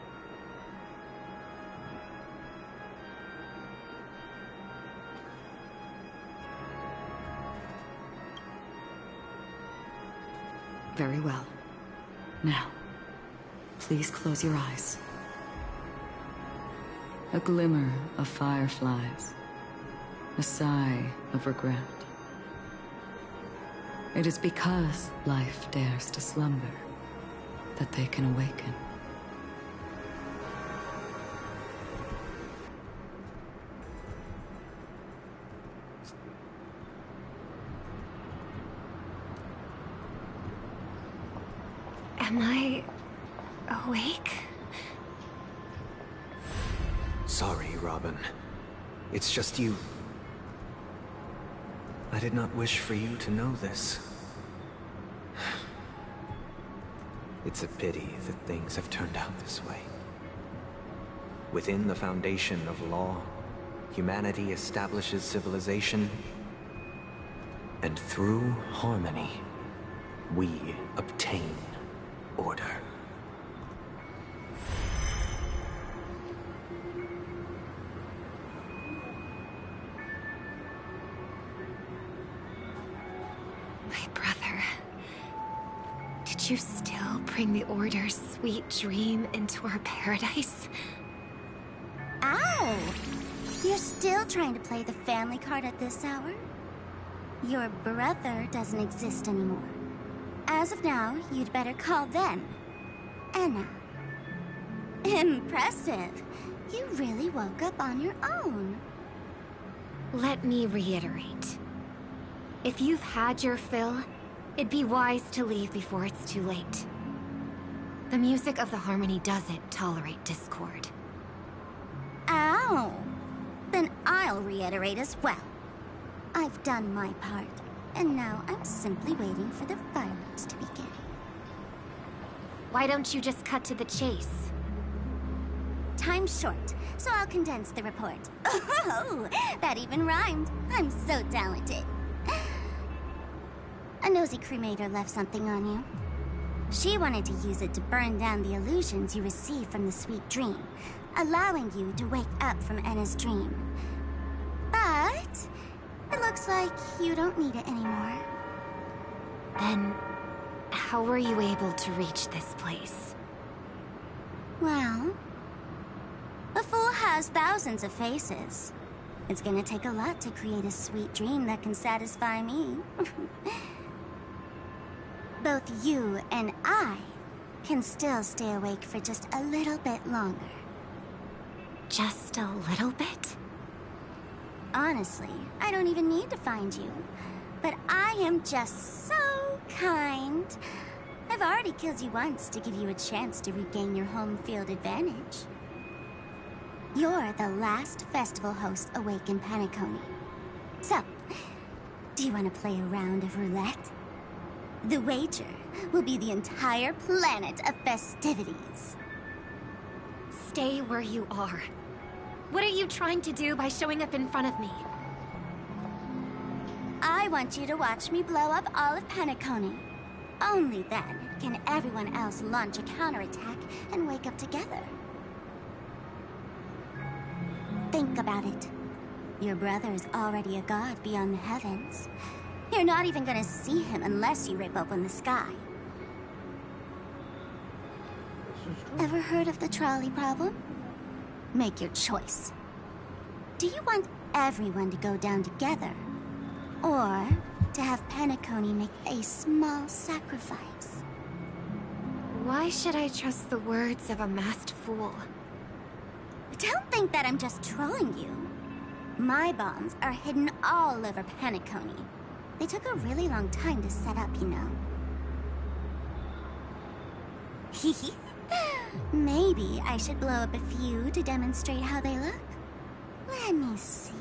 Very well. Now, please close your eyes. A glimmer of fireflies. A sigh of regret. It is because life dares to slumber that they can awaken. Am I awake? Sorry, Robin. It's just you. I did not wish for you to know this. It's a pity that things have turned out this way. Within the foundation of law, humanity establishes civilization, and through harmony, we obtain order. My brother. Did you still bring the Order's sweet dream into our paradise? Ow! You're still trying to play the family card at this hour? Your brother doesn't exist anymore. As of now, you'd better call them Anna. Impressive. You really woke up on your own. Let me reiterate. If you've had your fill, it'd be wise to leave before it's too late. The music of the Harmony doesn't tolerate discord. Ow! Then I'll reiterate as well. I've done my part, and now I'm simply waiting for the fireworks to begin. Why don't you just cut to the chase? Time's short, so I'll condense the report. Oh, that even rhymed. I'm so talented. A nosy cremator left something on you. She wanted to use it to burn down the illusions you received from the sweet dream, allowing you to wake up from Anna's dream. But it looks like you don't need it anymore. Then, how were you able to reach this place? Well, a fool has thousands of faces. It's gonna take a lot to create a sweet dream that can satisfy me. Both you and I can still stay awake for just a little bit longer. Just a little bit? Honestly, I don't even need to find you. But I am just so kind. I've already killed you once to give you a chance to regain your home field advantage. You're the last festival host awake in Penacony. So, do you want to play a round of roulette? The wager will be the entire planet of festivities. Stay where you are. What are you trying to do by showing up in front of me? I want you to watch me blow up all of Penacony. Only then can everyone else launch a counterattack and wake up together. Think about it. Your brother is already a god beyond the heavens. You're not even gonna see him unless you rip open the sky. Ever heard of the trolley problem? Make your choice. Do you want everyone to go down together? Or to have Penacony make a small sacrifice? Why should I trust the words of a masked fool? Don't think that I'm just trolling you. My bombs are hidden all over Penacony. They took a really long time to set up, you know. Maybe I should blow up a few to demonstrate how they look. Let me see.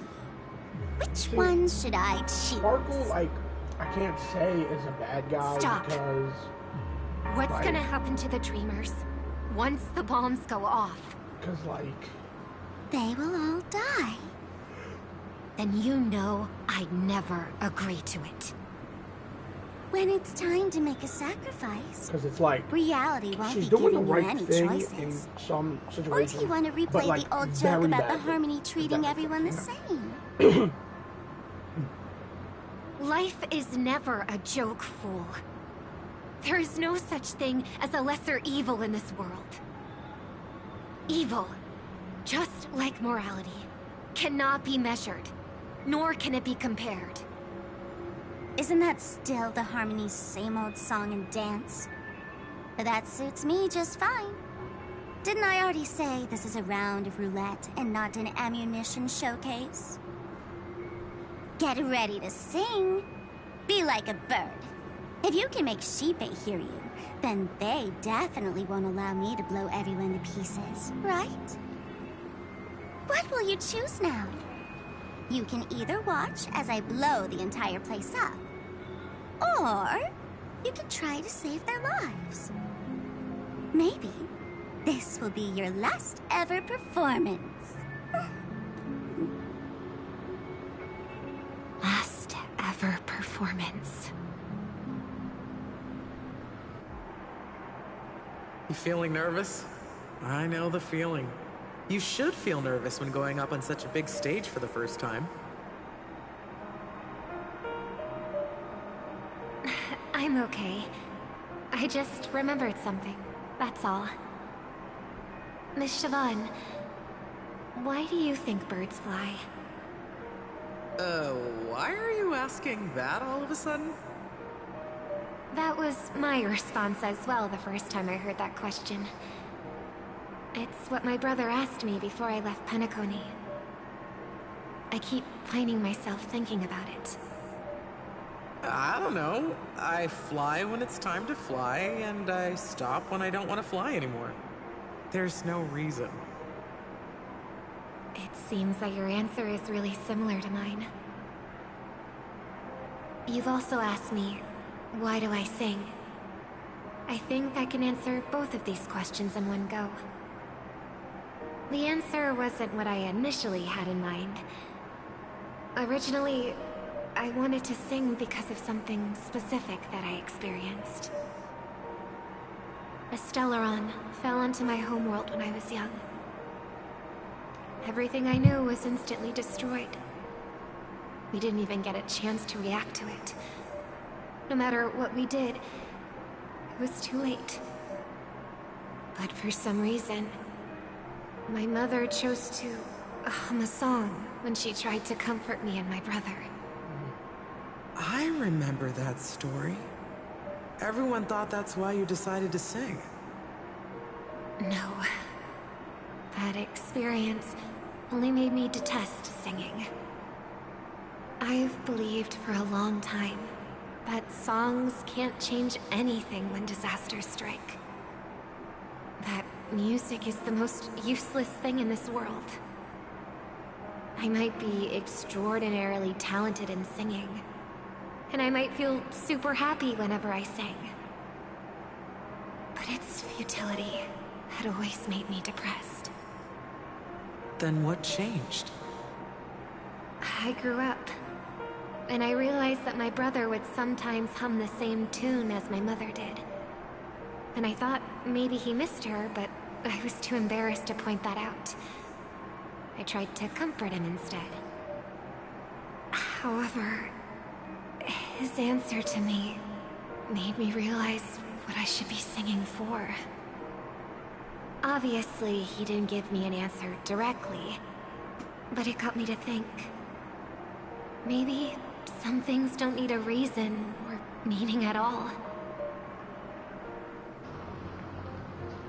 Which one should I choose? Sparkle, like, I can't say is a bad guy. Stop. Because... What's like, gonna happen to the Dreamers once the bombs go off? Because, like... They will all die. Then you know I'd never agree to it. When it's time to make a sacrifice, because it's like reality won't she's be doing the giving you right any thing choices. in some Or situations. do you want to replay like, the old joke very about the badly. Harmony treating everyone the same? Life is never a joke, fool. There is no such thing as a lesser evil in this world. Evil, just like morality, cannot be measured, nor can it be compared. Isn't that still the Harmony's same old song and dance? But that suits me just fine. Didn't I already say this is a round of roulette and not an ammunition showcase? Get ready to sing. Be like a bird. If you can make Sheepei hear you, then they definitely won't allow me to blow everyone to pieces, right? What will you choose now? You can either watch as I blow the entire place up, or you can try to save their lives. Maybe this will be your last ever performance. Last ever performance. You feeling nervous? I know the feeling. You should feel nervous when going up on such a big stage for the first time. I'm okay. I just remembered something, that's all. Miss Siobhan, why do you think birds fly? Why are you asking that all of a sudden? That was my response as well the first time I heard that question. It's what my brother asked me before I left Penacony. I keep finding myself thinking about it. I don't know. I fly when it's time to fly, and I stop when I don't want to fly anymore. There's no reason. It seems that your answer is really similar to mine. You've also asked me, why do I sing? I think I can answer both of these questions in one go. The answer wasn't what I initially had in mind. Originally, I wanted to sing because of something specific that I experienced. A Stellaron fell onto my homeworld when I was young. Everything I knew was instantly destroyed. We didn't even get a chance to react to it. No matter what we did, it was too late. But for some reason, my mother chose to hum a song when she tried to comfort me and my brother. I remember that story. Everyone thought that's why you decided to sing. No. That experience only made me detest singing. I've believed for a long time that songs can't change anything when disasters strike. That music is the most useless thing in this world. I might be extraordinarily talented in singing, and I might feel super happy whenever I sing. But its futility had always made me depressed. Then what changed? I grew up, and I realized that my brother would sometimes hum the same tune as my mother did. And I thought maybe he missed her, but I was too embarrassed to point that out. I tried to comfort him instead. However, his answer to me made me realize what I should be singing for. Obviously, he didn't give me an answer directly, but it got me to think. Maybe some things don't need a reason or meaning at all.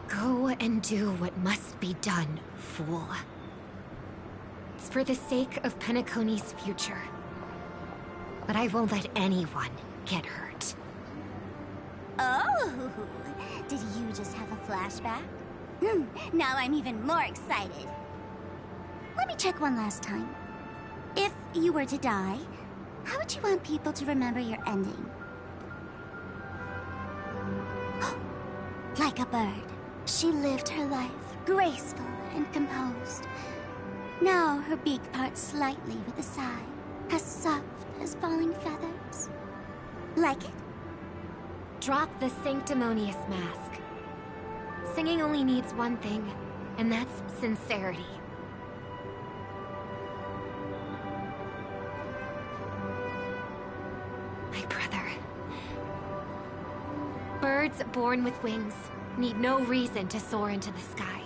Go and do what must be done, fool. It's for the sake of Penacony's future. But I won't let anyone get hurt. Oh, did you just have a flashback? Now I'm even more excited. Let me check one last time. If you were to die, how would you want people to remember your ending? Like a bird, she lived her life, graceful and composed. Now her beak parts slightly with a sigh, as soft as falling feathers. Like it? Drop the sanctimonious mask. Singing only needs one thing, and that's sincerity. My brother. Birds born with wings need no reason to soar into the sky.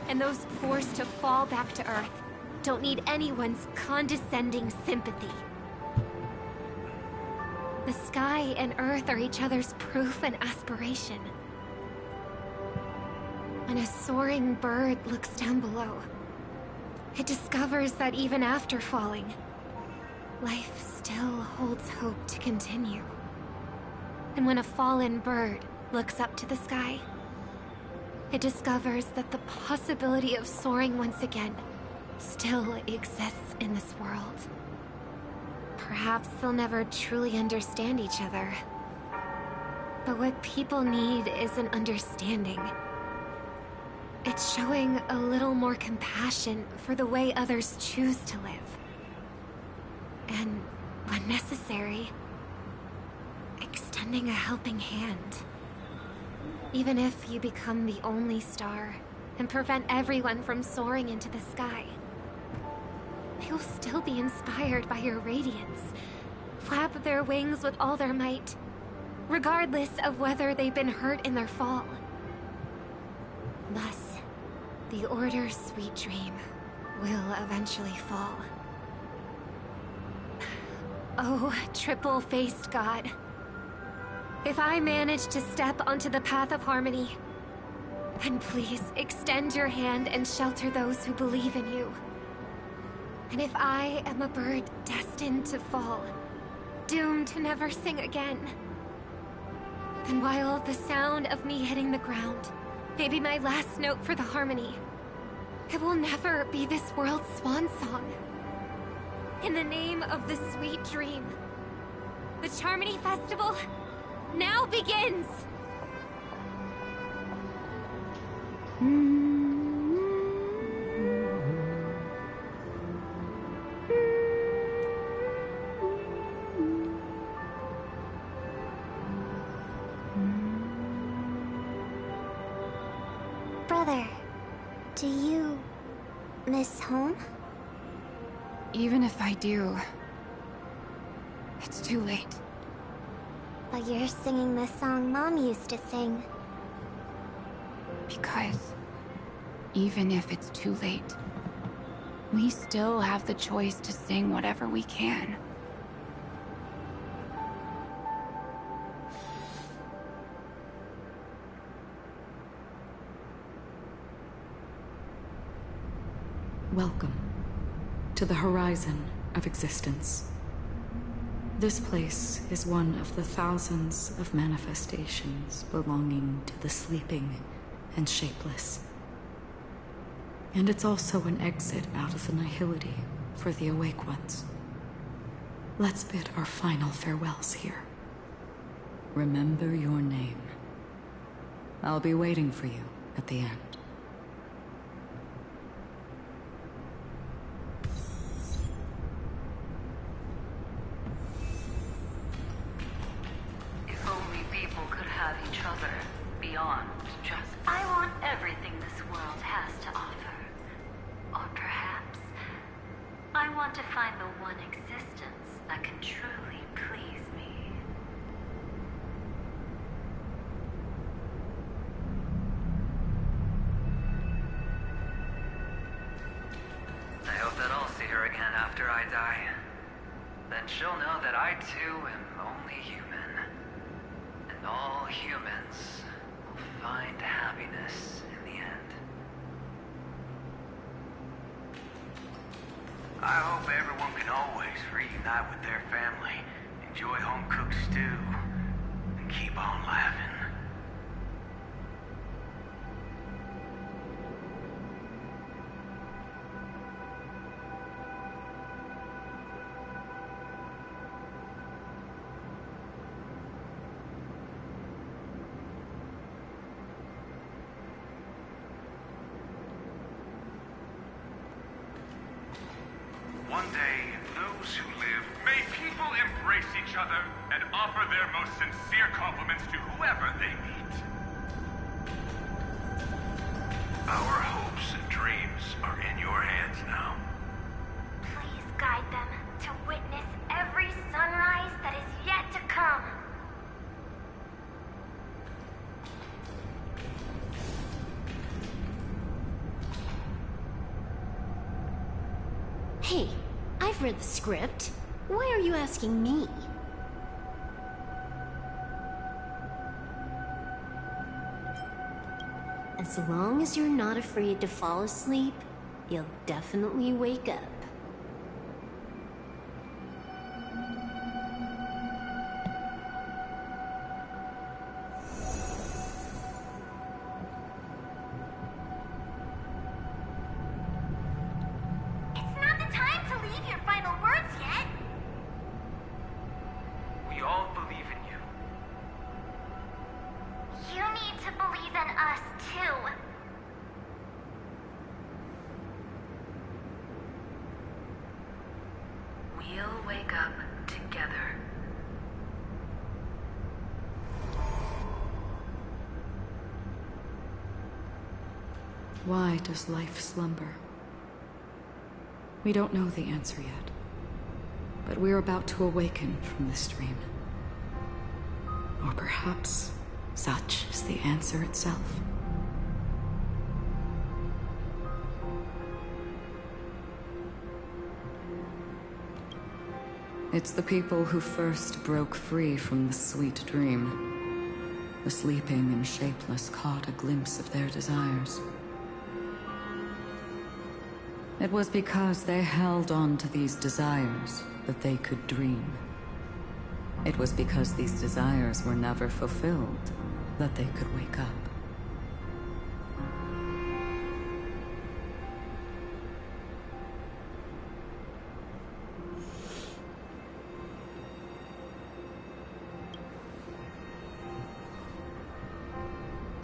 And those forced to fall back to Earth don't need anyone's condescending sympathy. The sky and Earth are each other's proof and aspiration. When a soaring bird looks down below, it discovers that even after falling, life still holds hope to continue. And when a fallen bird looks up to the sky, it discovers that the possibility of soaring once again still exists in this world. Perhaps they'll never truly understand each other. But what people need isn't understanding. It's showing a little more compassion for the way others choose to live. And, when necessary, extending a helping hand. Even if you become the only star and prevent everyone from soaring into the sky, they will still be inspired by your radiance, flap their wings with all their might, regardless of whether they've been hurt in their fall. Thus, the Order's sweet dream will eventually fall. Oh, triple-faced God. If I manage to step onto the path of harmony, then please extend your hand and shelter those who believe in you. And if I am a bird destined to fall, doomed to never sing again, then while the sound of me hitting the ground may be my last note for the harmony, it will never be this world's swan song. In the name of the sweet dream, the Charmony Festival now begins! Brother, do you miss home? Even if I do, it's too late. But you're singing the song Mom used to sing. Because even if it's too late, we still have the choice to sing whatever we can. Welcome to the horizon of existence. This place is one of the thousands of manifestations belonging to the sleeping and shapeless. And it's also an exit out of the nihility for the awake ones. Let's bid our final farewells here. Remember your name. I'll be waiting for you at the end. If only people could have each other beyond just... I want everything this world has to offer. Or perhaps, I want to find the one existence that can truly please me. after I die, then she'll know that I too am only human. And all humans will find happiness in the end. I hope everyone can always reunite with their family, enjoy home-cooked stew, and keep on laughing. One day, those who live, may people embrace each other and offer their most sincere compliments to whoever they meet. Our hopes and dreams are in your hands now. Please guide them to witness every sunrise that is yet to come. Hey, I've read the script. Why are you asking me? As long as you're not afraid to fall asleep, you'll definitely wake up. It's not the time to leave your final words yet. We all believe in you. You need to believe in us, too. We'll wake up together. Why does life slumber? We don't know the answer yet, but we're about to awaken from this dream. Or perhaps such is the answer itself. It's the people who first broke free from the sweet dream. The sleeping and shapeless caught a glimpse of their desires. It was because they held on to these desires that they could dream. It was because these desires were never fulfilled that they could wake up.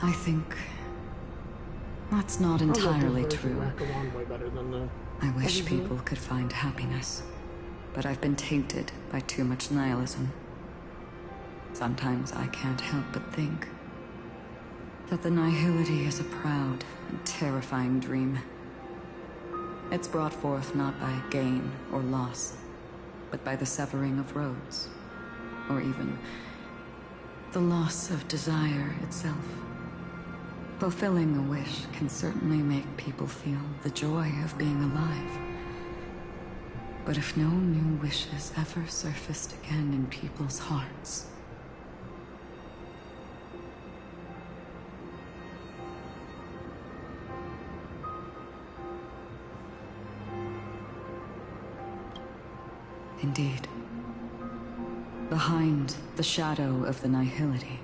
I think that's not entirely true. I wish people could find happiness, but I've been tainted by too much nihilism. Sometimes I can't help but think that the nihility is a proud and terrifying dream. It's brought forth not by gain or loss, but by the severing of roads, or even the loss of desire itself. Fulfilling a wish can certainly make people feel the joy of being alive. But if no new wishes ever surfaced again in people's hearts, indeed, behind the shadow of the nihility,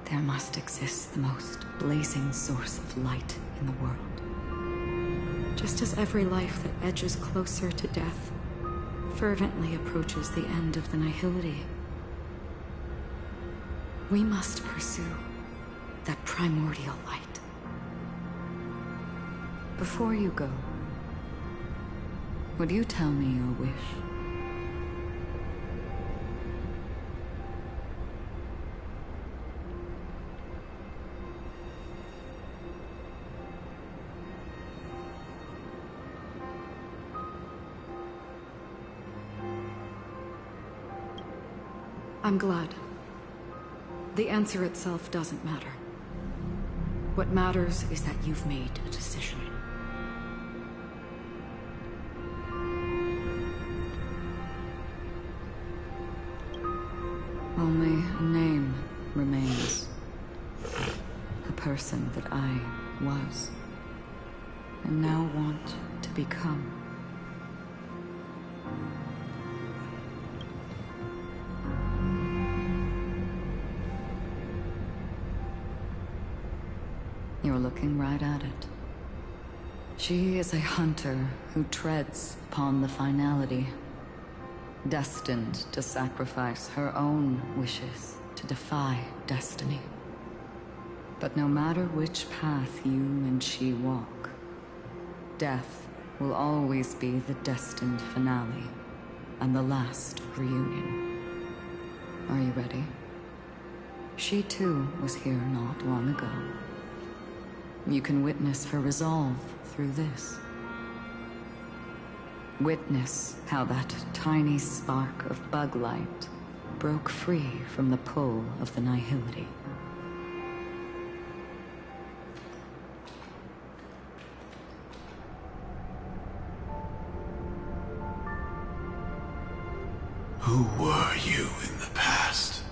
there must exist the most blazing source of light in the world. Just as every life that edges closer to death fervently approaches the end of the nihility, we must pursue that primordial light. Before you go, would you tell me your wish? I'm glad. The answer itself doesn't matter. What matters is that you've made a decision. was, and now want to become. You're looking right at it. She is a hunter who treads upon the finality, destined to sacrifice her own wishes to defy destiny. But no matter which path you and she walk, death will always be the destined finale and the last reunion. Are you ready? She too was here not long ago. You can witness her resolve through this. Witness how that tiny spark of bug light broke free from the pull of the nihility. Who were you in the past?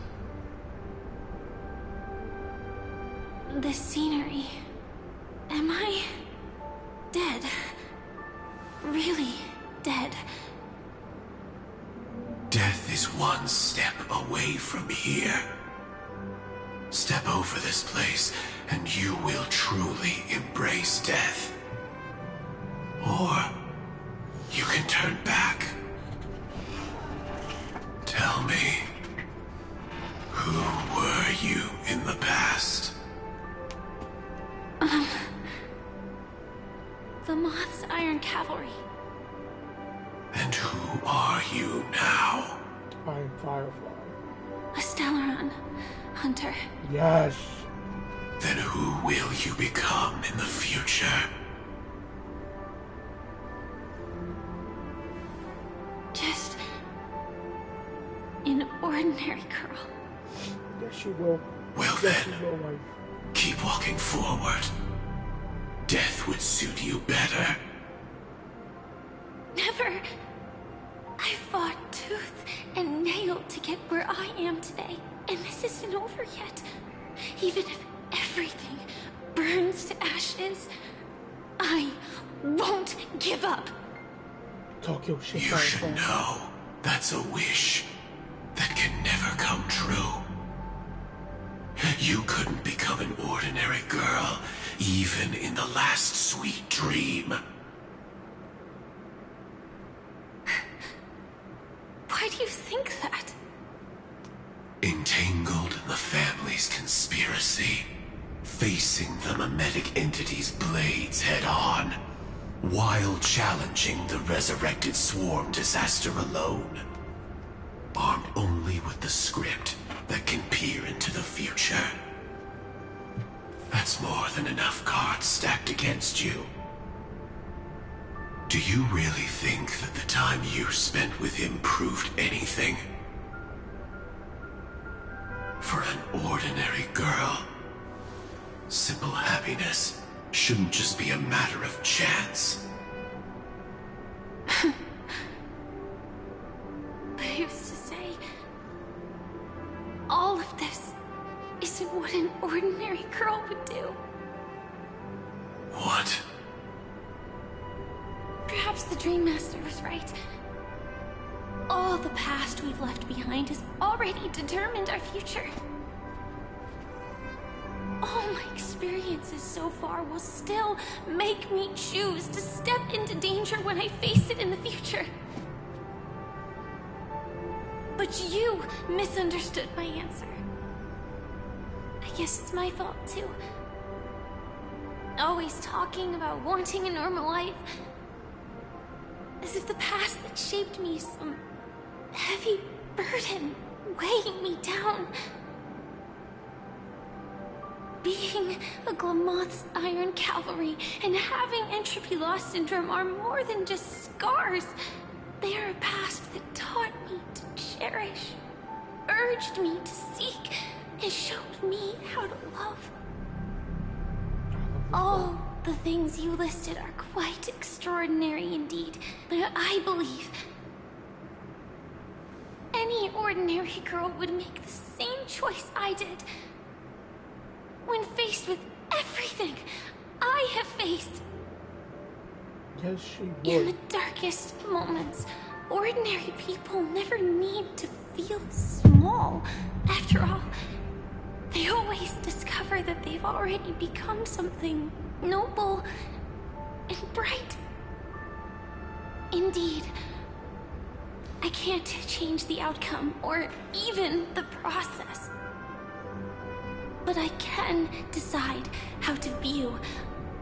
The scenery. Am I dead? Really dead? Death is one step away from here. Step over this place, and you will truly embrace death. Or you can turn back. Tell me, who were you in the past? The Moth's Iron Cavalry. And who are you now? I'm Firefly. A Stellaron hunter. Yes. Then who will you become in the future? Just an ordinary girl. Yes, you will. Well yes, then, you will, wife. Keep walking forward. Death would suit you better. Never. I fought tooth and nail to get where I am today, and this isn't over yet. Even if everything burns to ashes, I won't give up. Talk your shit. You should know that's a wish that can never come true. You couldn't become an ordinary girl, even in the last sweet dream. Why do you think that? Entangled in the family's conspiracy, facing the mimetic entity's blades head-on, while challenging the resurrected swarm disaster alone. Armed only with the script that can peer into the future. That's more than enough cards stacked against you. Do you really think that the time you spent with him proved anything? For an ordinary girl, simple happiness shouldn't just be a matter of chance. But I used to say, all of this isn't what an ordinary girl would do. What? Perhaps the Dream Master was right. All the past we've left behind has already determined our future. All my experiences so far will still make me choose to step into danger when I face it in the future. But you misunderstood my answer. I guess it's my fault too. Always talking about wanting a normal life. As if the past that shaped me is some heavy burden weighing me down. Being a Glamoth's Iron Cavalry and having Entropy Loss Syndrome are more than just scars. They are a past that taught me to cherish, urged me to seek, and showed me how to love. All the things you listed are quite extraordinary indeed, but I believe any ordinary girl would make the same choice I did. When faced with everything face. Yes, she would. In the darkest moments, ordinary people never need to feel small. After all, they always discover that they've already become something noble and bright. Indeed, I can't change the outcome or even the process. But I can decide how to view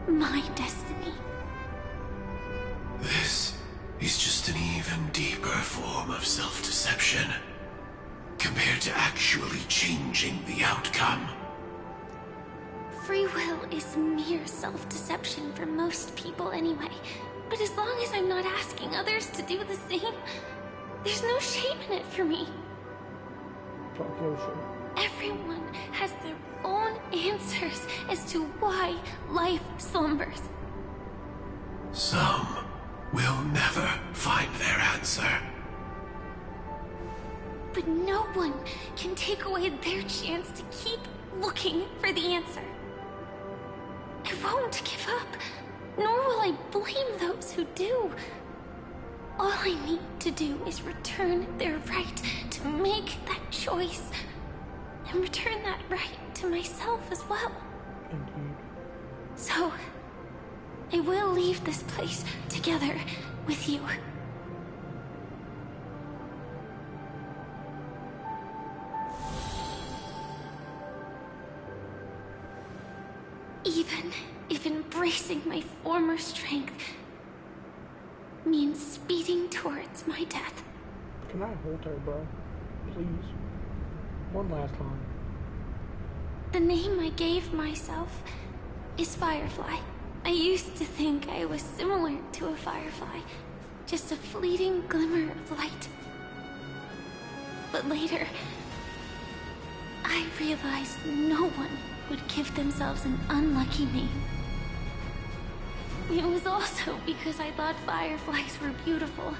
my destiny. This is just an even deeper form of self-deception compared to actually changing the outcome. Free will is mere self-deception for most people anyway. But as long as I'm not asking others to do the same, there's no shame in it for me. Everyone has their own answers as to why life slumbers. Some will never find their answer. But no one can take away their chance to keep looking for the answer. I won't give up, nor will I blame those who do. All I need to do is return their right to make that choice, and return that right to myself as well. Indeed. So, I will leave this place together with you. Even if embracing my former strength means speeding towards my death. Can I hold her, bro? Please. One last time. The name I gave myself is Firefly. I used to think I was similar to a firefly, just a fleeting glimmer of light. But later, I realized no one would give themselves an unlucky name. It was also because I thought fireflies were beautiful.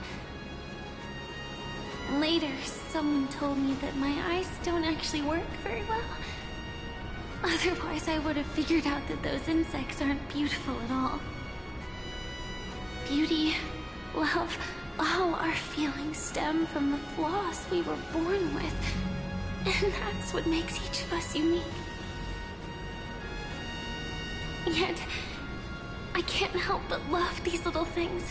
Later, someone told me that my eyes don't actually work very well. Otherwise, I would have figured out that those insects aren't beautiful at all. Beauty, love, all our feelings stem from the flaws we were born with. And that's what makes each of us unique. Yet, I can't help but love these little things.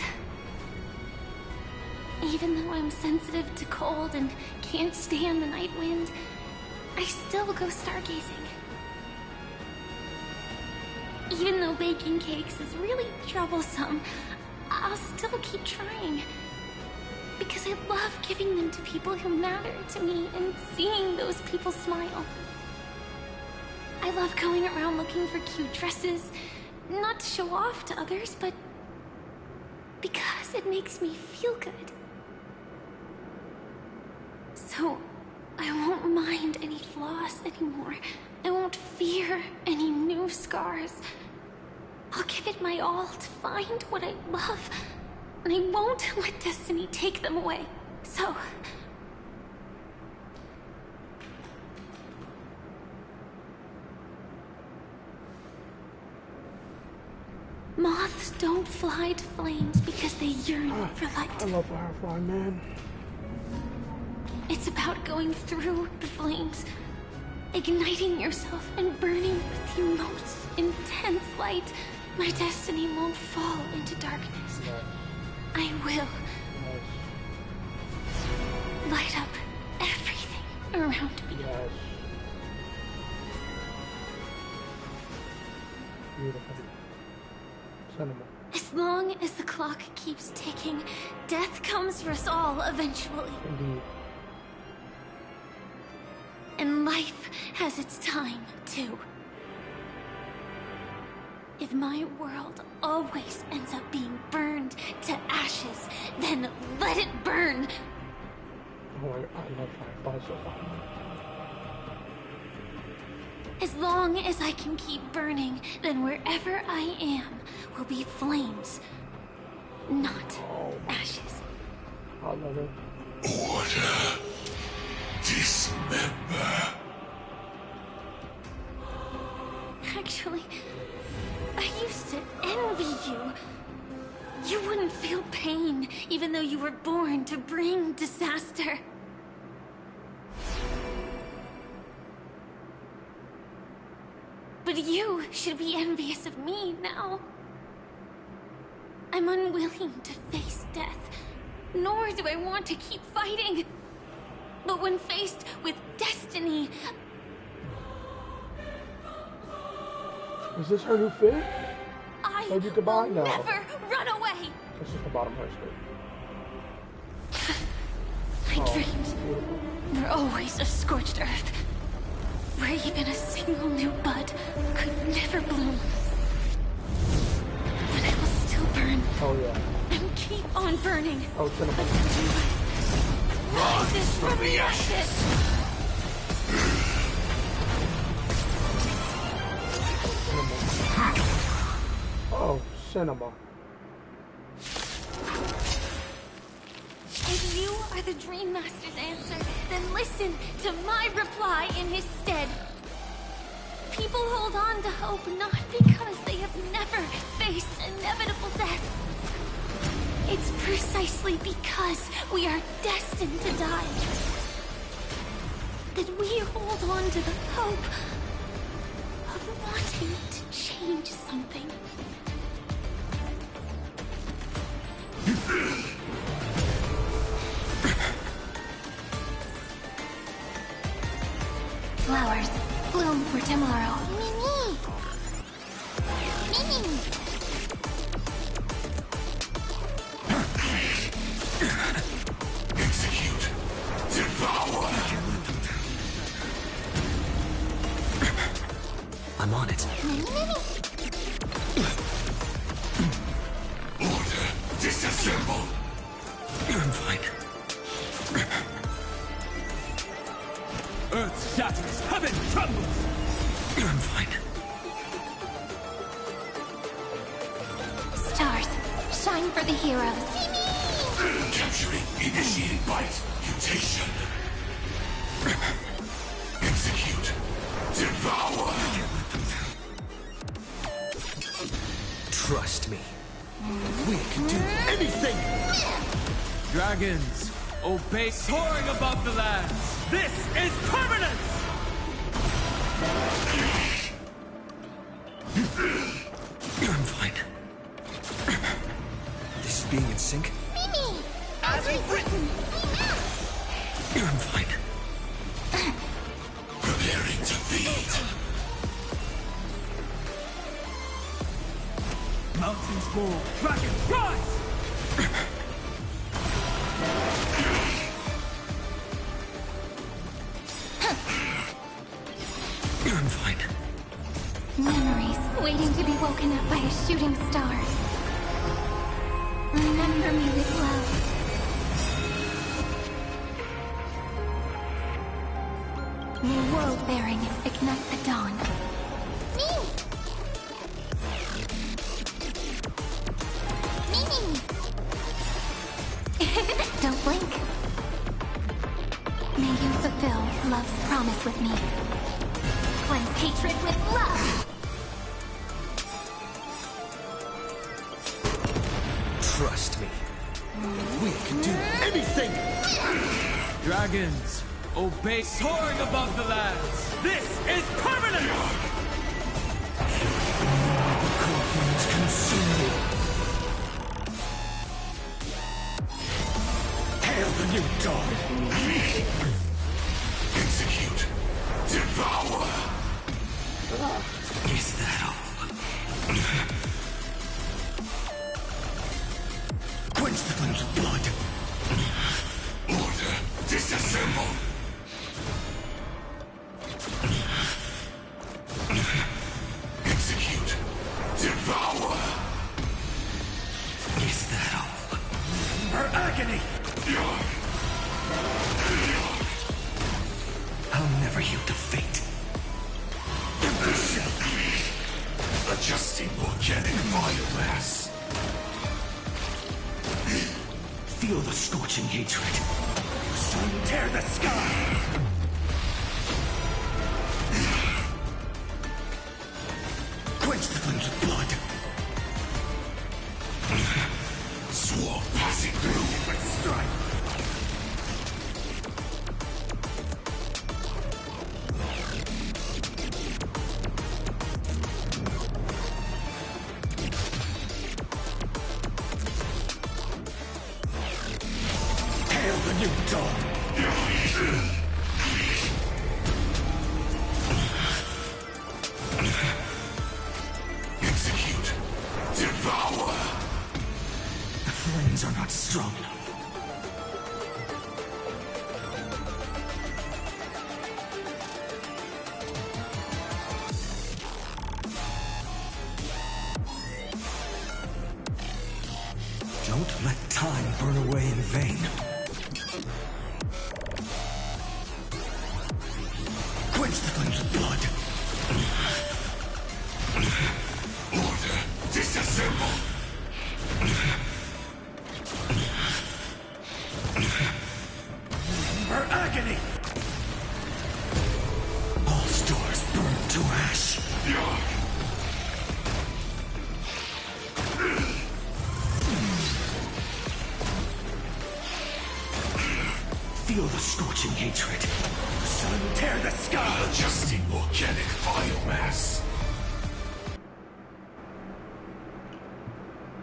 Even though I'm sensitive to cold and can't stand the night wind, I still go stargazing. Even though baking cakes is really troublesome, I'll still keep trying. Because I love giving them to people who matter to me and seeing those people smile. I love going around looking for cute dresses, not to show off to others, but because it makes me feel good. So, I won't mind any flaws anymore. I won't fear any new scars. I'll give it my all to find what I love, and I won't let destiny take them away. So... moths don't fly to flames because they yearn for light. I love Firefly, man. It's about going through the flames, igniting yourself and burning with the most intense light. My destiny won't fall into darkness. I will light up everything around me. Beautiful. Cinema. As long as the clock keeps ticking, death comes for us all eventually. Indeed. And life has its time, too. If my world always ends up being burned to ashes, then let it burn! Oh, I love Firefly so much. As long as I can keep burning, then wherever I am will be flames, not ashes. I love it. Order. Dismember. Actually, I used to end you, you wouldn't feel pain, even though you were born to bring disaster. But you should be envious of me now. I'm unwilling to face death, nor do I want to keep fighting. But when faced with destiny... Is this her new fit? I you could buy? No. never run away! This is the bottom of her skirt. My dreams were always of scorched earth, where even a single new bud could never bloom. But I will still burn. Oh yeah. And keep on burning. Oh, cinema. Rises from the ashes. Oh, cinema. If you are the Dream Master's answer, then listen to my reply in his stead. People hold on to hope not because they have never faced inevitable death. It's precisely because we are destined to die that we hold on to the hope of wanting to change something. Flowers bloom for tomorrow. Mimi! Mimi! Execute. Devour. I'm on it. Order. Disassemble. I'm fine. Earth shatters, heaven trembles! I'm fine. Stars, shine for the heroes. Capturing. Initiating bite. Mutation. Execute. Devour. Trust me. We can do anything! Dragons, obey, soaring above the lands! This is permanence! I'm fine. This is being in sync? Mimi! As we've written! I'm fine. Preparing to feed. Mountains fall, dragons rise! I'm fine. Memories waiting to be woken up by a shooting star. Remember me with love. May world-bearing ignite the dawn. Me! Mimi! Don't blink. May you fulfill love's promise with me. Cleanse hatred with love! Trust me. We can do anything! Dragons, obey, soaring above the lands! This is permanence! Corpulence consume me. Hail the new dawn! Execute. Devour. Is that all? Quench the flames of blood. Order. Disassemble. Execute. Devour. Is that all? Her agony! I'll never yield to fate. Adjusting organic biomass. Feel the scorching hatred. Soon tear the sky! Quench the flames of blood. the new dawn. Execute. Devour. The flames are not strong enough. Don't let time burn away in vain. Quench the flames of blood. Order. Disassemble. Her agony! All stars burn to ash. Feel the scorching hatred. The sun tear the sky! Adjusting organic biomass.